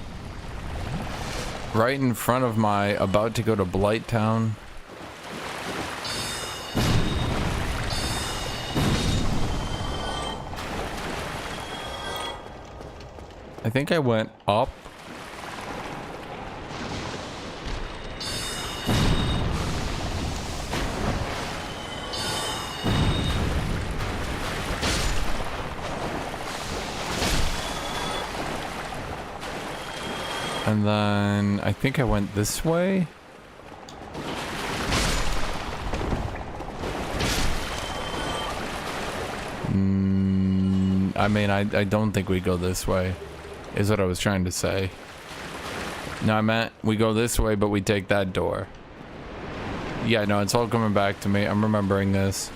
Right in front of my about to go to Blighttown? I think I went up. And then I think I went this way. I mean, I don't think we go this way. Is what I was trying to say. No, I meant we go this way, but we take that door. Yeah, no, it's all coming back to me. I'm remembering this.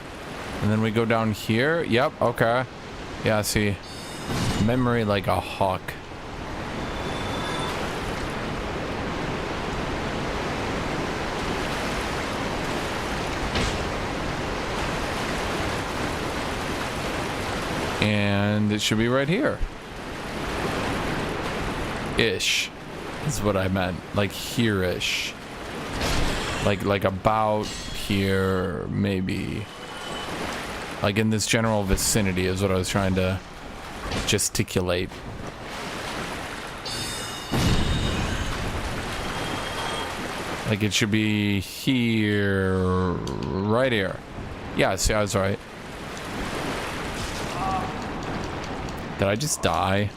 And then we go down here. Yep, okay. Yeah, see. Memory like a hawk. And it should be right here. Ish is what I meant. Like here-ish. Like about here, maybe. Like in this general vicinity is what I was trying to gesticulate. Like it should be here, right here. Yeah, see, I was right. Did I just die?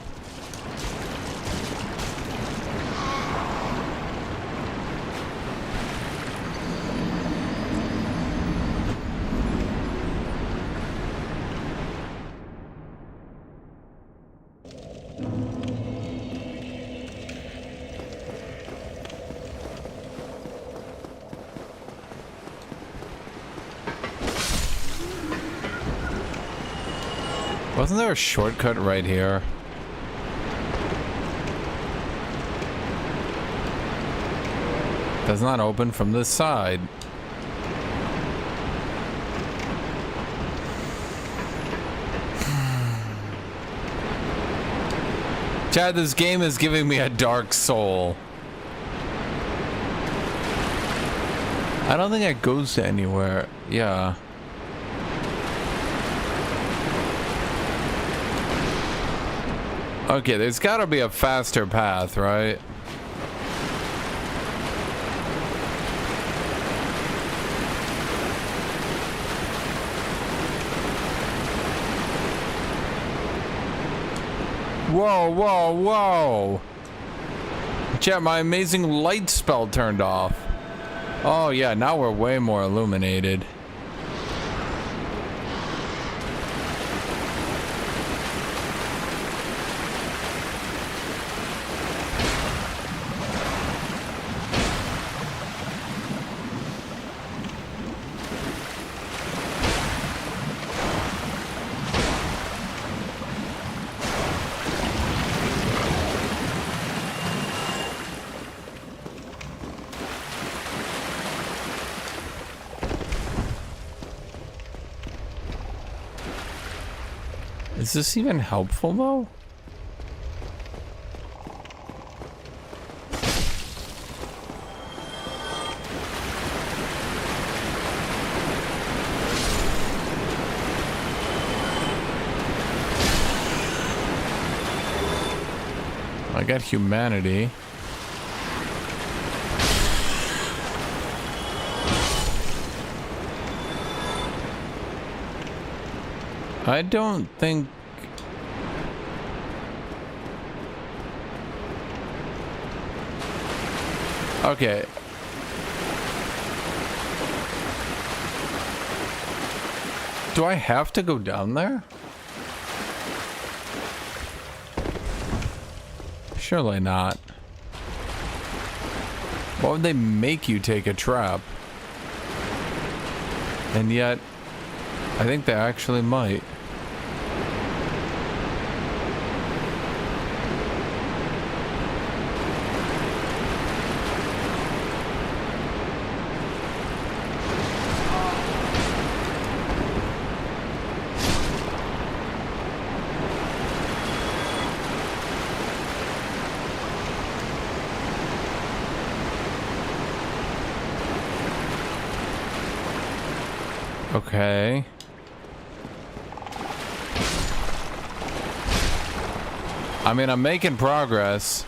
Wasn't there a shortcut right here? Does not open from this side. Chad, this game is giving me a dark soul. I don't think it goes to anywhere. Yeah. Okay, there's gotta be a faster path, right? Whoa, whoa, whoa! Chat, my amazing light spell turned off. Oh yeah, now we're way more illuminated. Is this even helpful though? I got humanity. I don't think... Okay. Do I have to go down there? Surely not. Why would they make you take a trap? And yet, I think they actually might. Okay. I mean, I'm making progress,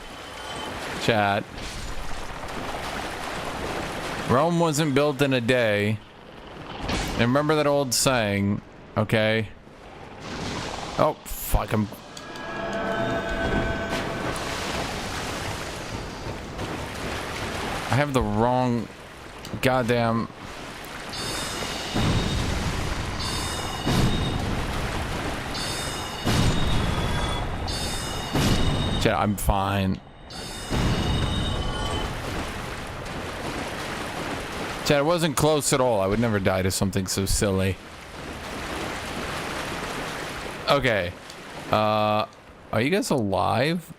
chat. Rome wasn't built in a day. And remember that old saying, okay? Oh, fuck, I have the wrong goddamn... I'm fine. Chad, it wasn't close at all. I would never die to something so silly. Okay. Are you guys alive?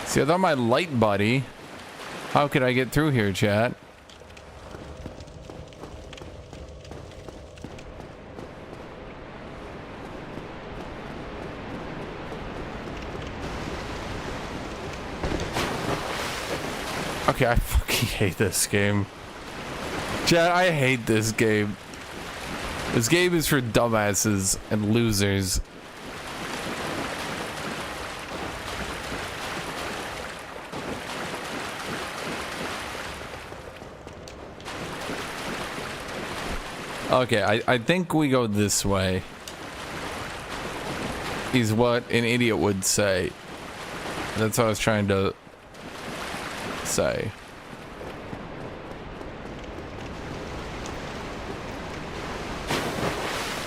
See, without my light buddy, how could I get through here, chat? Okay, I fucking hate this game. Chat, I hate this game. This game is for dumbasses and losers. Okay, I think we go this way. Is what an idiot would say. That's what I was trying to say.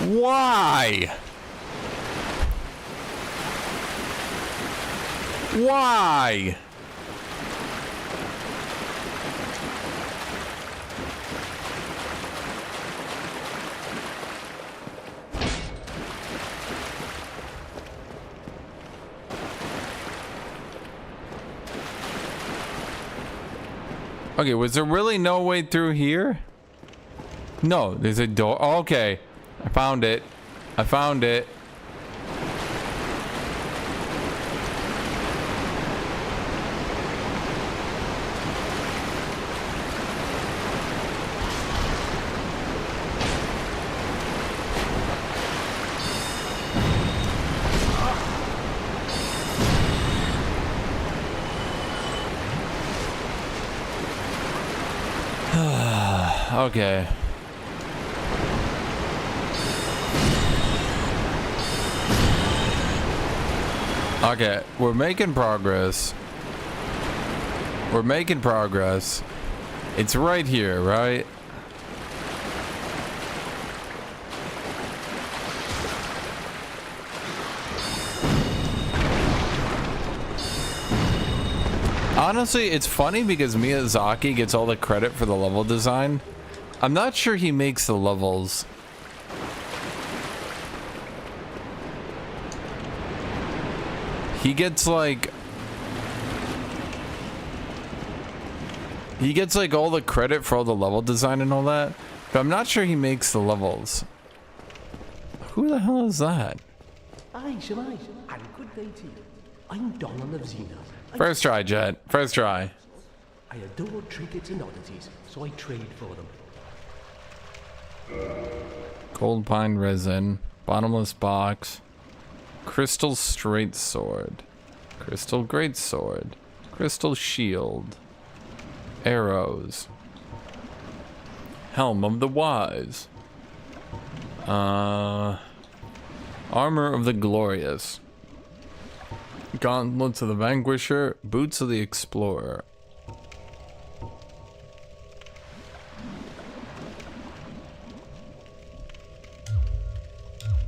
Why? Why? Okay, was there really no way through here? No, there's a door. Okay, I found it. I found it. Okay. Okay, we're making progress. We're making progress. It's right here, right? Honestly, it's funny because Miyazaki gets all the credit for the level design. I'm not sure he makes the levels. He gets like all the credit for all the level design and all that, but I'm not sure he makes the levels. Who the hell is that? Aye, Shemai, and good day to you. I'm Donald of Xena. First try, Jet. First try. I adore trinkets and oddities, so I trade for them. Cold pine resin, bottomless box, crystal straight sword, crystal great sword, crystal shield, arrows, helm of the wise, armor of the glorious, gauntlets of the vanquisher, boots of the explorer.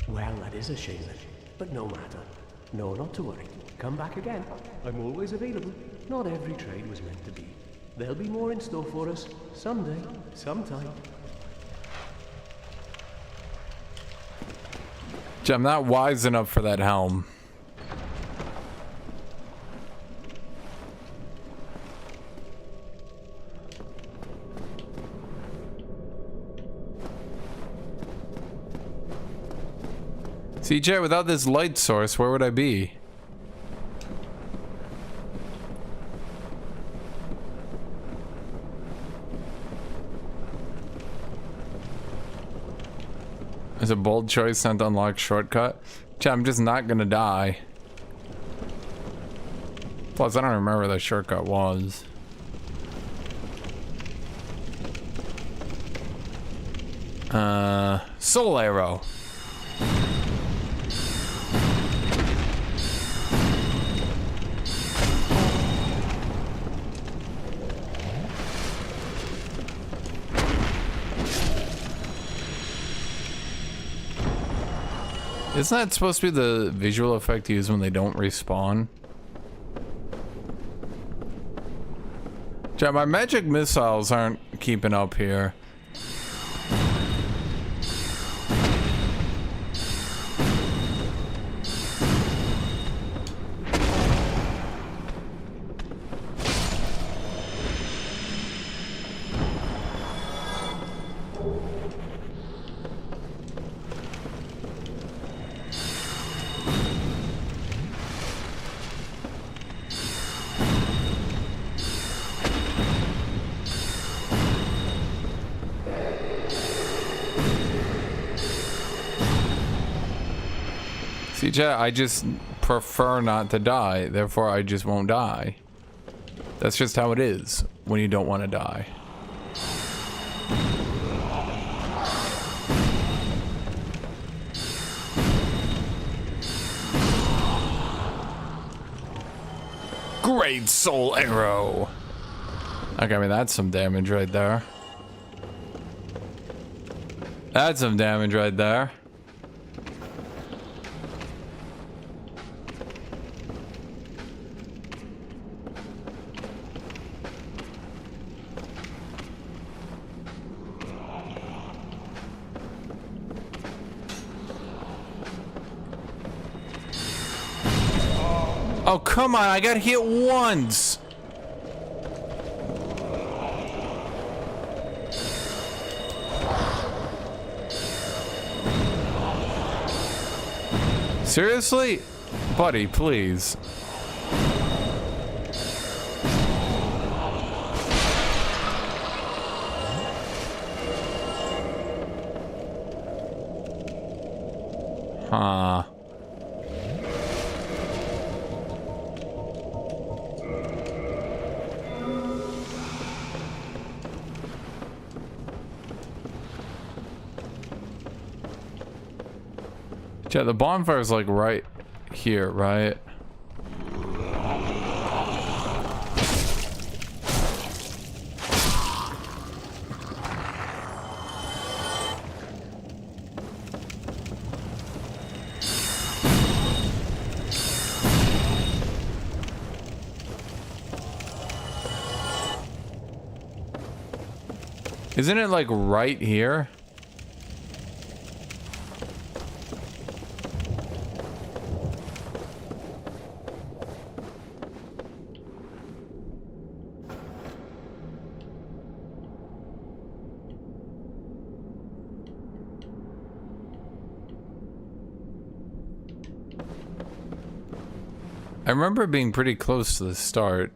Well, that is a shame, but no matter. No, not to worry. Come back again. I'm always available. Not every trade was meant to be. There'll be more in store for us someday, sometime. I'm not wise enough for that helm. CJ, without this light source, where would I be? It's a bold choice not to unlock shortcut. Chat, I'm just not gonna die. Plus, I don't remember where the shortcut was. Soul arrow. Isn't that supposed to be the visual effect used when they don't respawn? Chat, my magic missiles aren't keeping up here. See, chat, I just prefer not to die, therefore I just won't die. That's just how it is when you don't want to die. Great soul arrow. Okay, I mean, that's some damage right there. That's some damage right there. Oh, come on, I got hit once. Seriously? Buddy, please. Huh. Yeah, the bonfire is like right here, right? Isn't it like right here? I remember being pretty close to the start.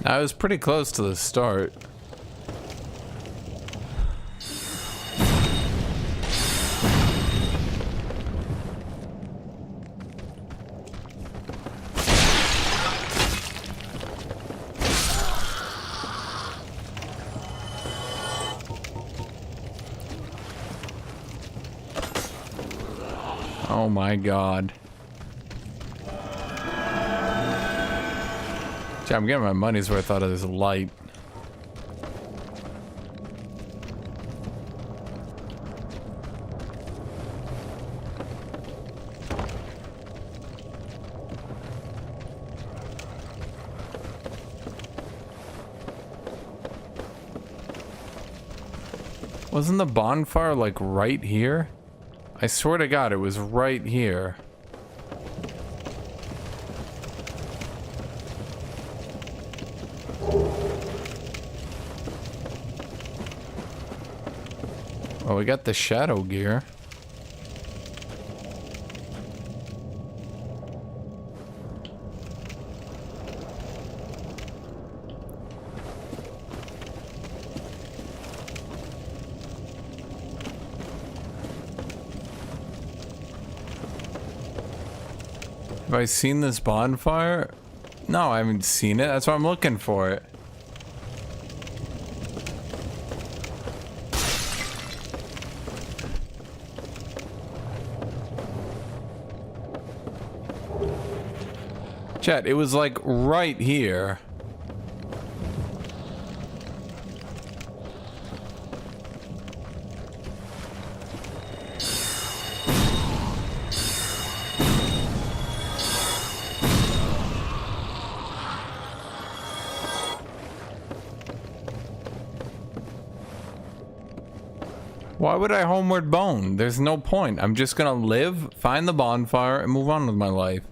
I was pretty close to the start. Oh my god. I'm getting my money's worth out of this light. Wasn't the bonfire like right here? I swear to God, it was right here. Well, we got the shadow gear. Have I seen this bonfire? No, I haven't seen it. That's why I'm looking for it. Chat, it was like right here. Why would I homeward bone? There's no point. I'm just gonna live, find the bonfire, and move on with my life.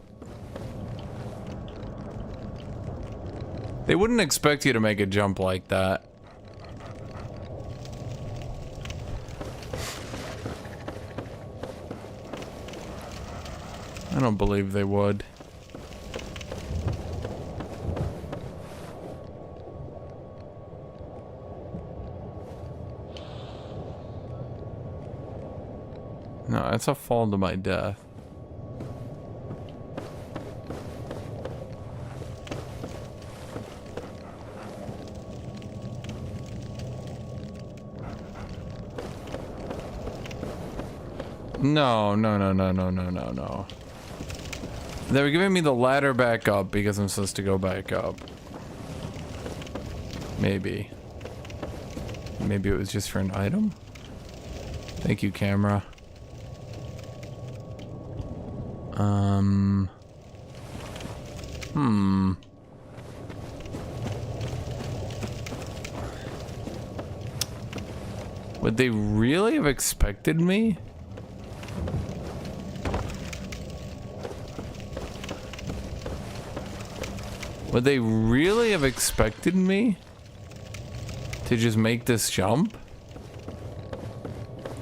They wouldn't expect you to make a jump like that. I don't believe they would. No, that's a fall to my death. No. They were giving me the ladder back up because I'm supposed to go back up. Maybe. Maybe it was just for an item? Thank you, camera. Would they really have expected me? Would they really have expected me to just make this jump?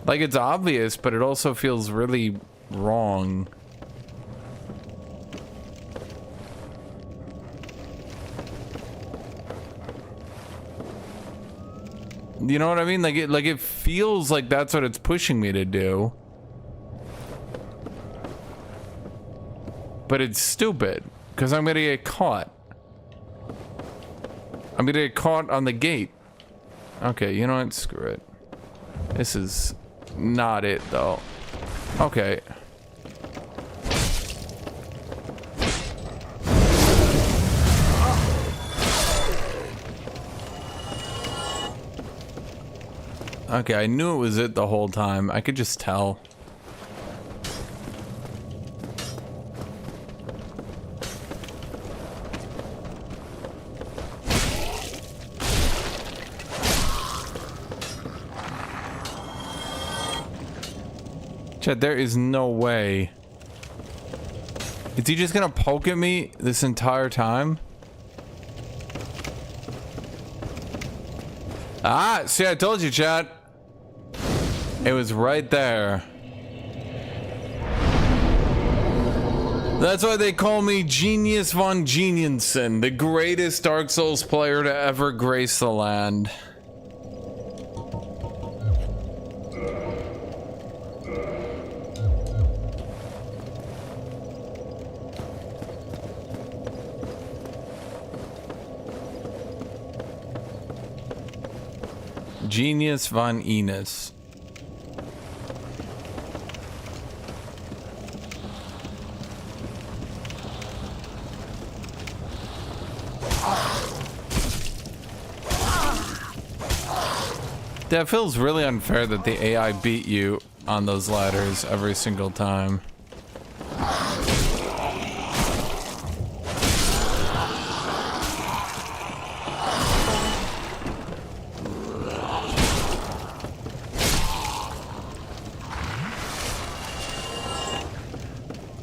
Like, it's obvious, but it also feels really wrong. You know what I mean? Like it feels like that's what it's pushing me to do. But it's stupid, because I'm gonna get caught. I'm gonna get caught on the gate. Okay, you know what? Screw it. This is not it, though. Okay. Okay, I knew it was it the whole time. I could just tell. Chad, there is no way. Is he just gonna poke at me this entire time? Ah, see, I told you, Chad. It was right there. That's why they call me Genius von Geniensen, the greatest Dark Souls player to ever grace the land. Genius von Enos. That feels really unfair that the AI beat you on those ladders every single time.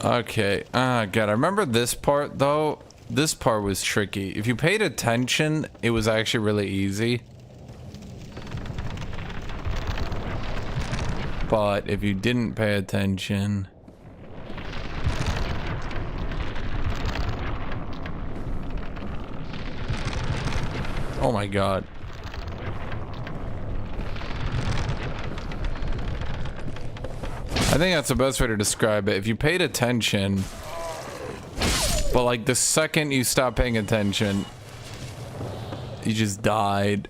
Okay, God, I remember this part though. This part was tricky. If you paid attention, it was actually really easy. But if you didn't pay attention... Oh my god. I think that's the best way to describe it. If you paid attention, but like the second you stop paying attention, you just died.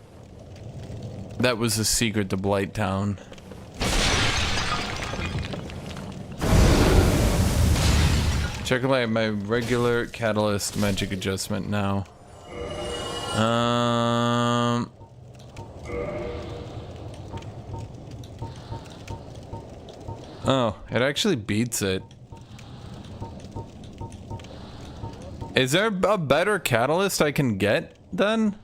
That was the secret to Blighttown. Check out my regular catalyst magic adjustment now. Oh, it actually beats it. Is there a better catalyst I can get then?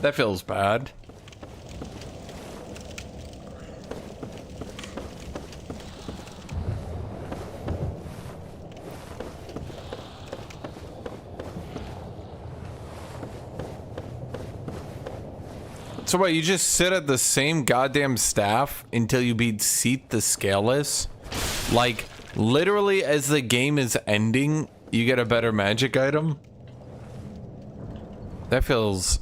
That feels bad. So what, you just sit at the same goddamn staff until you beat Seat the Scaleless? Like, literally as the game is ending, you get a better magic item? That feels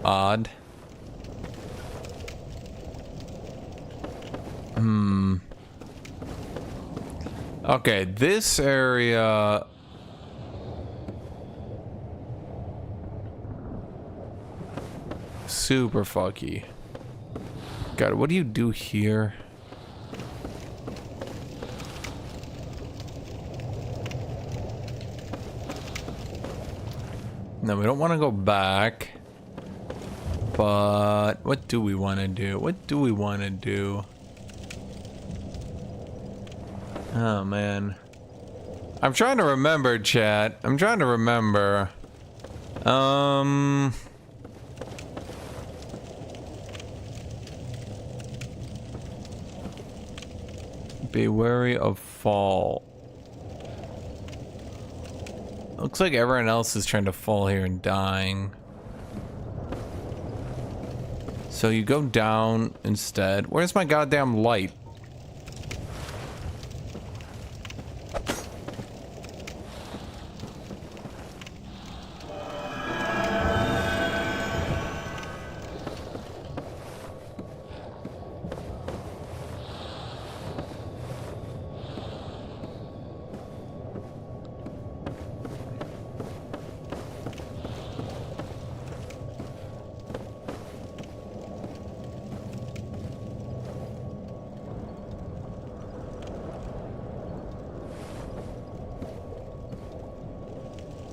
odd. Okay, this area... super fucky. God, what do you do here? No, we don't want to go back. But what do we want to do? What do we want to do? Oh, man. I'm trying to remember, chat. I'm trying to remember. Be wary of fall. Looks like everyone else is trying to fall here and dying. So you go down instead. Where's my goddamn light?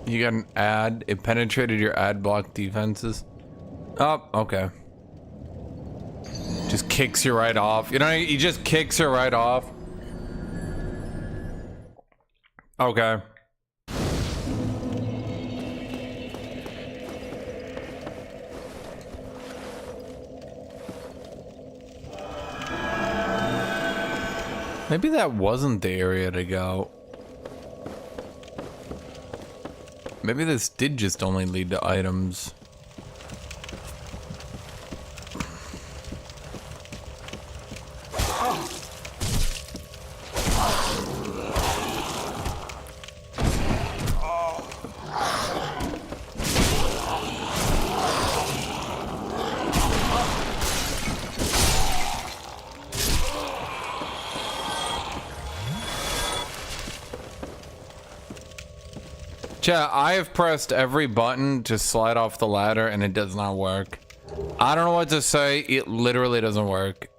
You got an ad. It penetrated your ad block defenses. Oh, okay. Just kicks you right off. You know, he just kicks you right off. Okay. Maybe that wasn't the area to go. Maybe this did just only lead to items. Chat, I have pressed every button to slide off the ladder and it does not work. I don't know what to say. It literally doesn't work.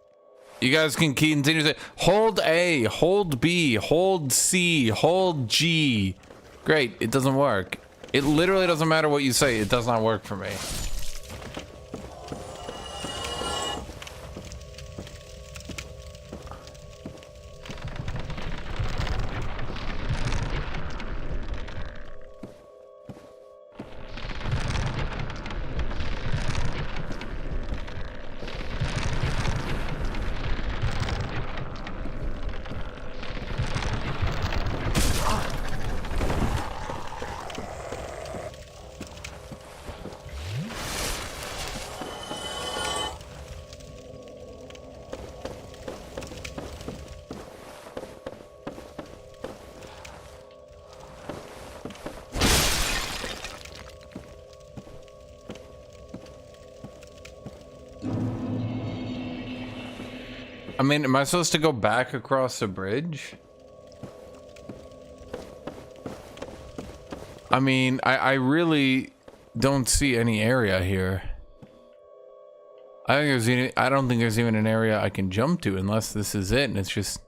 You guys can continue to say, hold A, hold B, hold C, hold G. Great, it doesn't work. It literally doesn't matter what you say. It does not work for me. I mean, am I supposed to go back across the bridge? I mean, I really don't see any area here. I don't think there's even an area I can jump to unless this is it and it's just...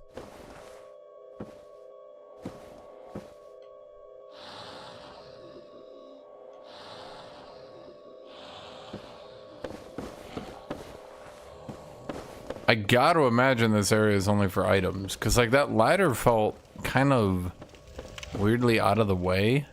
I gotta imagine this area is only for items, because like that ladder felt kind of weirdly out of the way.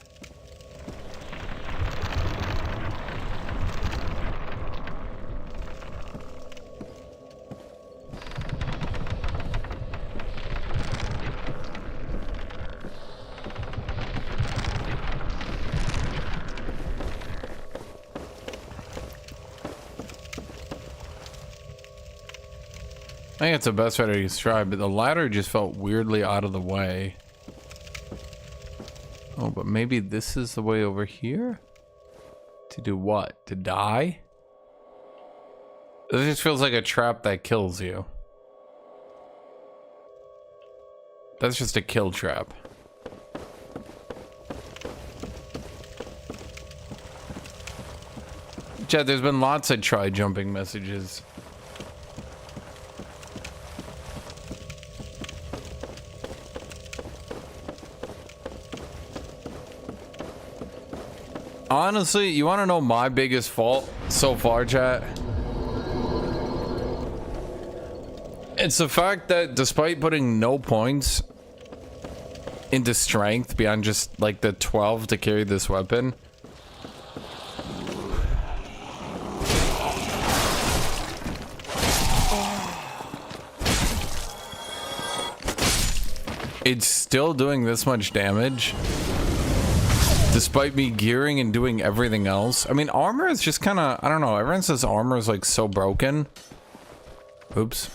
think it's the best way to describe it. The ladder just felt weirdly out of the way. Oh, but maybe this is the way over here? To do what? To die? This just feels like a trap that kills you. That's just a kill trap. Chad, there's been lots of try jumping messages. Honestly, you want to know my biggest fault so far, chat? It's the fact that despite putting no points into strength beyond just like the 12 to carry this weapon, it's still doing this much damage. Despite me gearing and doing everything else. I mean, armor is just kind of, I don't know. Everyone says armor is like so broken. Oops.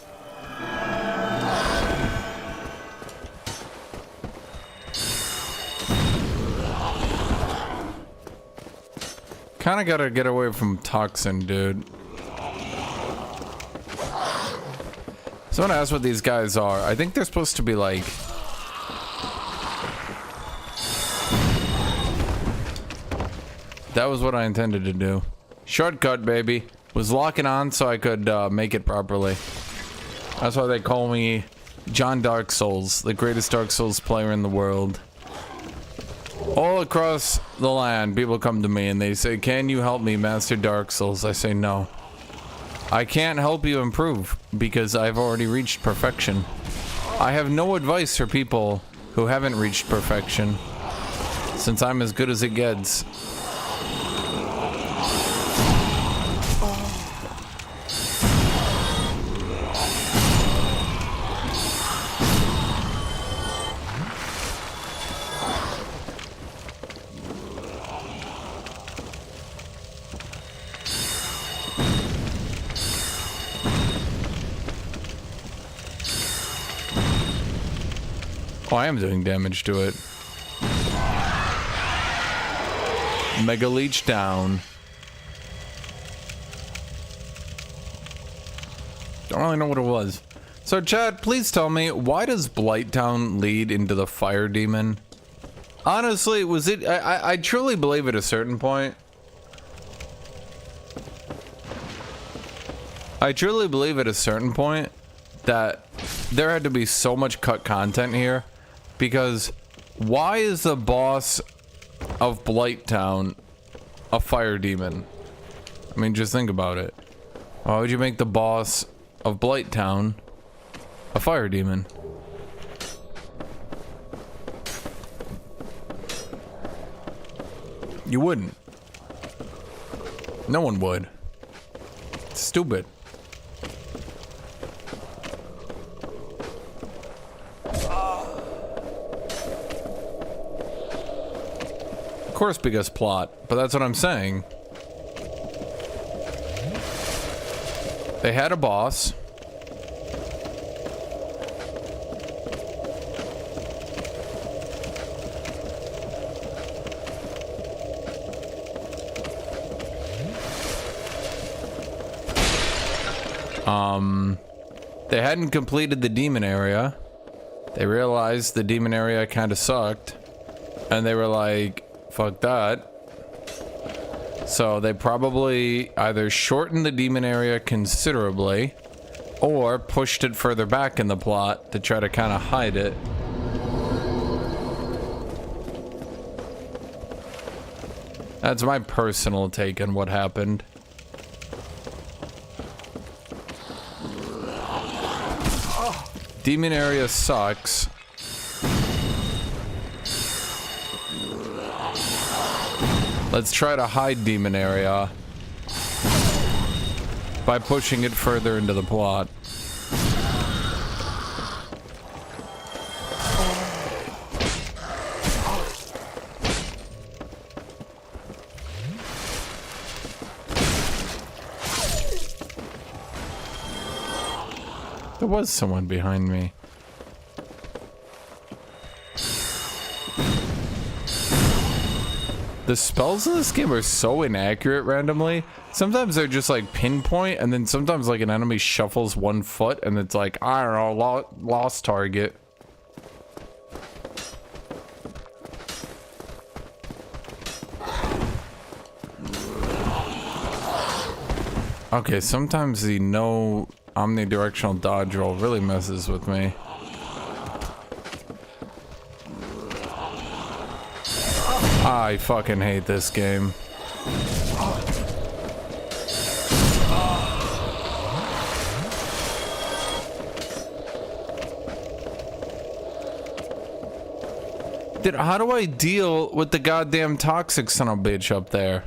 Kind of gotta get away from toxin, dude. Someone asked what these guys are. I think they're supposed to be like... That was what I intended to do. Shortcut, baby. Was locking on so I could make it properly. That's why they call me John Dark Souls, the greatest Dark Souls player in the world. All across the land, people come to me and they say, "Can you help me master Dark Souls?" I say, "No. I can't help you improve because I've already reached perfection. I have no advice for people who haven't reached perfection, since I'm as good as it gets." Oh, I am doing damage to it. Mega Leech down. Don't really know what it was. So, Chad, please tell me, why does Blighttown lead into the fire demon? Honestly, was it... I truly believe at a certain point... I truly believe at a certain point that there had to be so much cut content here. Because why is the boss of Blighttown a fire demon? I mean, just think about it. Why would you make the boss of Blighttown a fire demon? You wouldn't. No one would. It's stupid. Of course, because plot, but that's what I'm saying. They had a boss. They hadn't completed the demon area. They realized the demon area kind of sucked. And they were like, fuck that. So they probably either shortened the demon area considerably or pushed it further back in the plot to try to kind of hide it. That's my personal take on what happened. Demon area sucks. Let's try to hide demon area by pushing it further into the plot. There was someone behind me. The spells in this game are so inaccurate randomly. Sometimes they're just like pinpoint, and then sometimes like an enemy shuffles 1 foot and it's like, I don't know, lost target. Okay, sometimes the no omnidirectional dodge roll really messes with me. I fucking hate this game. Dude, how do I deal with the goddamn toxic son of a bitch up there?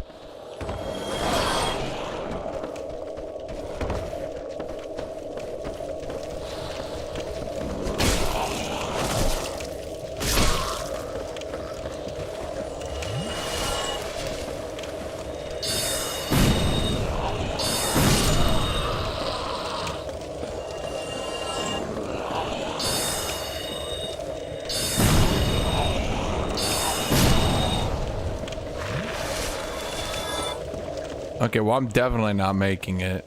Okay, well, I'm definitely not making it.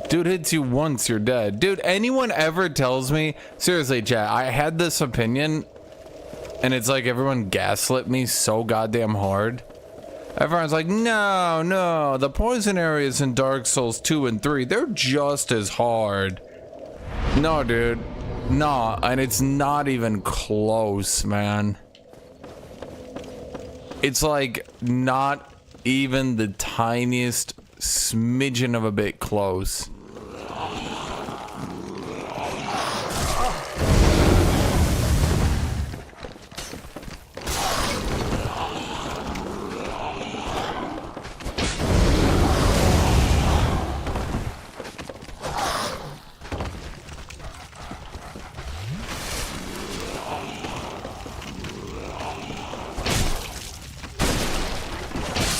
Dude hits you once, you're dead. Dude, anyone ever tells me, seriously, chat, I had this opinion, and it's like everyone gaslit me so goddamn hard. Everyone's like, no, the poison areas in Dark Souls 2 and 3, they're just as hard. No, dude. No, and it's not even close, man. It's like not even the tiniest smidgen of a bit close.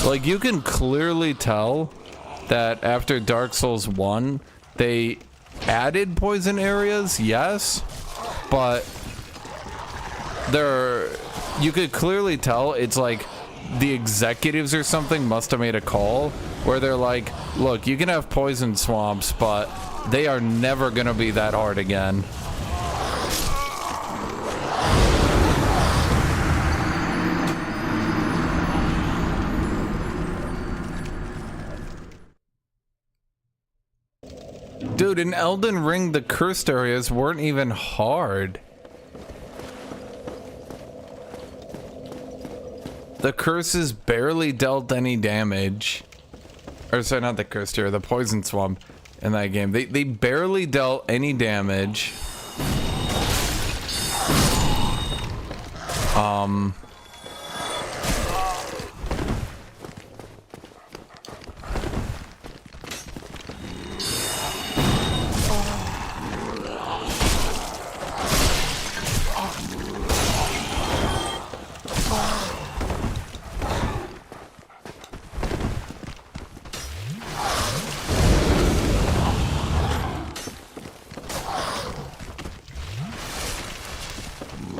Like, you can clearly tell that after Dark Souls 1, they added poison areas, yes, but you could clearly tell it's like the executives or something must have made a call where they're like, look, you can have poison swamps, but they are never gonna be that hard again. Dude, in Elden Ring, the cursed areas weren't even hard. The curses barely dealt any damage. Or sorry, not the cursed area, the poison swamp in that game. They barely dealt any damage.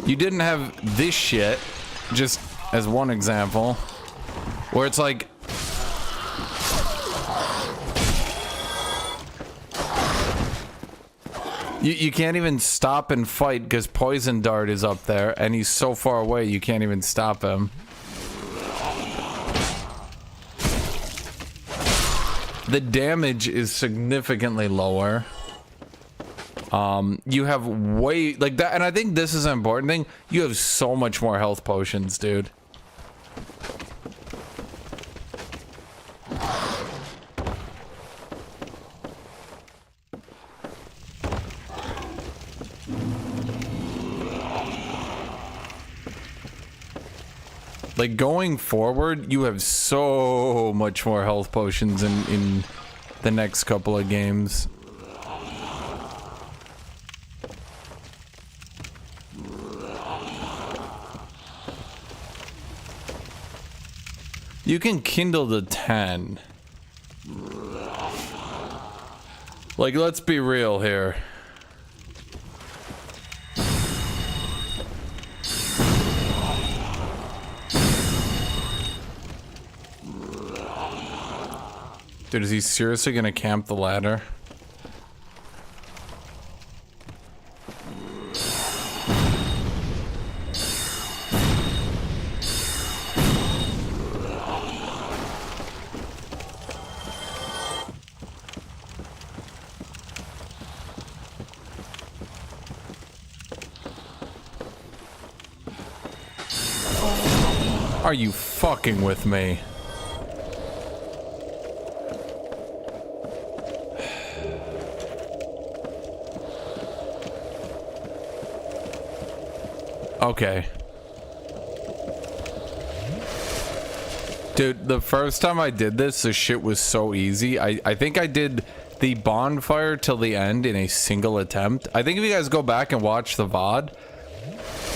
You didn't have this shit, just as one example, where it's like you can't even stop and fight because Poison Dart is up there and he's so far away you can't even stop him. The damage is significantly lower. You have way like that, and I think this is an important thing. You have so much more health potions, dude. Like going forward, you have so much more health potions in the next couple of games. You can kindle the 10. Like, let's be real here. Dude, is he seriously gonna camp the ladder? Are you fucking with me? Okay. Dude, the first time I did this, the shit was so easy. I think I did the bonfire till the end in a single attempt. I think if you guys go back and watch the VOD,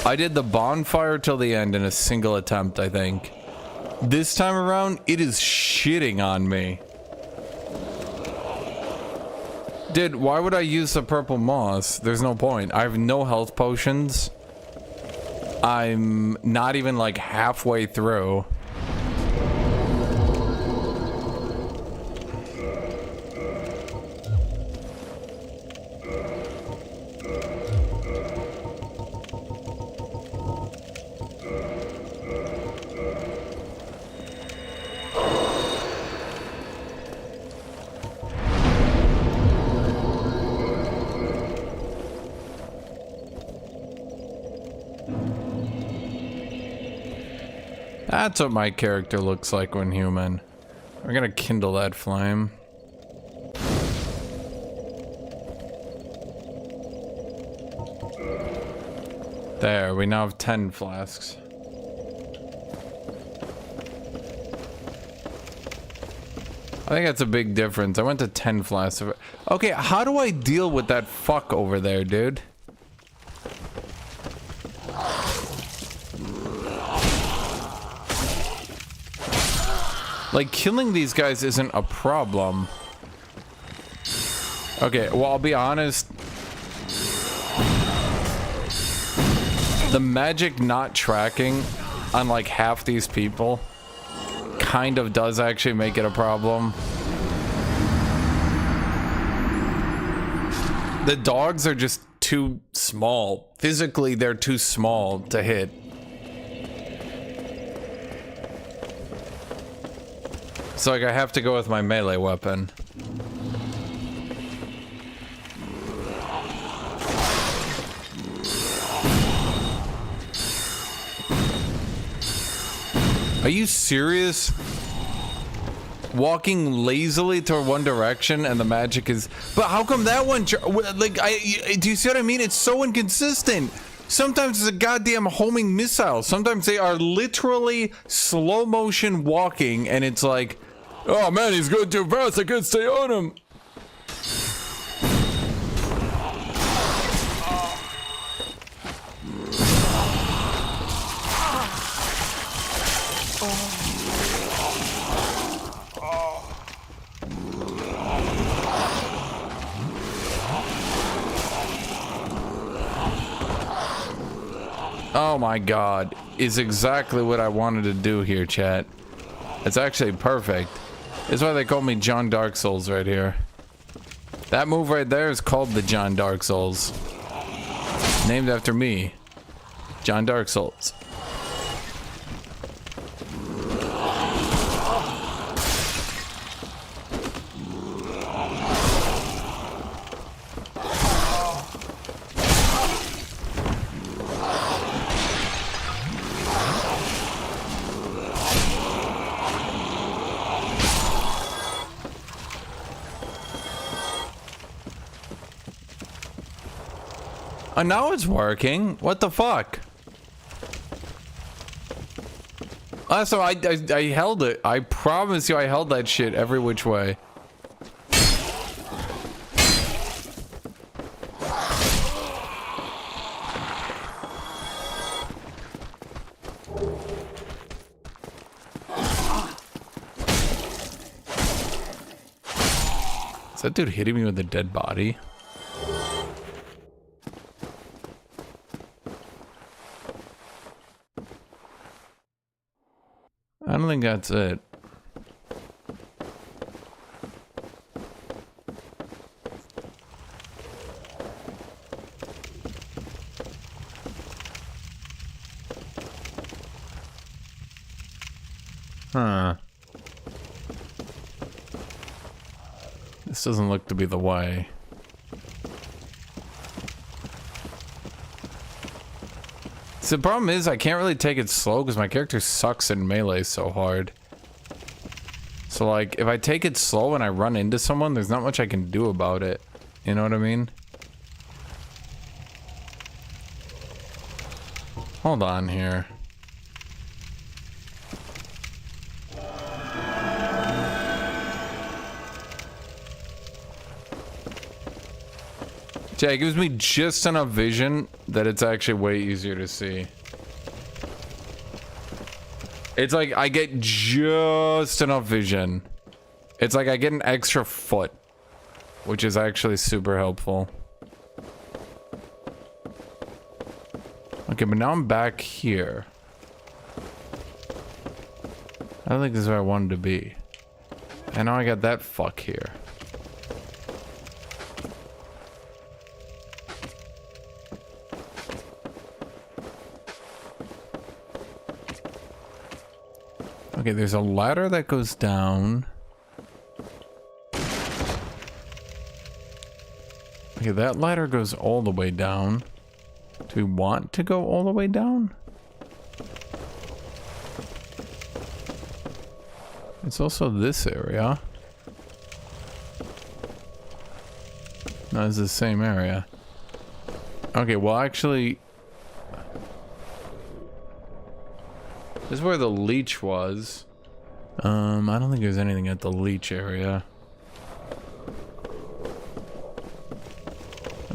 I did the bonfire till the end in a single attempt, I think. This time around, it is shitting on me. Dude, why would I use the purple moss? There's no point. I have no health potions. I'm not even like halfway through. That's what my character looks like when human. We're gonna kindle that flame. There, we now have 10 flasks. I think that's a big difference. I went to 10 flasks of it. Okay, how do I deal with that fuck over there, dude? Like, killing these guys isn't a problem. Okay, well, I'll be honest. The magic not tracking on like half these people kind of does actually make it a problem. The dogs are just too small. Physically, they're too small to hit. So like I have to go with my melee weapon. Are you serious? Walking lazily toward one direction and the magic is... But how come that one... Like, do you see what I mean? It's so inconsistent. Sometimes it's a goddamn homing missile. Sometimes they are literally slow motion walking and it's like... Oh man, he's going too fast. I can't stay on him. Oh my god, is exactly what I wanted to do here, chat. It's actually perfect. That's why they call me John Dark Souls right here. That move right there is called the John Dark Souls. Named after me, John Dark Souls. And now it's working. What the fuck? So I held it. I promise you I held that shit every which way. Is that dude hitting me with a dead body? I don't think that's it. Huh. This doesn't look to be the way. So the problem is I can't really take it slow because my character sucks in melee so hard. So like if I take it slow and I run into someone, there's not much I can do about it. You know what I mean? Hold on here. Yeah, it gives me just enough vision that it's actually way easier to see. It's like I get just enough vision. It's like I get an extra foot, which is actually super helpful. Okay, but now I'm back here. I don't think this is where I wanted to be. And now I got that fuck here. Okay, there's a ladder that goes down. Okay, that ladder goes all the way down. Do we want to go all the way down? It's also this area. No, it's the same area. Okay, well actually... this is where the leech was. I don't think there's anything at the leech area.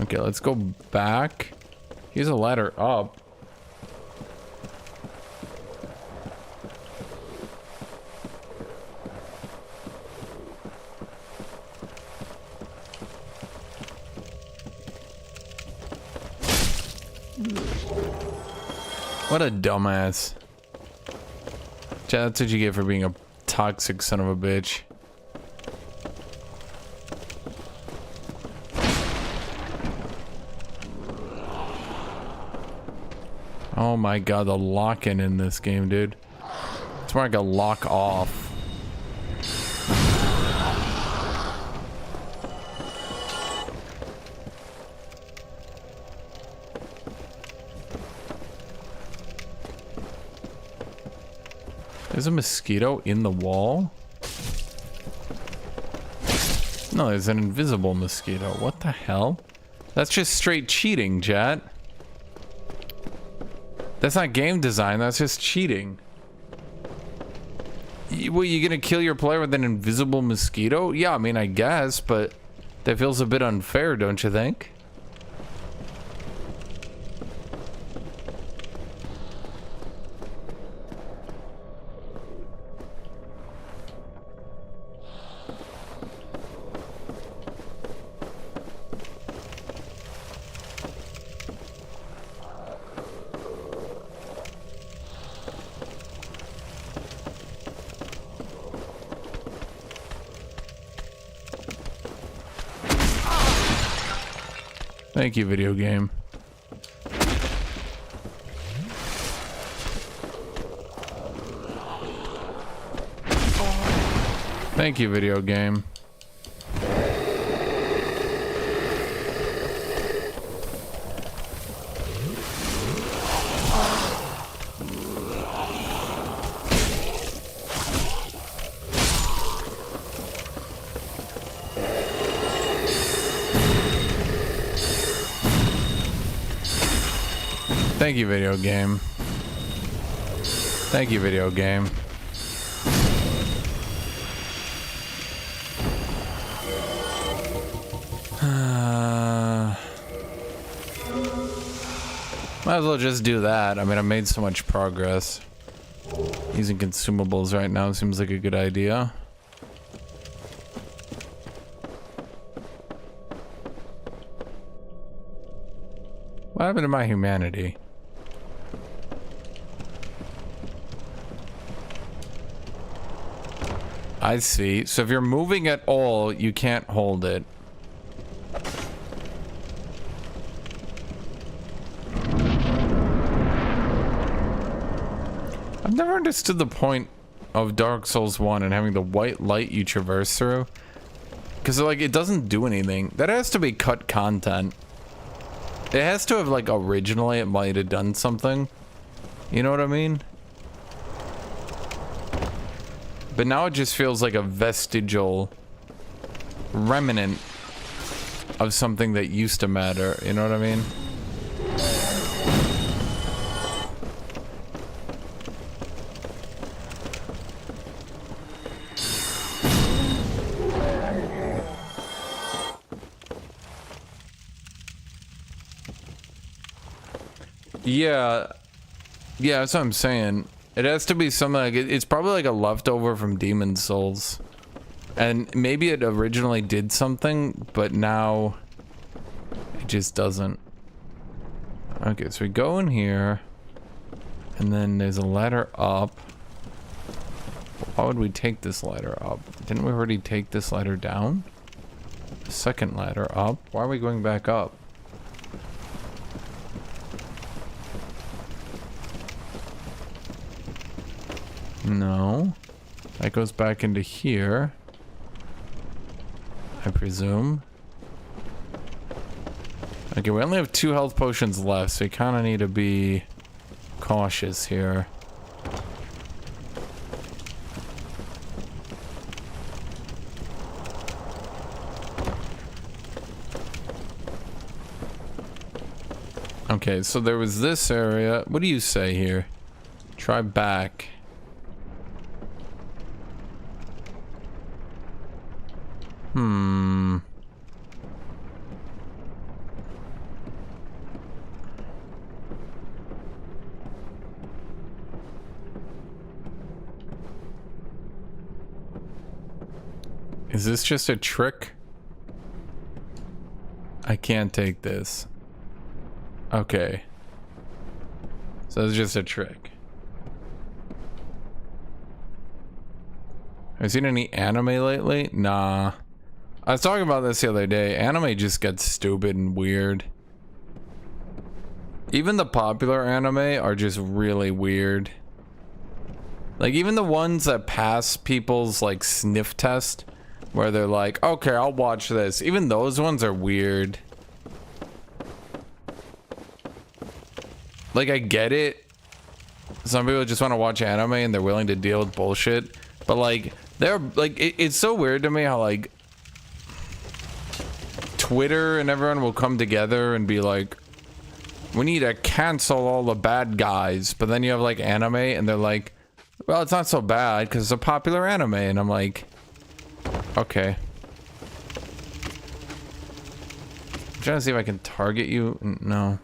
Okay, let's go back. Here's a ladder up. What a dumbass. That's what you get for being a toxic son of a bitch. Oh my god, the lock-in in this game, dude. It's more like a lock off. There's a mosquito in the wall? No, there's an invisible mosquito. What the hell? That's just straight cheating, chat. That's not game design, that's just cheating. What, you gonna kill your player with an invisible mosquito? Yeah, I mean, I guess, but that feels a bit unfair, don't you think? Thank you, video game. Thank you, video game. Thank you, video game. Thank you, video game. Might as well just do that. I mean, I made so much progress. Using consumables right now seems like a good idea. What happened to my humanity? I see. So if you're moving at all, you can't hold it. I've never understood the point of Dark Souls 1 and having the white light you traverse through. Because, like, it doesn't do anything. That has to be cut content. It has to have, like, originally it might have done something. You know what I mean? But now it just feels like a vestigial remnant of something that used to matter. You know what I mean? Yeah, that's what I'm saying. It has to be something like it's probably like a leftover from Demon Souls, and maybe it originally did something, but now it just doesn't. Okay, so we go in here, and then there's a ladder up. Why would we take this ladder up? Didn't we already take this ladder down? Second ladder up. Why are we going back up? No. That goes back into here, I presume. Okay, we only have 2 health potions left, so we kind of need to be cautious here. Okay, so there was this area. What do you say here? Try back. Is this just a trick? I can't take this. Okay. So it's just a trick. Have you seen any anime lately? Nah. I was talking about this the other day. Anime just gets stupid and weird. Even the popular anime are just really weird. Like, even the ones that pass people's, like, sniff test, where they're like, okay, I'll watch this. Even those ones are weird. Like, I get it. Some people just want to watch anime and they're willing to deal with bullshit. But, like, they're, like, it's so weird to me how, like, Twitter and everyone will come together and be like, we need to cancel all the bad guys. But then you have, like, anime and they're like, well, it's not so bad because it's a popular anime. And I'm like, okay. I'm trying to see if I can target you. No.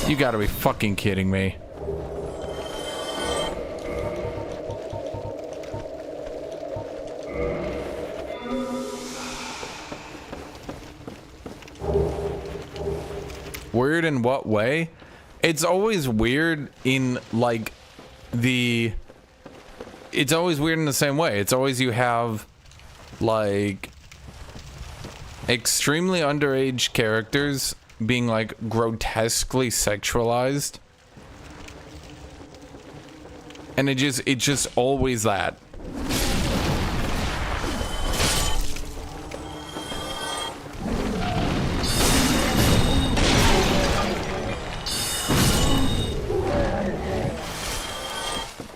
You gotta be fucking kidding me. Weird in what way? It's always weird in, like, it's always weird in the same way. It's always you have, like, extremely underage characters being, like, grotesquely sexualized. And it's just always that.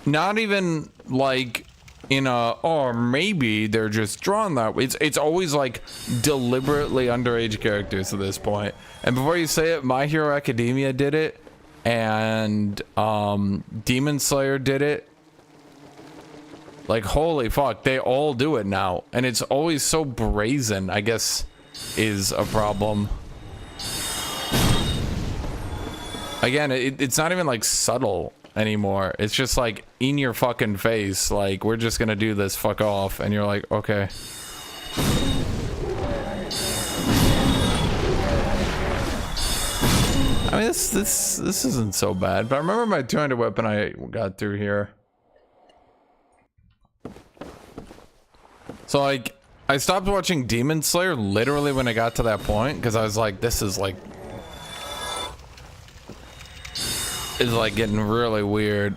Not even like in a, or maybe they're just drawn that way. It's always like deliberately underage characters at this point. And before you say it, My Hero Academia did it, and Demon Slayer did it. Like, holy fuck, they all do it now. And it's always so brazen, I guess, is a problem. Again, it's not even like subtle. anymore. It's just like in your fucking face. Like, we're just gonna do this, fuck off. And you're like, okay. I mean, this isn't so bad, but I remember my two-handed weapon I got through here. So like, I stopped watching Demon Slayer literally when I got to that point, because I was like, this is like, it's like getting really weird.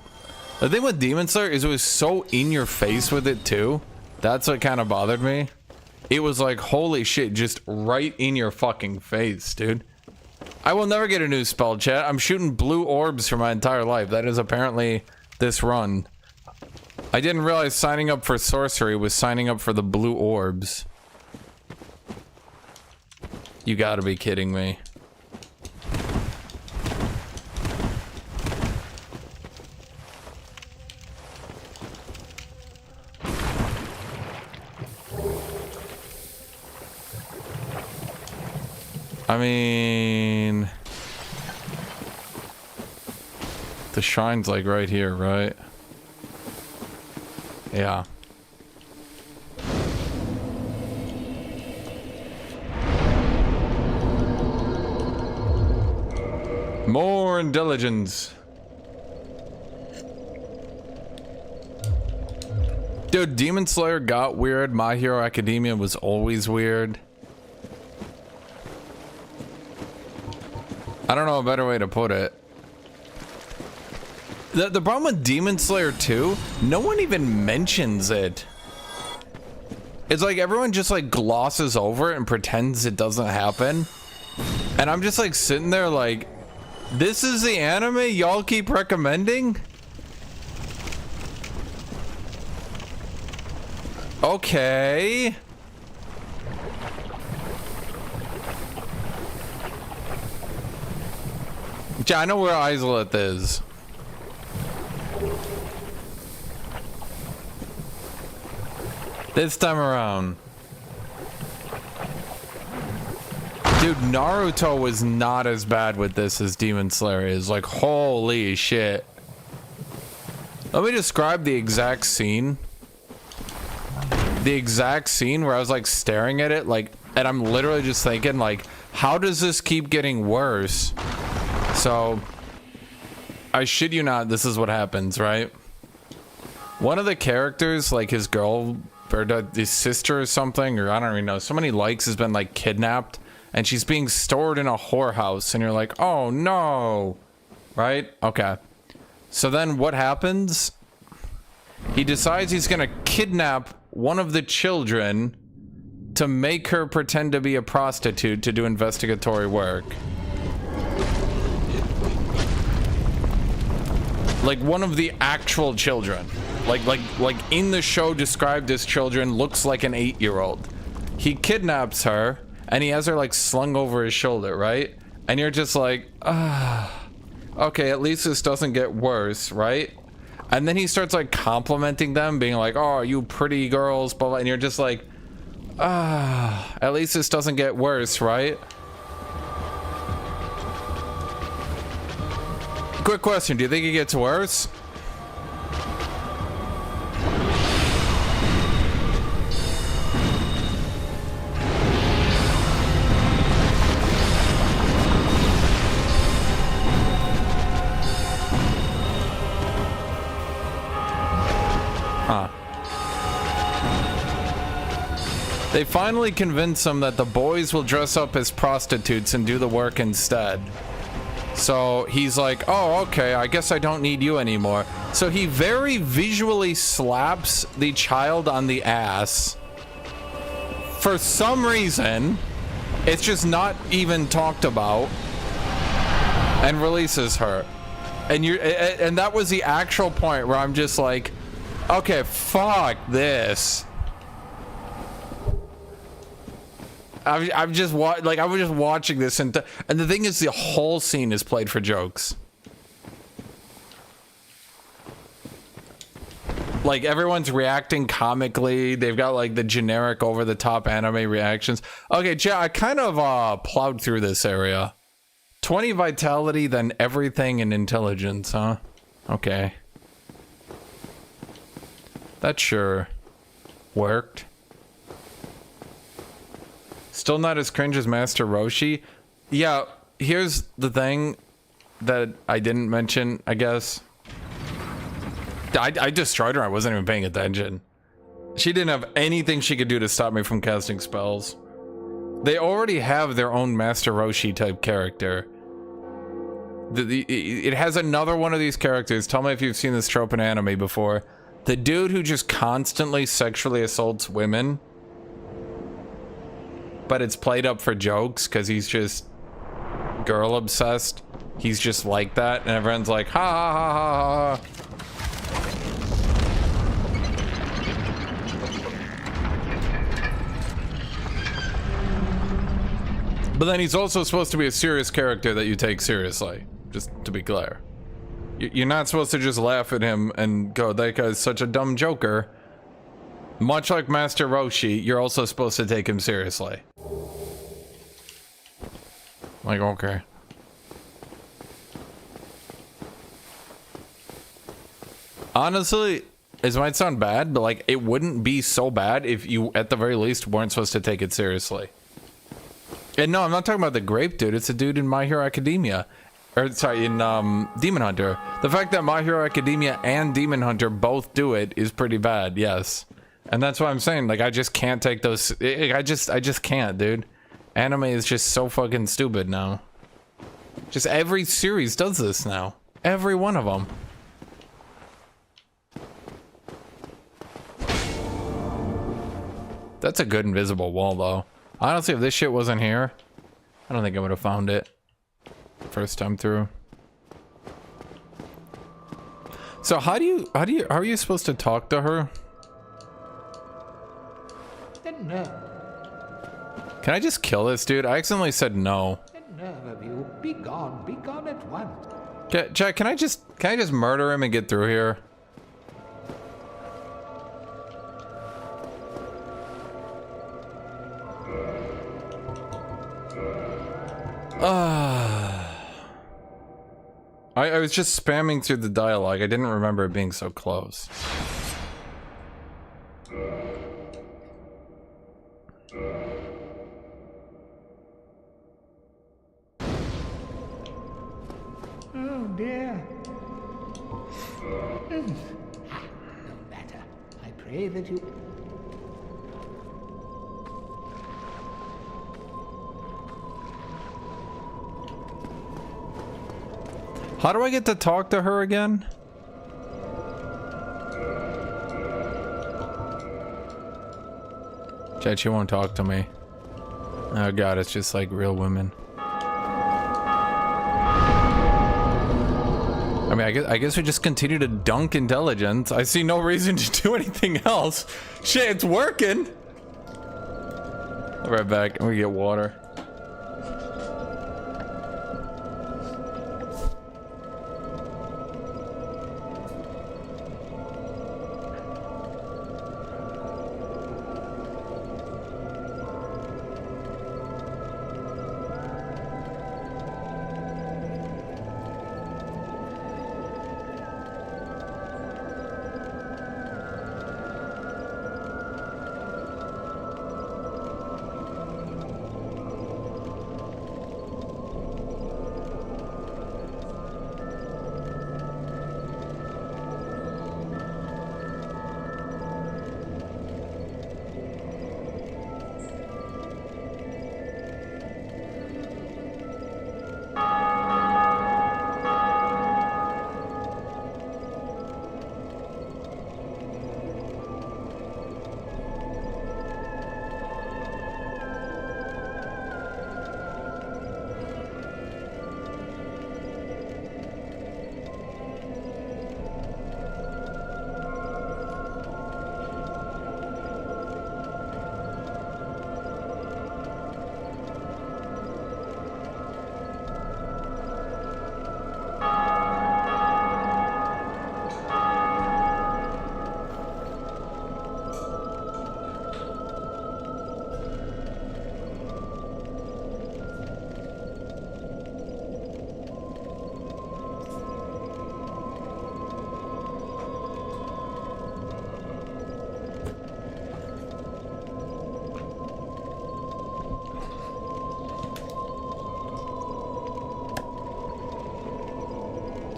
The thing with Demon Slayer is it was so in your face with it too. That's what kind of bothered me. It was like, holy shit, just right in your fucking face, dude. I will never get a new spell, chat. I'm shooting blue orbs for my entire life. That is apparently this run. I didn't realize signing up for sorcery was signing up for the blue orbs. You gotta be kidding me. I mean, the shrine's like right here, right? Yeah. More intelligence. Dude, Demon Slayer got weird. My Hero Academia was always weird. I don't know a better way to put it. The problem with Demon Slayer 2, no one even mentions it. It's like everyone just like glosses over it and pretends it doesn't happen. And I'm just like sitting there like, this is the anime y'all keep recommending? Okay. Yeah, I know where Izalith is. This time around. Dude, Naruto was not as bad with this as Demon Slayer is. Like, holy shit. Let me describe the exact scene. The exact scene where I was like staring at it, like, and I'm literally just thinking, like, how does this keep getting worse? So, I shit you not, this is what happens, right? One of the characters, like his girl, or his sister or something, or I don't even know, someone he likes has been like kidnapped, and she's being stored in a whorehouse, and you're like, oh no, right? Okay. So then what happens? He decides he's gonna kidnap one of the children to make her pretend to be a prostitute to do investigatory work. Like one of the actual children, like in the show described as children, looks like an 8-year-old. He kidnaps her and he has her like slung over his shoulder, right? And you're just like, okay, at least this doesn't get worse, right? And then he starts like complimenting them, being like, oh, you pretty girls, blah, blah. And you're just like, at least this doesn't get worse, right? Quick question, do you think it gets worse? They finally convince him that the boys will dress up as prostitutes and do the work instead. So he's like, oh, okay, I guess I don't need you anymore. So he very visually slaps the child on the ass. For some reason, it's just not even talked about, and releases her. And that was the actual point where I'm just like, okay, fuck this. I was just watching this, and the thing is, the whole scene is played for jokes. Like everyone's reacting comically. They've got like the generic over-the-top anime reactions. Okay, yeah, I kind of plowed through this area. 20 vitality, then everything in intelligence, huh? Okay. That sure worked. Still not as cringe as Master Roshi. Yeah, here's the thing that I didn't mention, I guess. I destroyed her. I wasn't even paying attention. She didn't have anything she could do to stop me from casting spells. They already have their own Master Roshi type character. It has another one of these characters. Tell me if you've seen this trope in anime before. The dude who just constantly sexually assaults women. But it's played up for jokes because he's just girl obsessed. He's just like that. And everyone's like, ha ha ha ha ha. But then he's also supposed to be a serious character that you take seriously. Just to be clear. You're not supposed to just laugh at him and go, that guy's such a dumb joker. Much like Master Roshi, you're also supposed to take him seriously. Like, okay. Honestly, this might sound bad, but like, it wouldn't be so bad if you, at the very least, weren't supposed to take it seriously. And no, I'm not talking about the grape dude, it's a dude in My Hero Academia. Or, sorry, in Demon Hunter. The fact that My Hero Academia and Demon Hunter both do it is pretty bad, yes. And that's what I'm saying, like, I just can't take those, I just can't, dude. Anime is just so fucking stupid now. Just every series does this now. Every one of them. That's a good invisible wall, though. Honestly, if this shit wasn't here, I don't think I would have found it. First time through. So how are you supposed to talk to her? The nerve. Can I just kill this dude? I accidentally said no. The nerve of you. Be gone at once. Jack, can I just murder him and get through here? I was just spamming through the dialogue. I didn't remember it being so close. Oh dear. No matter. I pray that you... How do I get to talk to her again? Chat, she won't talk to me. Oh god, it's just like real women. I mean, I guess we just continue to dunk intelligence. I see no reason to do anything else. Shit, it's working! I'll be right back. I'm gonna get water.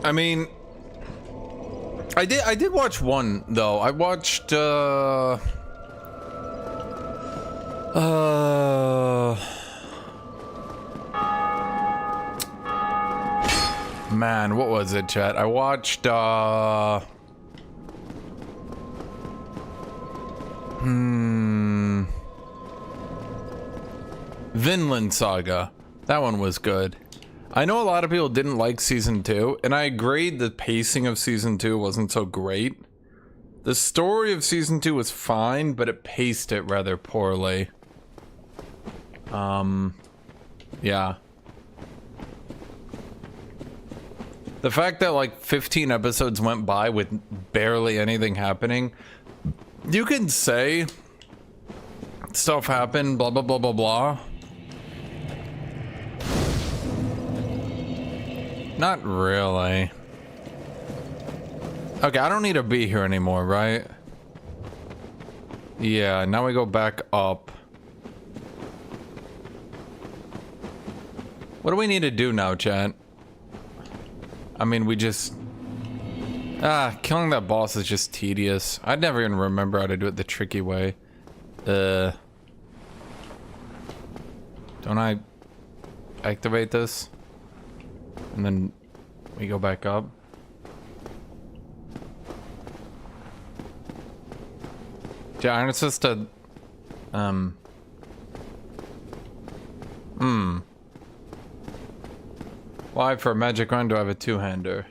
I mean, I did watch one though. I watched man, what was it, chat? I watched Vinland Saga. That one was good. I know a lot of people didn't like season 2, and I agreed the pacing of season 2 wasn't so great. The story of season 2 was fine, but it paced it rather poorly. Yeah. The fact that like 15 episodes went by with barely anything happening, you can say stuff happened, blah, blah, blah, blah, blah. Not really. Okay, I don't need to be here anymore, right? Yeah, now we go back up. What do we need to do now, chat? I mean, we just... killing that boss is just tedious. I'd never even remember how to do it the tricky way. Don't I activate this? And then we go back up. Yeah, I'm supposed to... Why for a magic run do I have a two-hander?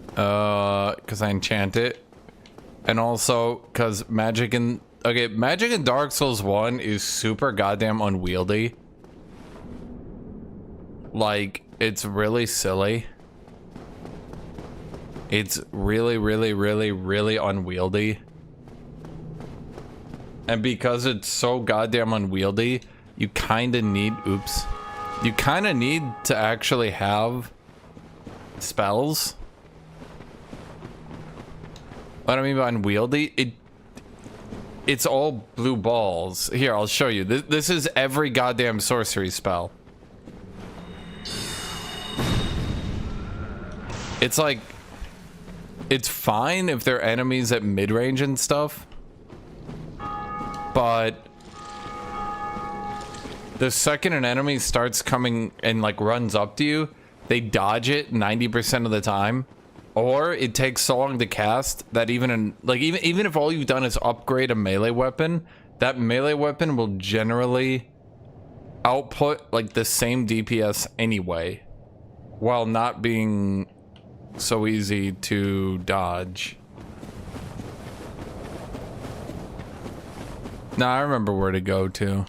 Because I enchant it. And also, because magic in... Okay, magic in Dark Souls 1 is super goddamn unwieldy. Like, it's really silly. It's really, really, really, really unwieldy. And because it's so goddamn unwieldy, you kind of need... Oops. You kind of need to actually have spells. What I mean by unwieldy, it's all blue balls. Here, I'll show you. This is every goddamn sorcery spell. It's like, it's fine if they're enemies at mid-range and stuff, but the second an enemy starts coming and like runs up to you, they dodge it 90% of the time, or it takes so long to cast that even if all you've done is upgrade a melee weapon, that melee weapon will generally output like the same DPS anyway, while not being so easy to dodge. Now I remember where to go to.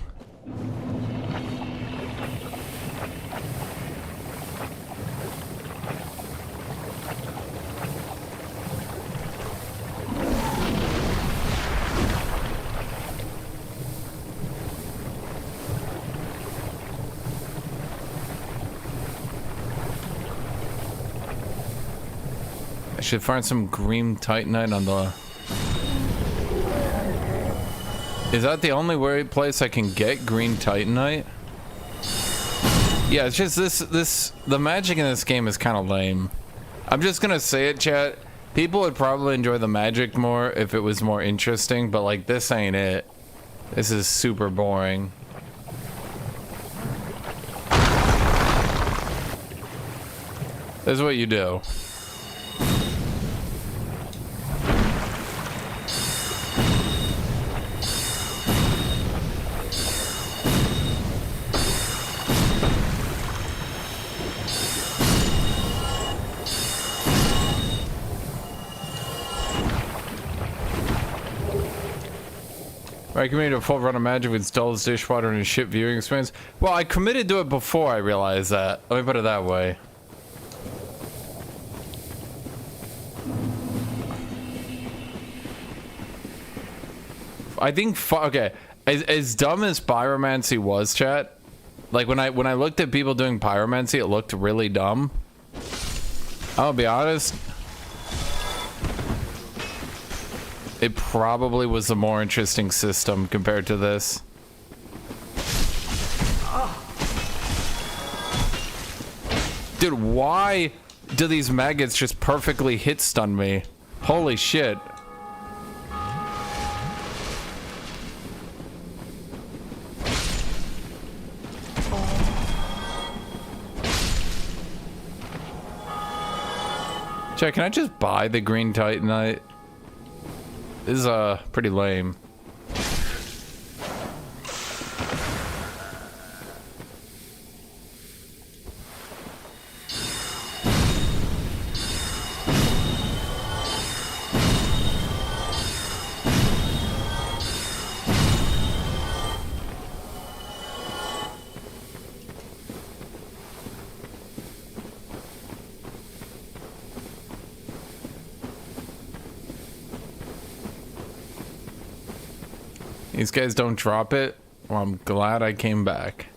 I should find some green titanite on the... Is that the only place I can get green titanite? Yeah, it's just this the magic in this game is kind of lame. I'm just gonna say it, chat. People would probably enjoy the magic more if it was more interesting, but like this ain't it. This is super boring. This is what you do. I committed to a full run of magic with Dulles dishwater and a ship viewing experience. Well, I committed to it before I realized that. Let me put it that way. I think okay, as dumb as pyromancy was, chat. Like when I looked at people doing pyromancy, it looked really dumb. I'll be honest. It probably was a more interesting system compared to this. Dude, why do these maggots just perfectly hit stun me? Holy shit. Check, can I just buy the green titanite? This is pretty lame. These guys don't drop it? Well, I'm glad I came back.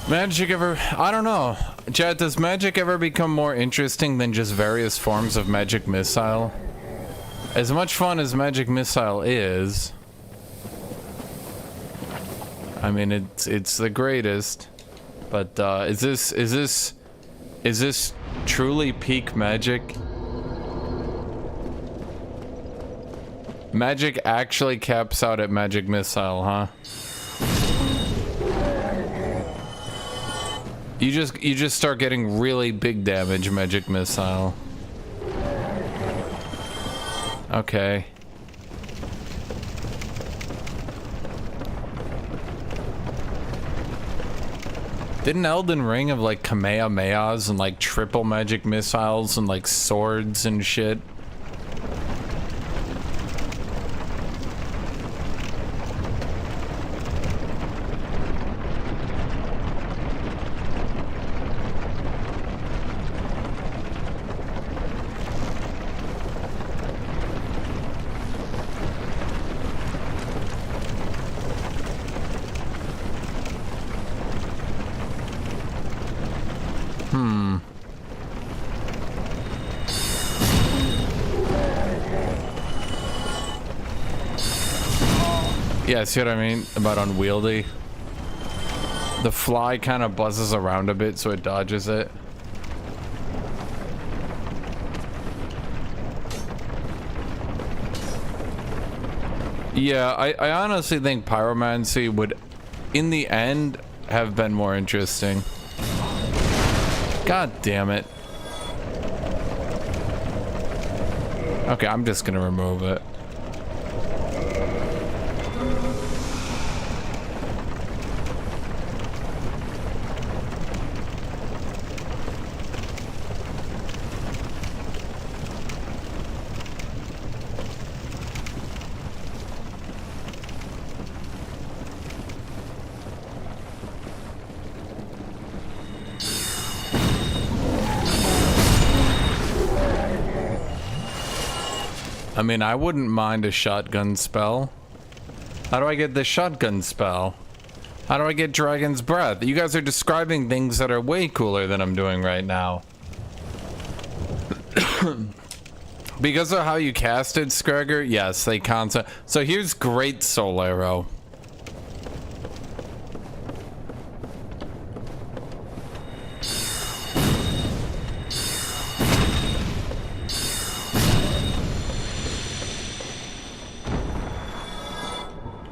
Magic ever... I don't know. Chat, does magic ever become more interesting than just various forms of magic missile? As much fun as magic missile is... I mean, it's the greatest. But, is this truly peak magic? Magic actually caps out at magic missile, huh? You just start getting really big damage magic missile. Okay. Didn't Elden Ring have like Kamehamehas and like triple magic missiles and like swords and shit? Yeah, see what I mean about unwieldy? The fly kind of buzzes around a bit, so it dodges it. Yeah, I honestly think pyromancy would, in the end, have been more interesting. God damn it. Okay, I'm just gonna remove it. I mean, I wouldn't mind a shotgun spell. How do I get the shotgun spell? How do I get Dragon's Breath? You guys are describing things that are way cooler than I'm doing right now. Because of how you casted, Scragger, yes, they concept. So here's Great Soul Arrow.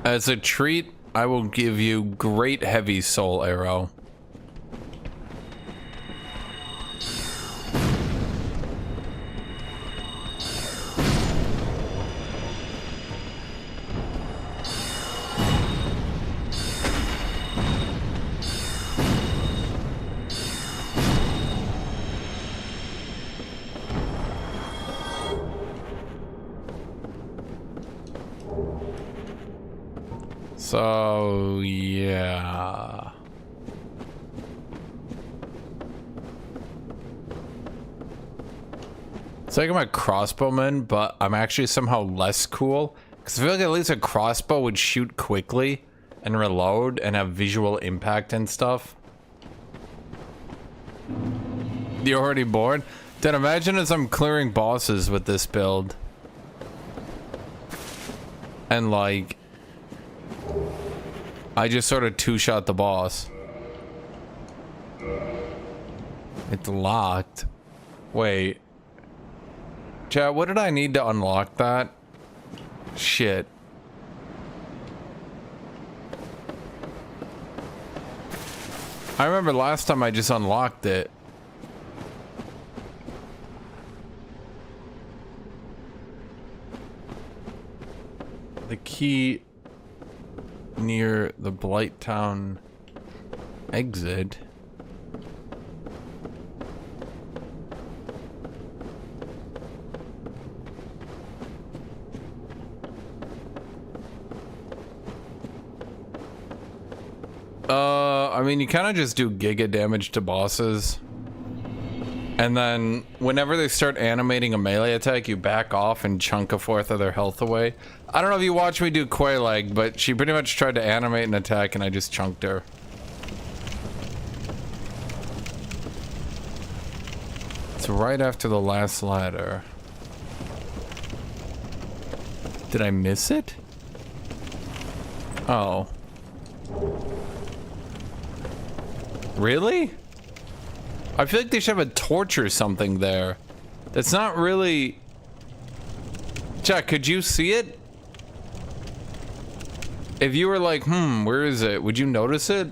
As a treat, I will give you Great Heavy Soul Arrow. So, yeah. It's like I'm a crossbowman, but I'm actually somehow less cool. Because I feel like at least a crossbow would shoot quickly and reload and have visual impact and stuff. You're already bored? Then imagine as I'm clearing bosses with this build. And like... I just sort of two-shot the boss. It's locked. Wait. Chat, what did I need to unlock that? Shit. I remember last time I just unlocked it. The key near the Blighttown exit. I mean, you kind of just do giga damage to bosses. And then whenever they start animating a melee attack, you back off and chunk a fourth of their health away. I don't know if you watched me do Quayleg, but she pretty much tried to animate an attack and I just chunked her. It's right after the last ladder. Did I miss it? Oh. Really? I feel like they should have a torch or something there. That's not really... Jack, could you see it? If you were like, where is it? Would you notice it?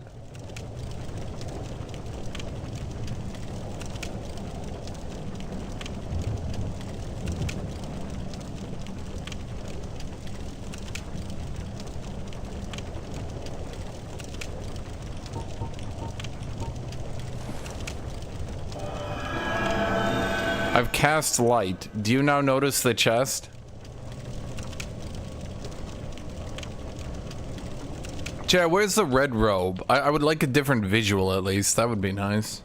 I've cast light. Do you now notice the chest? Chad, where's the red robe? I would like a different visual at least. That would be nice.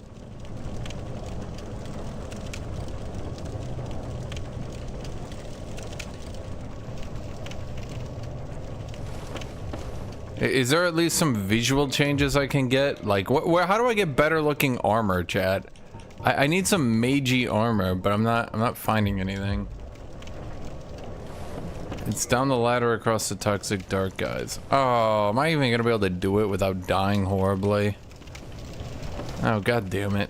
Is there at least some visual changes I can get? Like, how do I get better looking armor, Chad? I need some magey armor, but I'm not finding anything. It's down the ladder across the toxic dark guys. Oh, am I even gonna be able to do it without dying horribly? Oh, god damn it.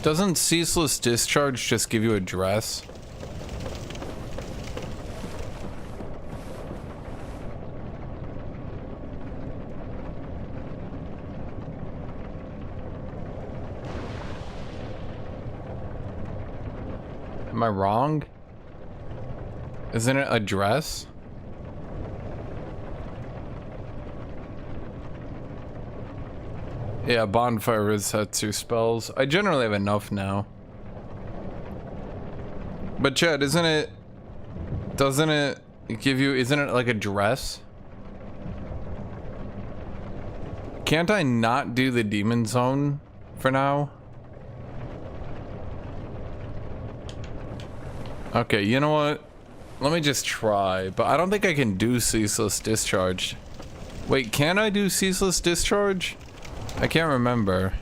Doesn't ceaseless discharge just give you a dress? Am I wrong? Isn't it a dress? Yeah, bonfire resets your spells. I generally have enough now. But Chad, doesn't it give you, isn't it like a dress? Can't I not do the demon zone for now? Okay, you know what? Let me just try, but I don't think I can do ceaseless discharge. Wait, can I do ceaseless discharge? I can't remember.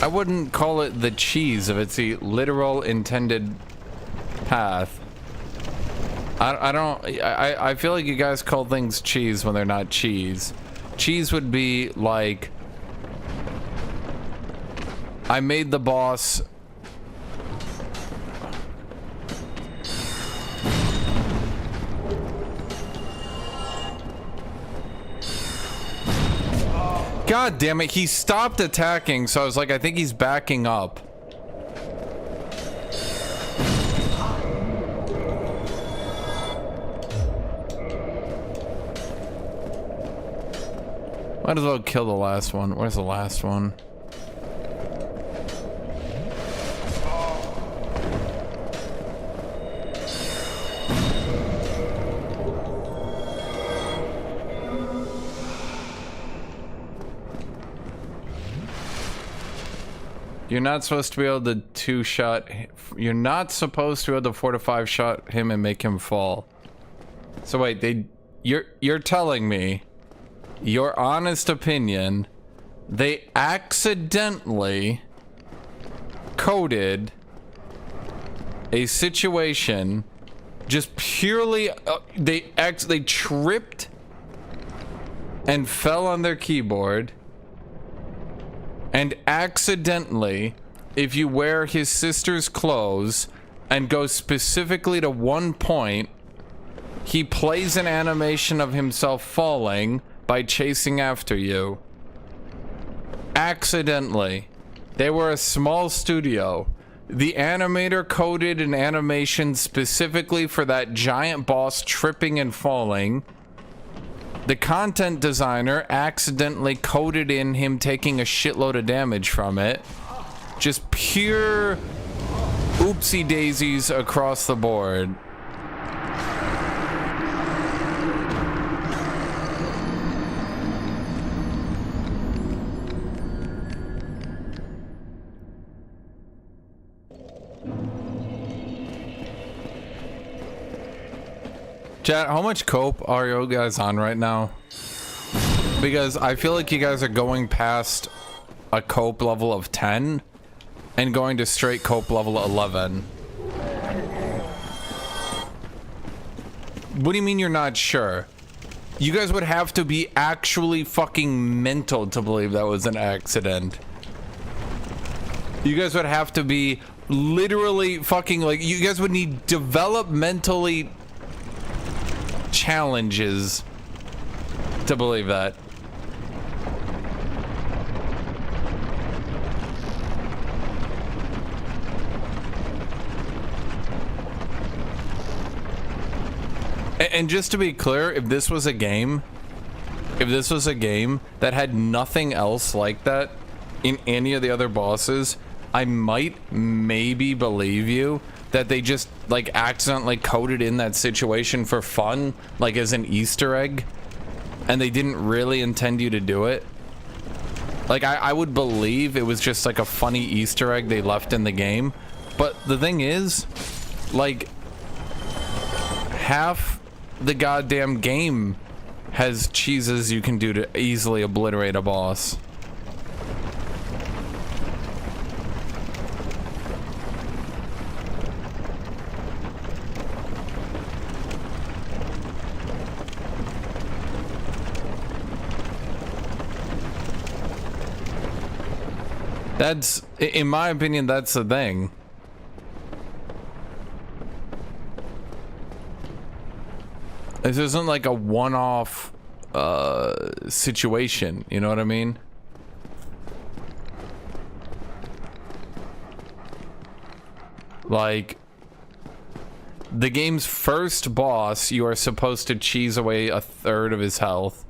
I wouldn't call it the cheese if it's the literal intended path. I feel like you guys call things cheese when they're not cheese. Cheese would be like, I made the boss God damn it, he stopped attacking, so I was like, I think he's backing up. Might as well kill the last one. Where's the last one? You're not supposed to be able to two-shot. You're not supposed to be able to 4 to 5 shot him and make him fall. So wait, you're telling me, your honest opinion, they accidentally coded a situation just purely they tripped and fell on their keyboard. And accidentally, if you wear his sister's clothes and go specifically to one point, he plays an animation of himself falling by chasing after you. Accidentally. They were a small studio. The animator coded an animation specifically for that giant boss tripping and falling. The content designer accidentally coded in him taking a shitload of damage from it. Just pure oopsie daisies across the board. Chat, how much cope are you guys on right now? Because I feel like you guys are going past a cope level of 10 and going to straight cope level 11. What do you mean you're not sure? You guys would have to be actually fucking mental to believe that was an accident. You guys would have to be literally fucking like, you guys would need developmentally challenges to believe that. And just to be clear, if this was a game that had nothing else like that in any of the other bosses, I might maybe believe you that they just like accidentally coded in that situation for fun, like as an Easter egg, and they didn't really intend you to do it. Like I would believe it was just like a funny Easter egg they left in the game. But the thing is, like, half the goddamn game has cheeses you can do to easily obliterate a boss. That's, in my opinion, that's the thing. This isn't like a one-off situation, you know what I mean? Like, the game's first boss, you are supposed to cheese away a third of his health,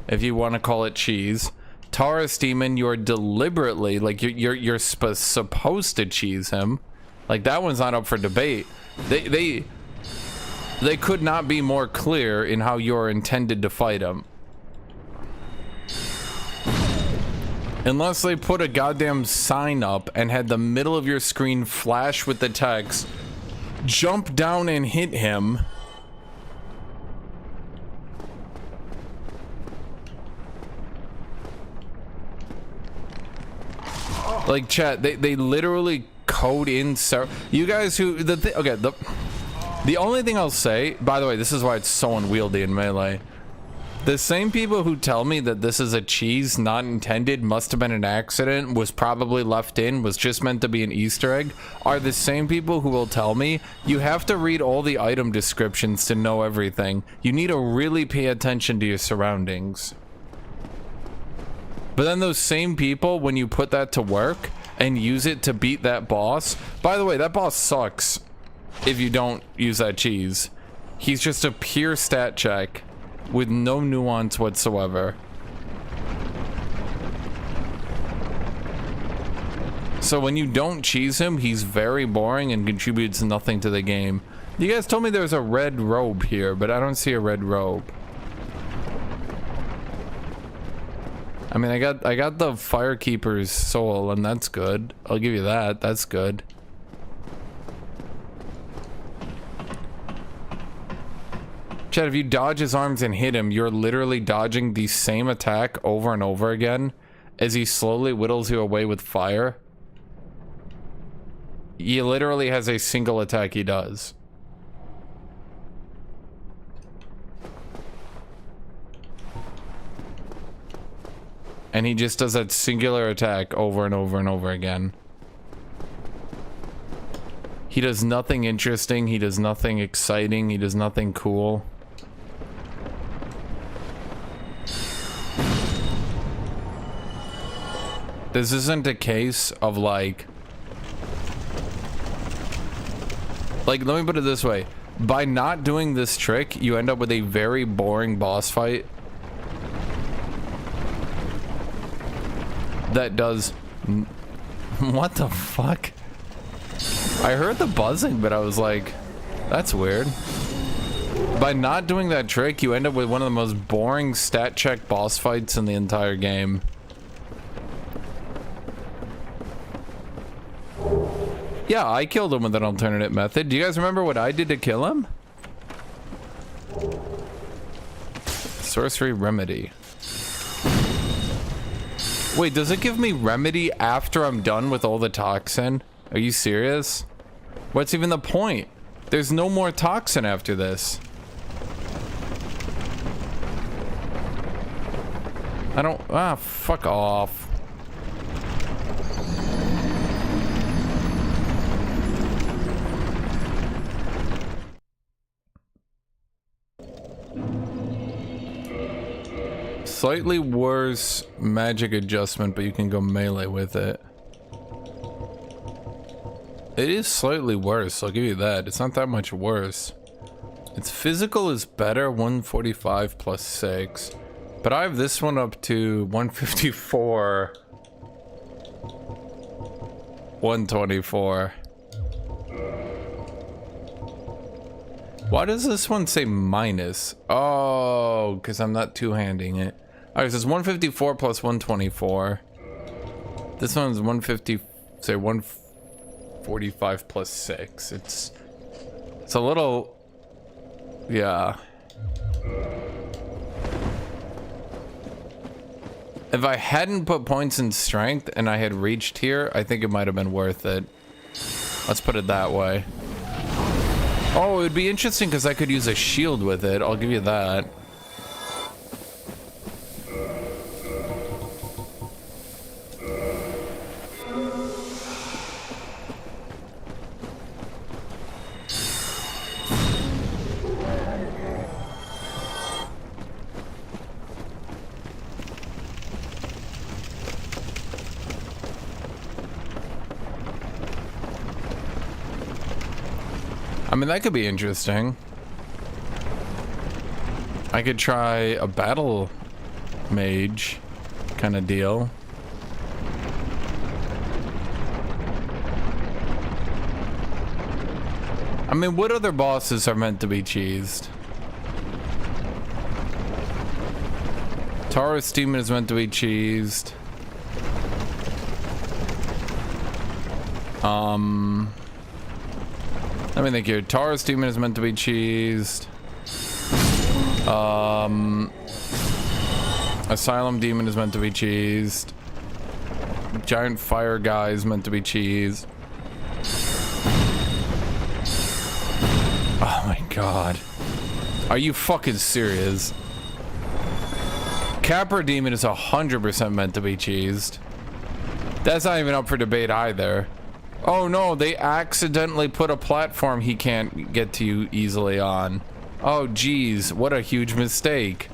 if you want to call it cheese. Taurus Demon, you're deliberately, like, you're supposed to cheese him. Like, that one's not up for debate. They could not be more clear in how you're intended to fight him. Unless they put a goddamn sign up and had the middle of your screen flash with the text, jump down and hit him. Like, chat, they literally code in you guys who the only thing I'll say, by the way, this is why it's so unwieldy in Melee. The same people who tell me that this is a cheese, not intended, must have been an accident, was probably left in, was just meant to be an Easter egg, are the same people who will tell me you have to read all the item descriptions to know everything. You need to really pay attention to your surroundings. But then those same people, when you put that to work and use it to beat that boss, by the way, that boss sucks if you don't use that cheese. He's just a pure stat check with no nuance whatsoever. So when you don't cheese him, he's very boring and contributes nothing to the game. You guys told me there was a red robe here, but I don't see a red robe. I mean, I got the Firekeeper's soul, and that's good. I'll give you that. That's good. Chad, if you dodge his arms and hit him, you're literally dodging the same attack over and over again as he slowly whittles you away with fire. He literally has a single attack he does. And he just does that singular attack over and over and over again. He does nothing interesting. He does nothing exciting. He does nothing cool. This isn't a case of like, let me put it this way. By not doing this trick, you end up with a very boring boss fight that does... What the fuck? I heard the buzzing, but I was like, that's weird. By not doing that trick, you end up with one of the most boring stat check boss fights in the entire game. Yeah, I killed him with an alternate method. Do you guys remember what I did to kill him? Sorcery remedy. Wait, does it give me remedy after I'm done with all the toxin? Are you serious? What's even the point? There's no more toxin after this. I don't... Ah, fuck off. Slightly worse magic adjustment, but you can go melee with it. It is slightly worse, I'll give you that. It's not that much worse. Its physical is better, 145 plus 6. But I have this one up to 154. 124. Why does this one say minus? Oh, because I'm not two-handing it. Alright, so it's 154 plus 124. This one's 150, say 145 plus 6. It's a little... Yeah. If I hadn't put points in strength and I had reached here, I think it might have been worth it. Let's put it that way. Oh, it would be interesting because I could use a shield with it. I'll give you that. I mean, that could be interesting. I could try a battle mage kind of deal. I mean, what other bosses are meant to be cheesed? Taurus Demon is meant to be cheesed. Let me think here. Taurus Demon is meant to be cheesed. Asylum Demon is meant to be cheesed. Giant Fire Guy is meant to be cheesed. Oh my god. Are you fucking serious? Capra Demon is 100% meant to be cheesed. That's not even up for debate either. Oh no, they accidentally put a platform he can't get to you easily on. Oh geez, what a huge mistake.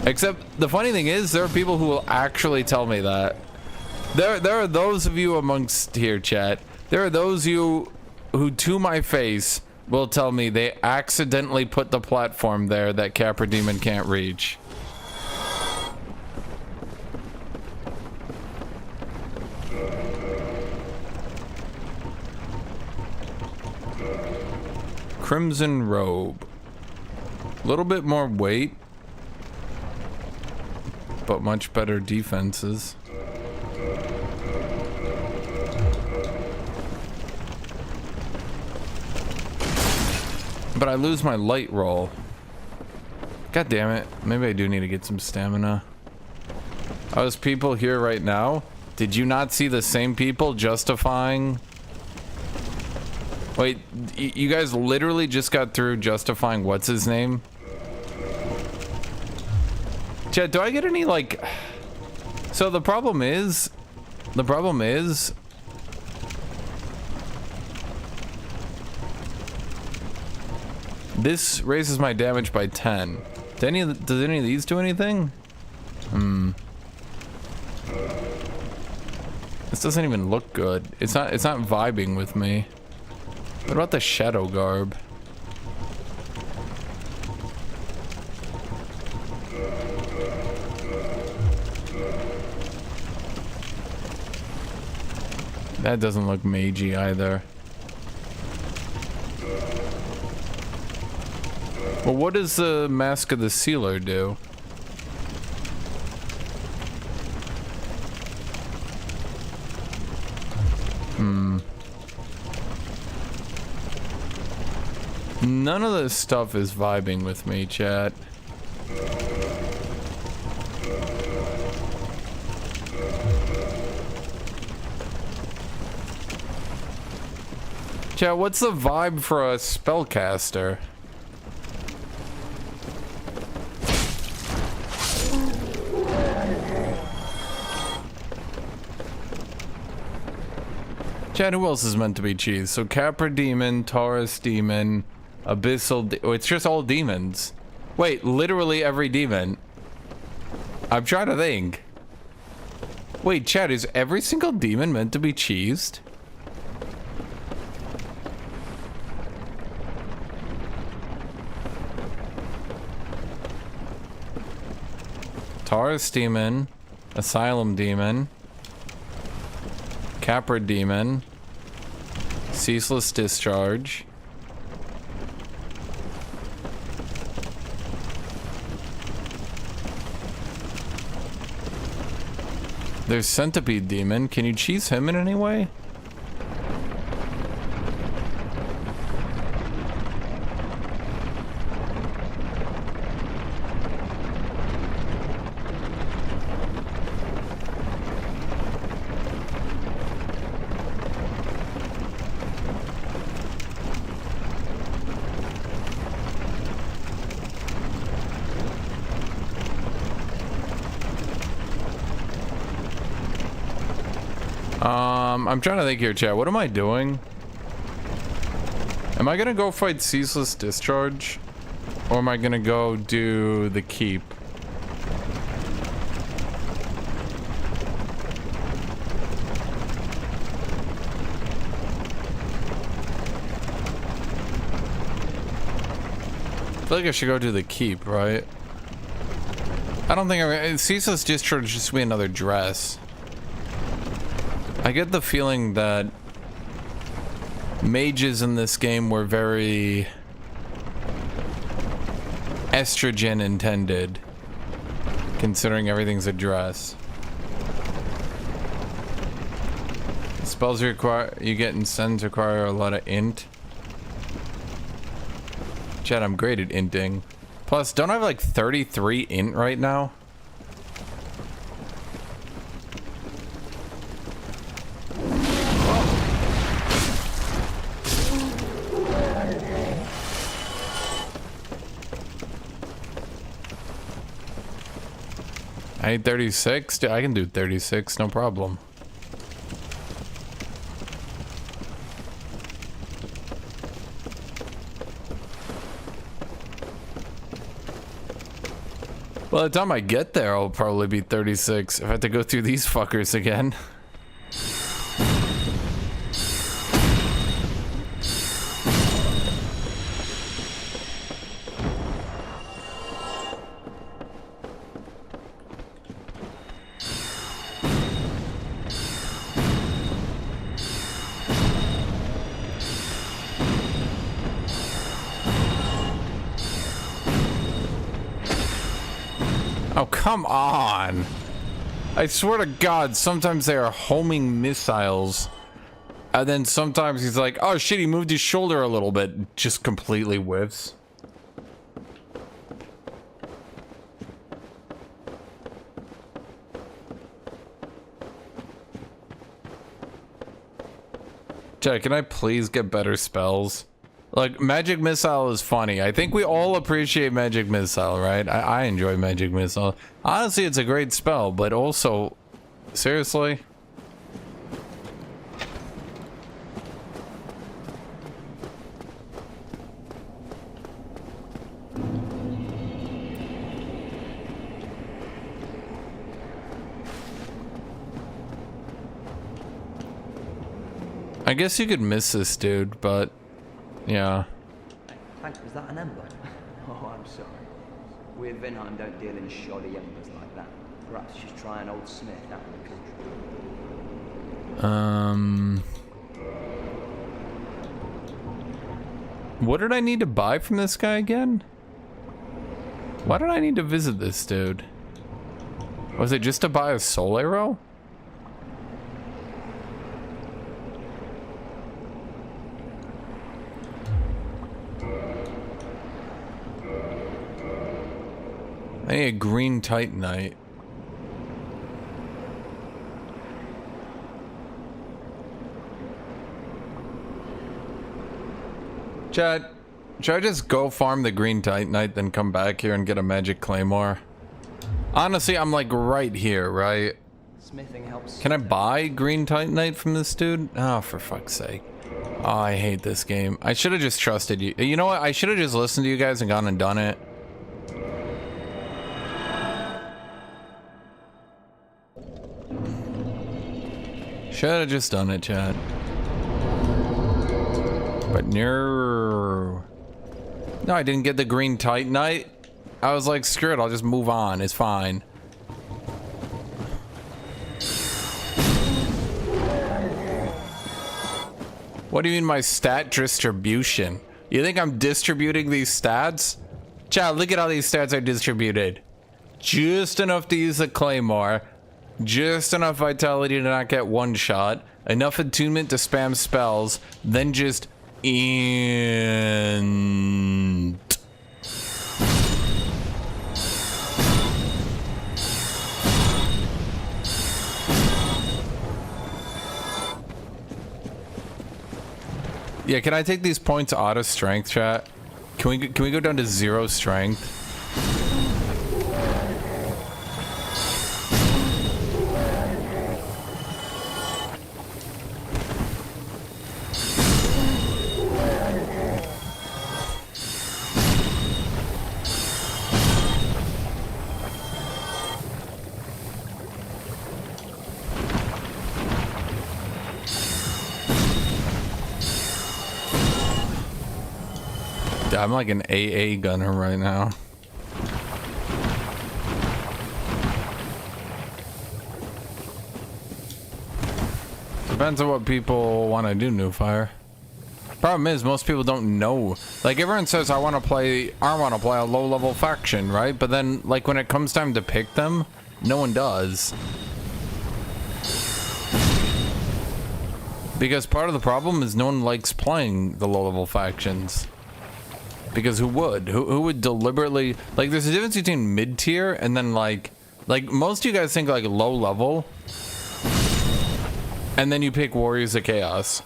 Except the funny thing is, there are people who will actually tell me that. There are those of you amongst here, chat. There are those you who, to my face, will tell me they accidentally put the platform there that Capra Demon can't reach. Crimson Robe. A little bit more weight, but much better defenses. But I lose my light roll. God damn it. Maybe I do need to get some stamina. Oh, there's people here right now? Did you not see the same people justifying? Wait, you guys literally just got through justifying what's his name? Chat, do I get any, like... So the problem is... This raises my damage by 10. Does any of these do anything? This doesn't even look good. It's not vibing with me. What about the shadow garb? That doesn't look magey either. Well, what does the Mask of the Sealer do? None of this stuff is vibing with me, chat. Chat, what's the vibe for a spellcaster? Chat, who else is meant to be cheese? So Capra Demon, Taurus Demon, Abyssal oh, it's just all demons. Wait, literally every demon. I'm trying to think. Wait, chat, is every single demon meant to be cheesed? Taurus Demon, Asylum Demon, Capra Demon, Ceaseless Discharge, there's Centipede Demon. Can you cheese him in any way? I'm trying to think here, chat. What am I doing? Am I gonna go fight Ceaseless Discharge? Or am I gonna go do the keep? I feel like I should go do the keep, right? I don't think Ceaseless Discharge is just be another dress. I get the feeling that mages in this game were very estrogen intended, considering everything's a dress. Spells you get in sends require a lot of int. Chat, I'm great at inting. Plus, don't I have like 33 int right now? I need 36? Dude, I can do 36, no problem. By the time I get there, I'll probably be 36 if I have to go through these fuckers again. Oh, come on. I swear to God, sometimes they are homing missiles. And then sometimes he's like, oh shit, he moved his shoulder a little bit. Just completely whiffs. Jack, can I please get better spells? Like, Magic Missile is funny. I think we all appreciate Magic Missile, right? I enjoy Magic Missile. Honestly, it's a great spell, but also, seriously? I guess you could miss this dude, but yeah. Hey, Hank, was that an ember? Oh, I'm sorry. We at Vinheim don't deal in shoddy embers like that. Perhaps she's trying old Smith out in the country. What did I need to buy from this guy again? Why did I need to visit this dude? Was it just to buy a soul arrow? I need a green titanite. Chat, should I just go farm the green titanite, then come back here and get a magic claymore? Honestly, I'm like right here, right? Smithing helps. Can I buy green titanite from this dude? Oh, for fuck's sake. Oh, I hate this game. I should have just trusted you. You know what? I should have just listened to you guys and gone and done it. Should have just done it, chat. But no. No, I didn't get the green titanite. I was like, screw it, I'll just move on. It's fine. What do you mean my stat distribution? You think I'm distributing these stats? Chat, look at how these stats are distributed. Just enough to use the claymore. Just enough vitality to not get one shot. Enough attunement to spam spells. Then just in. Yeah, can I take these points out of strength, chat? Can we go down to 0 strength? I'm like an AA gunner right now. Depends on what people want to do, New Fire. Problem is, most people don't know. Like, everyone says, I want to play a low-level faction, right? But then, like, when it comes time to pick them, no one does. Because part of the problem is no one likes playing the low-level factions. Because who would? Who would deliberately... Like, there's a difference between mid-tier and then, like... Like, most of you guys think, like, low-level. And then you pick Warriors of Chaos.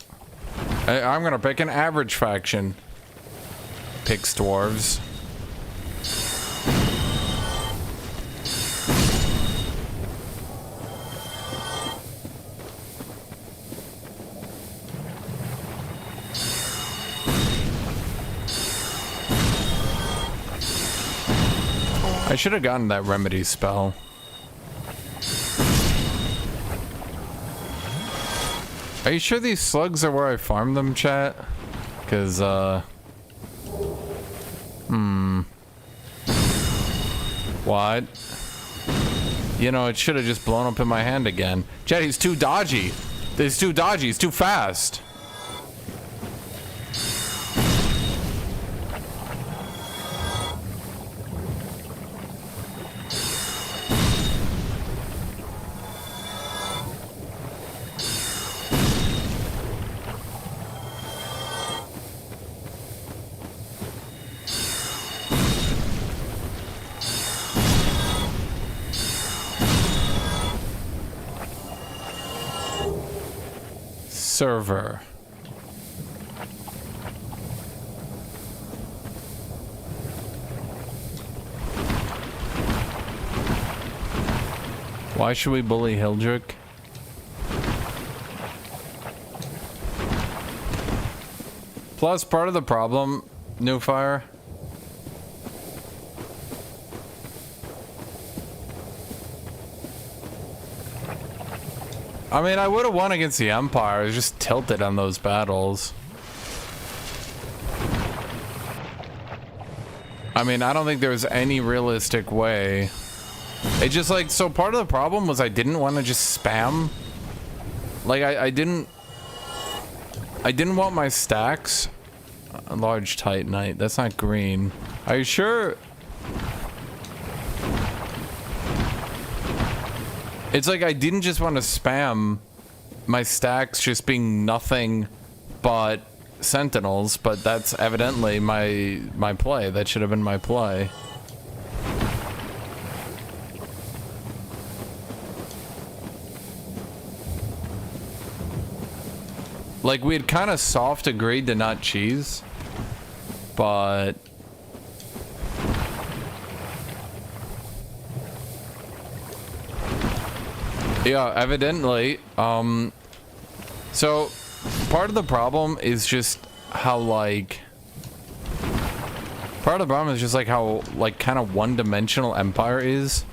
I'm gonna pick an average faction. Picks dwarves. I I should have gotten that remedy spell. Are you sure these slugs are where I farmed them, chat? Cause, What? You know, it should have just blown up in my hand again. Chat, he's too dodgy. He's too dodgy. He's too fast. Server. Why should we bully Hildrick? Plus, part of the problem, New Fire. I mean, I would have won against the Empire. I was just tilted on those battles. I mean, I don't think there was any realistic way. It just like, so part of the problem was I didn't want to just spam. Like, I didn't want my stacks. A large titanite. That's not green. Are you sure? It's like I didn't just want to spam my stacks just being nothing but sentinels, but that's evidently my play. That should have been my play. Like, we had kind of soft agreed to not cheese, but yeah, evidently. So part of the problem is just how like how like kind of one-dimensional Empire is.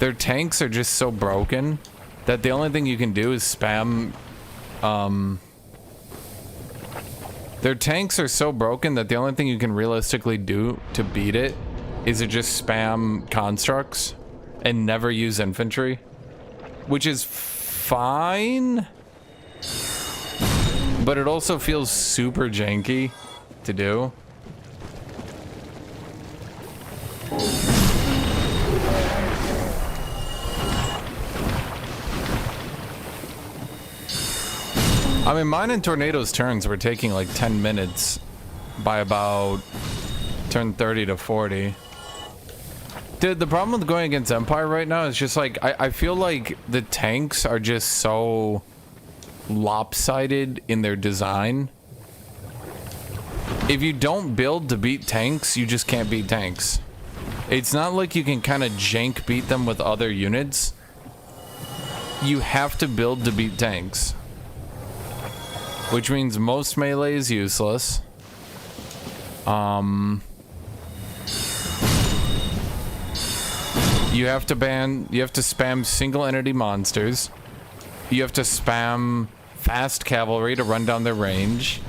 Their tanks are just so broken that the only thing you can do is spam. Their tanks are so broken that the only thing you can realistically do to beat it is to just spam constructs and never use infantry. Which is fine, but it also feels super janky to do. I mean, mine and Tornado's turns were taking like 10 minutes by about turn 30 to 40. Dude, the problem with going against Empire right now is just like, I feel like the tanks are just so lopsided in their design. If you don't build to beat tanks, you just can't beat tanks. It's not like you can kind of jank beat them with other units. You have to build to beat tanks. Which means most melee is useless. You have to spam single entity monsters. You have to spam fast cavalry to run down their range.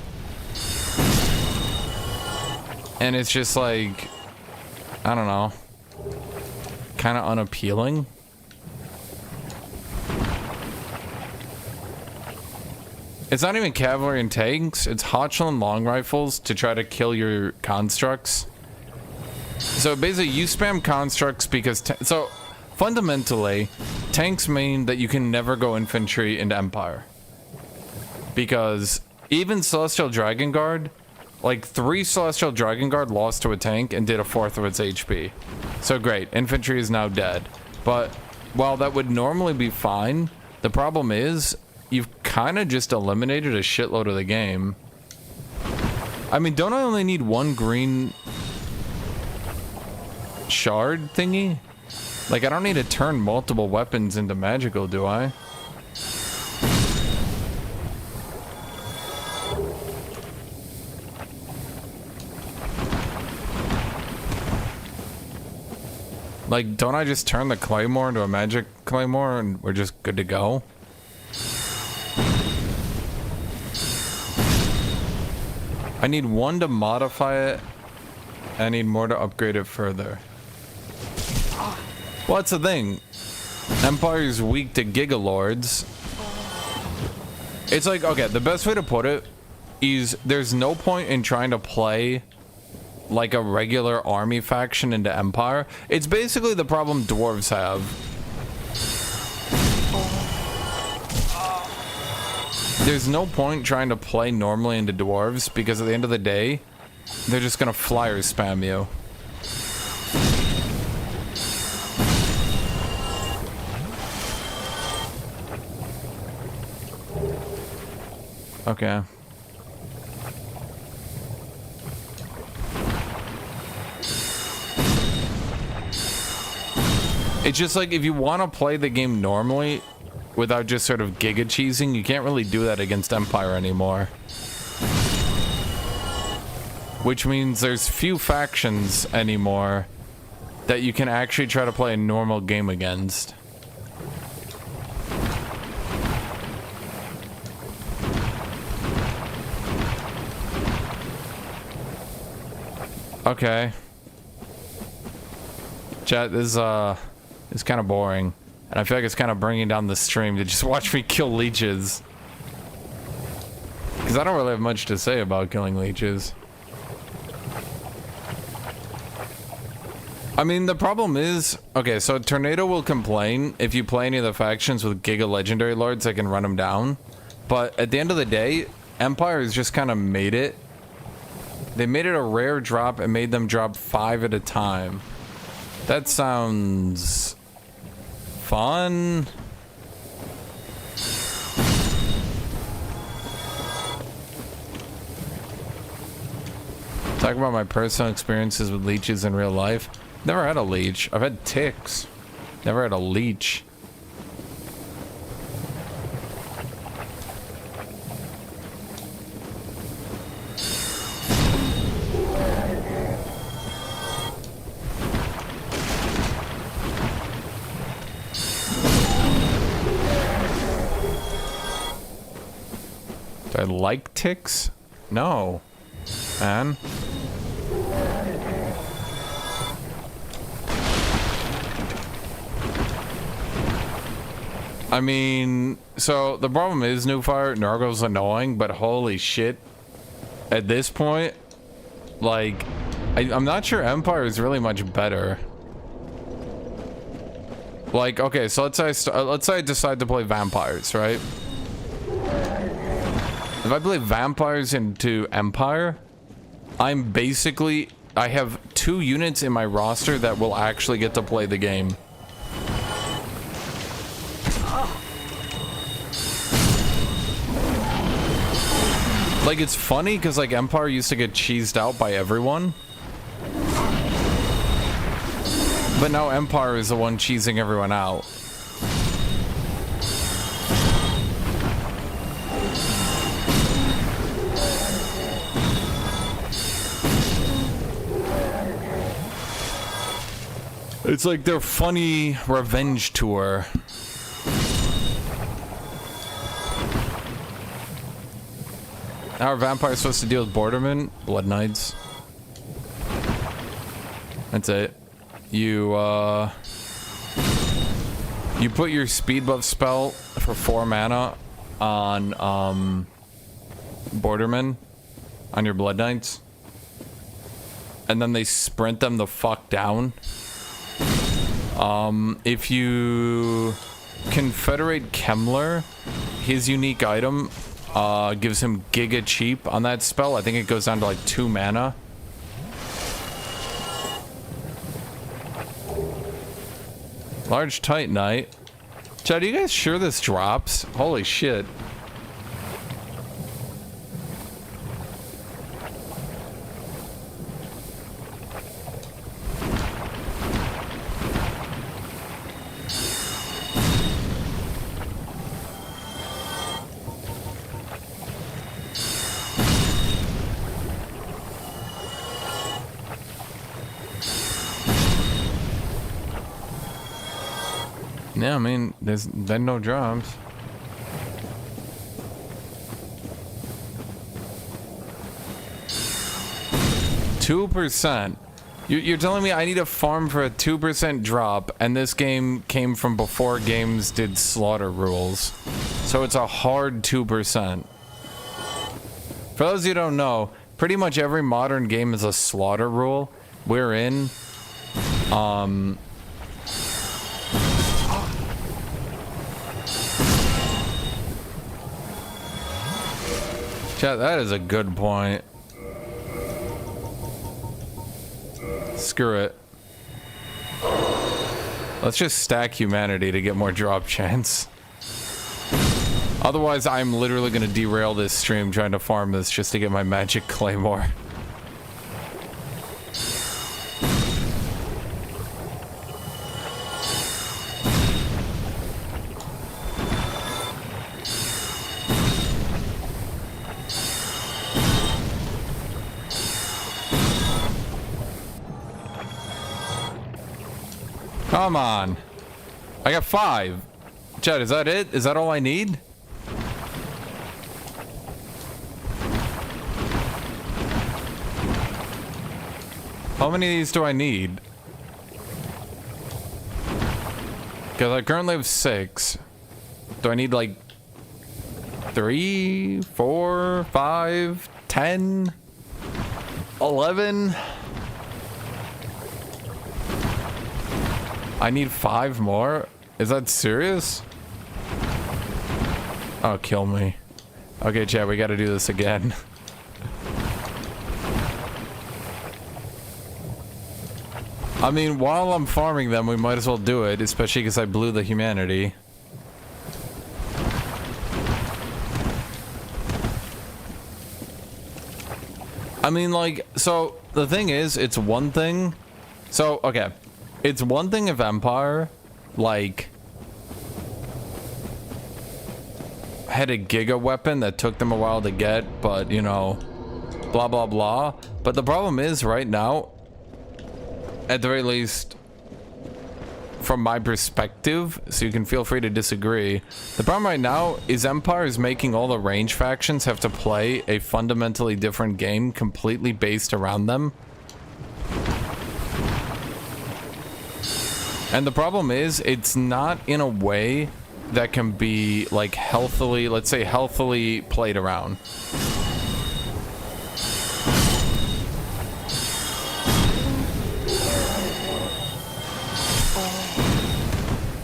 And it's just like, I don't know, kind of unappealing. It's not even cavalry and tanks, it's Hotchland long rifles to try to kill your constructs. So basically you spam constructs because so fundamentally tanks mean that you can never go infantry into Empire, because even Celestial Dragon Guard, like 3 Celestial Dragon Guard lost to a tank and did a 4th of its HP. So great, infantry is now dead. But while that would normally be fine, the problem is you've kind of just eliminated a shitload of the game. I mean, don't I only need 1 green shard thingy? Like, I don't need to turn multiple weapons into magical, do I? Like, don't I just turn the claymore into a magic claymore and we're just good to go? I need one to modify it. I need more to upgrade it further. Well, that's the thing. Empire's weak to Gigalords. It's like, okay, the best way to put it is there's no point in trying to play like a regular army faction into Empire. It's basically the problem dwarves have. There's no point trying to play normally into dwarves because at the end of the day, they're just gonna flyer spam you. Okay. It's just like if you want to play the game normally without just sort of giga cheesing, you can't really do that against Empire anymore. Which means there's few factions anymore that you can actually try to play a normal game against. Okay. Chat, this is kind of boring. And I feel like it's kind of bringing down the stream to just watch me kill leeches. Because I don't really have much to say about killing leeches. I mean, the problem is... Okay, so Tornado will complain if you play any of the factions with Giga Legendary Lords, I can run them down. But at the end of the day, Empire has just kind of made it. They made it a rare drop and made them drop 5 at a time. That sounds... fun. Talk about my personal experiences with leeches in real life. Never had a leech. I've had ticks. Never had a leech. Do I like ticks? No. Man. I mean, so the problem is, New Fire, Nargo's annoying, but holy shit. At this point, like, I'm not sure Empire is really much better. Like, okay, so let's say I decide to play vampires, right? If I play vampires into Empire, I have 2 units in my roster that will actually get to play the game. Like, it's funny because, like, Empire used to get cheesed out by everyone. But now Empire is the one cheesing everyone out. It's like their funny revenge tour. How are vampires supposed to deal with Bordermen? Blood Knights. That's it. You put your speed buff spell for 4 mana on Bordermen on your Blood Knights. And then they sprint them the fuck down. If you Confederate Kemmler, his unique item gives him giga cheap on that spell. I think it goes down to like 2 mana. Large Titanite. Chad, are you guys sure this drops? Holy shit. Yeah, I mean, there's been no drops. %. You're telling me I need to farm for a 2% drop, and this game came from before games did slaughter rules. So it's a hard 2%. For those of you who don't know, pretty much every modern game is a slaughter rule. We're in. Chat, that is a good point. Screw it. Let's just stack humanity to get more drop chance. Otherwise, I'm literally going to derail this stream trying to farm this just to get my magic claymore. Come on. I got 5. Chad, is that it? Is that all I need? How many of these do I need? Because I currently have 6. Do I need like 3, 4, 5, 10, 11? I need 5 more? Is that serious? Oh, kill me. Okay, chat, we gotta do this again. I mean, while I'm farming them, we might as well do it, especially because I blew the humanity. I mean, like, so the thing is, it's one thing. So, okay. It's one thing if Empire, like, had a giga weapon that took them a while to get, but, you know, blah, blah, blah. But the problem is, right now, at the very least, from my perspective, so you can feel free to disagree, the problem right now is Empire is making all the range factions have to play a fundamentally different game completely based around them. And the problem is, it's not in a way that can be, like, healthily, let's say, healthily played around.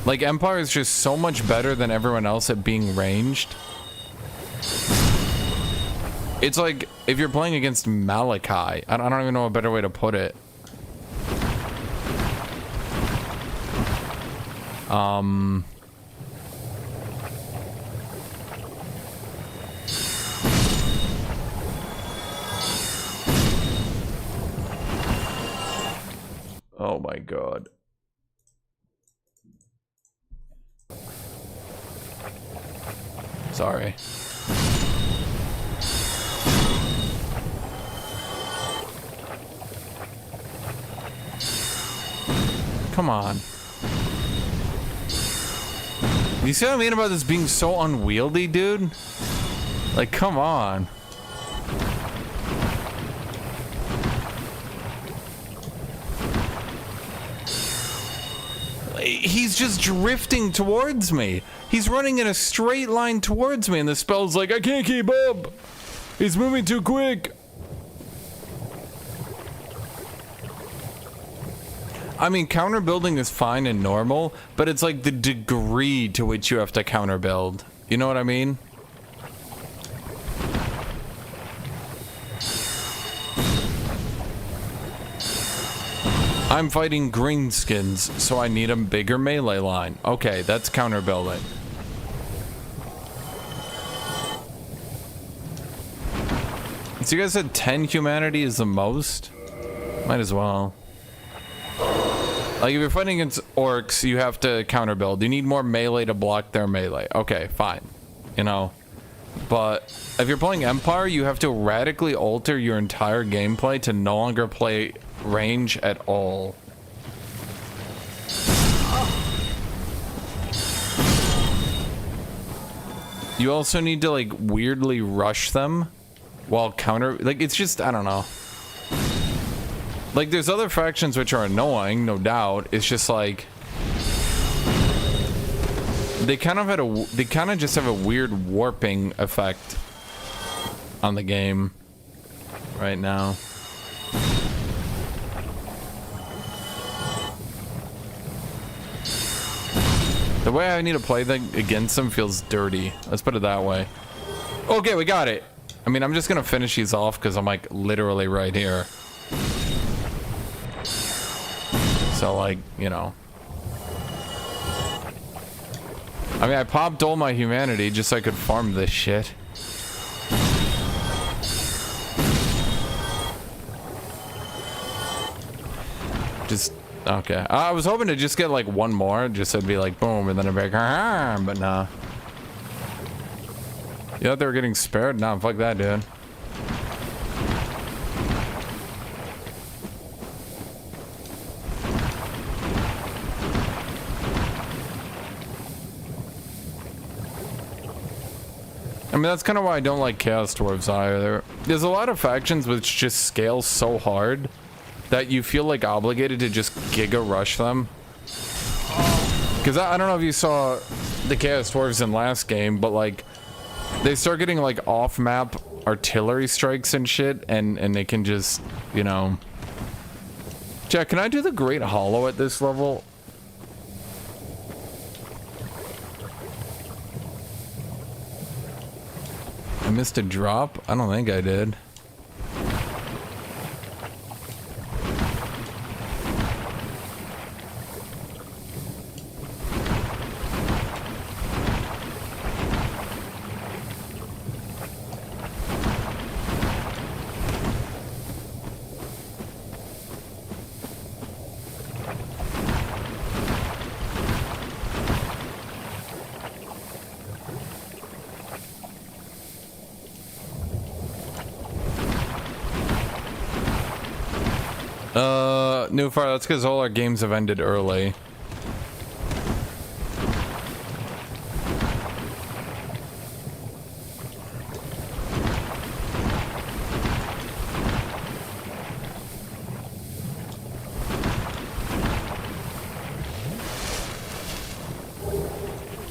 Like, Empire is just so much better than everyone else at being ranged. It's like, if you're playing against Malachi, I don't even know a better way to put it. Oh my god. Sorry. Come on. You see what I mean about this being so unwieldy, dude? Like, come on. He's just drifting towards me. He's running in a straight line towards me, and the spell's like, I can't keep up. He's moving too quick. I mean, counter building is fine and normal, but it's like the degree to which you have to counter build. You know what I mean? I'm fighting greenskins, so I need a bigger melee line. Okay, that's counter building. So you guys said 10 humanity is the most? Might as well. Like, if you're fighting against orcs, you have to counter build. You need more melee to block their melee. Okay, fine. You know. But if you're playing Empire, you have to radically alter your entire gameplay to no longer play range at all. you also need to like weirdly rush them while counter, like it's just, I don't know. Like there's other factions which are annoying, no doubt. It's just like they kind of just have a weird warping effect on the game right now. The way I need to play against them feels dirty. Let's put it that way. Okay, we got it. I mean, I'm just gonna finish these off because I'm like literally right here. So like, you know. I mean, I popped all my humanity just so I could farm this shit. Just, okay. I was hoping to just get like one more, just so it'd be like boom, and then I'd be like, ah, but nah. You thought they were getting spared? Nah, fuck that, dude. I mean, that's kind of why I don't like Chaos Dwarves either. There's a lot of factions which just scale so hard that you feel like obligated to just giga rush them. Because I don't know if you saw the Chaos Dwarves in last game, but like they start getting like off-map artillery strikes and shit, and they can just, you know. Jack, can I do the Great Hollow at this level? I missed a drop? I don't think I did. New Fire, that's because all our games have ended early.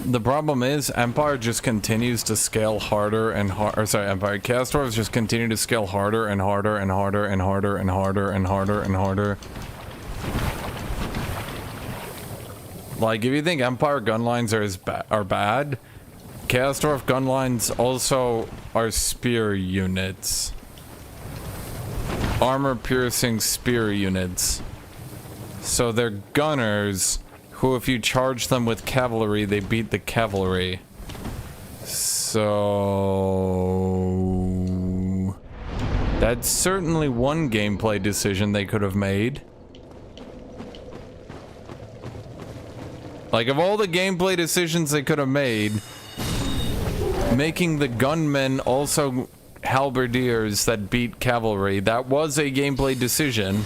The problem is, Empire just continues to scale harder and harder. Sorry, Empire. Chaos Dwarves just continue to scale harder and harder and harder and harder and harder and harder and harder. Like, if you think Empire gunlines are bad, Chaos Dwarf gunlines also are spear units. Armor-piercing spear units. So they're gunners who, if you charge them with cavalry, they beat the cavalry. So that's certainly one gameplay decision they could have made. Like, of all the gameplay decisions they could have made, making the gunmen also halberdiers that beat cavalry, that was a gameplay decision.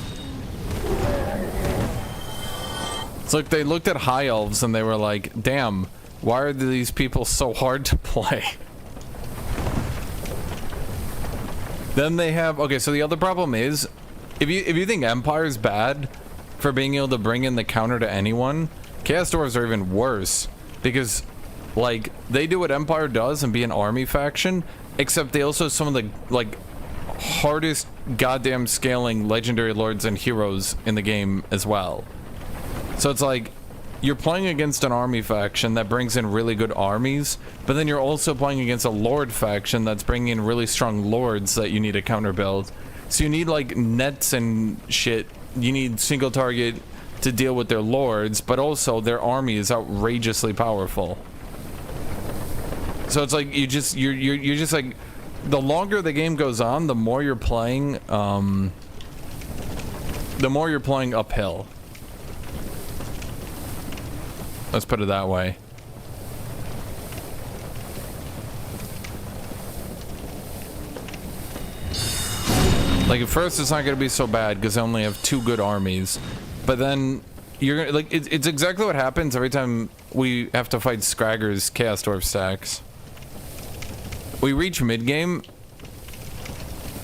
It's like they looked at high elves and they were like, damn, why are these people so hard to play? Then they have, okay, so the other problem is, if you think Empire's bad for being able to bring in the counter to anyone, Chaos Dwarves are even worse, because like they do what Empire does and be an army faction, except they also have some of the like hardest goddamn scaling legendary lords and heroes in the game as well. So it's like you're playing against an army faction that brings in really good armies, but then you're also playing against a lord faction that's bringing in really strong lords that you need to counter build. So you need like nets and shit. You need single target to deal with their lords, but also their army is outrageously powerful. So it's like you're just like, the longer the game goes on, the more you're playing uphill. Let's put it that way. Like at first it's not going to be so bad because I only have 2 good armies, but then you're gonna, like, it's exactly what happens every time we have to fight Scragger's Chaos Dwarf stacks. we reach mid-game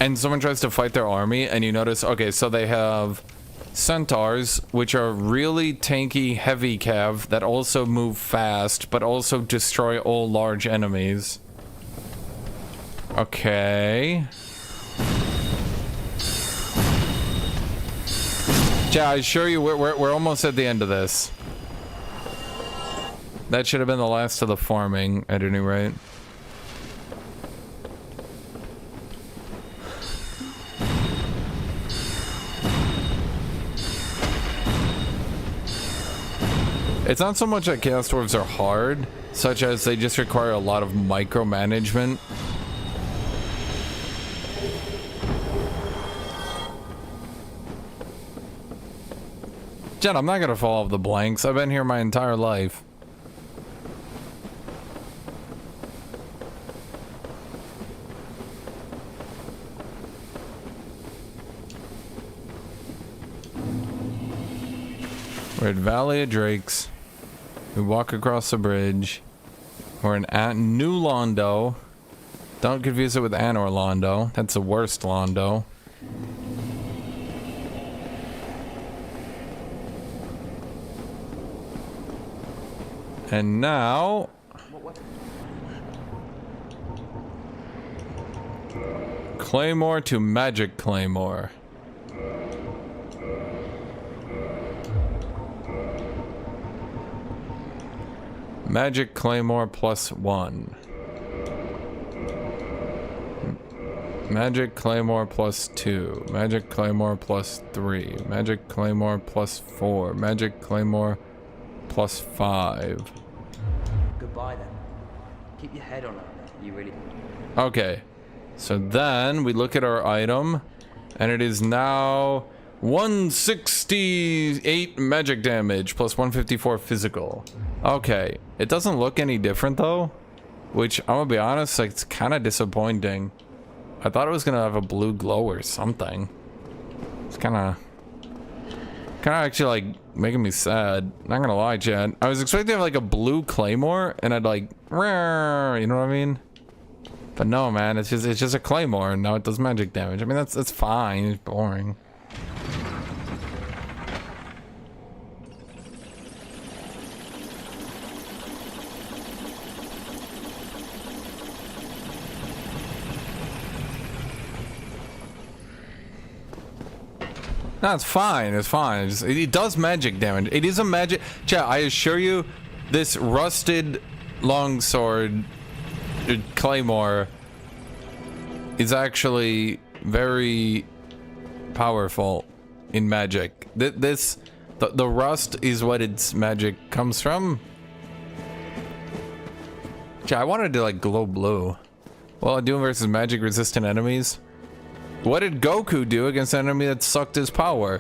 and someone tries to fight their army and you notice, okay, so they have centaurs, which are really tanky, heavy cav that also move fast, but also destroy all large enemies. Okay. Yeah, I assure you, we're almost at the end of this. That should have been the last of the farming, at any rate. It's not so much that Chaos Dwarves are hard, such as they just require a lot of micromanagement. Jen, I'm not gonna fall off the blanks. I've been here my entire life. We're at Valley of Drakes. We walk across the bridge. We're in New Londo. Don't confuse it with Anor Londo. That's the worst Londo. And now... Claymore to Magic Claymore. Magic Claymore +1. Magic Claymore +2. Magic Claymore +3. Magic Claymore +4. Magic Claymore +5. Goodbye then. Keep your head on it. You really... Okay. So then we look at our item and it is now 168 magic damage plus 154 physical. Okay. It doesn't look any different though, which I'm gonna be honest, like, it's kind of disappointing. I thought it was gonna have a blue glow or something. It's kind of actually like making me sad. Not gonna lie, Chad. I was expecting to have like a blue claymore and I'd like, you know what I mean? But no, man, it's just a claymore and now it does magic damage. I mean, that's fine. It's boring. No, it's fine. It's fine. It does magic damage. It is a magic... Chat, I assure you, this rusted longsword claymore is actually very powerful in magic. The rust is what its magic comes from. Chat, I wanted to like glow blue. Well, doing versus magic resistant enemies. What did Goku do against an enemy that sucked his power?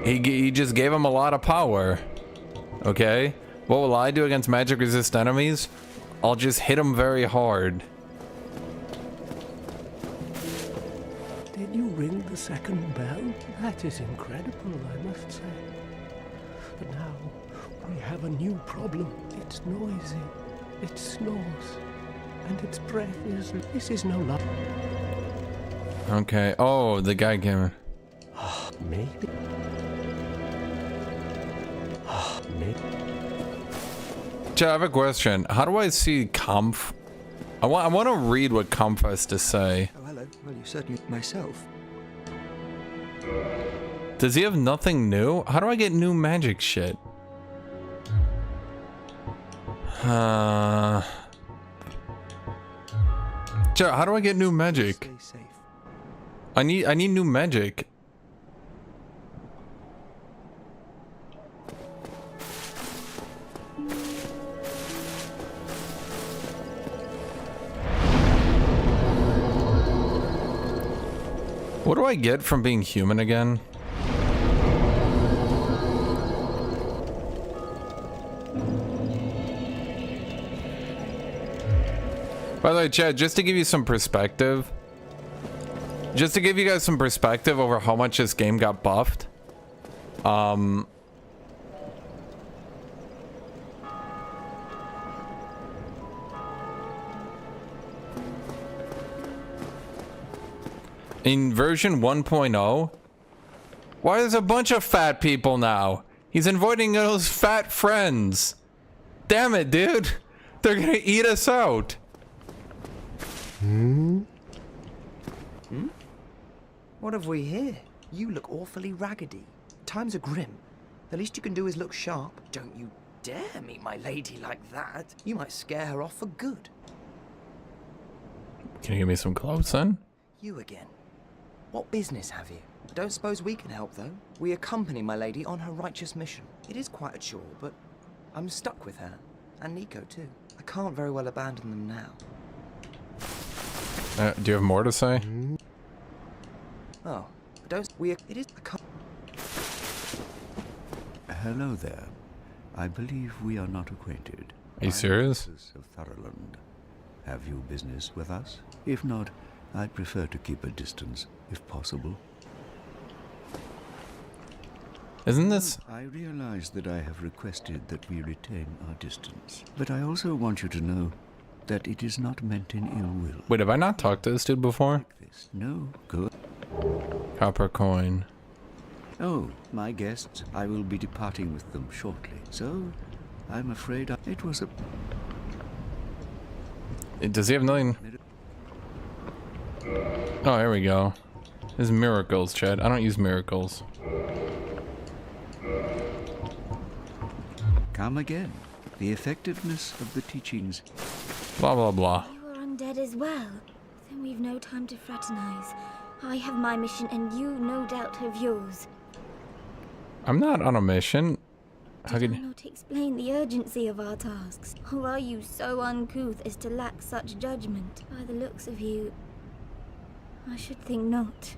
He just gave him a lot of power. Okay? What will I do against magic resist enemies? I'll just hit them very hard. Did you ring the second bell? That is incredible, I must say. But now we have a new problem. It's noisy. It snores. And its breath is... This is no luck. Okay. Oh, the guy came in. Maybe. Maybe. Chat, I have a question. How do I see Kampf? I want to read what Kampf has to say. Oh, hello. Well, you certainly... Myself. Does he have nothing new? How do I get new magic shit? Chat, how do I get new magic? Stay safe. I need new magic. What do I get from being human again? By the way, Chad, just to give you some perspective, just to give you guys some perspective over how much this game got buffed. In version 1.0? Why there's a bunch of fat people now? He's inviting those fat friends. Damn it, dude. They're gonna eat us out. What have we here? You look awfully raggedy. Times are grim. The least you can do is look sharp. Don't you dare meet my lady like that. You might scare her off for good. Can you give me some clothes then? You again. What business have you? I don't suppose we can help, though. We accompany my lady on her righteous mission. It is quite a chore, but I'm stuck with her. And Nico, too. I can't very well abandon them now. Do you have more to say? Oh, I don't... It is... I can't... Hello there. I believe we are not acquainted. Are you serious? Of Thurland. Have you business with us? If not, I'd prefer to keep a distance, if possible. Isn't this... I realize that I have requested that we retain our distance, but I also want you to know that it is not meant in ill will. Wait, have I not talked to this dude before? No, good. Copper coin. Oh, my guests, I will be departing with them shortly, so I'm afraid it was a... Does he have nothing? Oh, here we go. There's miracles, Chad. I don't use miracles. Come again. The effectiveness of the teachings. Blah, blah, blah. You are undead as well. Then we've no time to fraternize. I have my mission and you no doubt have yours. I'm not on a mission. How Did I can... not explain the urgency of our tasks? Or are you so uncouth as to lack such judgment? By the looks of you, I should think not.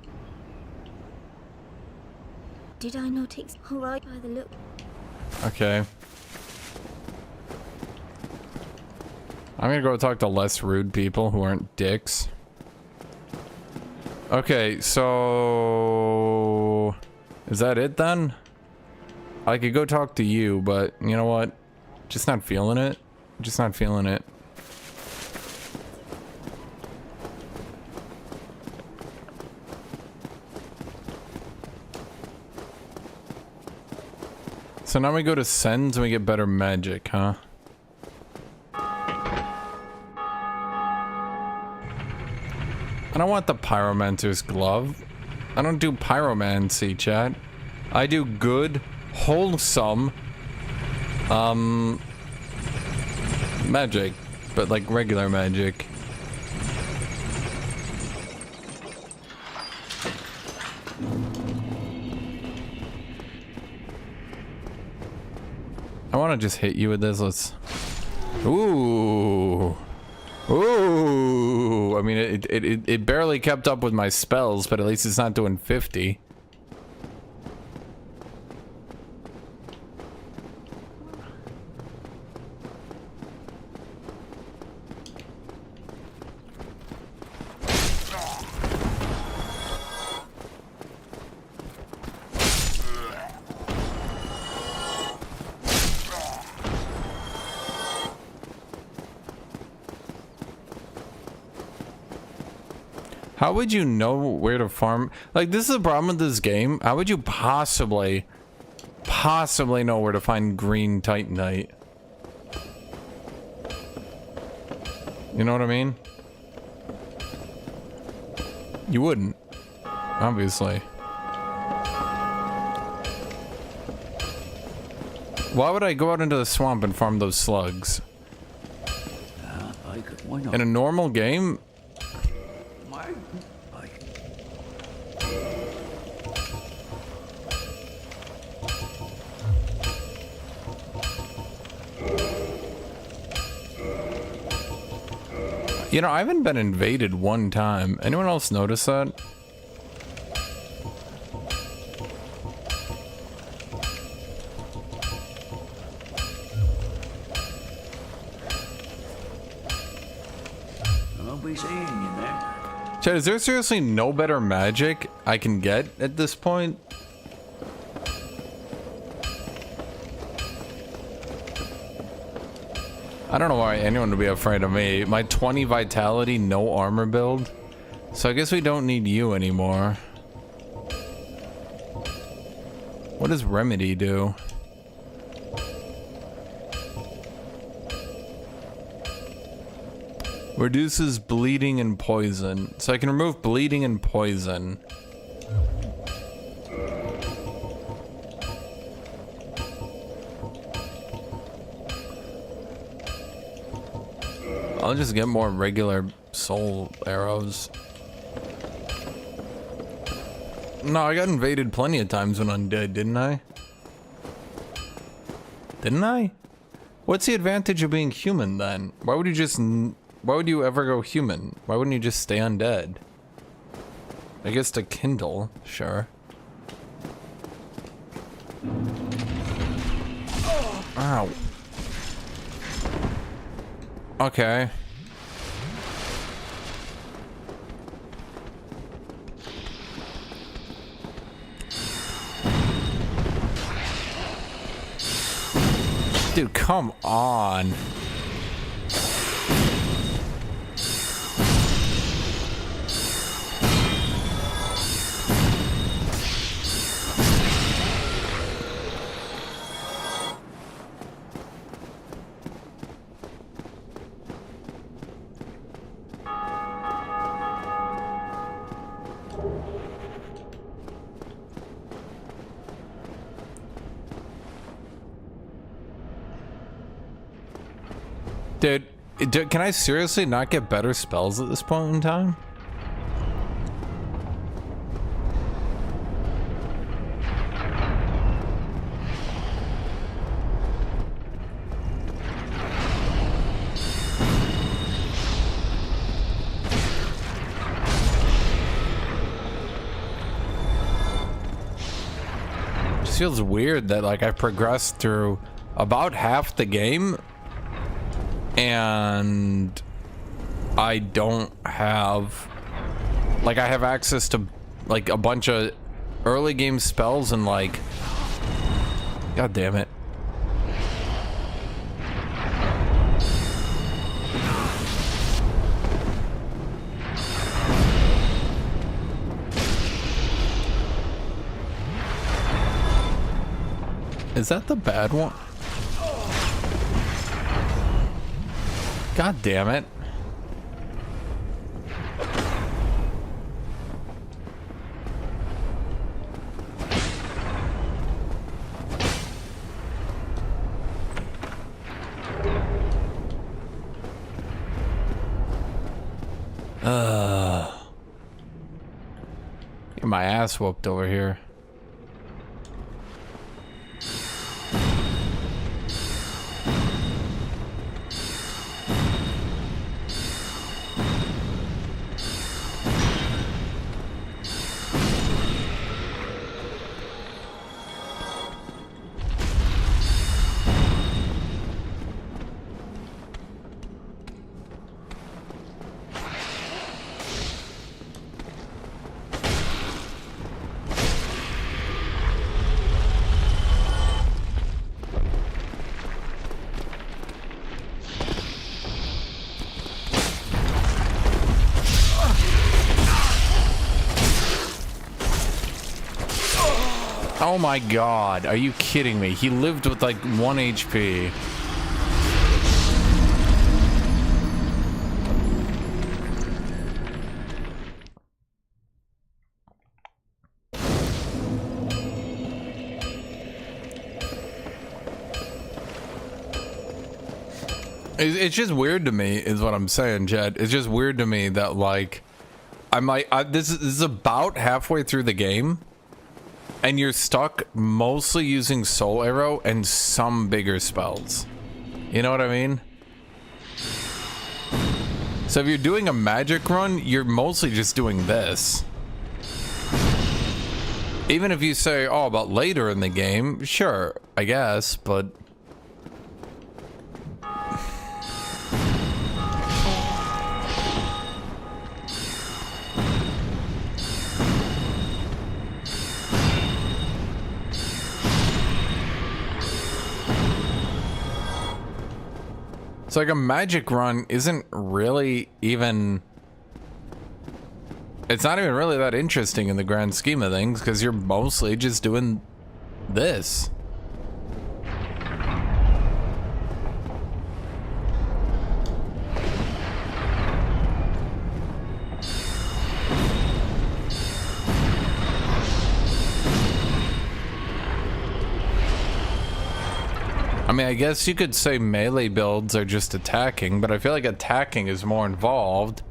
Did I not by the look... Okay. I'm gonna go talk to less rude people who aren't dicks. Okay, so... Is that it then? I could go talk to you, but you know what? Just not feeling it. Just not feeling it. So now we go to Sens and we get better magic, huh? I don't want the pyromancer's glove. I don't do pyromancy, chat. I do good, wholesome, magic, but like regular magic. I want to just hit you with this. Let's... Ooh. Ooh. I mean, it barely kept up with my spells, but at least it's not doing 50. How would you know where to farm? Like, this is the problem with this game. How would you possibly know where to find green titanite? You know what I mean? You wouldn't, obviously. Why would I go out into the swamp and farm those slugs? Why not? In a normal game? You know, I haven't been invaded one time. Anyone else notice that? I'll be seeing you there. Chad, is there seriously no better magic I can get at this point? I don't know why anyone would be afraid of me. My 20 vitality, no armor build. So I guess we don't need you anymore. What does remedy do? Reduces bleeding and poison. So I can remove bleeding and poison. I'll just get more regular soul arrows. No, I got invaded plenty of times when undead, didn't I? Didn't I? What's the advantage of being human then? Why would you ever go human? Why wouldn't you just stay undead? I guess to kindle, sure. Ow. Okay. Dude, come on. Dude, can I seriously not get better spells at this point in time? It just feels weird that like I've progressed through about half the game and I don't have, like, I have access to like a bunch of early game spells and like, god damn it. Is that the bad one? God damn it. Get my ass whooped over here. Oh my god, are you kidding me? He lived with like 1 HP. It's just weird to me, is what I'm saying, Jed. It's just weird to me that like, I'm like, this is about halfway through the game. And you're stuck mostly using Soul Arrow and some bigger spells. You know what I mean? So if you're doing a magic run, you're mostly just doing this. Even if you say, oh, about later in the game, sure, I guess, but... It's like a magic run isn't really even it's not even really that interesting in the grand scheme of things because you're mostly just doing this. I mean, I guess you could say melee builds are just attacking, but I feel like attacking is more involved.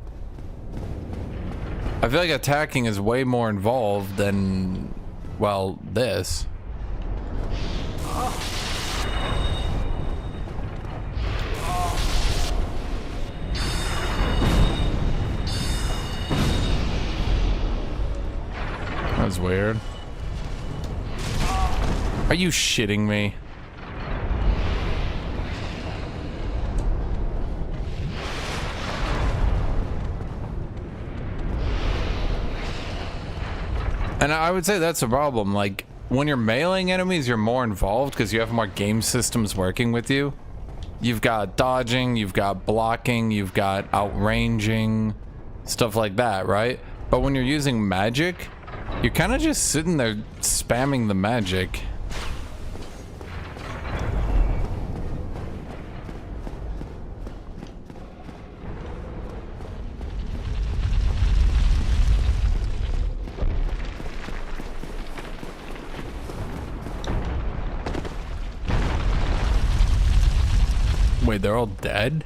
I feel like attacking is way more involved than, well, this. That was weird. Are you shitting me? And I would say that's a problem. Like, when you're meleeing enemies, you're more involved because you have more game systems working with you. You've got dodging, you've got blocking, you've got outranging, stuff like that, right? But when you're using magic, you're kind of just sitting there spamming the magic. Wait, they're all dead?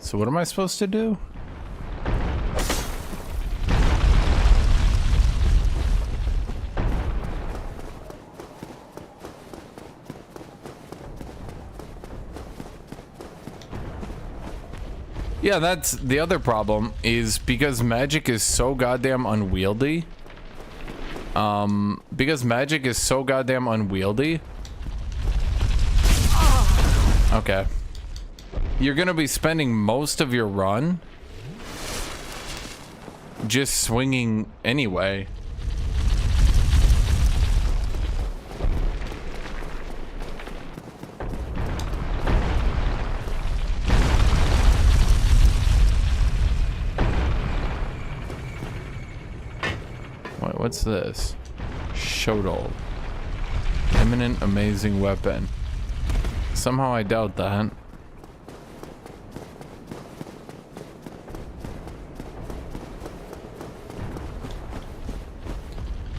So what am I supposed to do? Yeah, that's the other problem, is because magic is so goddamn unwieldy. Okay. You're gonna be spending most of your run just swinging anyway. Wait, what's this? Shodol. Eminent amazing weapon. Somehow I doubt that.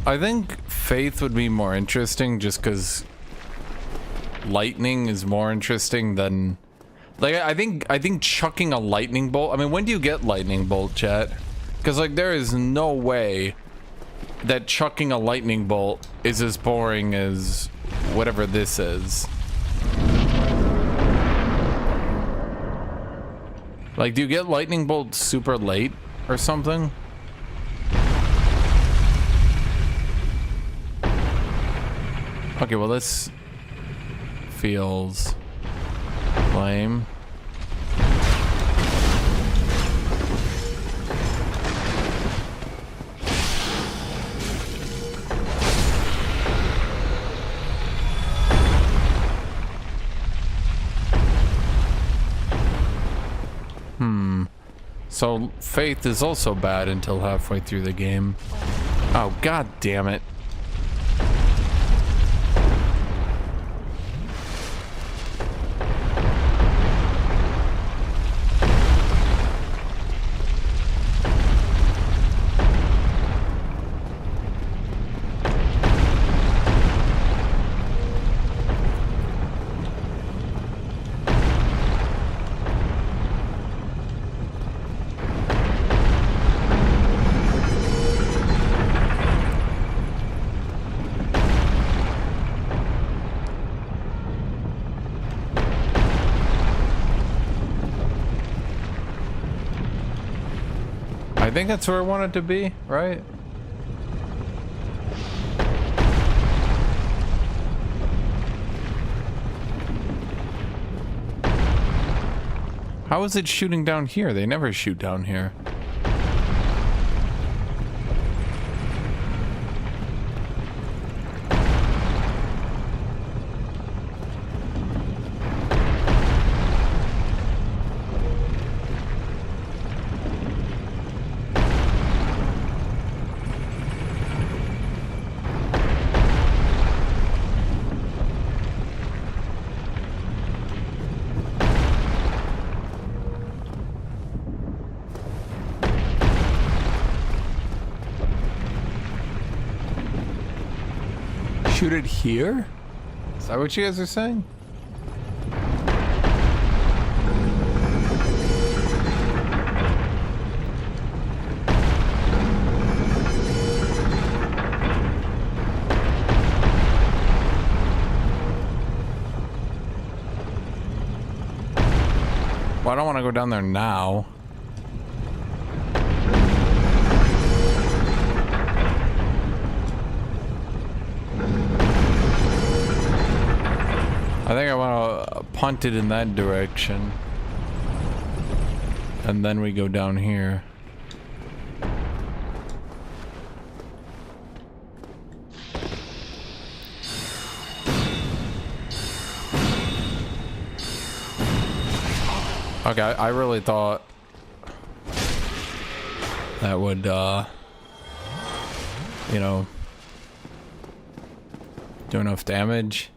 I think Faith would be more interesting just because lightning is more interesting than, like, I think chucking a lightning bolt. I mean, when do you get lightning bolt, chat? Because, like, there is no way that chucking a lightning bolt is as boring as whatever this is. Like, do you get lightning bolts super late or something? Okay, well, this feels lame. So Faith is also bad until halfway through the game. Oh, god damn it. I think that's where I want it to be, right? How is it shooting down here? They never shoot down here. Shoot it here? Is that what you guys are saying? Well, I don't want to go down there now. I think I want to punt it in that direction. And then we go down here. Okay, I really thought that would, you know, do enough damage.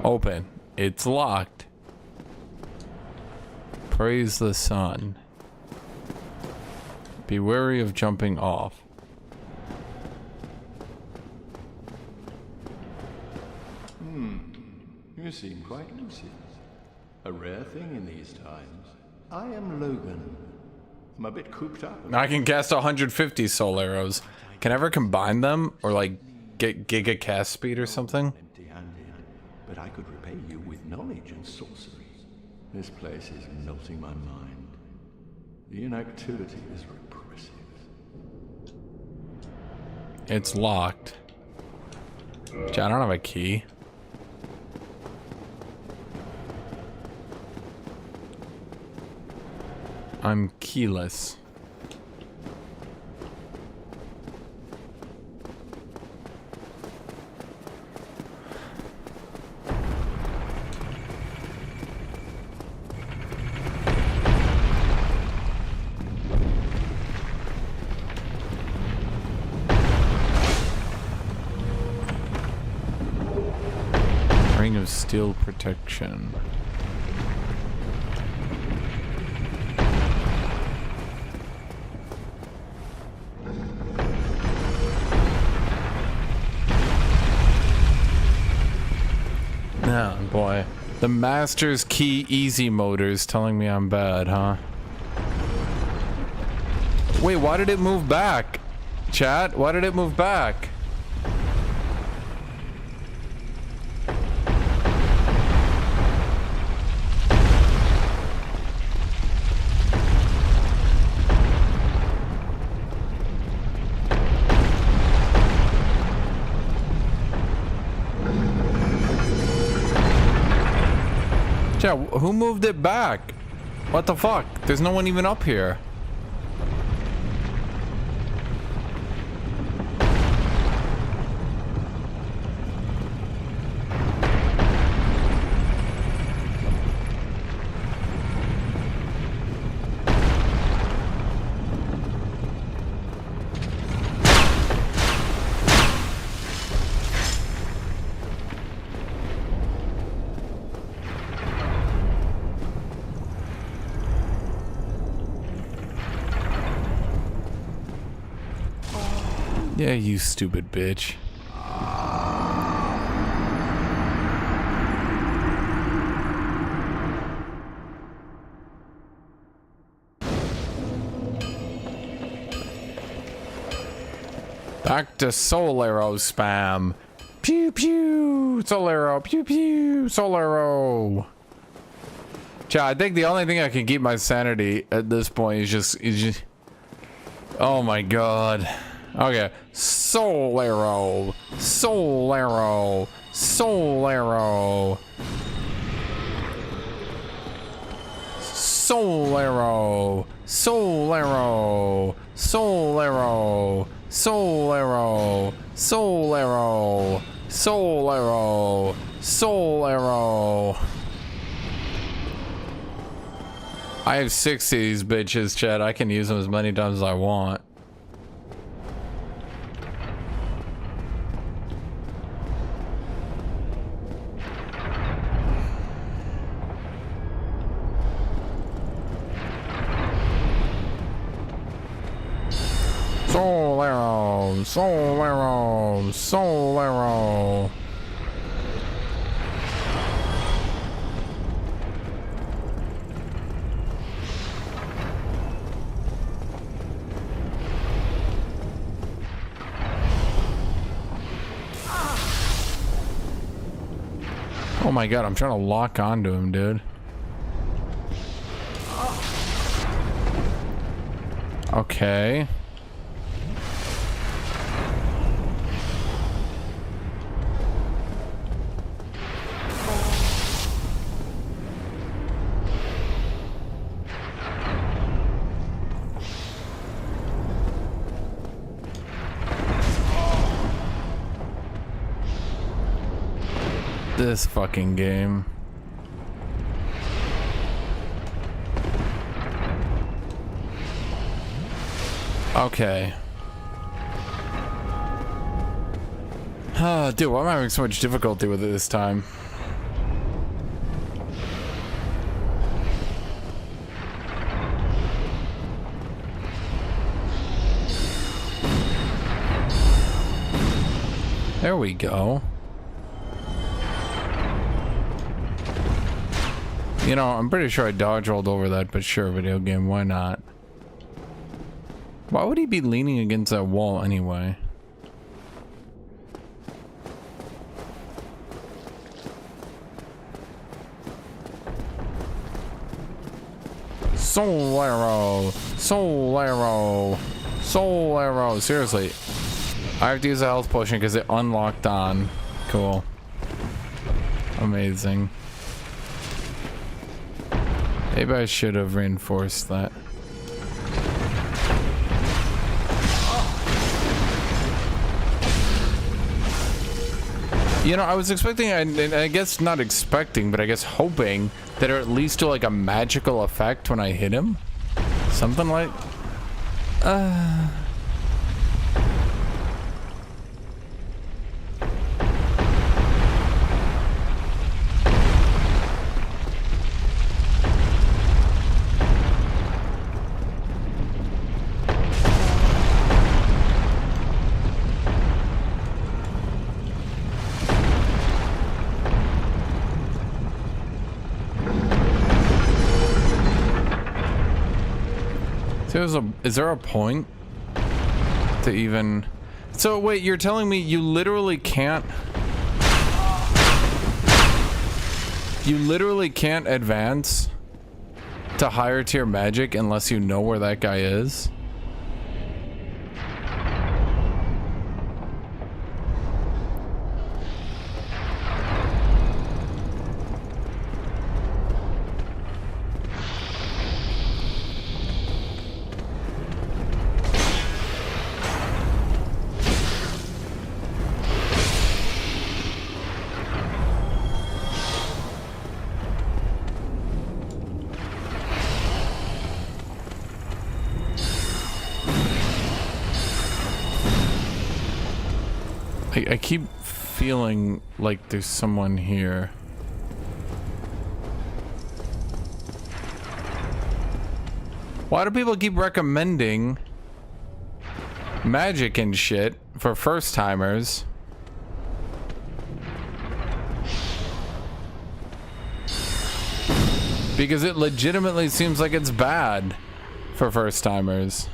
Open. It's locked. Praise the sun. Be wary of jumping off. You seem quite lucid. A rare thing in these times. I am Logan. I'm a bit cooped up. I can cast 150 soul arrows. Can I ever combine them? Or like get giga cast speed or something? Empty-handed, but I could repay you with knowledge and sorcery. This place is melting my mind. The inactivity is repressive. It's locked. I don't have a key. I'm keyless. Ring of steel protection. Oh boy. The Master's Key Easy Motor's telling me I'm bad, huh? Wait, why did it move back? Chat, why did it move back? Yeah, who moved it back? What the fuck? There's no one even up here. Yeah, you stupid bitch. Back to soul arrow spam. Pew pew, soul arrow, pew pew, soul arrow. Chat, I think the only thing I can keep my sanity at this point is just oh my god. Okay. Soul arrow. Soul arrow. Soul arrow. Soul arrow. Soul arrow. Soul arrow. Soul arrow. Soul arrow. Soul arrow. Soul arrow. I have 6 of these bitches, Chad. I can use them as many times as I want. Soul arrow, soul arrow, soul arrow. Oh my god, I'm trying to lock onto him, dude. Okay. This fucking game. Okay. Dude, why am I having so much difficulty with it this time? There we go. You know, I'm pretty sure I dodge rolled over that, but sure, video game, why not? Why would he be leaning against that wall anyway? Soul arrow, soul arrow, soul arrow. Seriously, I have to use a health potion because it unlocked on. Cool. Amazing. Maybe I should have reinforced that. You know, I was expecting, I guess not expecting, but I guess hoping that it at least do like a magical effect when I hit him. Something like... Is there a point to even... So wait, you're telling me you literally can't... You literally can't advance to higher tier magic unless you know where that guy is? I keep feeling like there's someone here. Why do people keep recommending magic and shit for first timers? Because it legitimately seems like it's bad for first timers.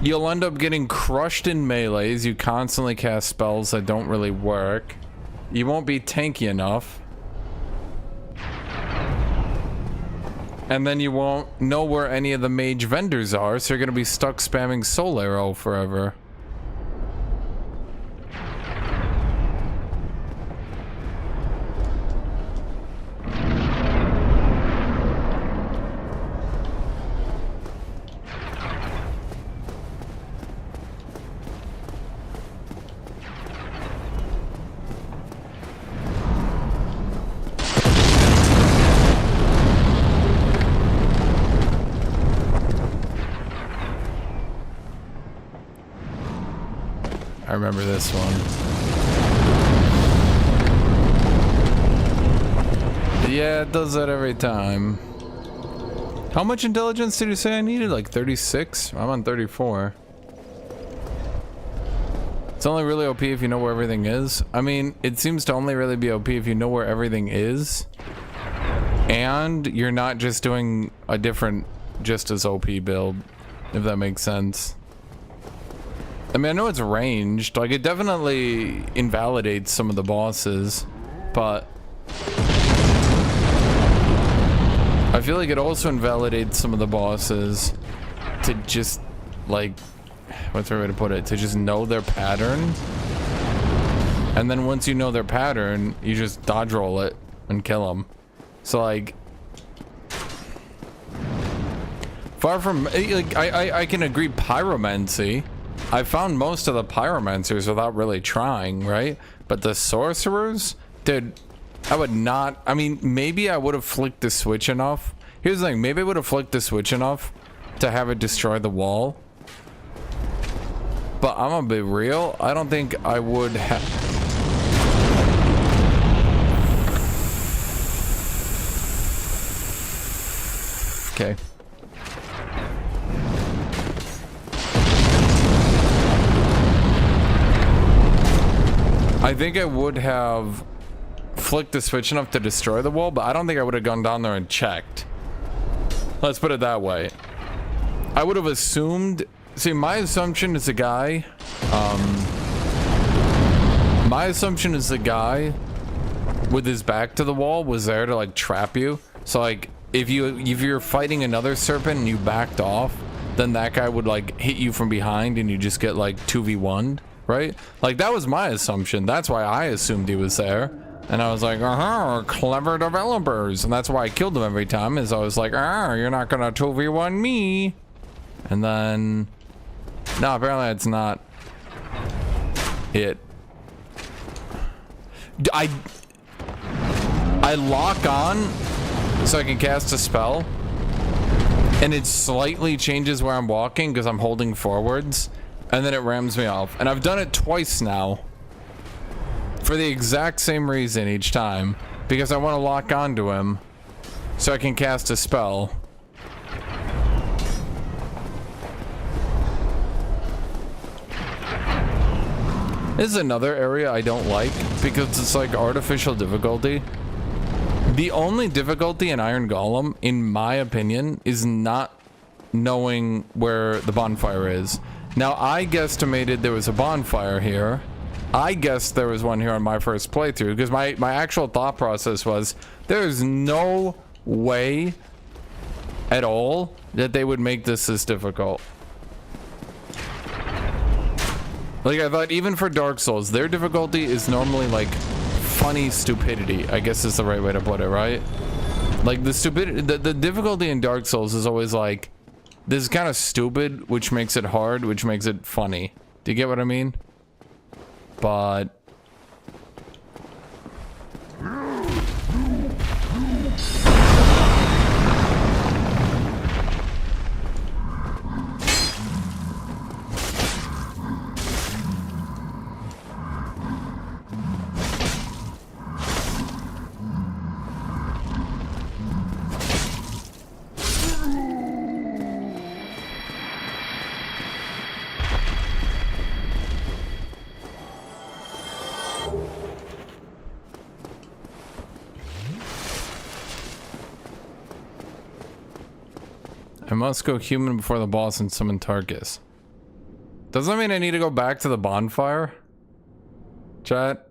You'll end up getting crushed in melees. You constantly cast spells that don't really work. You won't be tanky enough. And then you won't know where any of the mage vendors are, so you're gonna be stuck spamming Soul Arrow forever. I remember this one. Yeah, it does that every time. How much intelligence did you say I needed? Like 36? I'm on 34. It's only really OP if you know where everything is. I mean, it seems to only really be OP if you know where everything is. And you're not just doing a different, just as OP build, if that makes sense. I mean, I know it's ranged, like it definitely invalidates some of the bosses, but I feel like it also invalidates some of the bosses to just, like, what's the right way to put it, to just know their pattern, and then once you know their pattern, you just dodge roll it and kill them. So like, far from, like, I can agree pyromancy. I found most of the pyromancers without really trying, right? But the sorcerers, dude, I would not, I mean, maybe I would have flicked the switch enough. Here's the thing, maybe I would have flicked the switch enough to have it destroy the wall. But I'm gonna be real, I don't think I would have. Okay. I think I would have flicked the switch enough to destroy the wall, but I don't think I would have gone down there and checked. Let's put it that way. I would have assumed, see, my assumption is the guy, with his back to the wall was there to like trap you. So like, if you're fighting another serpent and you backed off, then that guy would like hit you from behind and you just get like 2v1'd. Right? Like, that was my assumption. That's why I assumed he was there. And I was like, clever developers. And that's why I killed him every time, is I was like, you're not gonna 2v1 me. And then, no, apparently it's not it. I lock on so I can cast a spell. And it slightly changes where I'm walking because I'm holding forwards. And then it rams me off. And I've done it twice now. For the exact same reason each time. Because I want to lock onto him. So I can cast a spell. This is another area I don't like. Because it's like artificial difficulty. The only difficulty in Iron Golem, in my opinion, is not knowing where the bonfire is. Now, I guesstimated there was a bonfire here. I guessed there was one here on my first playthrough, because my actual thought process was, there's no way at all that they would make this difficult. Like, I thought even for Dark Souls, their difficulty is normally like funny stupidity, I guess is the right way to put it, right? Like the difficulty in Dark Souls is always like, this is kind of stupid, which makes it hard, which makes it funny. Do you get what I mean? But I must go human before the boss and summon Tarkus. Doesn't that mean I need to go back to the bonfire? Chat?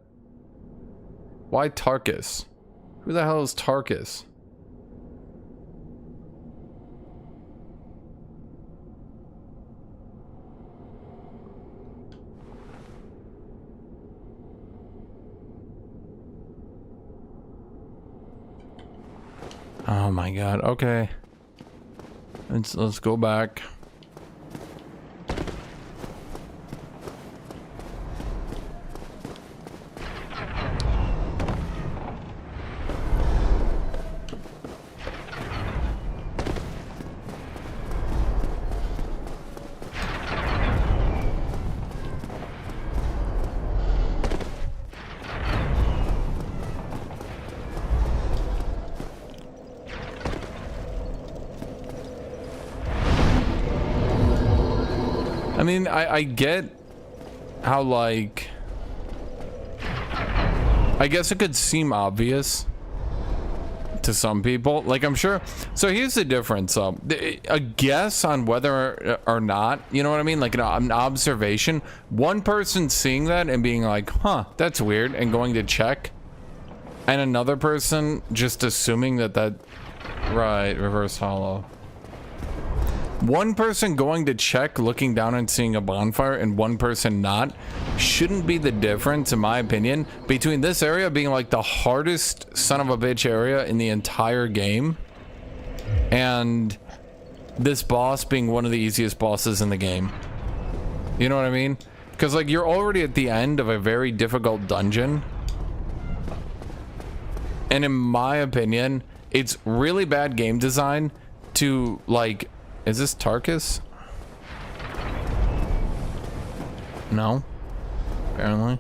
Why Tarkus? Who the hell is Tarkus? Oh my god, okay. Let's go back. I mean, I get how, like, I guess it could seem obvious to some people. Like, I'm sure. So here's the difference. A guess on whether or not, you know what I mean? Like an observation. One person seeing that and being like, huh, that's weird, and going to check. And another person just assuming that, right, reverse hollow. One person going to check, looking down and seeing a bonfire, and one person not, shouldn't be the difference, in my opinion, between this area being like the hardest son of a bitch area in the entire game, and this boss being one of the easiest bosses in the game. You know what I mean? Because, like, you're already at the end of a very difficult dungeon. And in my opinion, it's really bad game design to, like... Is this Tarkus? No. Apparently.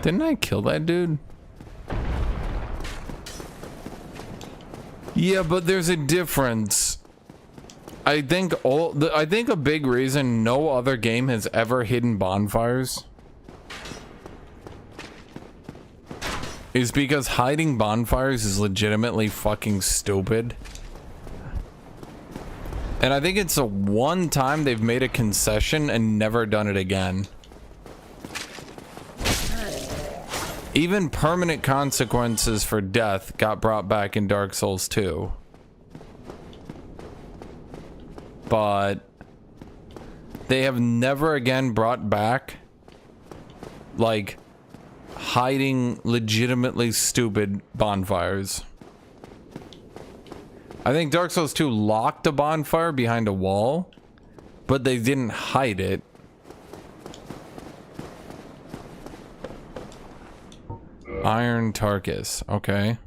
Didn't I kill that dude? Yeah, but there's a difference. I think a big reason no other game has ever hidden bonfires is because hiding bonfires is legitimately fucking stupid. And I think it's the one time they've made a concession and never done it again. Even permanent consequences for death got brought back in Dark Souls 2. But they have never again brought back, like, hiding legitimately stupid bonfires. I think Dark Souls 2 locked a bonfire behind a wall, but they didn't hide it. Iron Tarkus, okay.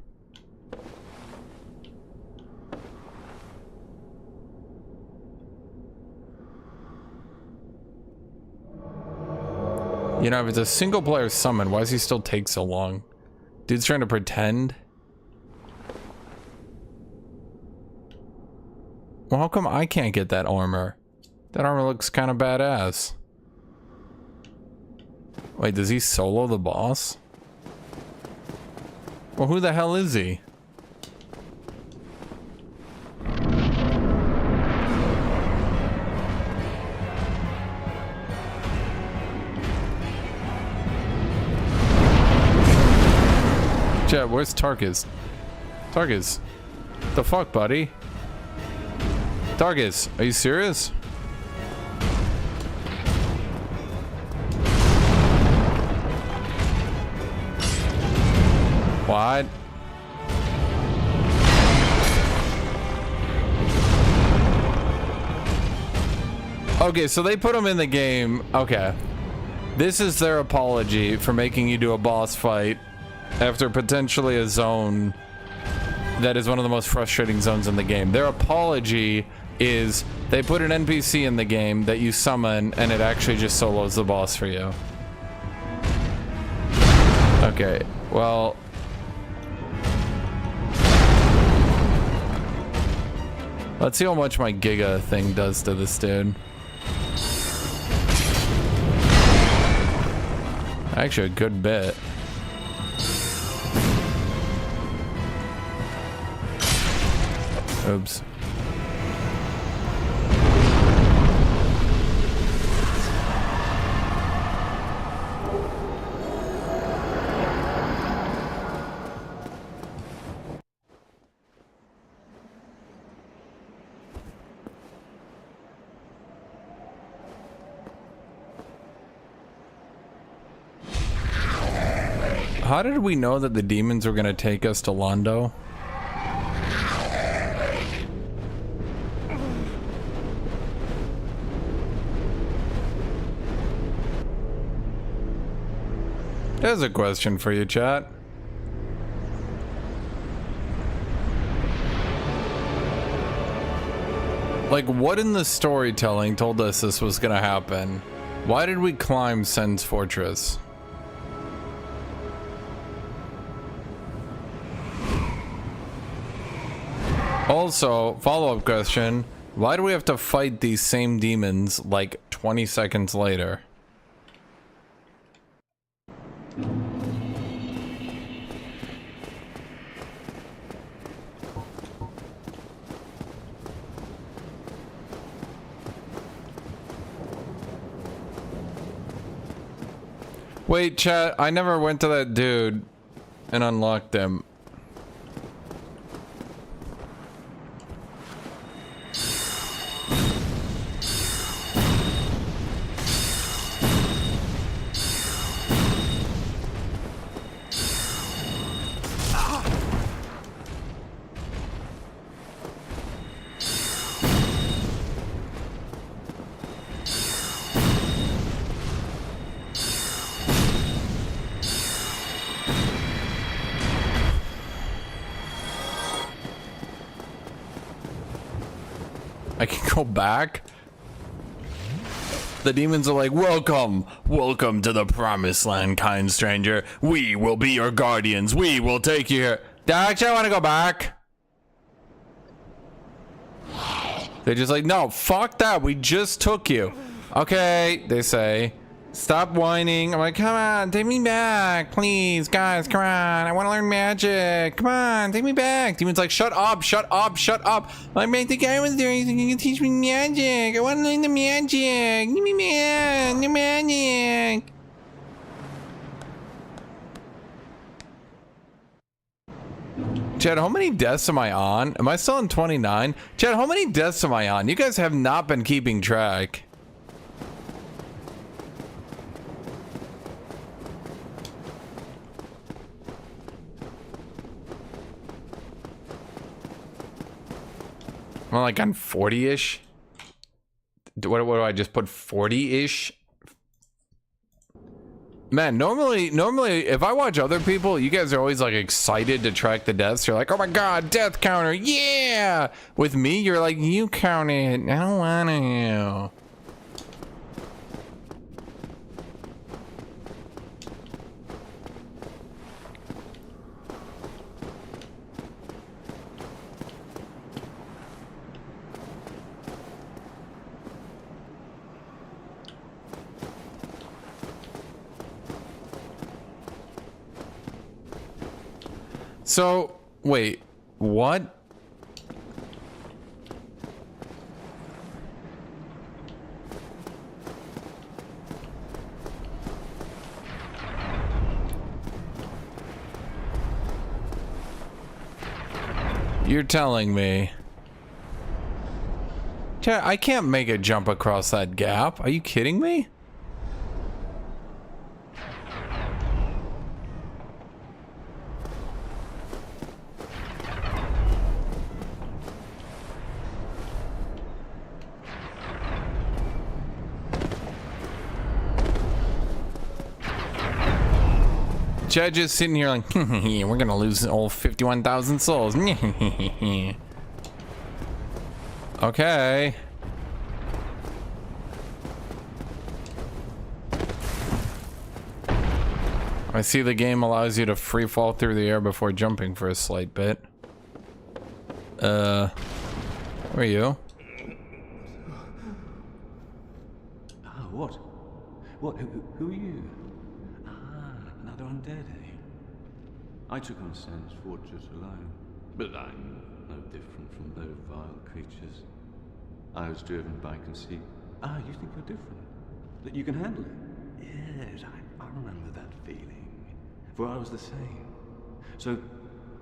You know, if it's a single player summon, why does he still take so long? Dude's trying to pretend. Well, how come I can't get that armor? That armor looks kind of badass. Wait, does he solo the boss? Well, who the hell is he? Chat, where's Tarkus? Tarkus. The fuck, buddy? Tarkus, are you serious? What? Okay, so they put him in the game. Okay. This is their apology for making you do a boss fight after potentially a zone that is one of the most frustrating zones in the game. Their apology is they put an NPC in the game that you summon and it actually just solos the boss for you. Okay, well... let's see how much my Giga thing does to this dude. Actually, a good bit. Oops. How did we know that the demons were gonna take us to Londo? There's a question for you, chat. Like, what in the storytelling told us this was gonna happen? Why did we climb Sen's fortress? Also, follow-up question, why do we have to fight these same demons like 20 seconds later? Wait, chat, I never went to that dude and unlocked him. I can go back? The demons are like, welcome! Welcome to the promised land, kind stranger. We will be your guardians. We will take you here. Actually, I want to go back. They're just like, no, fuck that. We just took you. Okay, they say. Stop whining. I'm like, come on, take me back. Please, guys, come on. I want to learn magic. Come on, take me back. Demon's like, shut up, shut up, shut up. I meant the guy was there. You can teach me magic. I want to learn the magic. Give me the magic. Chad, how many deaths am I on? Am I still on 29? Chad, how many deaths am I on? You guys have not been keeping track. I'm like on 40-ish. What do I just put 40-ish? Man, normally if I watch other people, you guys are always like excited to track the deaths. You're like, oh my god, death counter, yeah! With me, you're like, you count it. I don't want to. So, wait, what? You're telling me. Chat, I can't make a jump across that gap. Are you kidding me? Chad just sitting here like, we're gonna lose all 51,000 souls. Okay. I see the game allows you to free fall through the air before jumping for a slight bit. Where are you? Ah, what? What? Who are you? Another undead, eh? I took on Sen's fortress alone, but no different from those vile creatures. I was driven by conceit. Ah, you think you're different? That you can handle it? Yes, I remember that feeling. For I was the same. So,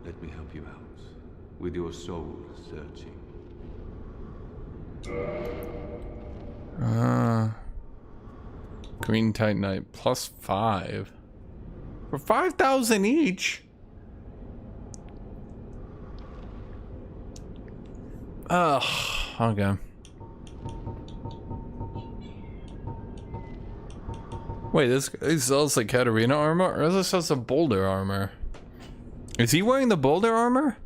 let me help you out with your soul searching. Green Titanite +5 for 5,000 each. Ugh. Okay. Wait, this guy sells like Katarina armor, or is this just a boulder armor? Is he wearing the boulder armor?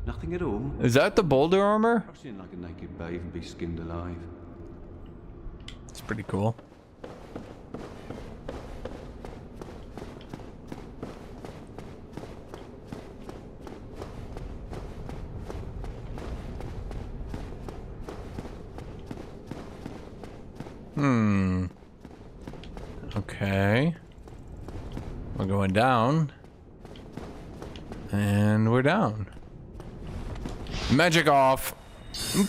Nothing at all. Is that the boulder armor? I've seen like a naked babe and be skinned alive. It's pretty cool. Okay. We're going down. And we're down. Magic off.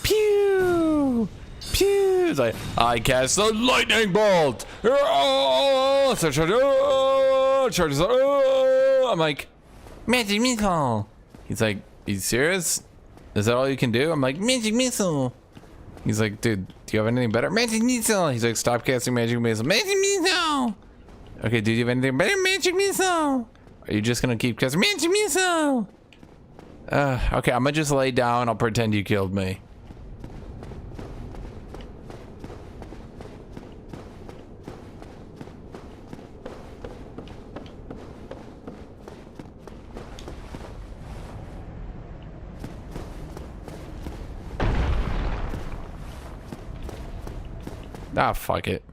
Pew! Pew! It's like, I cast a lightning bolt! I'm like, magic missile! He's like, you serious? Is that all you can do? I'm like, magic missile! He's like, dude, do you have anything better? Magic missile! He's like, stop casting magic missile. Magic missile! Okay, do you have anything better? Magic missile! Are you just gonna keep casting magic missile? Okay, I'm gonna just lay down. I'll pretend you killed me. Ah, fuck it.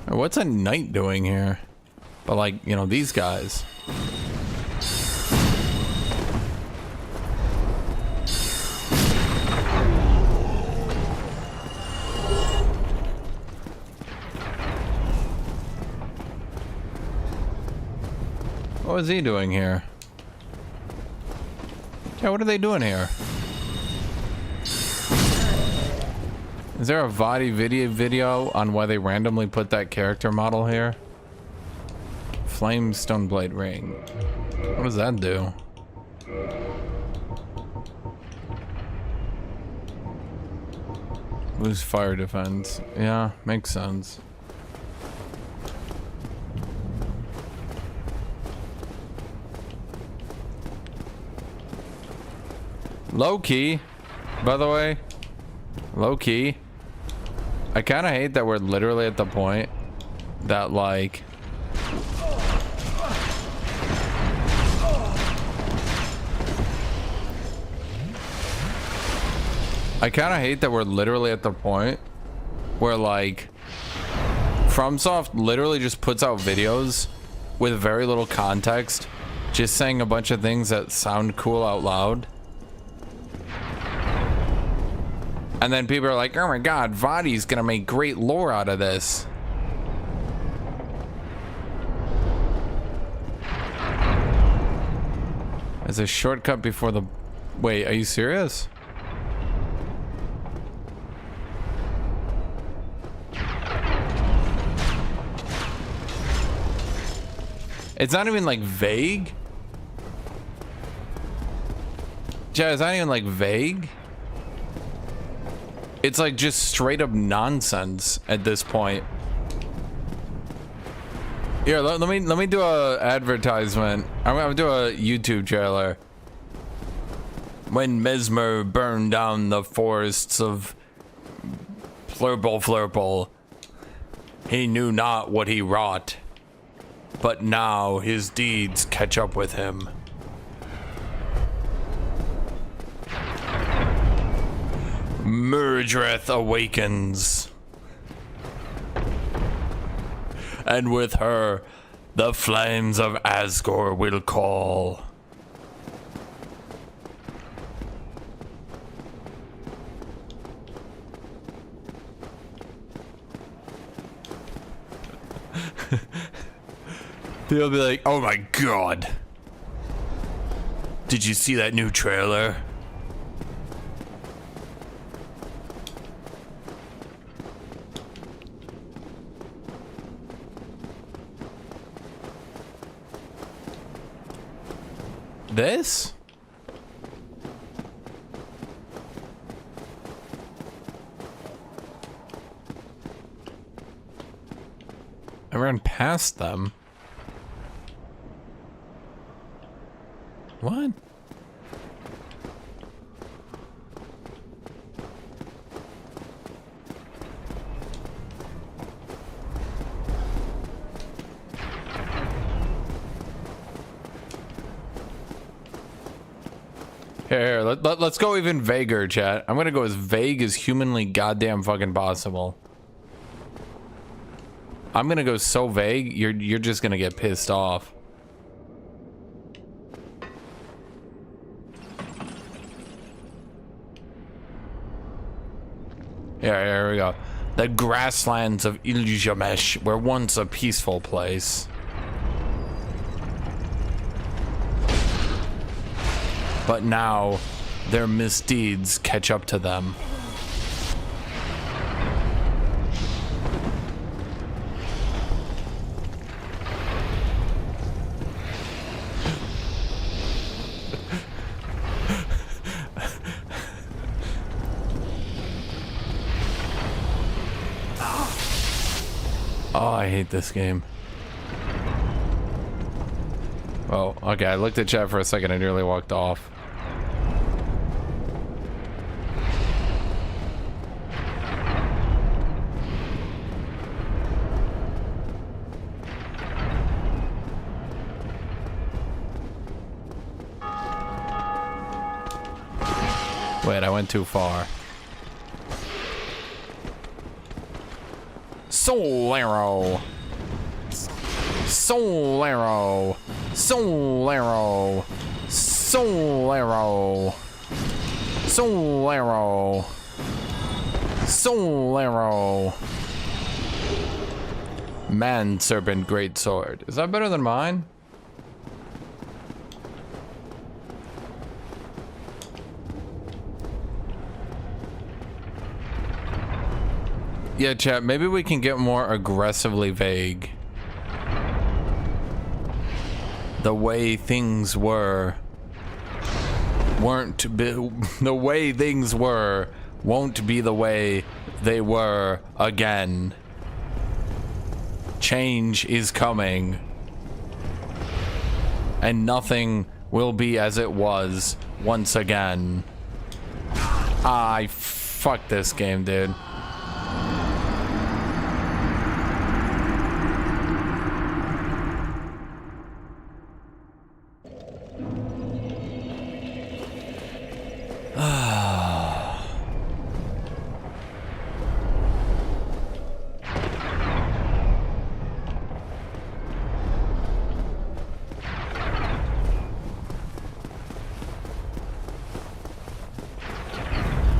What's a knight doing here? But like, you know, these guys. What is he doing here? Yeah, what are they doing here? Is there a viability video on why they randomly put that character model here? Flame Stoneblade Ring. What does that do? Lose fire defense. Yeah, makes sense. Low key, by the way. Low key. I kind of hate that we're literally at the point that, like, I kind of hate that we're literally at the point where, like, FromSoft literally just puts out videos with very little context, just saying a bunch of things that sound cool out loud. And then people are like, oh my god, Vadi's gonna make great lore out of this. There's a shortcut before the... Wait, are you serious? It's not even like vague. Yeah, it's not even like vague. It's like just straight up nonsense at this point. Here, let me do a advertisement. I'm gonna do a YouTube trailer. When Mesmer burned down the forests of Flurple, he knew not what he wrought, but now his deeds catch up with him. Murdreth awakens, and with her The flames of Asgore will call. They'll be like, oh my god. Did you see that new trailer? This? I ran past them. What? Here, let's go even vaguer, chat. I'm gonna go as vague as humanly goddamn fucking possible. I'm gonna go so vague, you're just gonna get pissed off. Yeah, here we go. The grasslands of Iljamesh were once a peaceful place. But now, their misdeeds catch up to them. Oh, I hate this game. Oh, okay, I looked at chat for a second, I nearly walked off. Wait, I went too far. Soul arrow. Soul arrow. Soul arrow. Soul arrow. Soul arrow. Soul arrow. Man serpent great sword. Is that better than mine? Yeah, chat, maybe we can get more aggressively vague. The way things were weren't be, the way things were won't be the way they were again. Change is coming. And nothing will be as it was once again. Fuck this game, dude.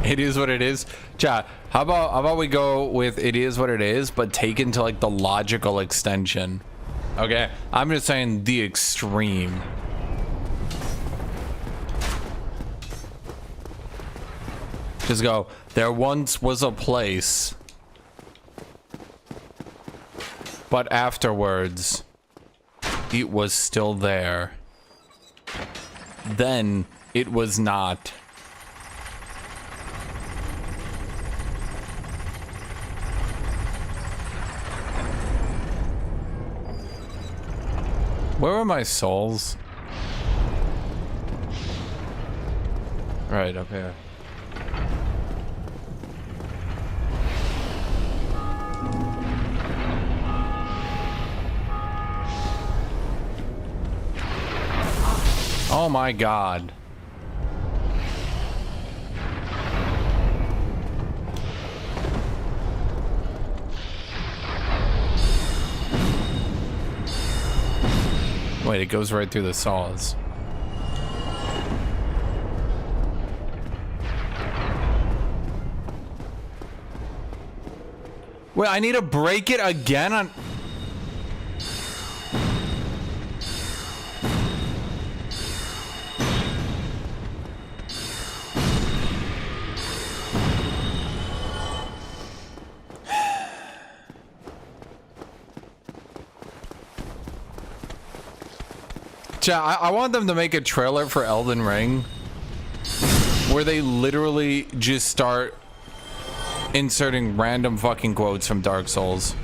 It is what it is. Chat, how about we go with it is what it is, but taken to like the logical extension. Okay? I'm just saying the extreme. Just go, there once was a place, but afterwards it was still there. Then it was not. Where are my souls? Right, up here. Oh my god. Wait, it goes right through the saws. Wait, I need to break it again on... Chat, I want them to make a trailer for Elden Ring where they literally just start inserting random fucking quotes from Dark Souls.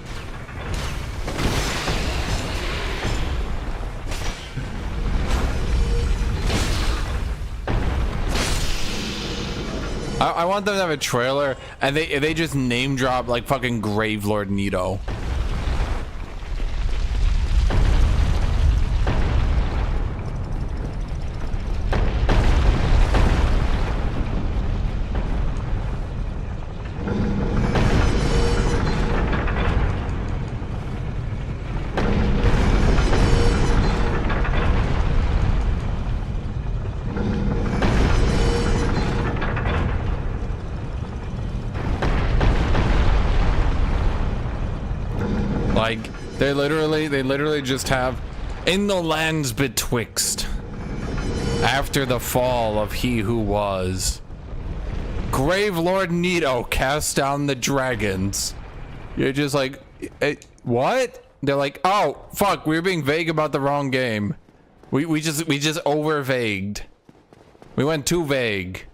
I want them to have a trailer and they just name drop like fucking Gravelord Nito. They literally just have in the lands betwixt after the fall of he who was Gravelord Nito cast down the dragons. You're just like, what? They're like, oh fuck, we were being vague about the wrong game. We just over vagued. We went too vague.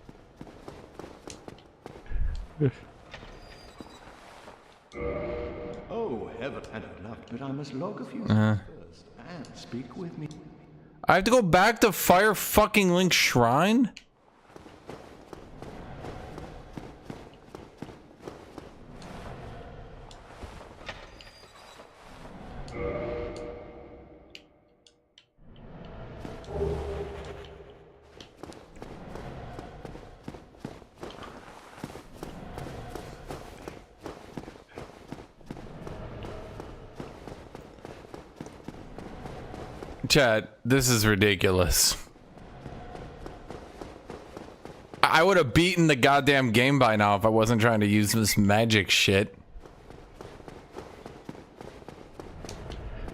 Oh, heaven and earth, but I must log a few things first and speak with me. I have to go back to Fire fucking Link Shrine? Chat, this is ridiculous. I would have beaten the goddamn game by now if I wasn't trying to use this magic shit.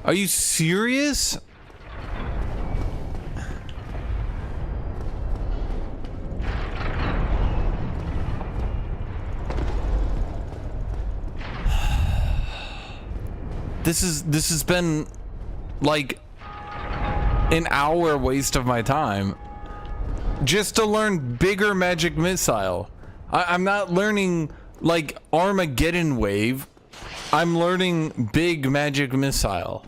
Are you serious? This has been like an hour waste of my time just to learn bigger magic missile. I'm not learning like Armageddon wave. I'm learning big magic missile.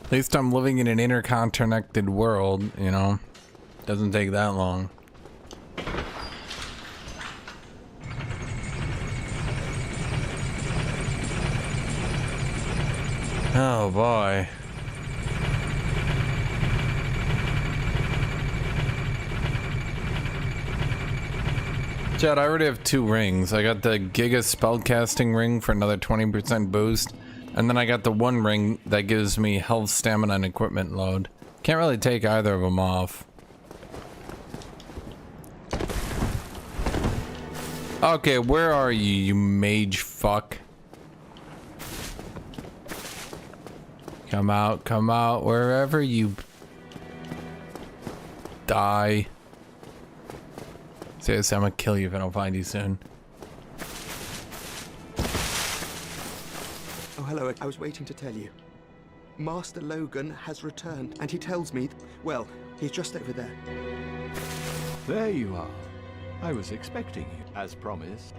At least I'm living in an interconnected world, you know. Doesn't take that long. Oh boy. Chad, I already have 2 rings. I got the Giga spellcasting ring for another 20% boost. And then I got the 1 ring that gives me health, stamina, and equipment load. Can't really take either of them off. Okay, where are you, you mage fuck? Come out, wherever you die. Seriously, I'm gonna kill you if I don't find you soon. Oh, hello. I was waiting to tell you. Master Logan has returned, and he tells me, well, he's just over there. There you are. I was expecting you, as promised.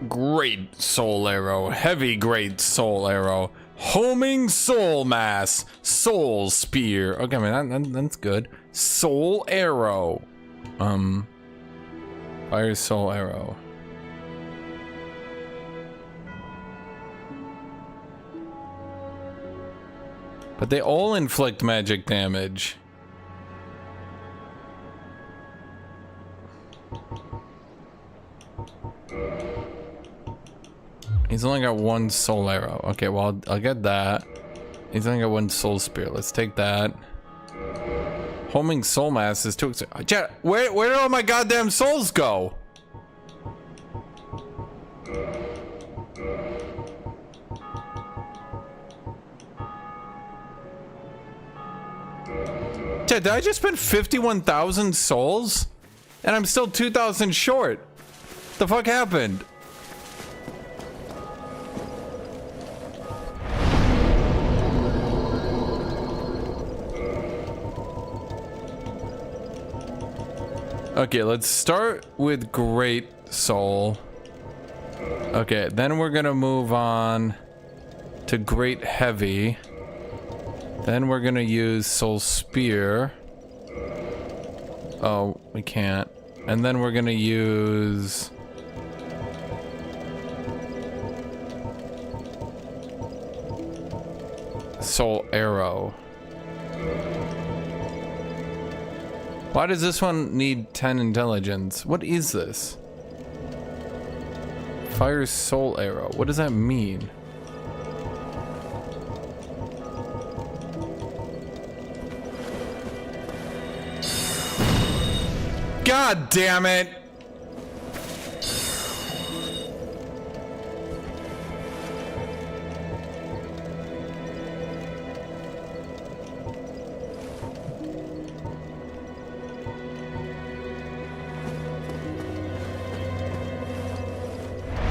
Great soul arrow, heavy great soul arrow, homing soul mass, soul spear. Okay, I mean that's good. Soul arrow, fire soul arrow. But they all inflict magic damage. He's only got one soul arrow. Okay, well, I'll get that. He's only got one soul spear. Let's take that. Homing soul mass is too expensive. Chat, where did all my goddamn souls go? Chat, did I just spend 51,000 souls? And I'm still 2,000 short. The fuck happened? Okay, let's start with Great Soul. Okay, then we're gonna move on to Great Heavy. Then we're gonna use Soul Spear. Oh, we can't. And then we're gonna use... Soul Arrow. Why does this one need 10 intelligence? What is this? Fire soul arrow. What does that mean? God damn it!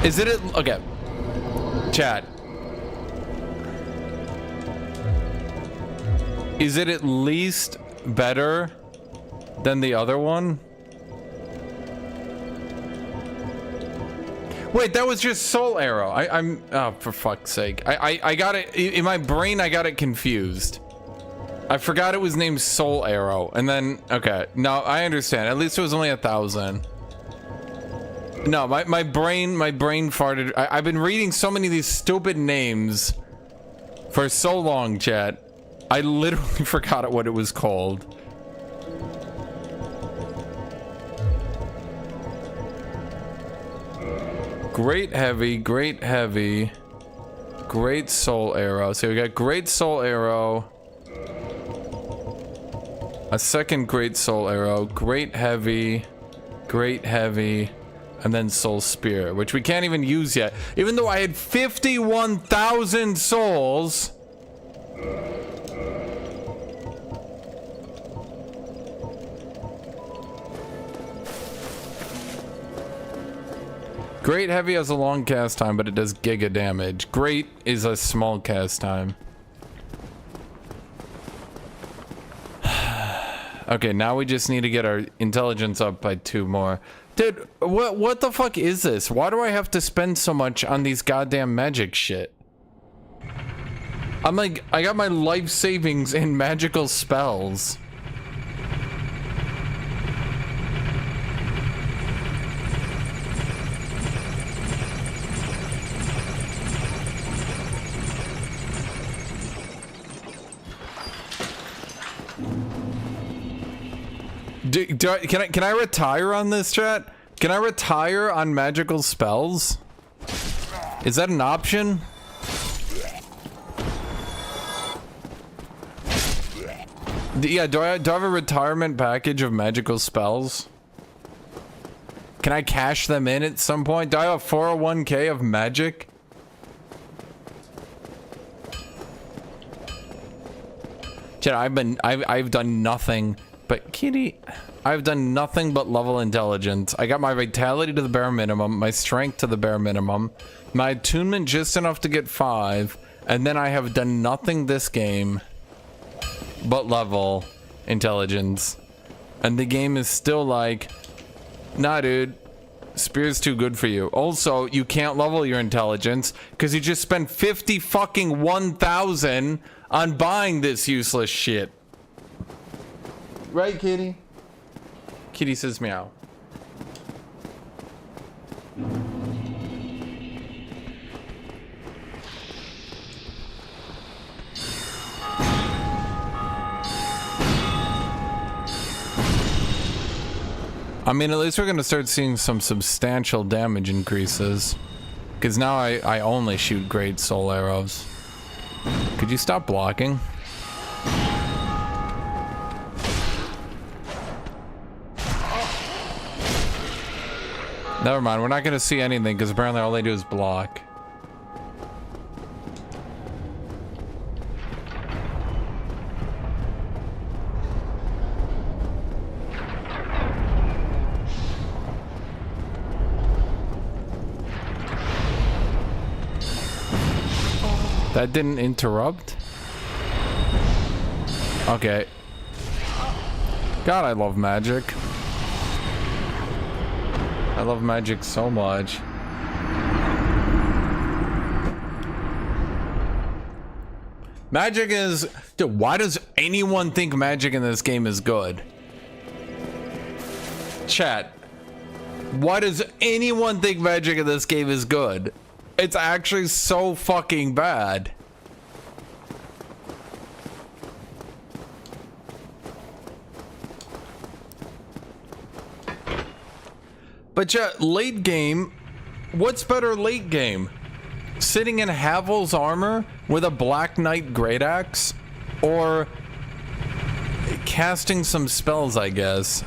Is it okay? Chat. Is it at least better than the other one? Wait, that was just soul arrow. I'm oh, for fuck's sake. I got it in my brain. I got it confused. I forgot it was named soul arrow, and then okay. No, I understand. At least it was only 1,000. No, my brain farted. I've been reading so many of these stupid names for so long, chat. I literally forgot what it was called. Great heavy, great soul arrow. So we got great soul arrow, a second great soul arrow, great heavy, and then soul spear, which we can't even use yet, even though I had 51,000 souls. Great heavy has a long cast time, but it does giga damage. Great is a small cast time. Okay, now we just need to get our intelligence up by 2 more. Dude, what the fuck is this? Why do I have to spend so much on these goddamn magic shit? I'm like, I got my life savings in magical spells. Can I retire on this, chat? Can I retire on magical spells? Is that an option? Yeah, do I have a retirement package of magical spells? Can I cash them in at some point? Do I have a 401k of magic? Chat, I've done nothing. But Kitty, I've done nothing but level intelligence. I got my vitality to the bare minimum, my strength to the bare minimum, my attunement just enough to get 5, and then I have done nothing this game but level intelligence. And the game is still like, nah, dude, spear's too good for you. Also, you can't level your intelligence because you just spent 50 fucking 1,000 on buying this useless shit. Right, kitty? Kitty says meow. I mean, at least we're gonna start seeing some substantial damage increases. Because now I only shoot great soul arrows. Could you stop blocking? Never mind, we're not gonna see anything because apparently all they do is block. That didn't interrupt? Okay. God, I love magic. I love magic so much. Magic is... Dude, why does anyone think magic in this game is good? Chat. Why does anyone think magic in this game is good? It's actually so fucking bad. But yeah, late game, what's better late game? Sitting in Havel's armor with a Black Knight Great Axe? Or casting some spells, I guess?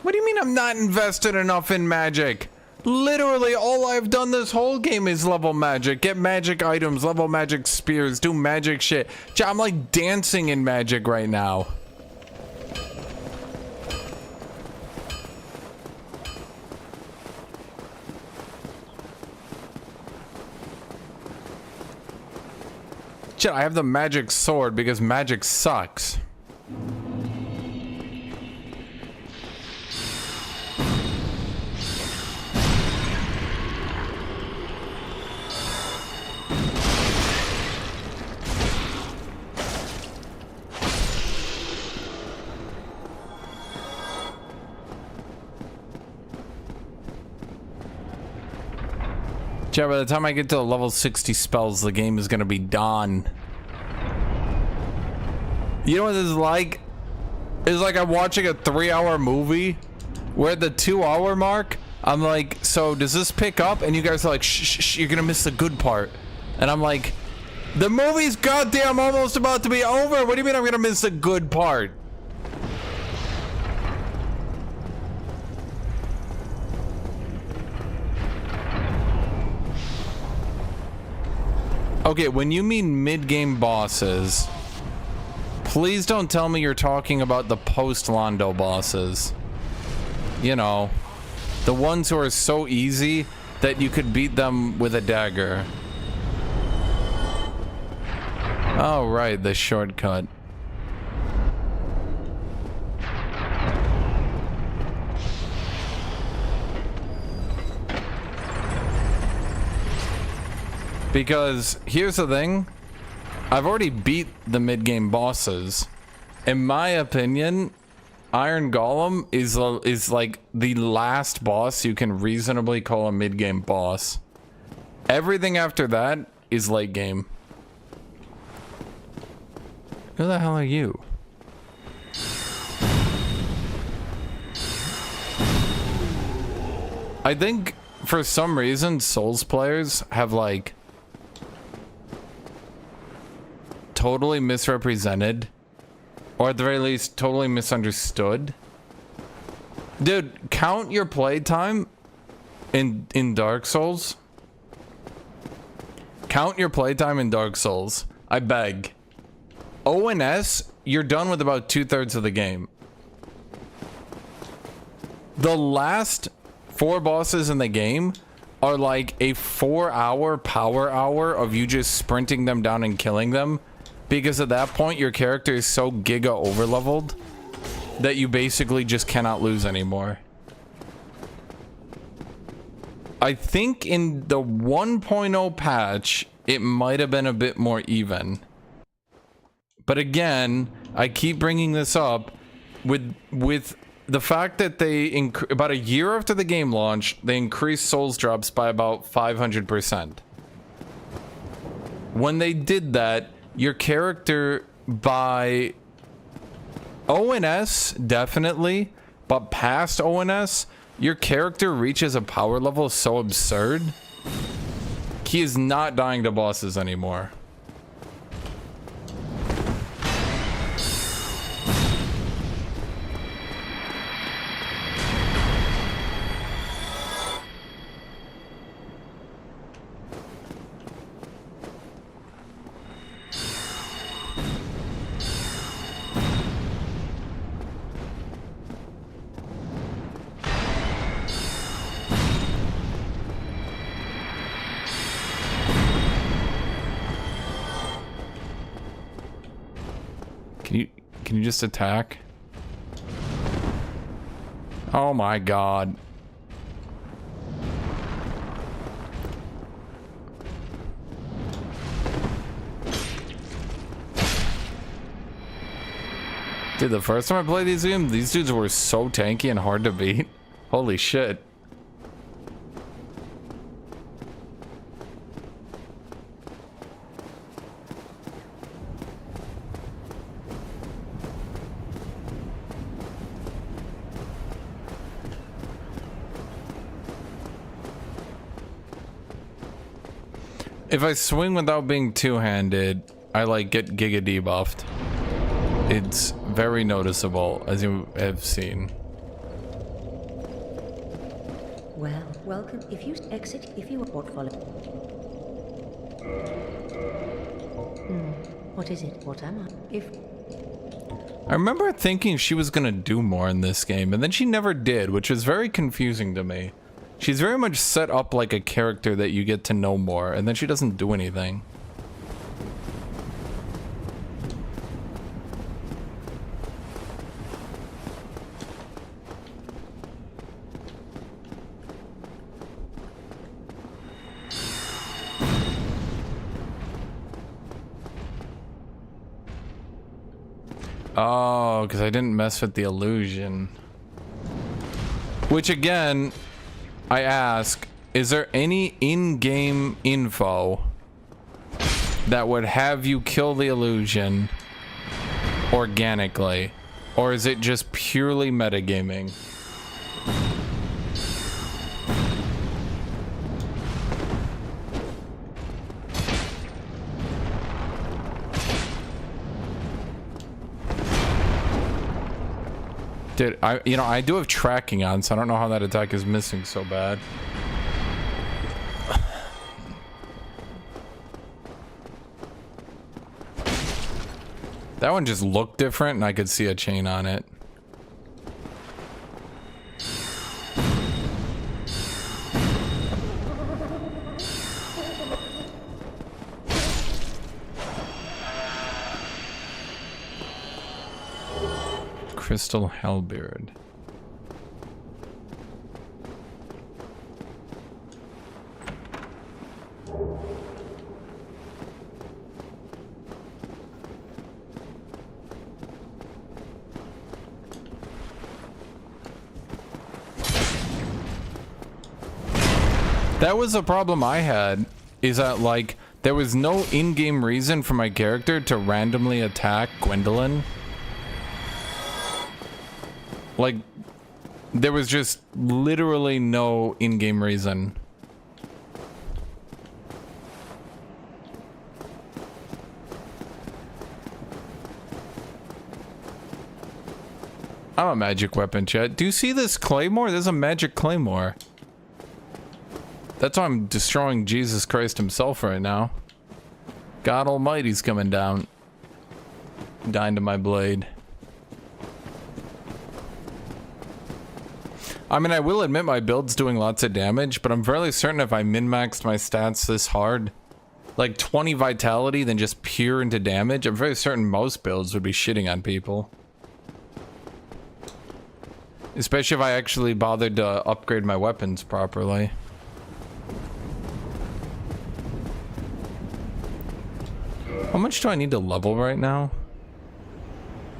What do you mean I'm not invested enough in magic? Literally all I've done this whole game is level magic, get magic items, level magic spears, do magic shit. I'm like dancing in magic right now. Shit, I have the magic sword because magic sucks. Yeah, by the time I get to level 60 spells, the game is gonna be done. You know what this is like? It's like I'm watching a 3-hour movie where at the 2-hour mark, I'm like, so does this pick up? And you guys are like, shh, shh, you're gonna miss the good part. And I'm like, the movie's goddamn almost about to be over. What do you mean I'm gonna miss the good part? Okay, when you mean mid-game bosses, please don't tell me you're talking about the post-Londo bosses. You know, the ones who are so easy that you could beat them with a dagger. Oh, right, the shortcut. Because here's the thing, I've already beat the mid-game bosses. In my opinion, Iron Golem is like the last boss you can reasonably call a mid-game boss. Everything after that is late game. Who the hell are you? I think for some reason Souls players have like totally misrepresented, or at the very least totally misunderstood. Dude, count your playtime in Dark Souls. count your playtime in Dark Souls. I beg. ONS, you're done with about 2/3 of the game. The last 4 bosses in the game are like a 4-hour power hour of you just sprinting them down and killing them. Because at that point, your character is so giga overleveled that you basically just cannot lose anymore. I think in the 1.0 patch, it might have been a bit more even. But again, I keep bringing this up with the fact that they about a year after the game launch, they increased souls drops by about 500%. When they did that, your character by ONS definitely, but past ONS, your character reaches a power level so absurd. He is not dying to bosses anymore. Can you just attack? Oh my god. Dude, the first time I played these games, these dudes were so tanky and hard to beat. Holy shit. If I swing without being two-handed, I like get giga debuffed. It's very noticeable, as you have seen. Well, welcome. If you exit, if you what follow. What is it? What am I? If I remember thinking she was gonna do more in this game, and then she never did, which was very confusing to me. She's very much set up like a character that you get to know more, and then she doesn't do anything. Oh, because I didn't mess with the illusion. Which again, I ask, is there any in-game info that would have you kill the illusion organically? Or is it just purely metagaming? Dude, I do have tracking on, so I don't know how that attack is missing so bad. That one just looked different, and I could see a chain on it. Crystal Hellbeard. That was a problem I had, is that like there was no in-game reason for my character to randomly attack Gwendolyn. Like, there was just literally no in-game reason. I'm a magic weapon, chat. Do you see this claymore? There's a magic claymore. That's why I'm destroying Jesus Christ himself right now. God Almighty's coming down. Dying to my blade. I mean, I will admit my build's doing lots of damage, but I'm fairly certain if I min-maxed my stats this hard, like 20 vitality, then just pure into damage, I'm very certain most builds would be shitting on people. Especially if I actually bothered to upgrade my weapons properly. How much do I need to level right now?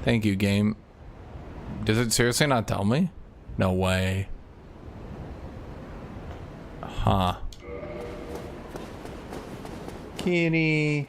Thank you, game. Does it seriously not tell me? No way. Huh. Kitty.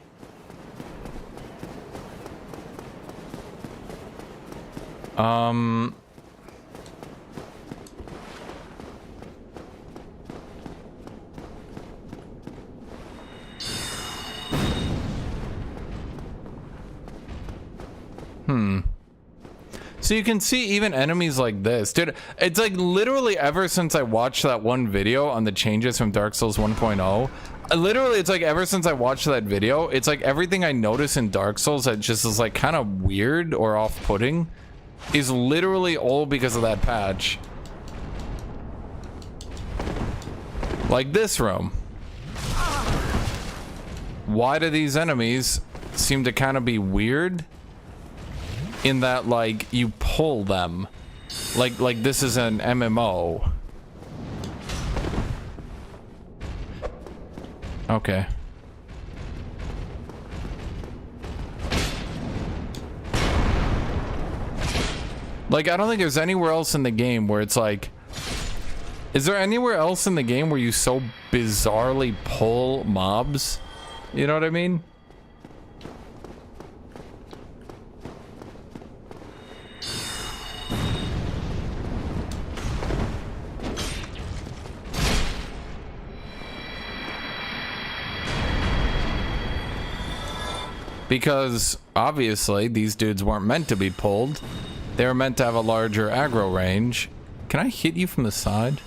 So you can see even enemies like this. Dude, it's like literally ever since I watched that one video on the changes from Dark Souls 1.0, literally it's like ever since I watched that video, it's like everything I notice in Dark Souls that just is like kind of weird or off-putting is literally all because of that patch. Like this room. Why do these enemies seem to kind of be weird? In that, like, you pull them. Like this is an MMO. Okay. Like, I don't think there's anywhere else in the game where it's like... Is there anywhere else in the game where you so bizarrely pull mobs? You know what I mean? Because, obviously, these dudes weren't meant to be pulled. They were meant to have a larger aggro range. Can I hit you from the side?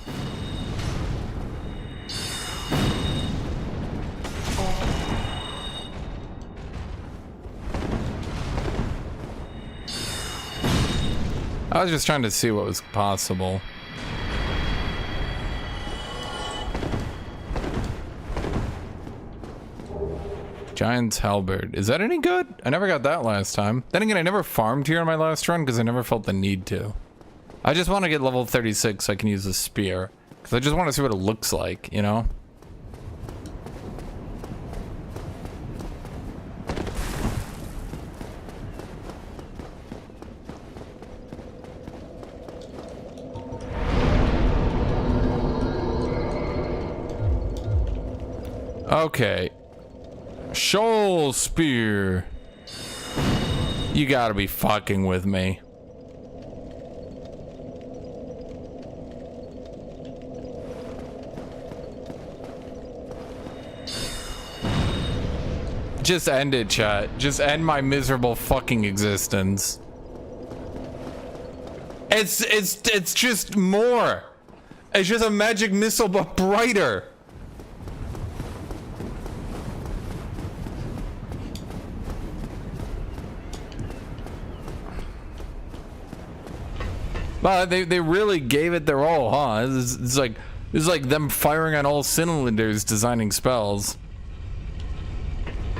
I was just trying to see what was possible. Giant's Halberd. Is that any good? I never got that last time. Then again, I never farmed here on my last run because I never felt the need to. I just want to get level 36 so I can use the spear. Because I just want to see what it looks like, you know? Okay. Shoal spear. You gotta be fucking with me. Just end it, chat. Just end my miserable fucking existence. It's just more. It's just a magic missile but brighter. Well, they really gave it their all, huh? It's like them firing on all cylinders designing spells.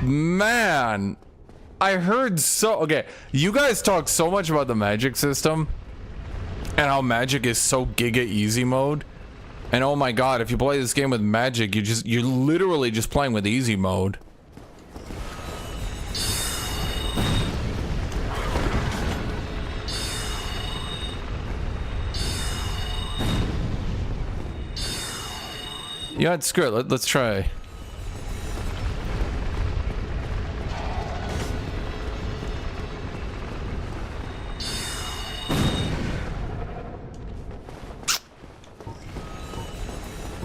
Man, I heard so... Okay, you guys talk so much about the magic system and how magic is so giga easy mode. And oh my god, if you play this game with magic, you're literally just playing with easy mode. Yeah, screw it. Let's try.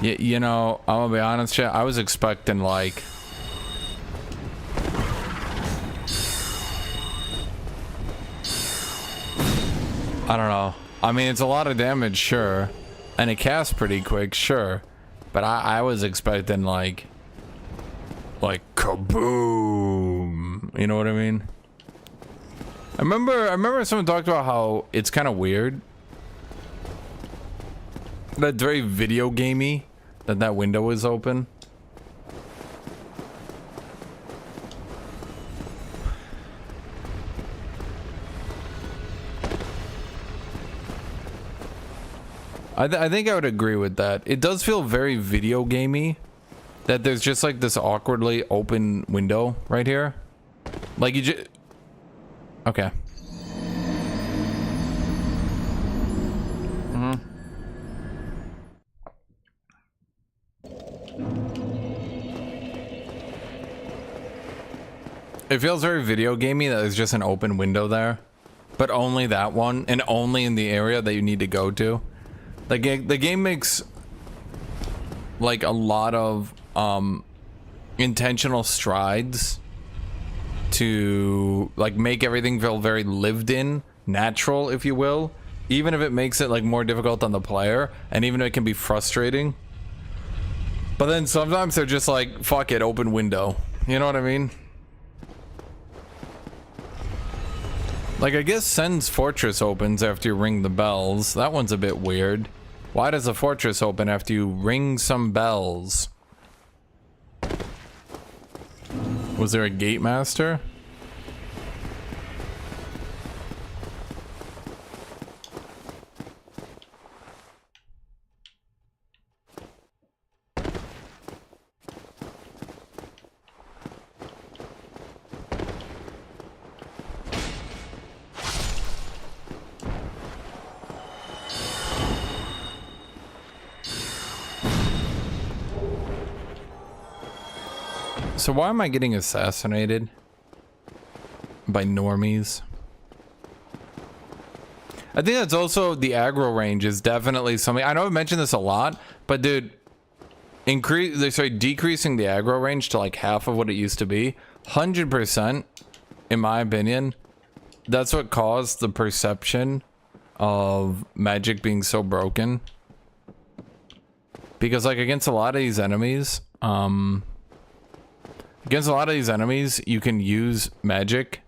You know, I'm gonna be honest, chat. I was expecting like I don't know. I mean, it's a lot of damage, sure, and it casts pretty quick, sure. But I was expecting like kaboom. You know what I mean? I remember someone talked about how it's kind of weird. That's very video gamey that window is open. I think I would agree with that. It does feel very video gamey that there's just like this awkwardly open window right here. Like you just... Okay. It feels very video gamey that there's just an open window there. But only that one, and only in the area that you need to go to. The game makes like a lot of intentional strides to like make everything feel very lived in, natural, if you will, even if it makes it like more difficult on the player, and even if it can be frustrating. But then sometimes they're just like, fuck it, open window. You know what I mean? Like, I guess Sen's fortress opens after you ring the bells. That one's a bit weird. Why does a fortress open after you ring some bells? Was there a gate master? So why am I getting assassinated by normies? I think that's also the aggro range is definitely something. I know I've mentioned this a lot, but dude, decreasing the aggro range to like half of what it used to be, 100%, in my opinion, that's what caused the perception of magic being so broken. Because like against a lot of these enemies, you can use magic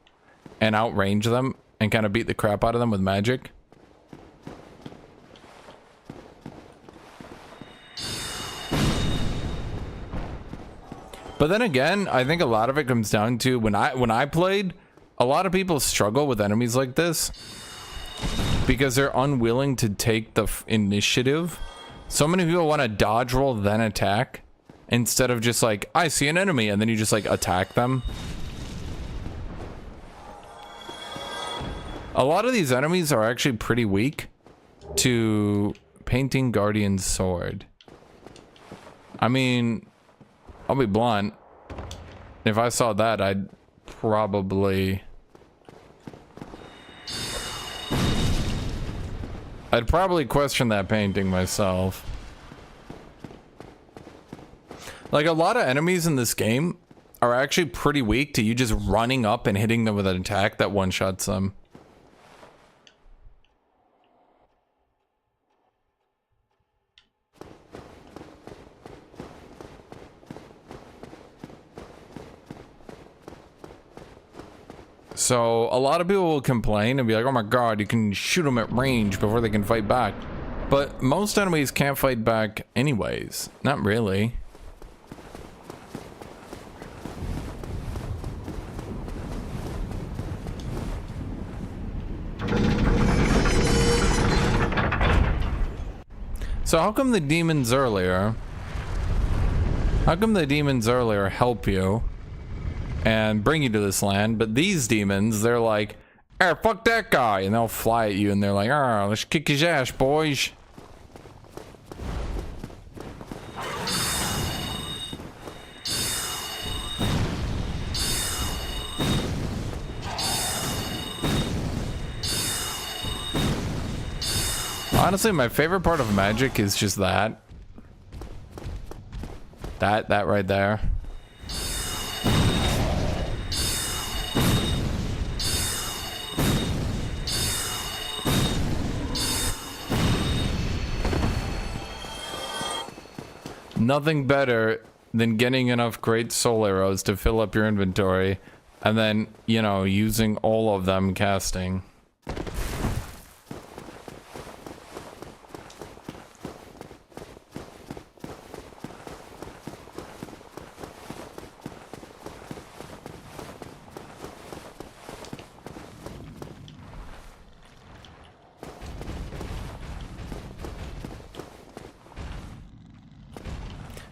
and outrange them and kind of beat the crap out of them with magic. But then again, I think a lot of it comes down to when I played, a lot of people struggle with enemies like this because they're unwilling to take the initiative. So many people want to dodge roll then attack, instead of just like, I see an enemy, and then you just like attack them. A lot of these enemies are actually pretty weak to Painting Guardian Sword. I mean, I'll be blunt. If I saw that, I'd probably question that painting myself. Like, a lot of enemies in this game are actually pretty weak to you just running up and hitting them with an attack that one-shots them. So, a lot of people will complain and be like, oh my god, you can shoot them at range before they can fight back. But most enemies can't fight back anyways. Not really. So how come the demons earlier help you and bring you to this land, but these demons, they're like, hey, fuck that guy, and they'll fly at you and they're like, ah, let's kick his ass, boys. Honestly, my favorite part of magic is just that right there. Nothing better than getting enough great soul arrows to fill up your inventory and then, you know, using all of them casting.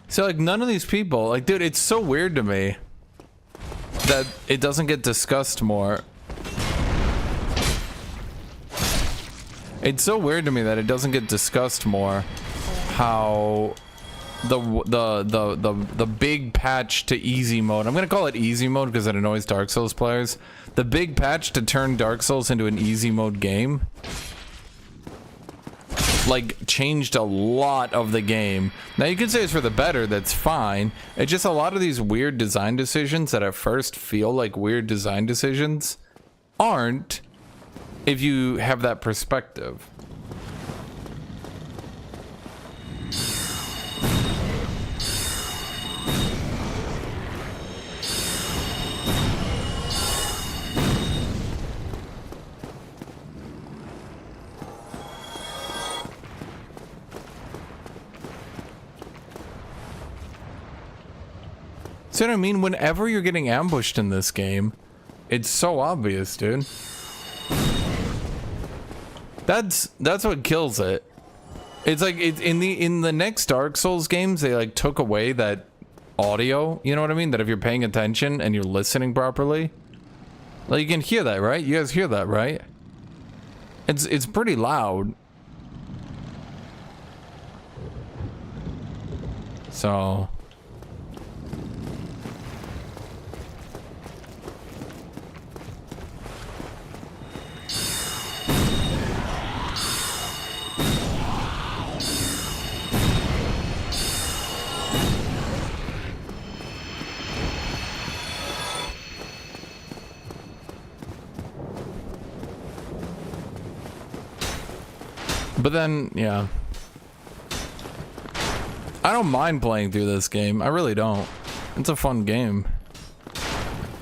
So, like, none of these people, like, dude, it's so weird to me that it doesn't get discussed more. It's so weird to me that it doesn't get discussed more how the big patch to easy mode, I'm gonna call it easy mode because it annoys Dark Souls players. The big patch to turn Dark Souls into an easy mode game, like, changed a lot of the game. Now you can say it's for the better, that's fine. It's just a lot of these weird design decisions that at first feel like weird design decisions aren't, if you have that perspective. See what I mean? Whenever you're getting ambushed in this game, it's so obvious, dude. That's what kills it. It's like in the next Dark Souls games, they like took away that audio, you know what I mean? That if you're paying attention and you're listening properly, like, you can hear that, right? You guys hear that, right? It's pretty loud. So but then, yeah. I don't mind playing through this game. I really don't. It's a fun game.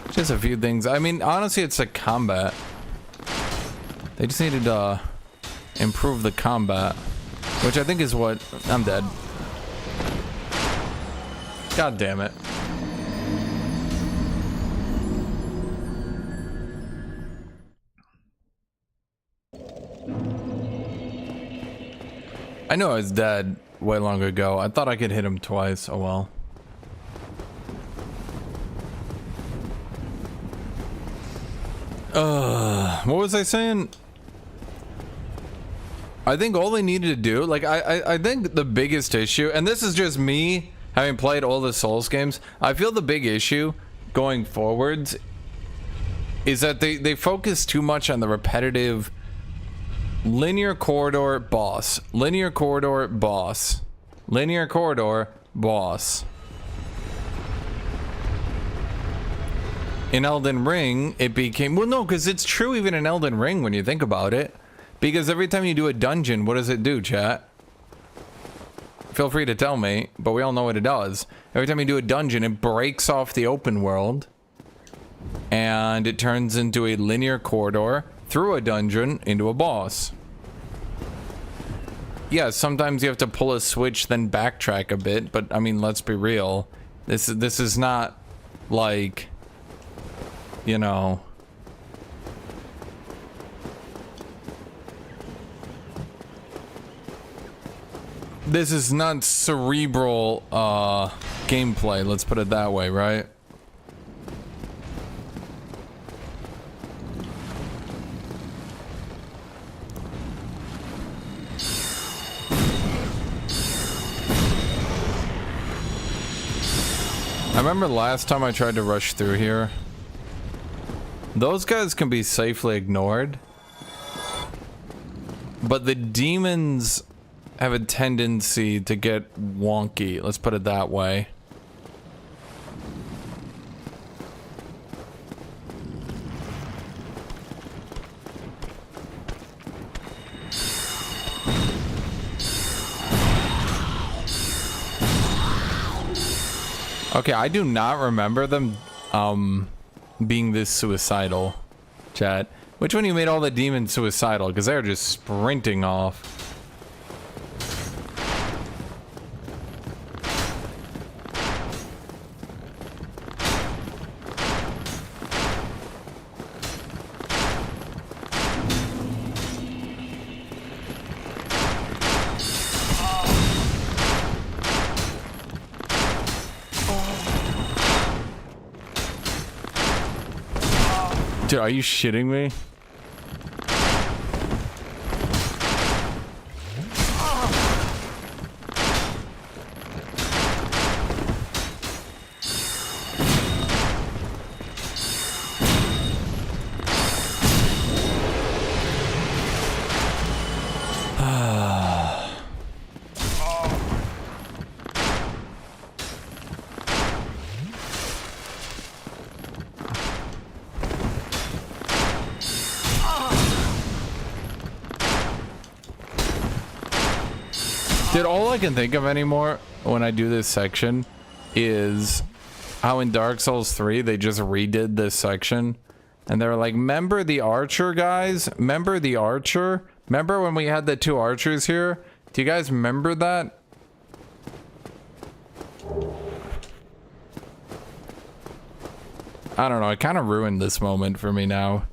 Just a few things. I mean, honestly, it's the combat. They just needed to improve the combat, which I think is what... I'm dead. God damn it. I know I was dead way long ago. I thought I could hit him twice. Oh well. What was I saying? I think all they needed to do, like, I think the biggest issue, and this is just me having played all the Souls games, I feel the big issue going forwards is that they focus too much on the repetitive linear corridor boss, linear corridor boss, linear corridor boss. In Elden Ring, it became, well, no, because it's true even in Elden Ring when you think about it. Because every time you do a dungeon, what does it do, chat? Feel free to tell me, but we all know what it does. Every time you do a dungeon, it breaks off the open world, and it turns into a linear corridor through a dungeon into a boss. Yeah, sometimes you have to pull a switch, then backtrack a bit, but I mean, let's be real. This is not like, you know, this is not cerebral gameplay, let's put it that way, right? I remember last time I tried to rush through here. Those guys can be safely ignored, but the demons have a tendency to get wonky, let's put it that way. Okay, I do not remember them being this suicidal, chat? Which one you made all the demons suicidal? Because they're just sprinting off. Dude, are you shitting me? Dude, all I can think of anymore when I do this section is how in Dark Souls 3 they just redid this section and they were like, remember the archer, guys? Remember the archer? Remember when we had the 2 archers here? Do you guys remember that? I don't know, it kind of ruined this moment for me now.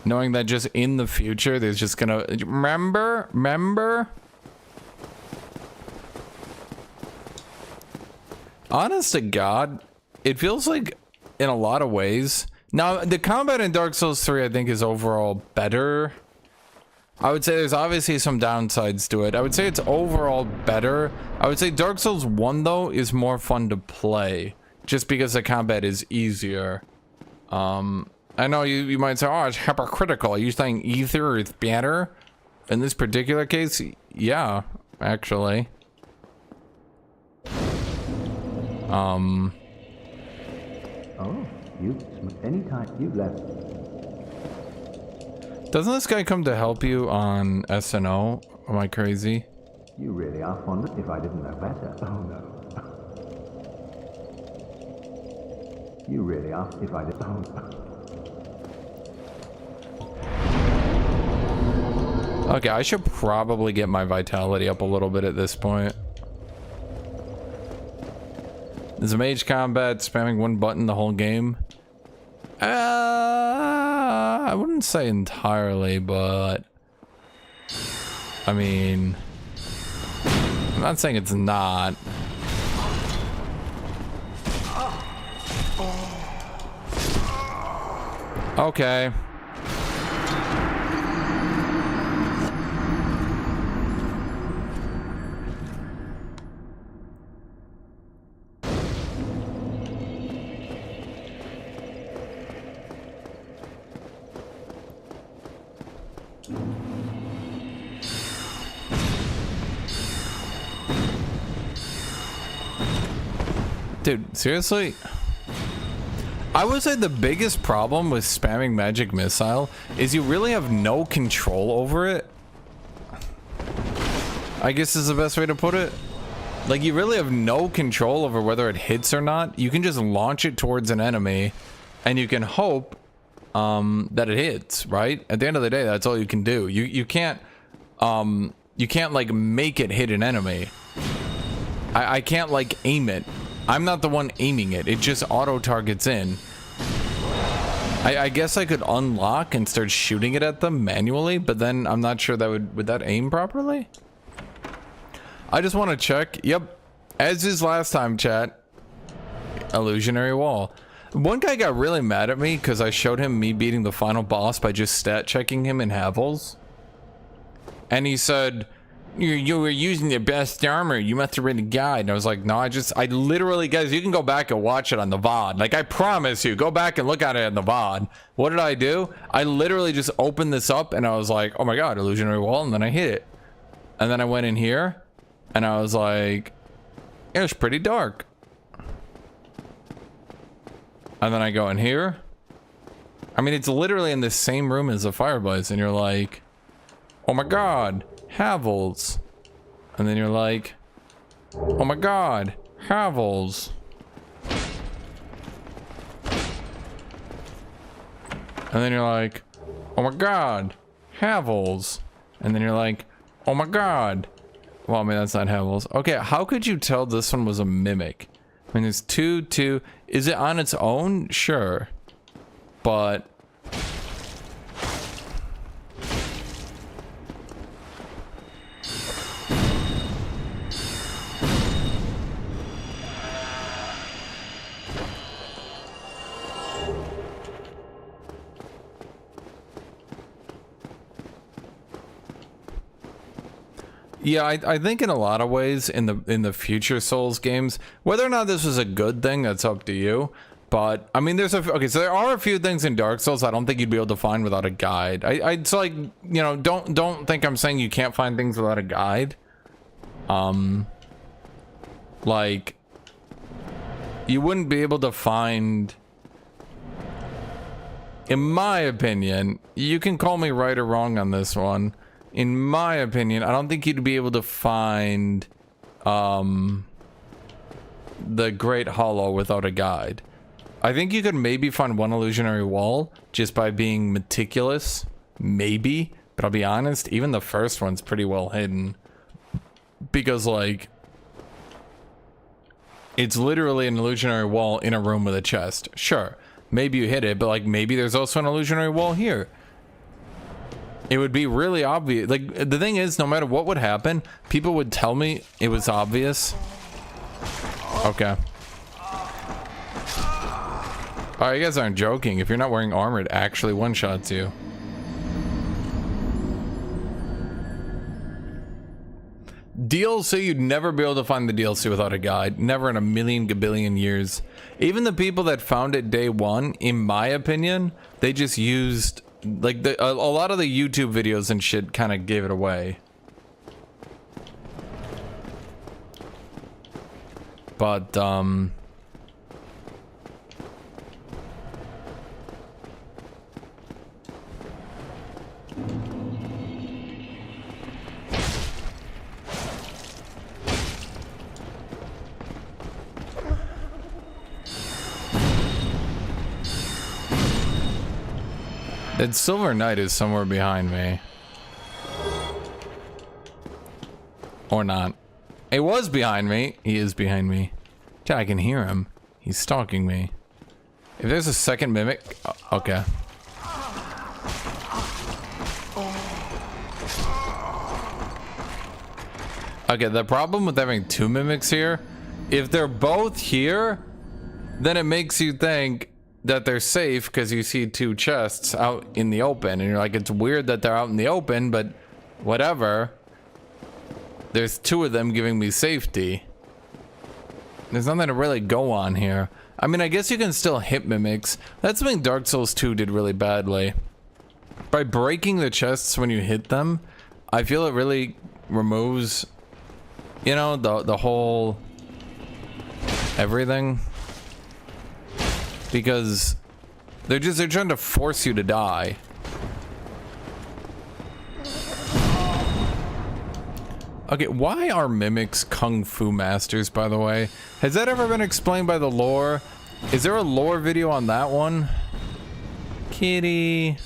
Knowing that just in the future there's just gonna... Remember? Honest to God, it feels like in a lot of ways. Now, the combat in Dark Souls 3 I think is overall better. I would say there's obviously some downsides to it. I would say it's overall better. I would say Dark Souls 1 though is more fun to play. Just because the combat is easier. I know you might say, oh, it's hypocritical. Are you saying Ether is better? In this particular case, yeah, actually. Oh, anytime you left. Doesn't this guy come to help you on SNO? Am I crazy? You really are fond of if I didn't know better. Oh no. You really are if I didn't. Oh no. Okay, I should probably get my vitality up a little bit at this point. Is a mage combat spamming one button the whole game? I wouldn't say entirely, but I mean, I'm not saying it's not. Okay. Dude, seriously? I would say the biggest problem with spamming magic missile is you really have no control over it. I guess is the best way to put it. Like, you really have no control over whether it hits or not. You can just launch it towards an enemy and you can hope that it hits, right? At the end of the day, that's all you can do. You can't like make it hit an enemy. I can't like aim it. I'm not the one aiming it. It just auto targets in. I guess I could unlock and start shooting it at them manually, but then I'm not sure that would that aim properly? I just want to check. Yep. As is last time, chat. Illusionary wall. One guy got really mad at me because I showed him me beating the final boss by just stat checking him in Havels. And he said, you were using the best armor. You must have read the guide. And I was like, no, I literally, guys, you can go back and watch it on the VOD. Like, I promise you, go back and look at it on the VOD. What did I do? I literally just opened this up and I was like, oh my God, illusionary wall. And then I hit it. And then I went in here and I was like, it was pretty dark. And then I go in here. I mean, it's literally in the same room as the fireplace. And you're like, oh my God. Havels. And then you're like, oh my God, Havels. And then you're like, oh my god, Havels. And then you're like, oh my god. Well, I mean, that's not Havels. Okay, how could you tell this one was a mimic? I mean, there's two. Is it on its own? Sure. But... Yeah, I think in a lot of ways in the future Souls games, whether or not this was a good thing, that's up to you. But I mean, so there are a few things in Dark Souls I don't think you'd be able to find without a guide. It's like, you know, don't think I'm saying you can't find things without a guide. Like, you wouldn't be able to find, in my opinion, you can call me right or wrong on this one. In my opinion, I don't think you'd be able to find the Great Hollow without a guide. I think you could maybe find one illusionary wall just by being meticulous. Maybe. But I'll be honest, even the first one's pretty well hidden. Because, like, it's literally an illusionary wall in a room with a chest. Sure, maybe you hit it, but, like, maybe there's also an illusionary wall here. It would be really obvious. Like, the thing is, no matter what would happen, people would tell me it was obvious. Okay. Alright, you guys aren't joking. If you're not wearing armor, it actually one-shots you. DLC, you'd never be able to find the DLC without a guide. Never in a million gabillion years. Even the people that found it day one, in my opinion, they just used... like, a lot of the YouTube videos and shit kind of gave it away. But, that Silver Knight is somewhere behind me. Or not. It was behind me. He is behind me. Yeah, I can hear him. He's stalking me. If there's a second mimic... okay. Okay, the problem with having two mimics here, if they're both here, then it makes you think that they're safe because you see two chests out in the open and you're like, it's weird that they're out in the open, but whatever. There's two of them giving me safety. There's nothing to really go on here. I mean, I guess you can still hit mimics. That's something Dark Souls 2 did really badly. By breaking the chests when you hit them, I feel it really removes, you know, the whole everything. Because they're trying to force you to die. Okay, why are mimics kung fu masters, by the way? Has that ever been explained by the lore? Is there a lore video on that one? Kitty.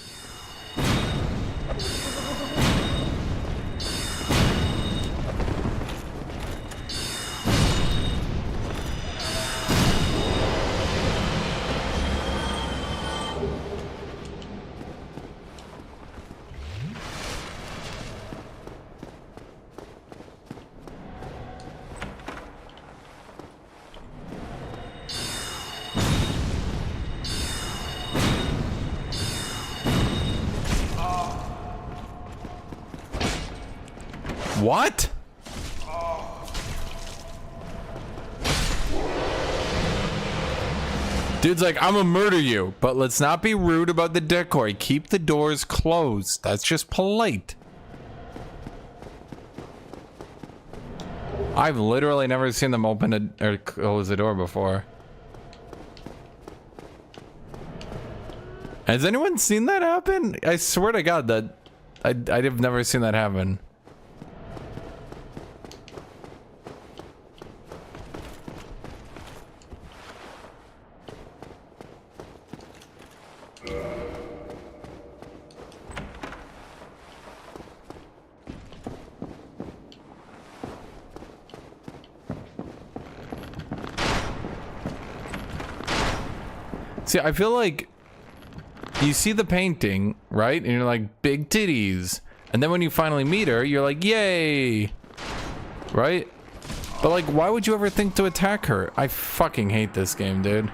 What? Dude's like, I'm gonna murder you, but let's not be rude about the decoy. Keep the doors closed. That's just polite. I've literally never seen them open or close the door before. Has anyone seen that happen? I swear to God that I've never seen that happen. See, I feel like you see the painting, right? And you're like, big titties. And then when you finally meet her, you're like, yay. Right? But like, why would you ever think to attack her? I fucking hate this game, dude.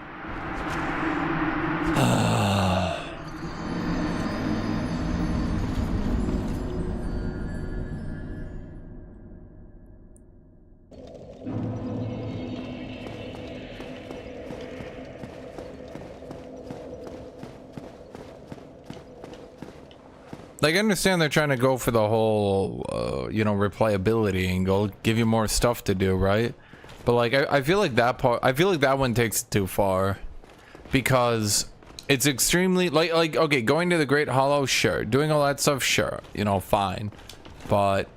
Like, I understand they're trying to go for the whole, you know, replayability angle, give you more stuff to do, right? But like, I feel like that part, I feel like that one takes it too far, because it's extremely like okay, going to the Great Hollow, sure, doing all that stuff, sure, you know, fine, but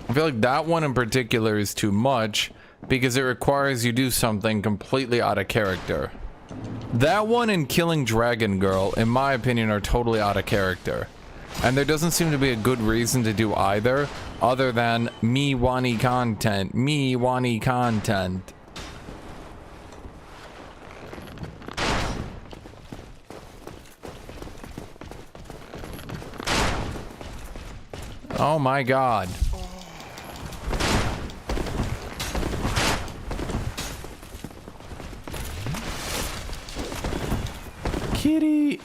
I feel like that one in particular is too much because it requires you do something completely out of character. That one and killing Dragon Girl, in my opinion, are totally out of character. And there doesn't seem to be a good reason to do either, other than me wanty content, me wanty content. Oh my god. Kitty.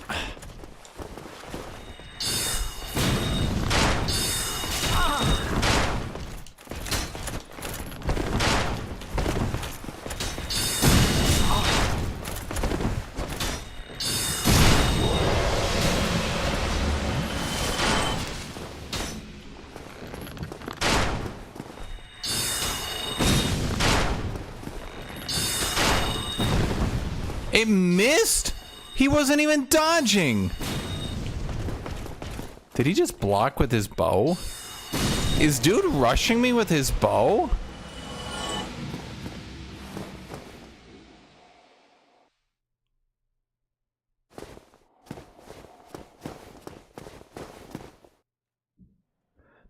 It missed? He wasn't even dodging. Did he just block with his bow? Is dude rushing me with his bow?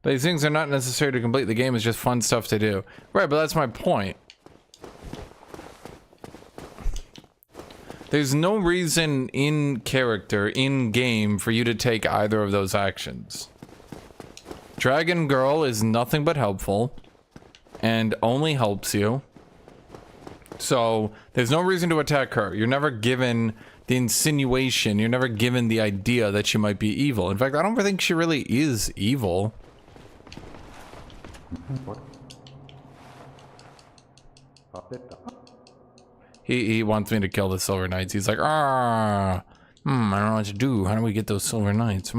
But these things are not necessary to complete the game, it's just fun stuff to do. Right, but that's my point. There's no reason in character, in game, for you to take either of those actions. Dragon Girl is nothing but helpful, and only helps you. So, there's no reason to attack her. You're never given the insinuation, you're never given the idea that she might be evil. In fact, I don't think she really is evil. He wants me to kill the Silver Knights. He's like, I don't know what to do. How do we get those Silver Knights?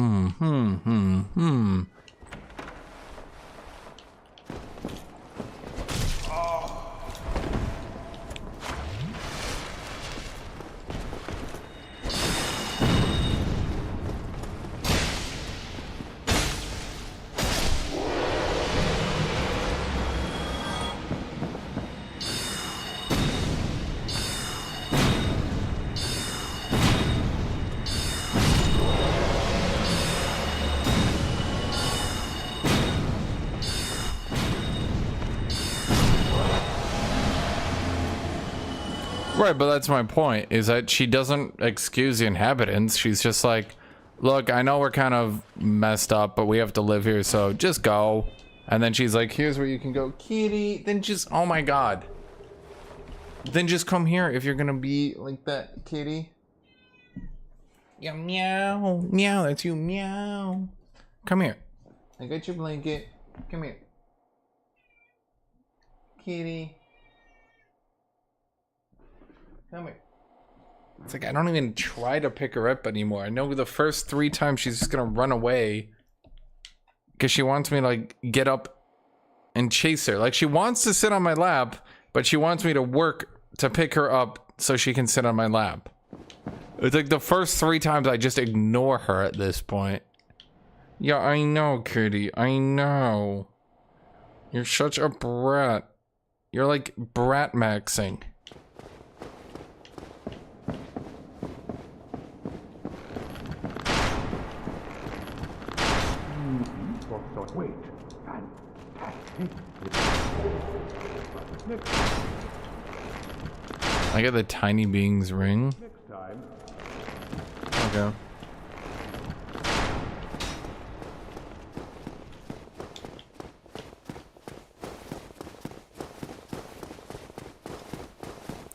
Right, but that's my point, is that she doesn't excuse the inhabitants. She's just like, look, I know we're kind of messed up, but we have to live here, so just go. And then she's like, here's where you can go, kitty. Then just, oh my god. Then just come here if you're gonna be like that, kitty. Yeah, meow. Meow, that's you, meow. Come here. I got your blanket. Come here. Kitty. Come here. It's like I don't even try to pick her up anymore. I know the first 3 times she's just gonna run away because she wants me to like get up and chase her. Like she wants to sit on my lap, but she wants me to work to pick her up so she can sit on my lap. It's like the first 3 times I just ignore her at this point. Yeah, I know, Kitty. I know. You're such a brat. You're like brat maxing. Wait. I get the tiny being's ring. Next time. Okay.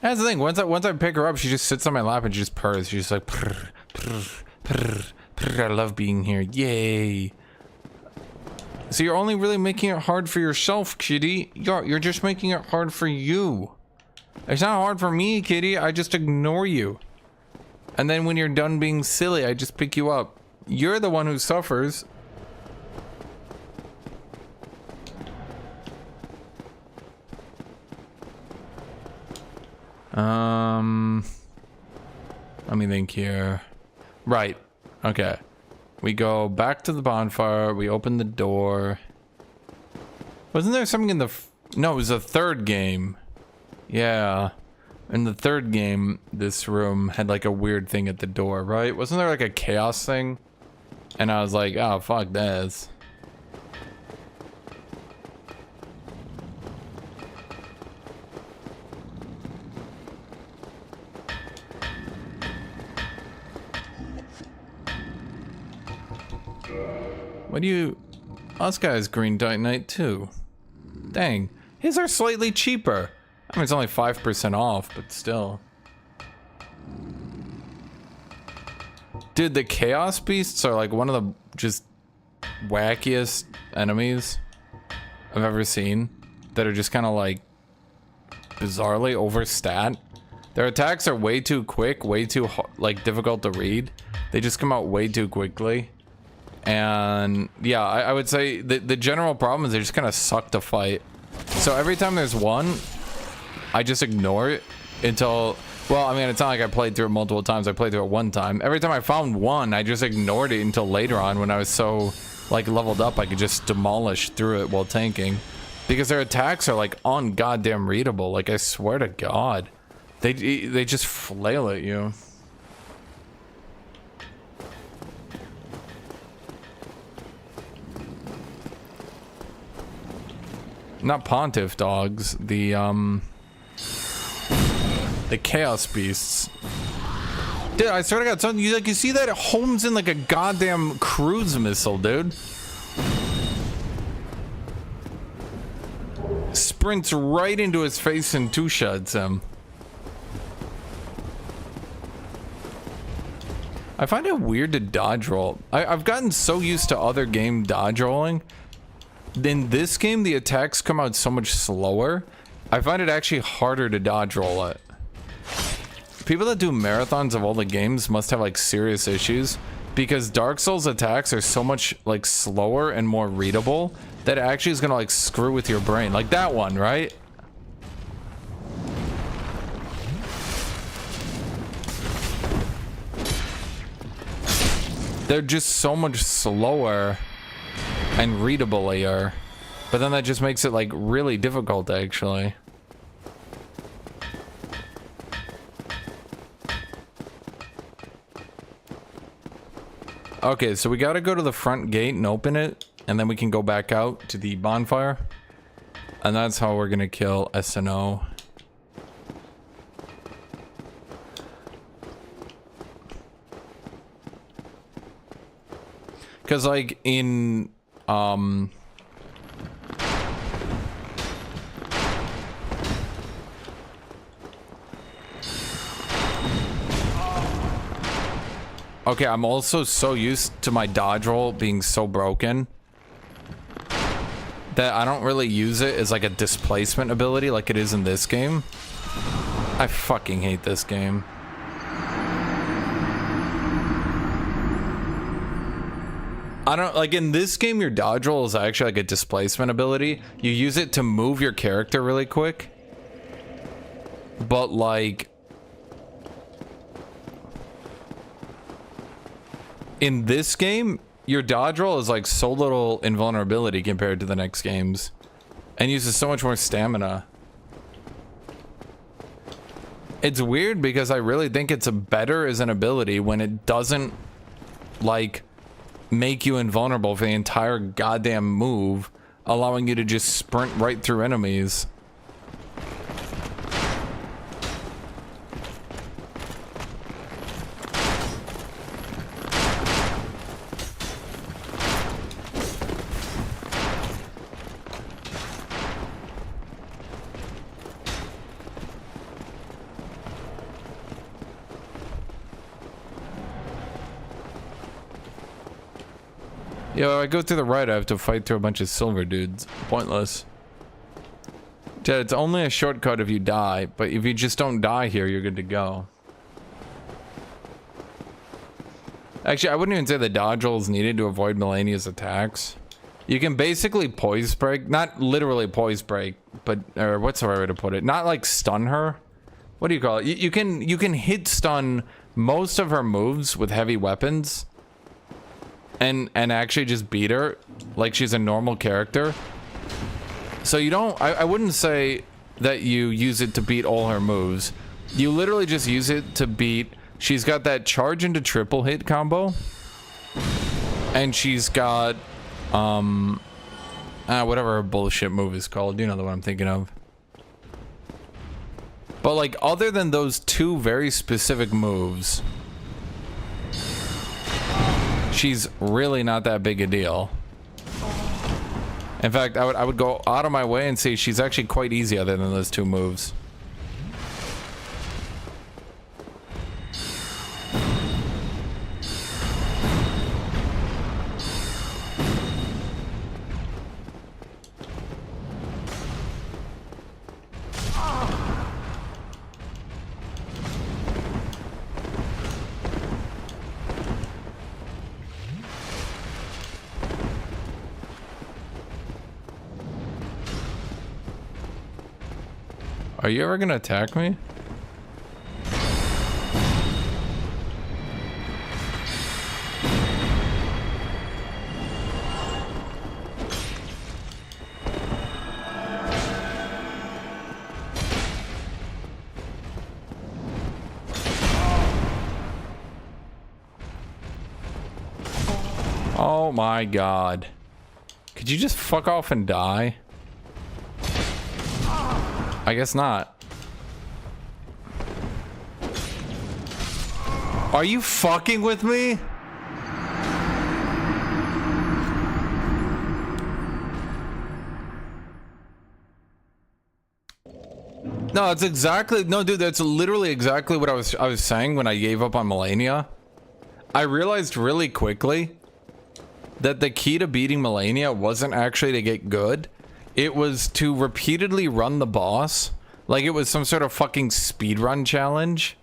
That's the thing. Once I pick her up, she just sits on my lap and she just purrs. She's just like, purr, purr, purr, purr. I love being here. Yay. So you're only really making it hard for yourself, kitty. You're just making it hard for you. It's not hard for me, kitty. I just ignore you. And then when you're done being silly, I just pick you up. You're the one who suffers. Let me think here. Right. Okay. We go back to the bonfire. We open the door. Wasn't there something in the... No, it was the third game. Yeah. In the third game, this room had like a weird thing at the door, right? Wasn't there like a chaos thing? And I was like, oh, fuck this. What do you... Us guys green Titanite too. Dang. His are slightly cheaper. I mean, it's only 5% off, but still. Dude, the Chaos Beasts are like one of the just wackiest enemies I've ever seen. That are just kind of like bizarrely overstat. Their attacks are way too quick, way too like difficult to read. They just come out way too quickly. And yeah, I would say the general problem is they just kind of suck to fight. So every time there's one, I just ignore it until, well, I mean, it's not like I played through it multiple times. I played through it one time. Every time I found one, I just ignored it until later on when I was so like leveled up, I could just demolish through it while tanking. Because their attacks are like on goddamn readable. Like I swear to God, they just flail at you. Not pontiff dogs, the chaos beasts. Dude, I swear to God, something you see that it homes in like a goddamn cruise missile, dude. Sprints right into his face and two-shots him. I find it weird to dodge roll. I've gotten so used to other game dodge rolling. In this game, the attacks come out so much slower. I find it actually harder to dodge roll it. People that do marathons of all the games must have like serious issues because Dark Souls attacks are so much like slower and more readable that it actually is gonna like screw with your brain. Like that one, right? They're just so much slower and readable-er, but then that just makes it like really difficult actually. Okay, so we gotta go to the front gate and open it, and then we can go back out to the bonfire, and that's how we're gonna kill SNO. Because like in okay, I'm also so used to my dodge roll being so broken that I don't really use it as like a displacement ability like it is in this game. I fucking hate this game. I don't like in this game your dodge roll is actually like a displacement ability. You use it to move your character really quick. But like in this game, your dodge roll is like so little invulnerability compared to the next games and uses so much more stamina. It's weird because I really think it's better as an ability when it doesn't like make you invulnerable for the entire goddamn move, allowing you to just sprint right through enemies. Yo, I go through the right, I have to fight through a bunch of silver dudes. Pointless. Ted, it's only a shortcut if you die, but if you just don't die here, you're good to go. Actually, I wouldn't even say the dodge roll is needed to avoid Melania's attacks. You can basically poise break, not literally poise break, but, or what's the right way to put it? Not like stun her. What do you call it? You can hit stun most of her moves with heavy weapons. And actually just beat her like she's a normal character. So you don't, I wouldn't say that you use it to beat all her moves. You literally just use it to beat, she's got that charge into triple hit combo. And she's got, whatever her bullshit move is called. You know the one I'm thinking of. But like, other than those two very specific moves, she's really not that big a deal. In fact, I would go out of my way and say she's actually quite easy other than those two moves. Are you ever gonna attack me? Oh my god. Could you just fuck off and die? I guess not. Are you fucking with me? No, that's exactly, no dude, that's literally exactly what I was saying when I gave up on Melania. I realized really quickly that the key to beating Melania wasn't actually to get good. It was to repeatedly run the boss like it was some sort of fucking speedrun challenge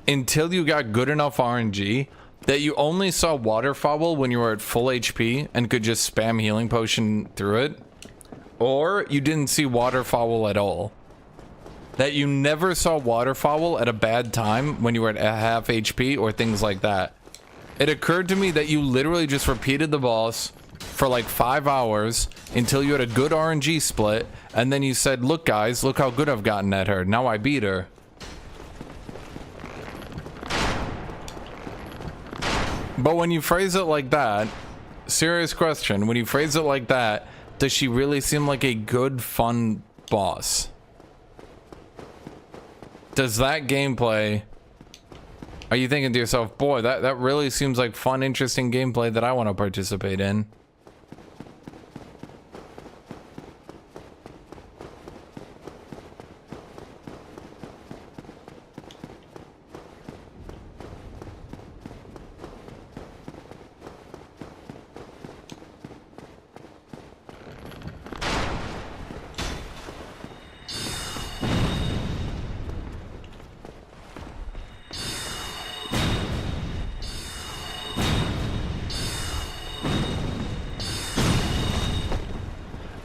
until you got good enough RNG that you only saw waterfowl when you were at full HP and could just spam healing potion through it, or you didn't see waterfowl at all. That you never saw waterfowl at a bad time when you were at half HP or things like that. It occurred to me that you literally just repeated the boss for like 5 hours until you had a good RNG split, and then you said, look guys, look how good I've gotten at her, now I beat her. But when you phrase it like that, serious question, when you phrase it like that, does she really seem like a good, fun boss? Does that gameplay, are you thinking to yourself, boy, that really seems like fun, interesting gameplay that I want to participate in?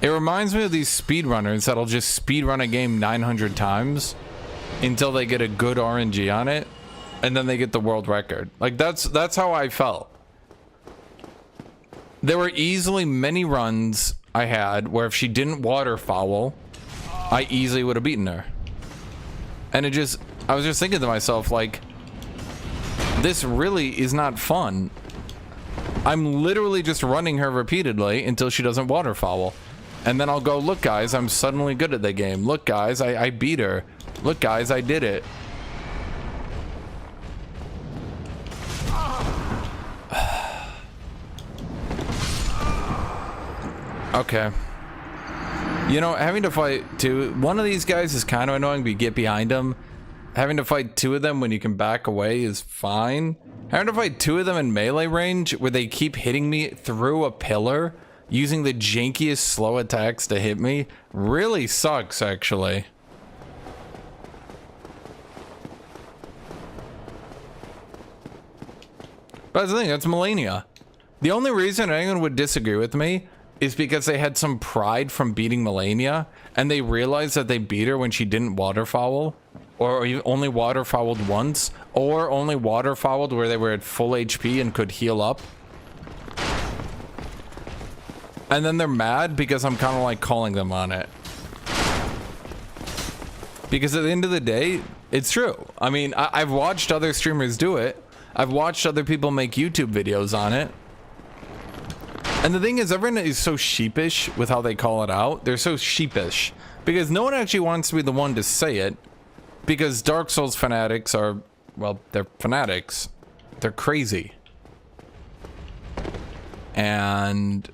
It reminds me of these speedrunners that'll just speedrun a game 900 times until they get a good RNG on it, and then they get the world record. Like, that's how I felt. There were easily many runs I had where if she didn't waterfowl, I easily would have beaten her. And I was just thinking to myself, like, this really is not fun. I'm literally just running her repeatedly until she doesn't waterfowl. And then I'll go, look guys, I'm suddenly good at the game. Look guys, I beat her. Look guys, I did it. Okay. You know, having to fight two, one of these guys is kind of annoying, but you get behind them. Having to fight two of them when you can back away is fine. Having to fight 2 of them in melee range where they keep hitting me through a pillar using the jankiest slow attacks to hit me really sucks, actually. But that's the thing, that's Melania. The only reason anyone would disagree with me is because they had some pride from beating Melania, and they realized that they beat her when she didn't waterfowl, or only waterfowled once, or only waterfowled where they were at full HP and could heal up. And then they're mad because I'm kind of like calling them on it. Because at the end of the day, it's true. I mean, I've watched other streamers do it. I've watched other people make YouTube videos on it. And the thing is, everyone is so sheepish with how they call it out. They're so sheepish because no one actually wants to be the one to say it, because Dark Souls fanatics are, well, they're fanatics. They're crazy. And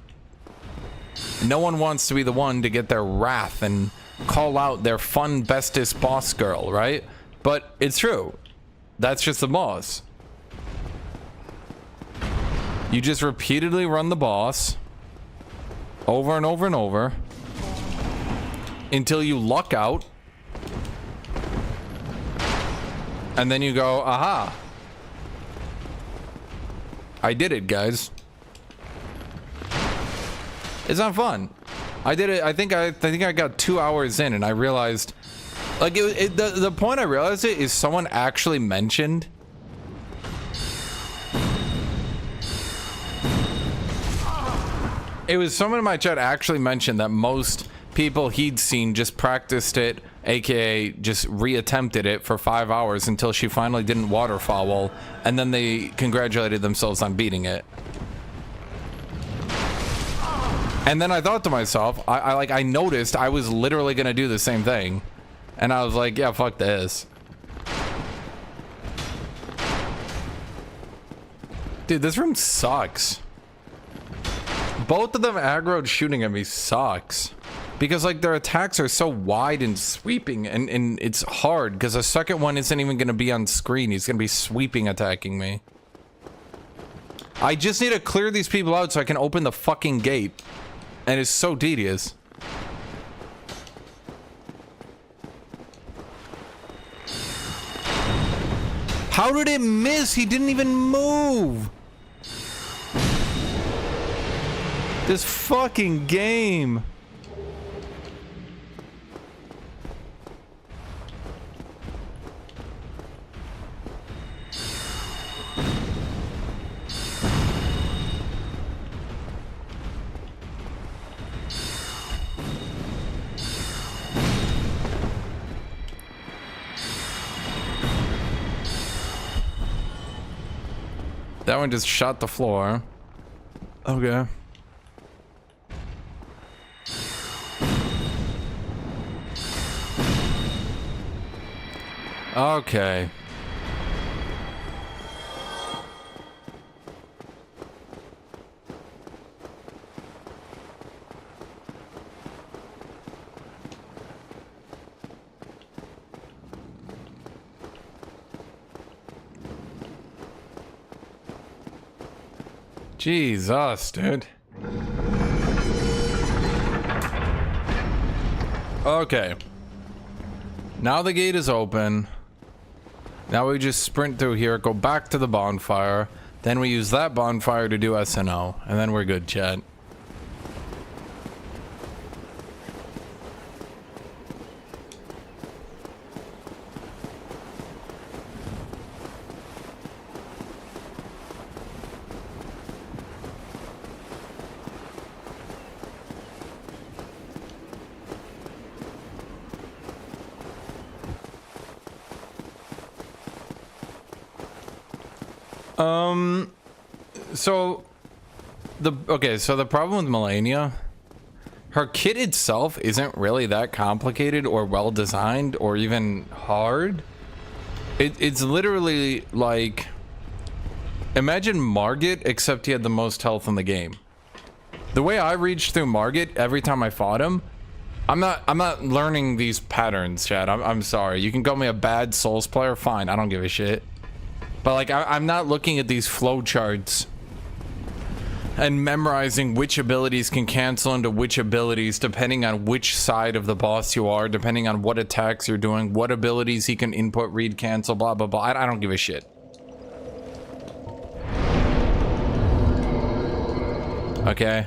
no one wants to be the one to get their wrath and call out their fun bestest boss girl, right? But it's true. That's just the boss. You just repeatedly run the boss over and over and over until you luck out, and then you go, aha, I did it, guys. It's not fun. I did it. I think I got 2 hours in and I realized, like, the point I realized it is someone actually mentioned it was someone in my chat actually mentioned that most people he'd seen just practiced it, aka just reattempted it for 5 hours until she finally didn't waterfowl, and then they congratulated themselves on beating it. And then I thought to myself, I noticed I was literally gonna do the same thing, and I was like, yeah, fuck this. Dude, this room sucks. Both of them aggroed shooting at me sucks. Because, like, their attacks are so wide and sweeping, and it's hard, because the second one isn't even going to be on screen. He's going to be sweeping attacking me. I just need to clear these people out so I can open the fucking gate. And it's so tedious. How did it miss? He didn't even move. This fucking game. That one just shot the floor. Okay. Okay. Jesus, dude. Okay. Now the gate is open. Now we just sprint through here, go back to the bonfire. Then we use that bonfire to do SNO. And then we're good, chat. So the problem with Melania, her kit itself isn't really that complicated or well designed or even hard. It's literally like, imagine Margit except he had the most health in the game. The way I reached through Margit every time I fought him, I'm not learning these patterns, chat. I'm sorry. You can call me a bad Souls player, fine. I don't give a shit. But like, I'm not looking at these flow charts and memorizing which abilities can cancel into which abilities depending on which side of the boss you are, depending on what attacks you're doing, what abilities he can input, read, cancel, blah, blah, blah. I don't give a shit. Okay.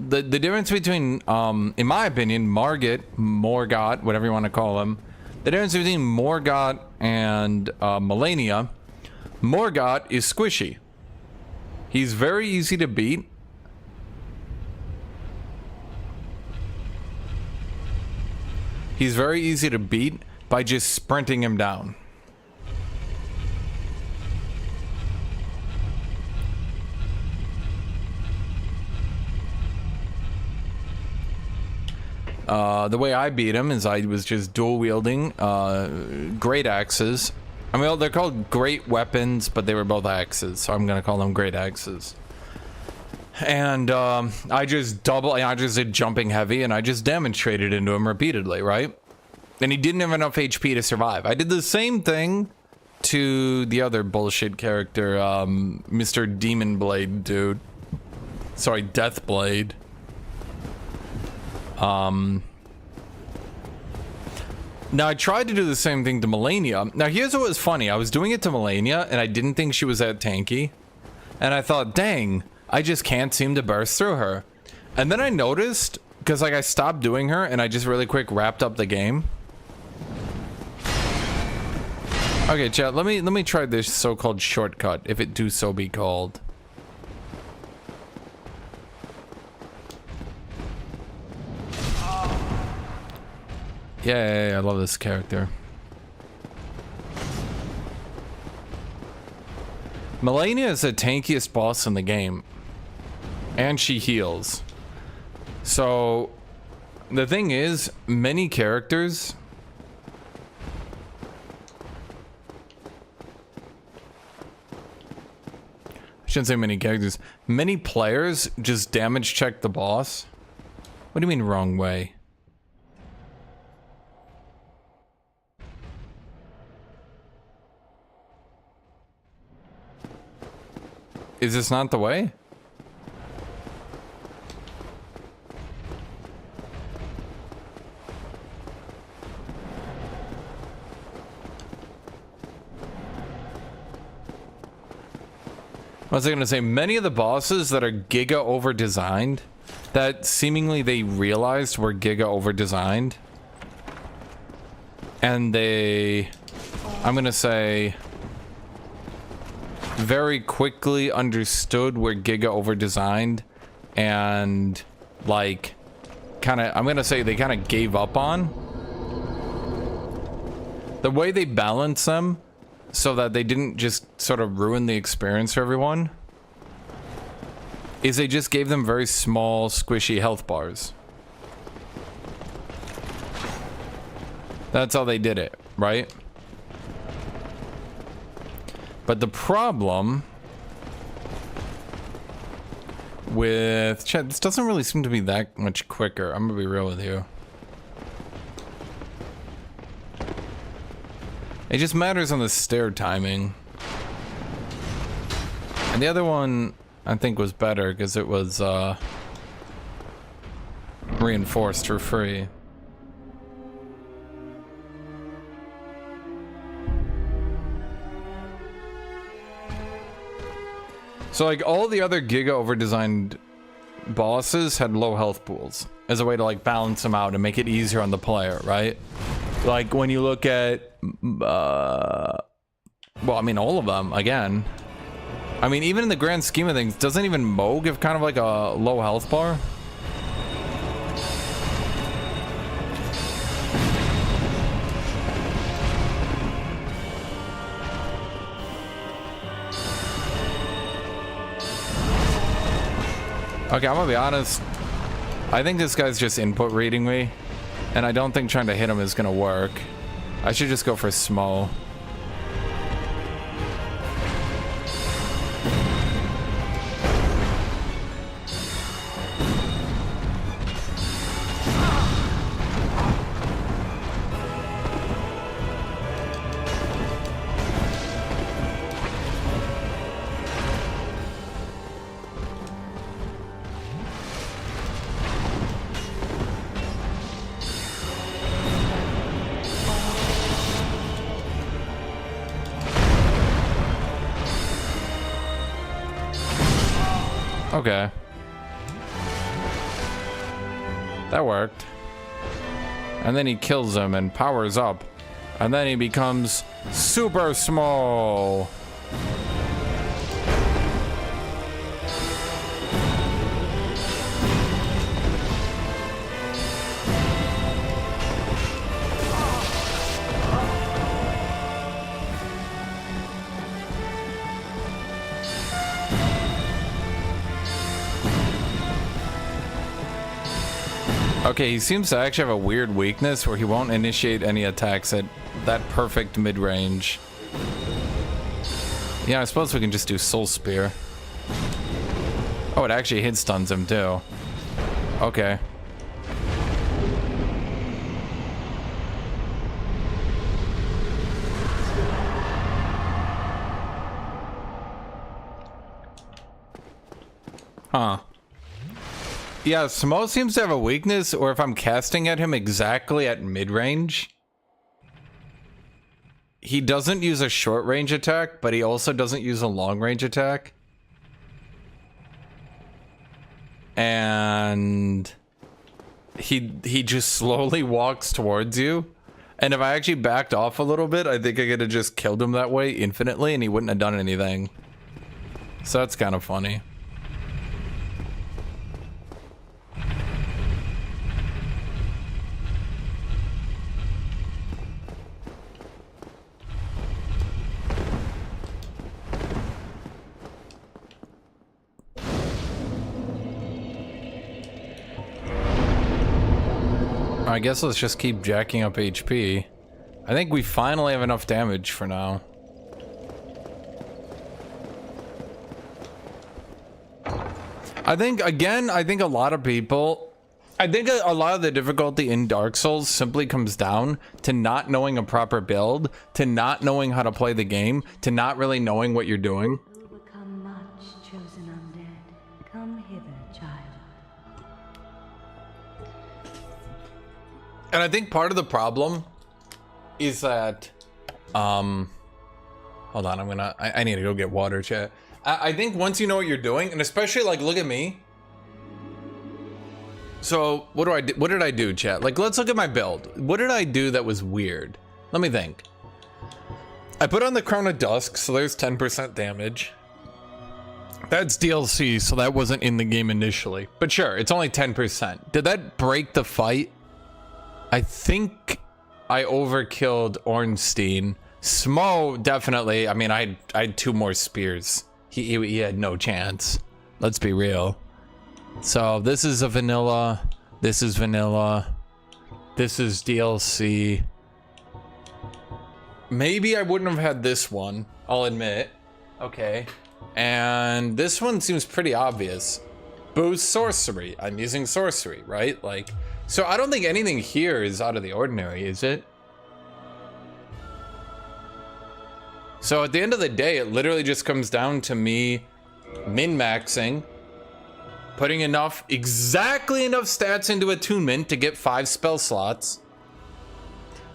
The difference between, in my opinion, Morgott, whatever you want to call him, the difference between Morgott and Melania, Morgott is squishy. He's very easy to beat. He's very easy to beat by just sprinting him down. The way I beat him is I was just dual wielding great axes. I mean, they're called great weapons, but they were both axes, so I'm gonna call them great axes. And I just did jumping heavy, and I just demonstrated into him repeatedly, right? And he didn't have enough HP to survive. I did the same thing to the other bullshit character, Mr. Demon Blade dude. Sorry, Death Blade. Now I tried to do the same thing to Melania. Now here's what was funny. I was doing it to Melania and I didn't think she was that tanky. And I thought, dang, I just can't seem to burst through her. And then I noticed, because like I stopped doing her and I just really quick wrapped up the game. Okay, chat, let me try this so-called shortcut, if it do so be called. Yeah, I love this character. Melania is the tankiest boss in the game. And she heals. So, the thing is, many characters... I shouldn't say many characters. Many players just damage check the boss. What do you mean wrong way? Is this not the way? What was I gonna say? Many of the bosses that are giga over-designed, that seemingly they realized were giga over-designed, and they, I'm gonna say, very quickly understood we're giga over-designed, and like I'm gonna say they kind of gave up on the way they balance them so that they didn't just sort of ruin the experience for everyone, is they just gave them very small squishy health bars. That's how they did it, right? But the problem with chat, this doesn't really seem to be that much quicker. I'm gonna be real with you. It just matters on the stair timing. And the other one I think was better because it was reinforced for free. So like all the other giga over-designed bosses had low health pools as a way to like balance them out and make it easier on the player, right? Like when you look at, well, I mean all of them again. I mean even in the grand scheme of things, doesn't even Moog have kind of like a low health bar? Okay, I'm gonna be honest. I think this guy's just input reading me, and I don't think trying to hit him is gonna work. I should just go for Smo. Okay. That worked. And then he kills him and powers up. And then he becomes super small. Okay, he seems to actually have a weird weakness where he won't initiate any attacks at that perfect mid-range. Yeah, I suppose we can just do Soul Spear. Oh, it actually hit stuns him too. Okay. Huh. Yeah, Smo seems to have a weakness, or if I'm casting at him exactly at mid-range, he doesn't use a short-range attack, but he also doesn't use a long-range attack. And he just slowly walks towards you. And if I actually backed off a little bit, I think I could have just killed him that way infinitely, and he wouldn't have done anything. So that's kind of funny. I guess let's just keep jacking up HP. I think we finally have enough damage for now. I think, again, I think a lot of people... I think a lot of the difficulty in Dark Souls simply comes down to not knowing a proper build, to not knowing how to play the game, to not really knowing what you're doing. Overcome much, chosen undead. Come hither, child. And I think part of the problem is that, hold on, I need to go get water, chat. I think once you know what you're doing, and especially like, look at me. So what did I do, chat? Like, let's look at my build. What did I do that was weird? Let me think. I put on the Crown of Dusk, so there's 10% damage. That's DLC, so that wasn't in the game initially. But sure, it's only 10%. Did that break the fight? I think I overkilled Ornstein. Smo, definitely. I mean, I had 2 more spears. He had no chance. Let's be real. So this is a vanilla. This is vanilla. This is DLC. Maybe I wouldn't have had this one, I'll admit. Okay. And this one seems pretty obvious. Boost sorcery. I'm using sorcery, right? Like, so I don't think anything here is out of the ordinary, is it? So at the end of the day, it literally just comes down to me min-maxing, putting exactly enough stats into attunement to get 5 spell slots,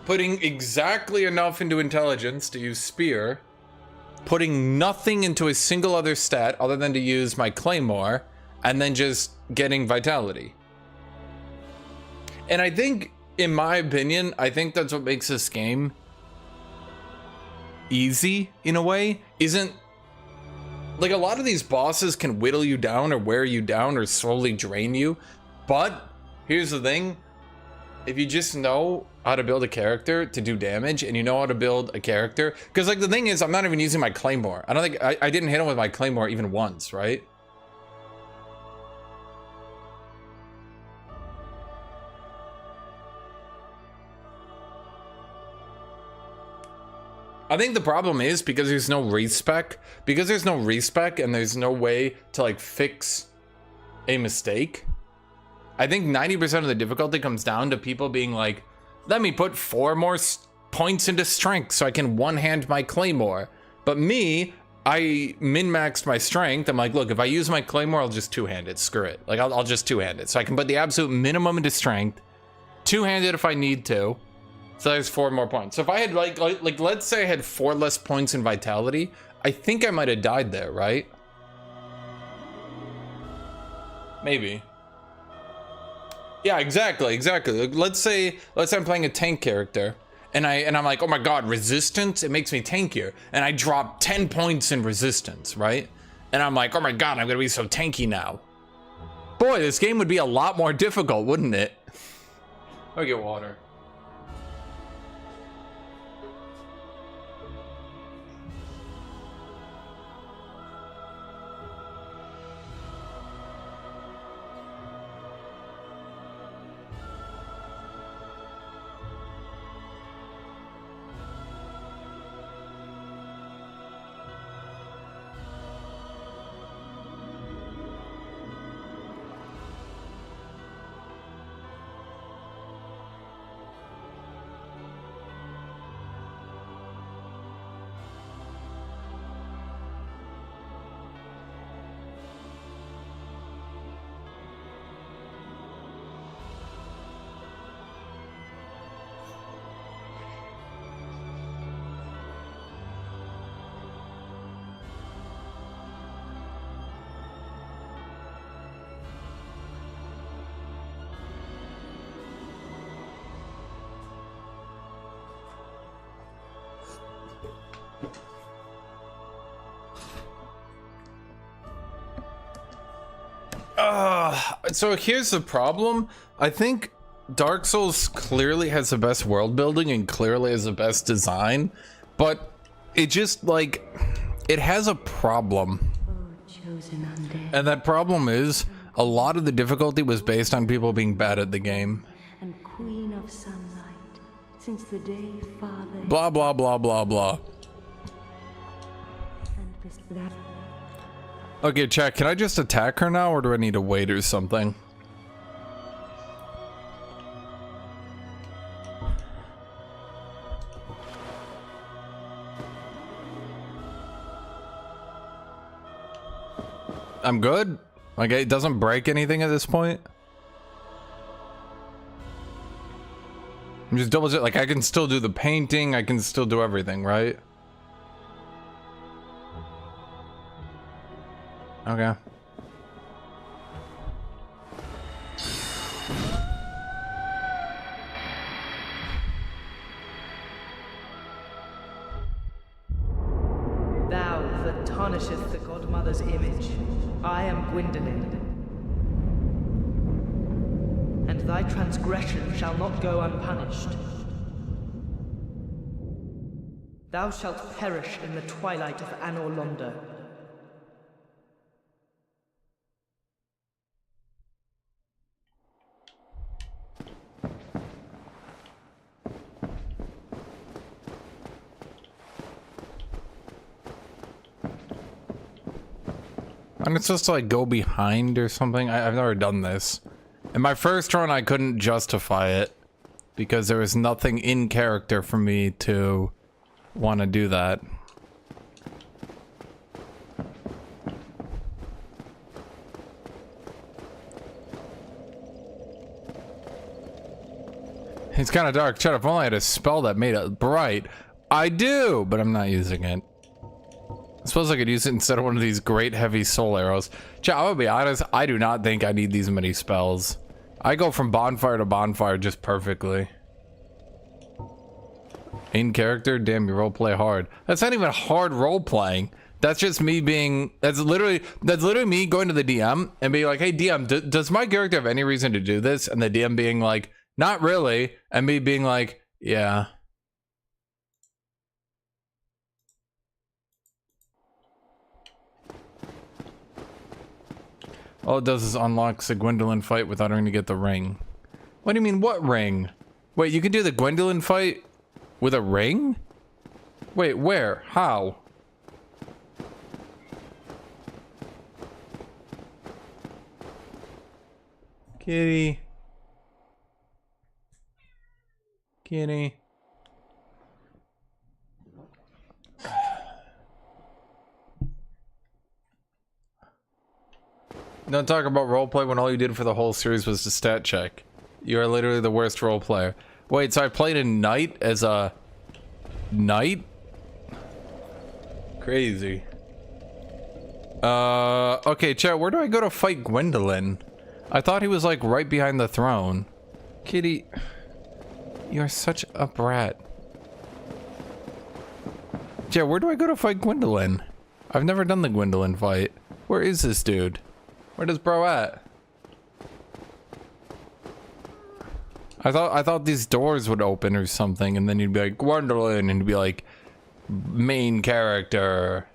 putting exactly enough into intelligence to use spear, putting nothing into a single other stat other than to use my claymore, and then just getting vitality. And I think, in my opinion, I think that's what makes this game easy, in a way. Isn't... Like, a lot of these bosses can whittle you down or wear you down or slowly drain you. But, here's the thing. If you just know how to build a character to do damage, and you know how to build a character... Because, like, the thing is, I'm not even using my claymore. I don't think... I didn't hit him with my claymore even once, right? I think the problem is because there's no respec. Because there's no respec and there's no way to like fix a mistake. I think 90% of the difficulty comes down to people being like, let me put 4 more points into strength so I can one-hand my claymore. But me, I min-maxed my strength. I'm like, look, if I use my claymore, I'll just two-hand it. Screw it. Like, I'll just two-hand it. So I can put the absolute minimum into strength. Two-hand it if I need to. So there's 4 more points. So if I had like let's say I had 4 less points in vitality, I think I might have died there, right? Maybe. Yeah, exactly. Let's say I'm playing a tank character, and I'm like, oh my god, resistance, it makes me tankier, and I drop 10 points in resistance, right? And I'm like, oh my god, I'm gonna be so tanky now. Boy, this game would be a lot more difficult, wouldn't it? I'll get water. So here's the problem. I think Dark Souls clearly has the best world building and clearly has the best design, but it just like it has a problem. And that problem is a lot of the difficulty was based on people being bad at the game. And Queen of Sunlight, since the day Father. Blah blah blah blah blah. Okay, chat, can I just attack her now, or do I need to wait or something? I'm good? Like, it doesn't break anything at this point? I'm just double check, like, I can still do the painting, I can still do everything, right? Okay. Thou that tarnisheth the Godmother's image, I am Gwyndolin. And thy transgression shall not go unpunished. Thou shalt perish in the twilight of Anor Londo. And it's just to, like, go behind or something. I've never done this. In my first run, I couldn't justify it because there was nothing in character for me to want to do that. It's kind of dark. Shut up. If only I had a spell that made it bright. I do, but I'm not using it. I suppose I could use it instead of one of these great heavy soul arrows. Chat, I'm gonna be honest, I do not think I need these many spells. I go from bonfire to bonfire just perfectly. In character? Damn, you roleplay hard. That's not even hard roleplaying. That's just me being, that's literally me going to the DM and being like, hey DM, does my character have any reason to do this? And the DM being like, not really. And me being like, yeah. All it does is unlocks a Gwyndolin fight without having to get the ring. What do you mean, what ring? Wait, you can do the Gwyndolin fight with a ring? Wait, where? How? Kitty. Kitty. Don't talk about roleplay when all you did for the whole series was to stat check. You are literally the worst role player. Wait, so I played a knight as a knight? Crazy. Okay, chat, where do I go to fight Gwyndolin? I thought he was like right behind the throne. Kitty, you're such a brat. Yeah, where do I go to fight Gwendolyn? I've never done the Gwendolyn fight. Where is this dude? Where does bro at? I thought these doors would open or something, and then you'd be like, Gwendolyn, and you'd be like, main character.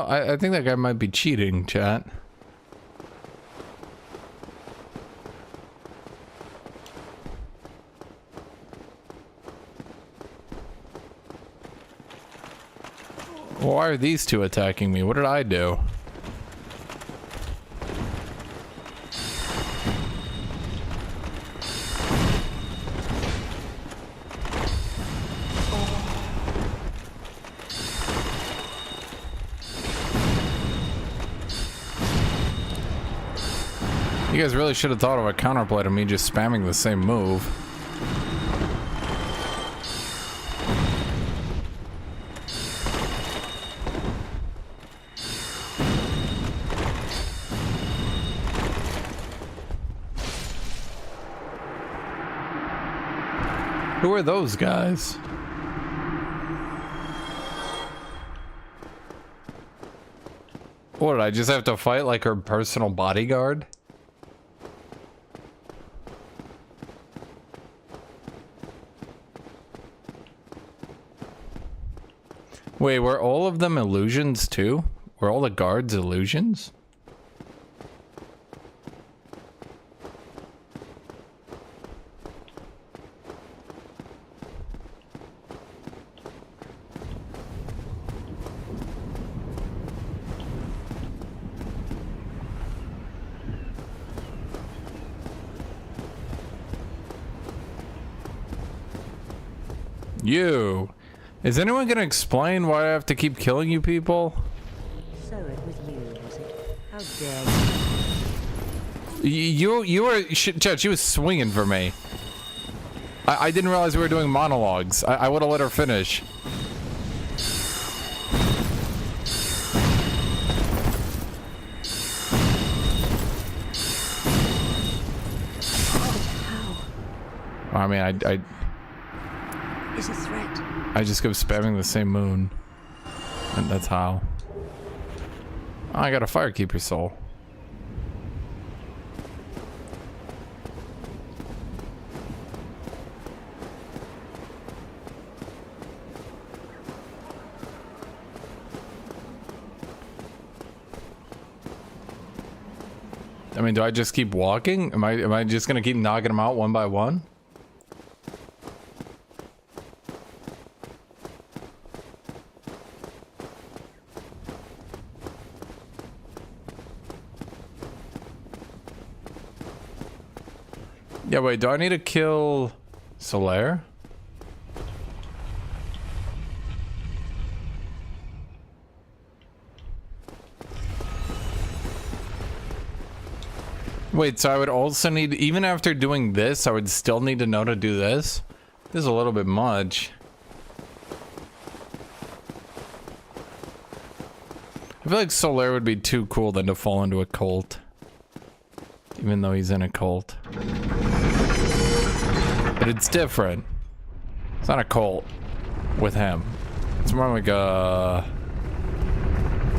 I think that guy might be cheating, chat. Why are these two attacking me? What did I do? You guys really should have thought of a counterplay to me just spamming the same move. Who are those guys? What, did I just have to fight like her personal bodyguard? Wait, were all of them illusions too? Were all the guards illusions? You. Is anyone gonna explain why I have to keep killing you people? So it was you, was it? How dare you? You were... Chad, she was swinging for me. I didn't realize we were doing monologues. I would have let her finish. I mean, I is a threat. I just kept spamming the same moon. And that's how. Oh, I got a Firekeeper soul. I mean, do I just keep walking? Am I just gonna keep knocking them out one by one? Yeah, wait, do I need to kill Solaire? Wait, so I would also need, even after doing this, I would still need to know to do this? This is a little bit much. I feel like Solaire would be too cool than to fall into a cult. Even though he's in a cult. But it's different. It's not a cult with him. It's more like a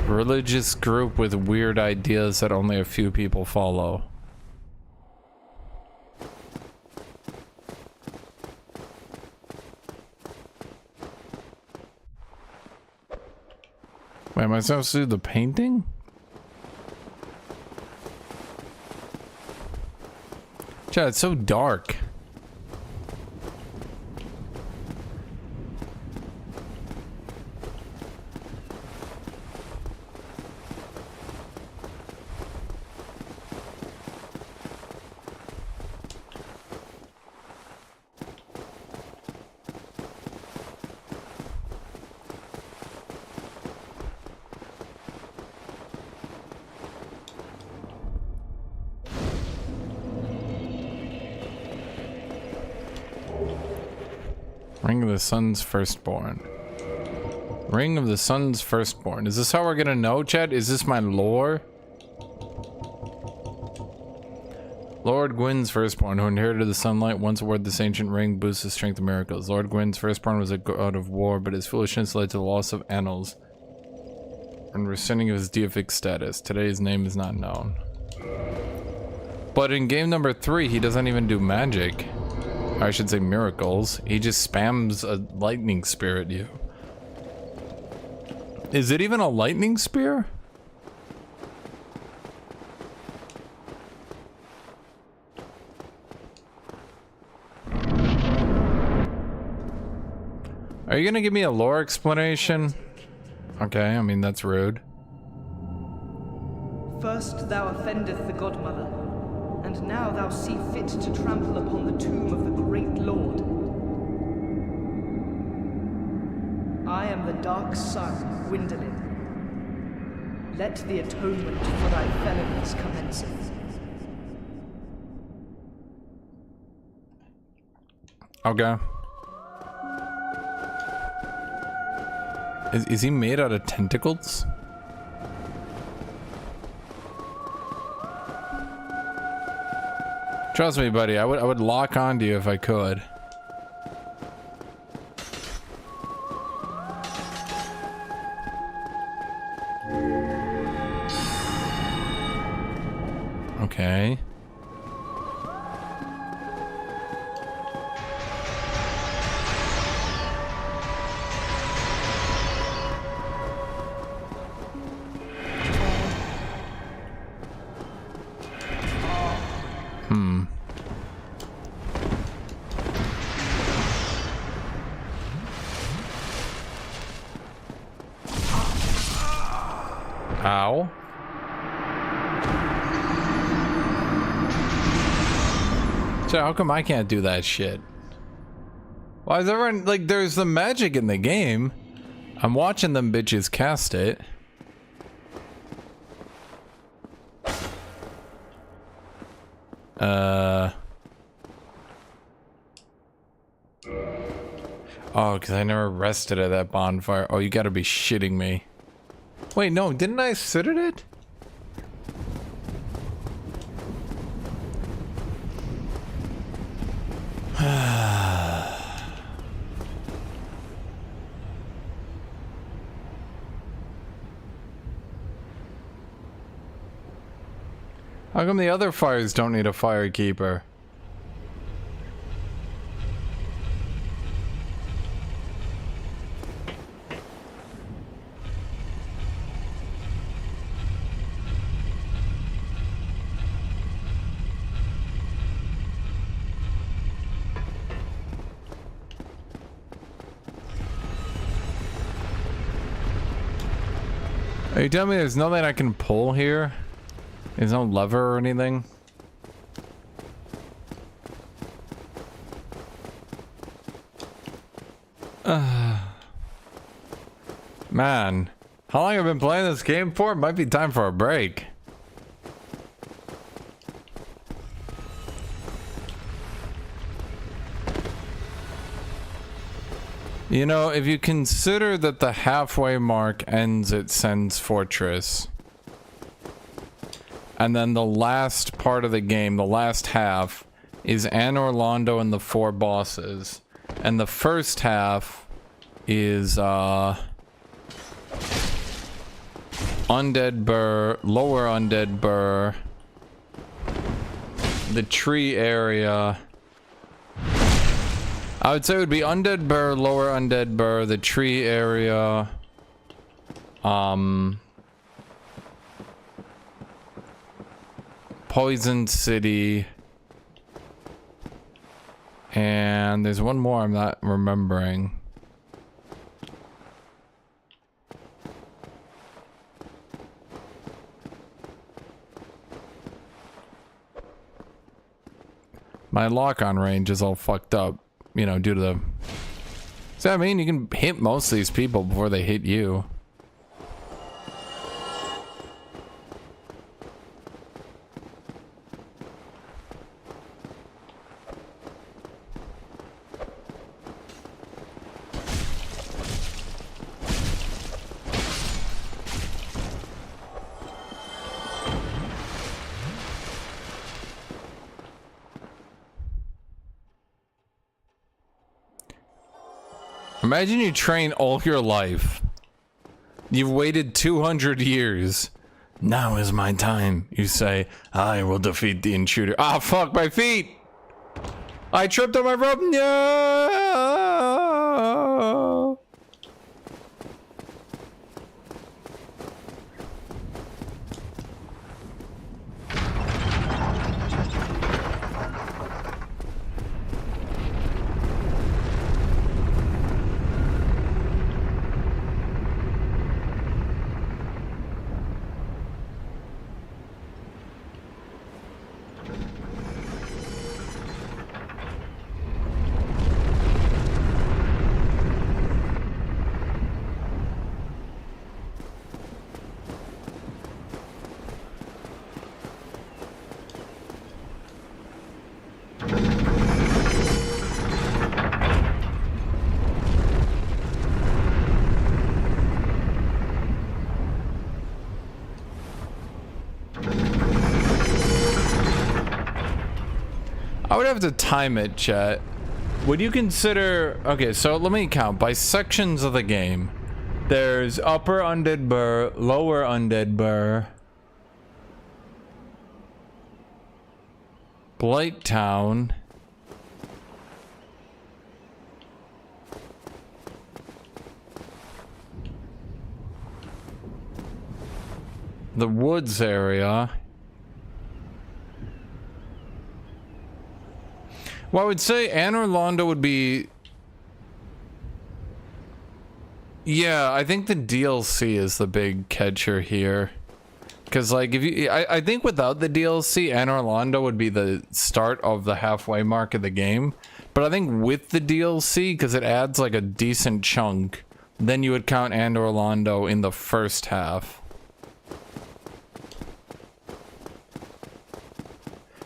religious group with weird ideas that only a few people follow. Wait, am I supposed to do the painting? Chad, it's so dark. Ring of the Sun's Firstborn. Ring of the Sun's Firstborn. Is this how we're gonna know, Chet? Is this my lore? Lord Gwyn's Firstborn, who inherited the sunlight, once awarded this ancient ring, boosts the strength of miracles. Lord Gwyn's Firstborn was a god of war, but his foolishness led to the loss of annals and rescinding of his deific status. Today his name is not known. But in game number 3, he doesn't even do magic. I should say miracles. He just spams a lightning spear at you. Is it even a lightning spear? Are you gonna give me a lore explanation? Okay, I mean, that's rude. First thou offendeth the Godmother, and now thou see fit to trample upon the tomb of the great Lord. I am the dark sun, Gwendolyn. Let the atonement for thy felonies commenceth. Okay. Is he made out of tentacles? Trust me, buddy, I would lock onto you if I could. Okay. Ow. So how come I can't do that shit? Why is everyone like, there's the magic in the game. I'm watching them bitches cast it. Oh, because I never rested at that bonfire. Oh, you gotta be shitting me. Wait, no, didn't I sit at it? How come the other fires don't need a firekeeper? Are you telling me there's nothing I can pull here? There's no lever or anything? Man, how long have I been playing this game for? It might be time for a break. You know, if you consider that the halfway mark ends at Sen's Fortress, and then the last part of the game, the last half, is Anor Londo and the 4 bosses, and the first half is Undead Burr, Lower Undead Burr, the tree area. I would say it would be Undead Burr, Lower Undead Burr, the tree area, Poison City, and there's one more I'm not remembering. My lock-on range is all fucked up. You know, due to the... So, I mean, you can hit most of these people before they hit you. Imagine you train all your life. You've waited 200 years. Now is my time, you say. I will defeat the intruder. Ah, fuck, my feet! I tripped on my rope. No! I would have to time it, chat. Would you consider... Okay, so let me count. By sections of the game, there's upper undead burr, lower undead burr, Blight Town, the woods area. Well, I would say Anne Orlando would be... Yeah, I think the DLC is the big catcher here. Because, like, if you... I think without the DLC, Anne Orlando would be the start of the halfway mark of the game. But I think with the DLC, because it adds, like, a decent chunk, then you would count Anne Orlando in the first half.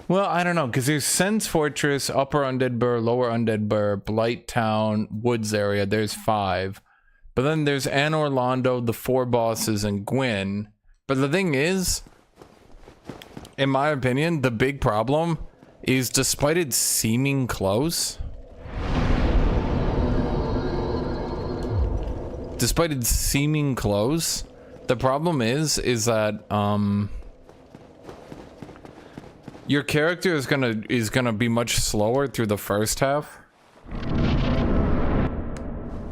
Well, I don't know, because there's Sense Fortress, Upper Undead Burr, Lower Undead Burr, Blight Town, Woods area. There's 5. But then there's Anne Orlando, the 4 bosses, and Gwyn. But the thing is, in my opinion, the big problem is despite it seeming close, the problem is that, your character is gonna be much slower through the first half.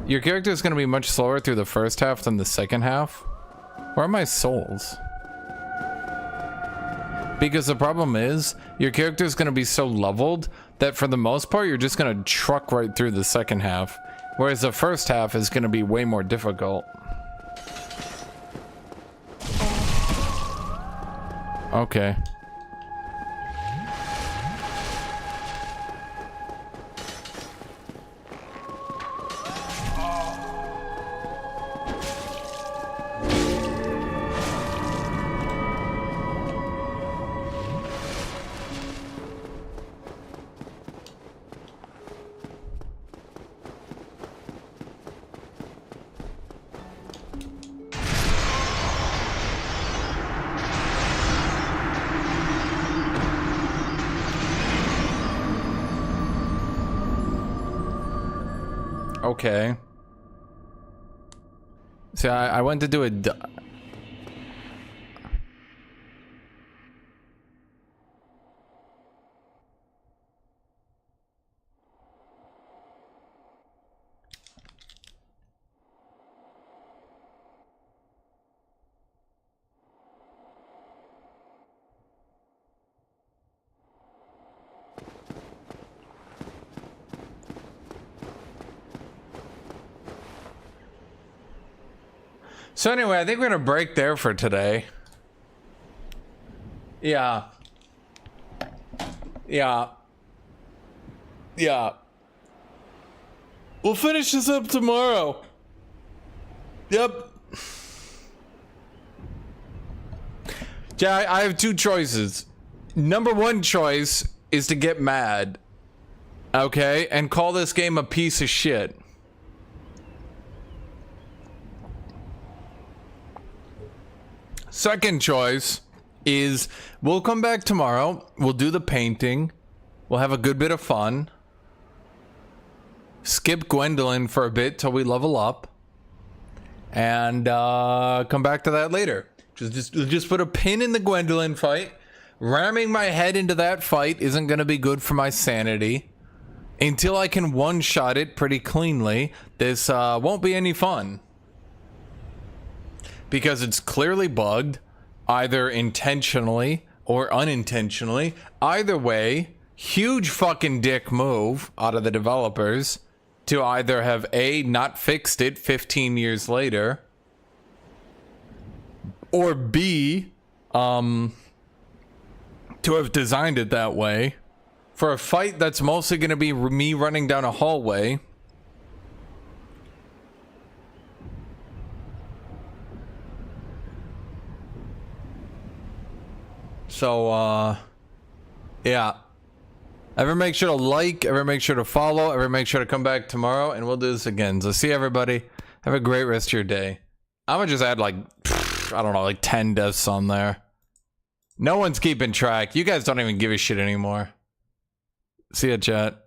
Your character is gonna be much slower through the first half than the second half. Where are my souls? Because the problem is, your character is gonna be so leveled that for the most part, you're just gonna truck right through the second half. Whereas the first half is gonna be way more difficult. Okay. Okay. See, I went to do a... So anyway, I think we're gonna break there for today. Yeah. Yeah. Yeah. We'll finish this up tomorrow. Yep. Yeah, I have 2 choices. Number 1 choice is to get mad. Okay? And call this game a piece of shit. Second choice is we'll come back tomorrow. We'll do the painting. We'll have a good bit of fun. skip Gwendolyn for a bit till we level up, and come back to that later. Just put a pin in the Gwendolyn fight. Ramming my head into that fight isn't going to be good for my sanity. Until I can one-shot it pretty cleanly, this won't be any fun. Because it's clearly bugged, either intentionally or unintentionally. Either way, huge fucking dick move out of the developers to either have A, not fixed it 15 years later, or B, to have designed it that way for a fight that's mostly going to be me running down a hallway. So, yeah. Ever make sure to like, ever make sure to follow, ever make sure to come back tomorrow, and we'll do this again. So see everybody. Have a great rest of your day. I'm gonna just add like, I don't know, like 10 deaths on there. No one's keeping track. You guys don't even give a shit anymore. See ya, chat.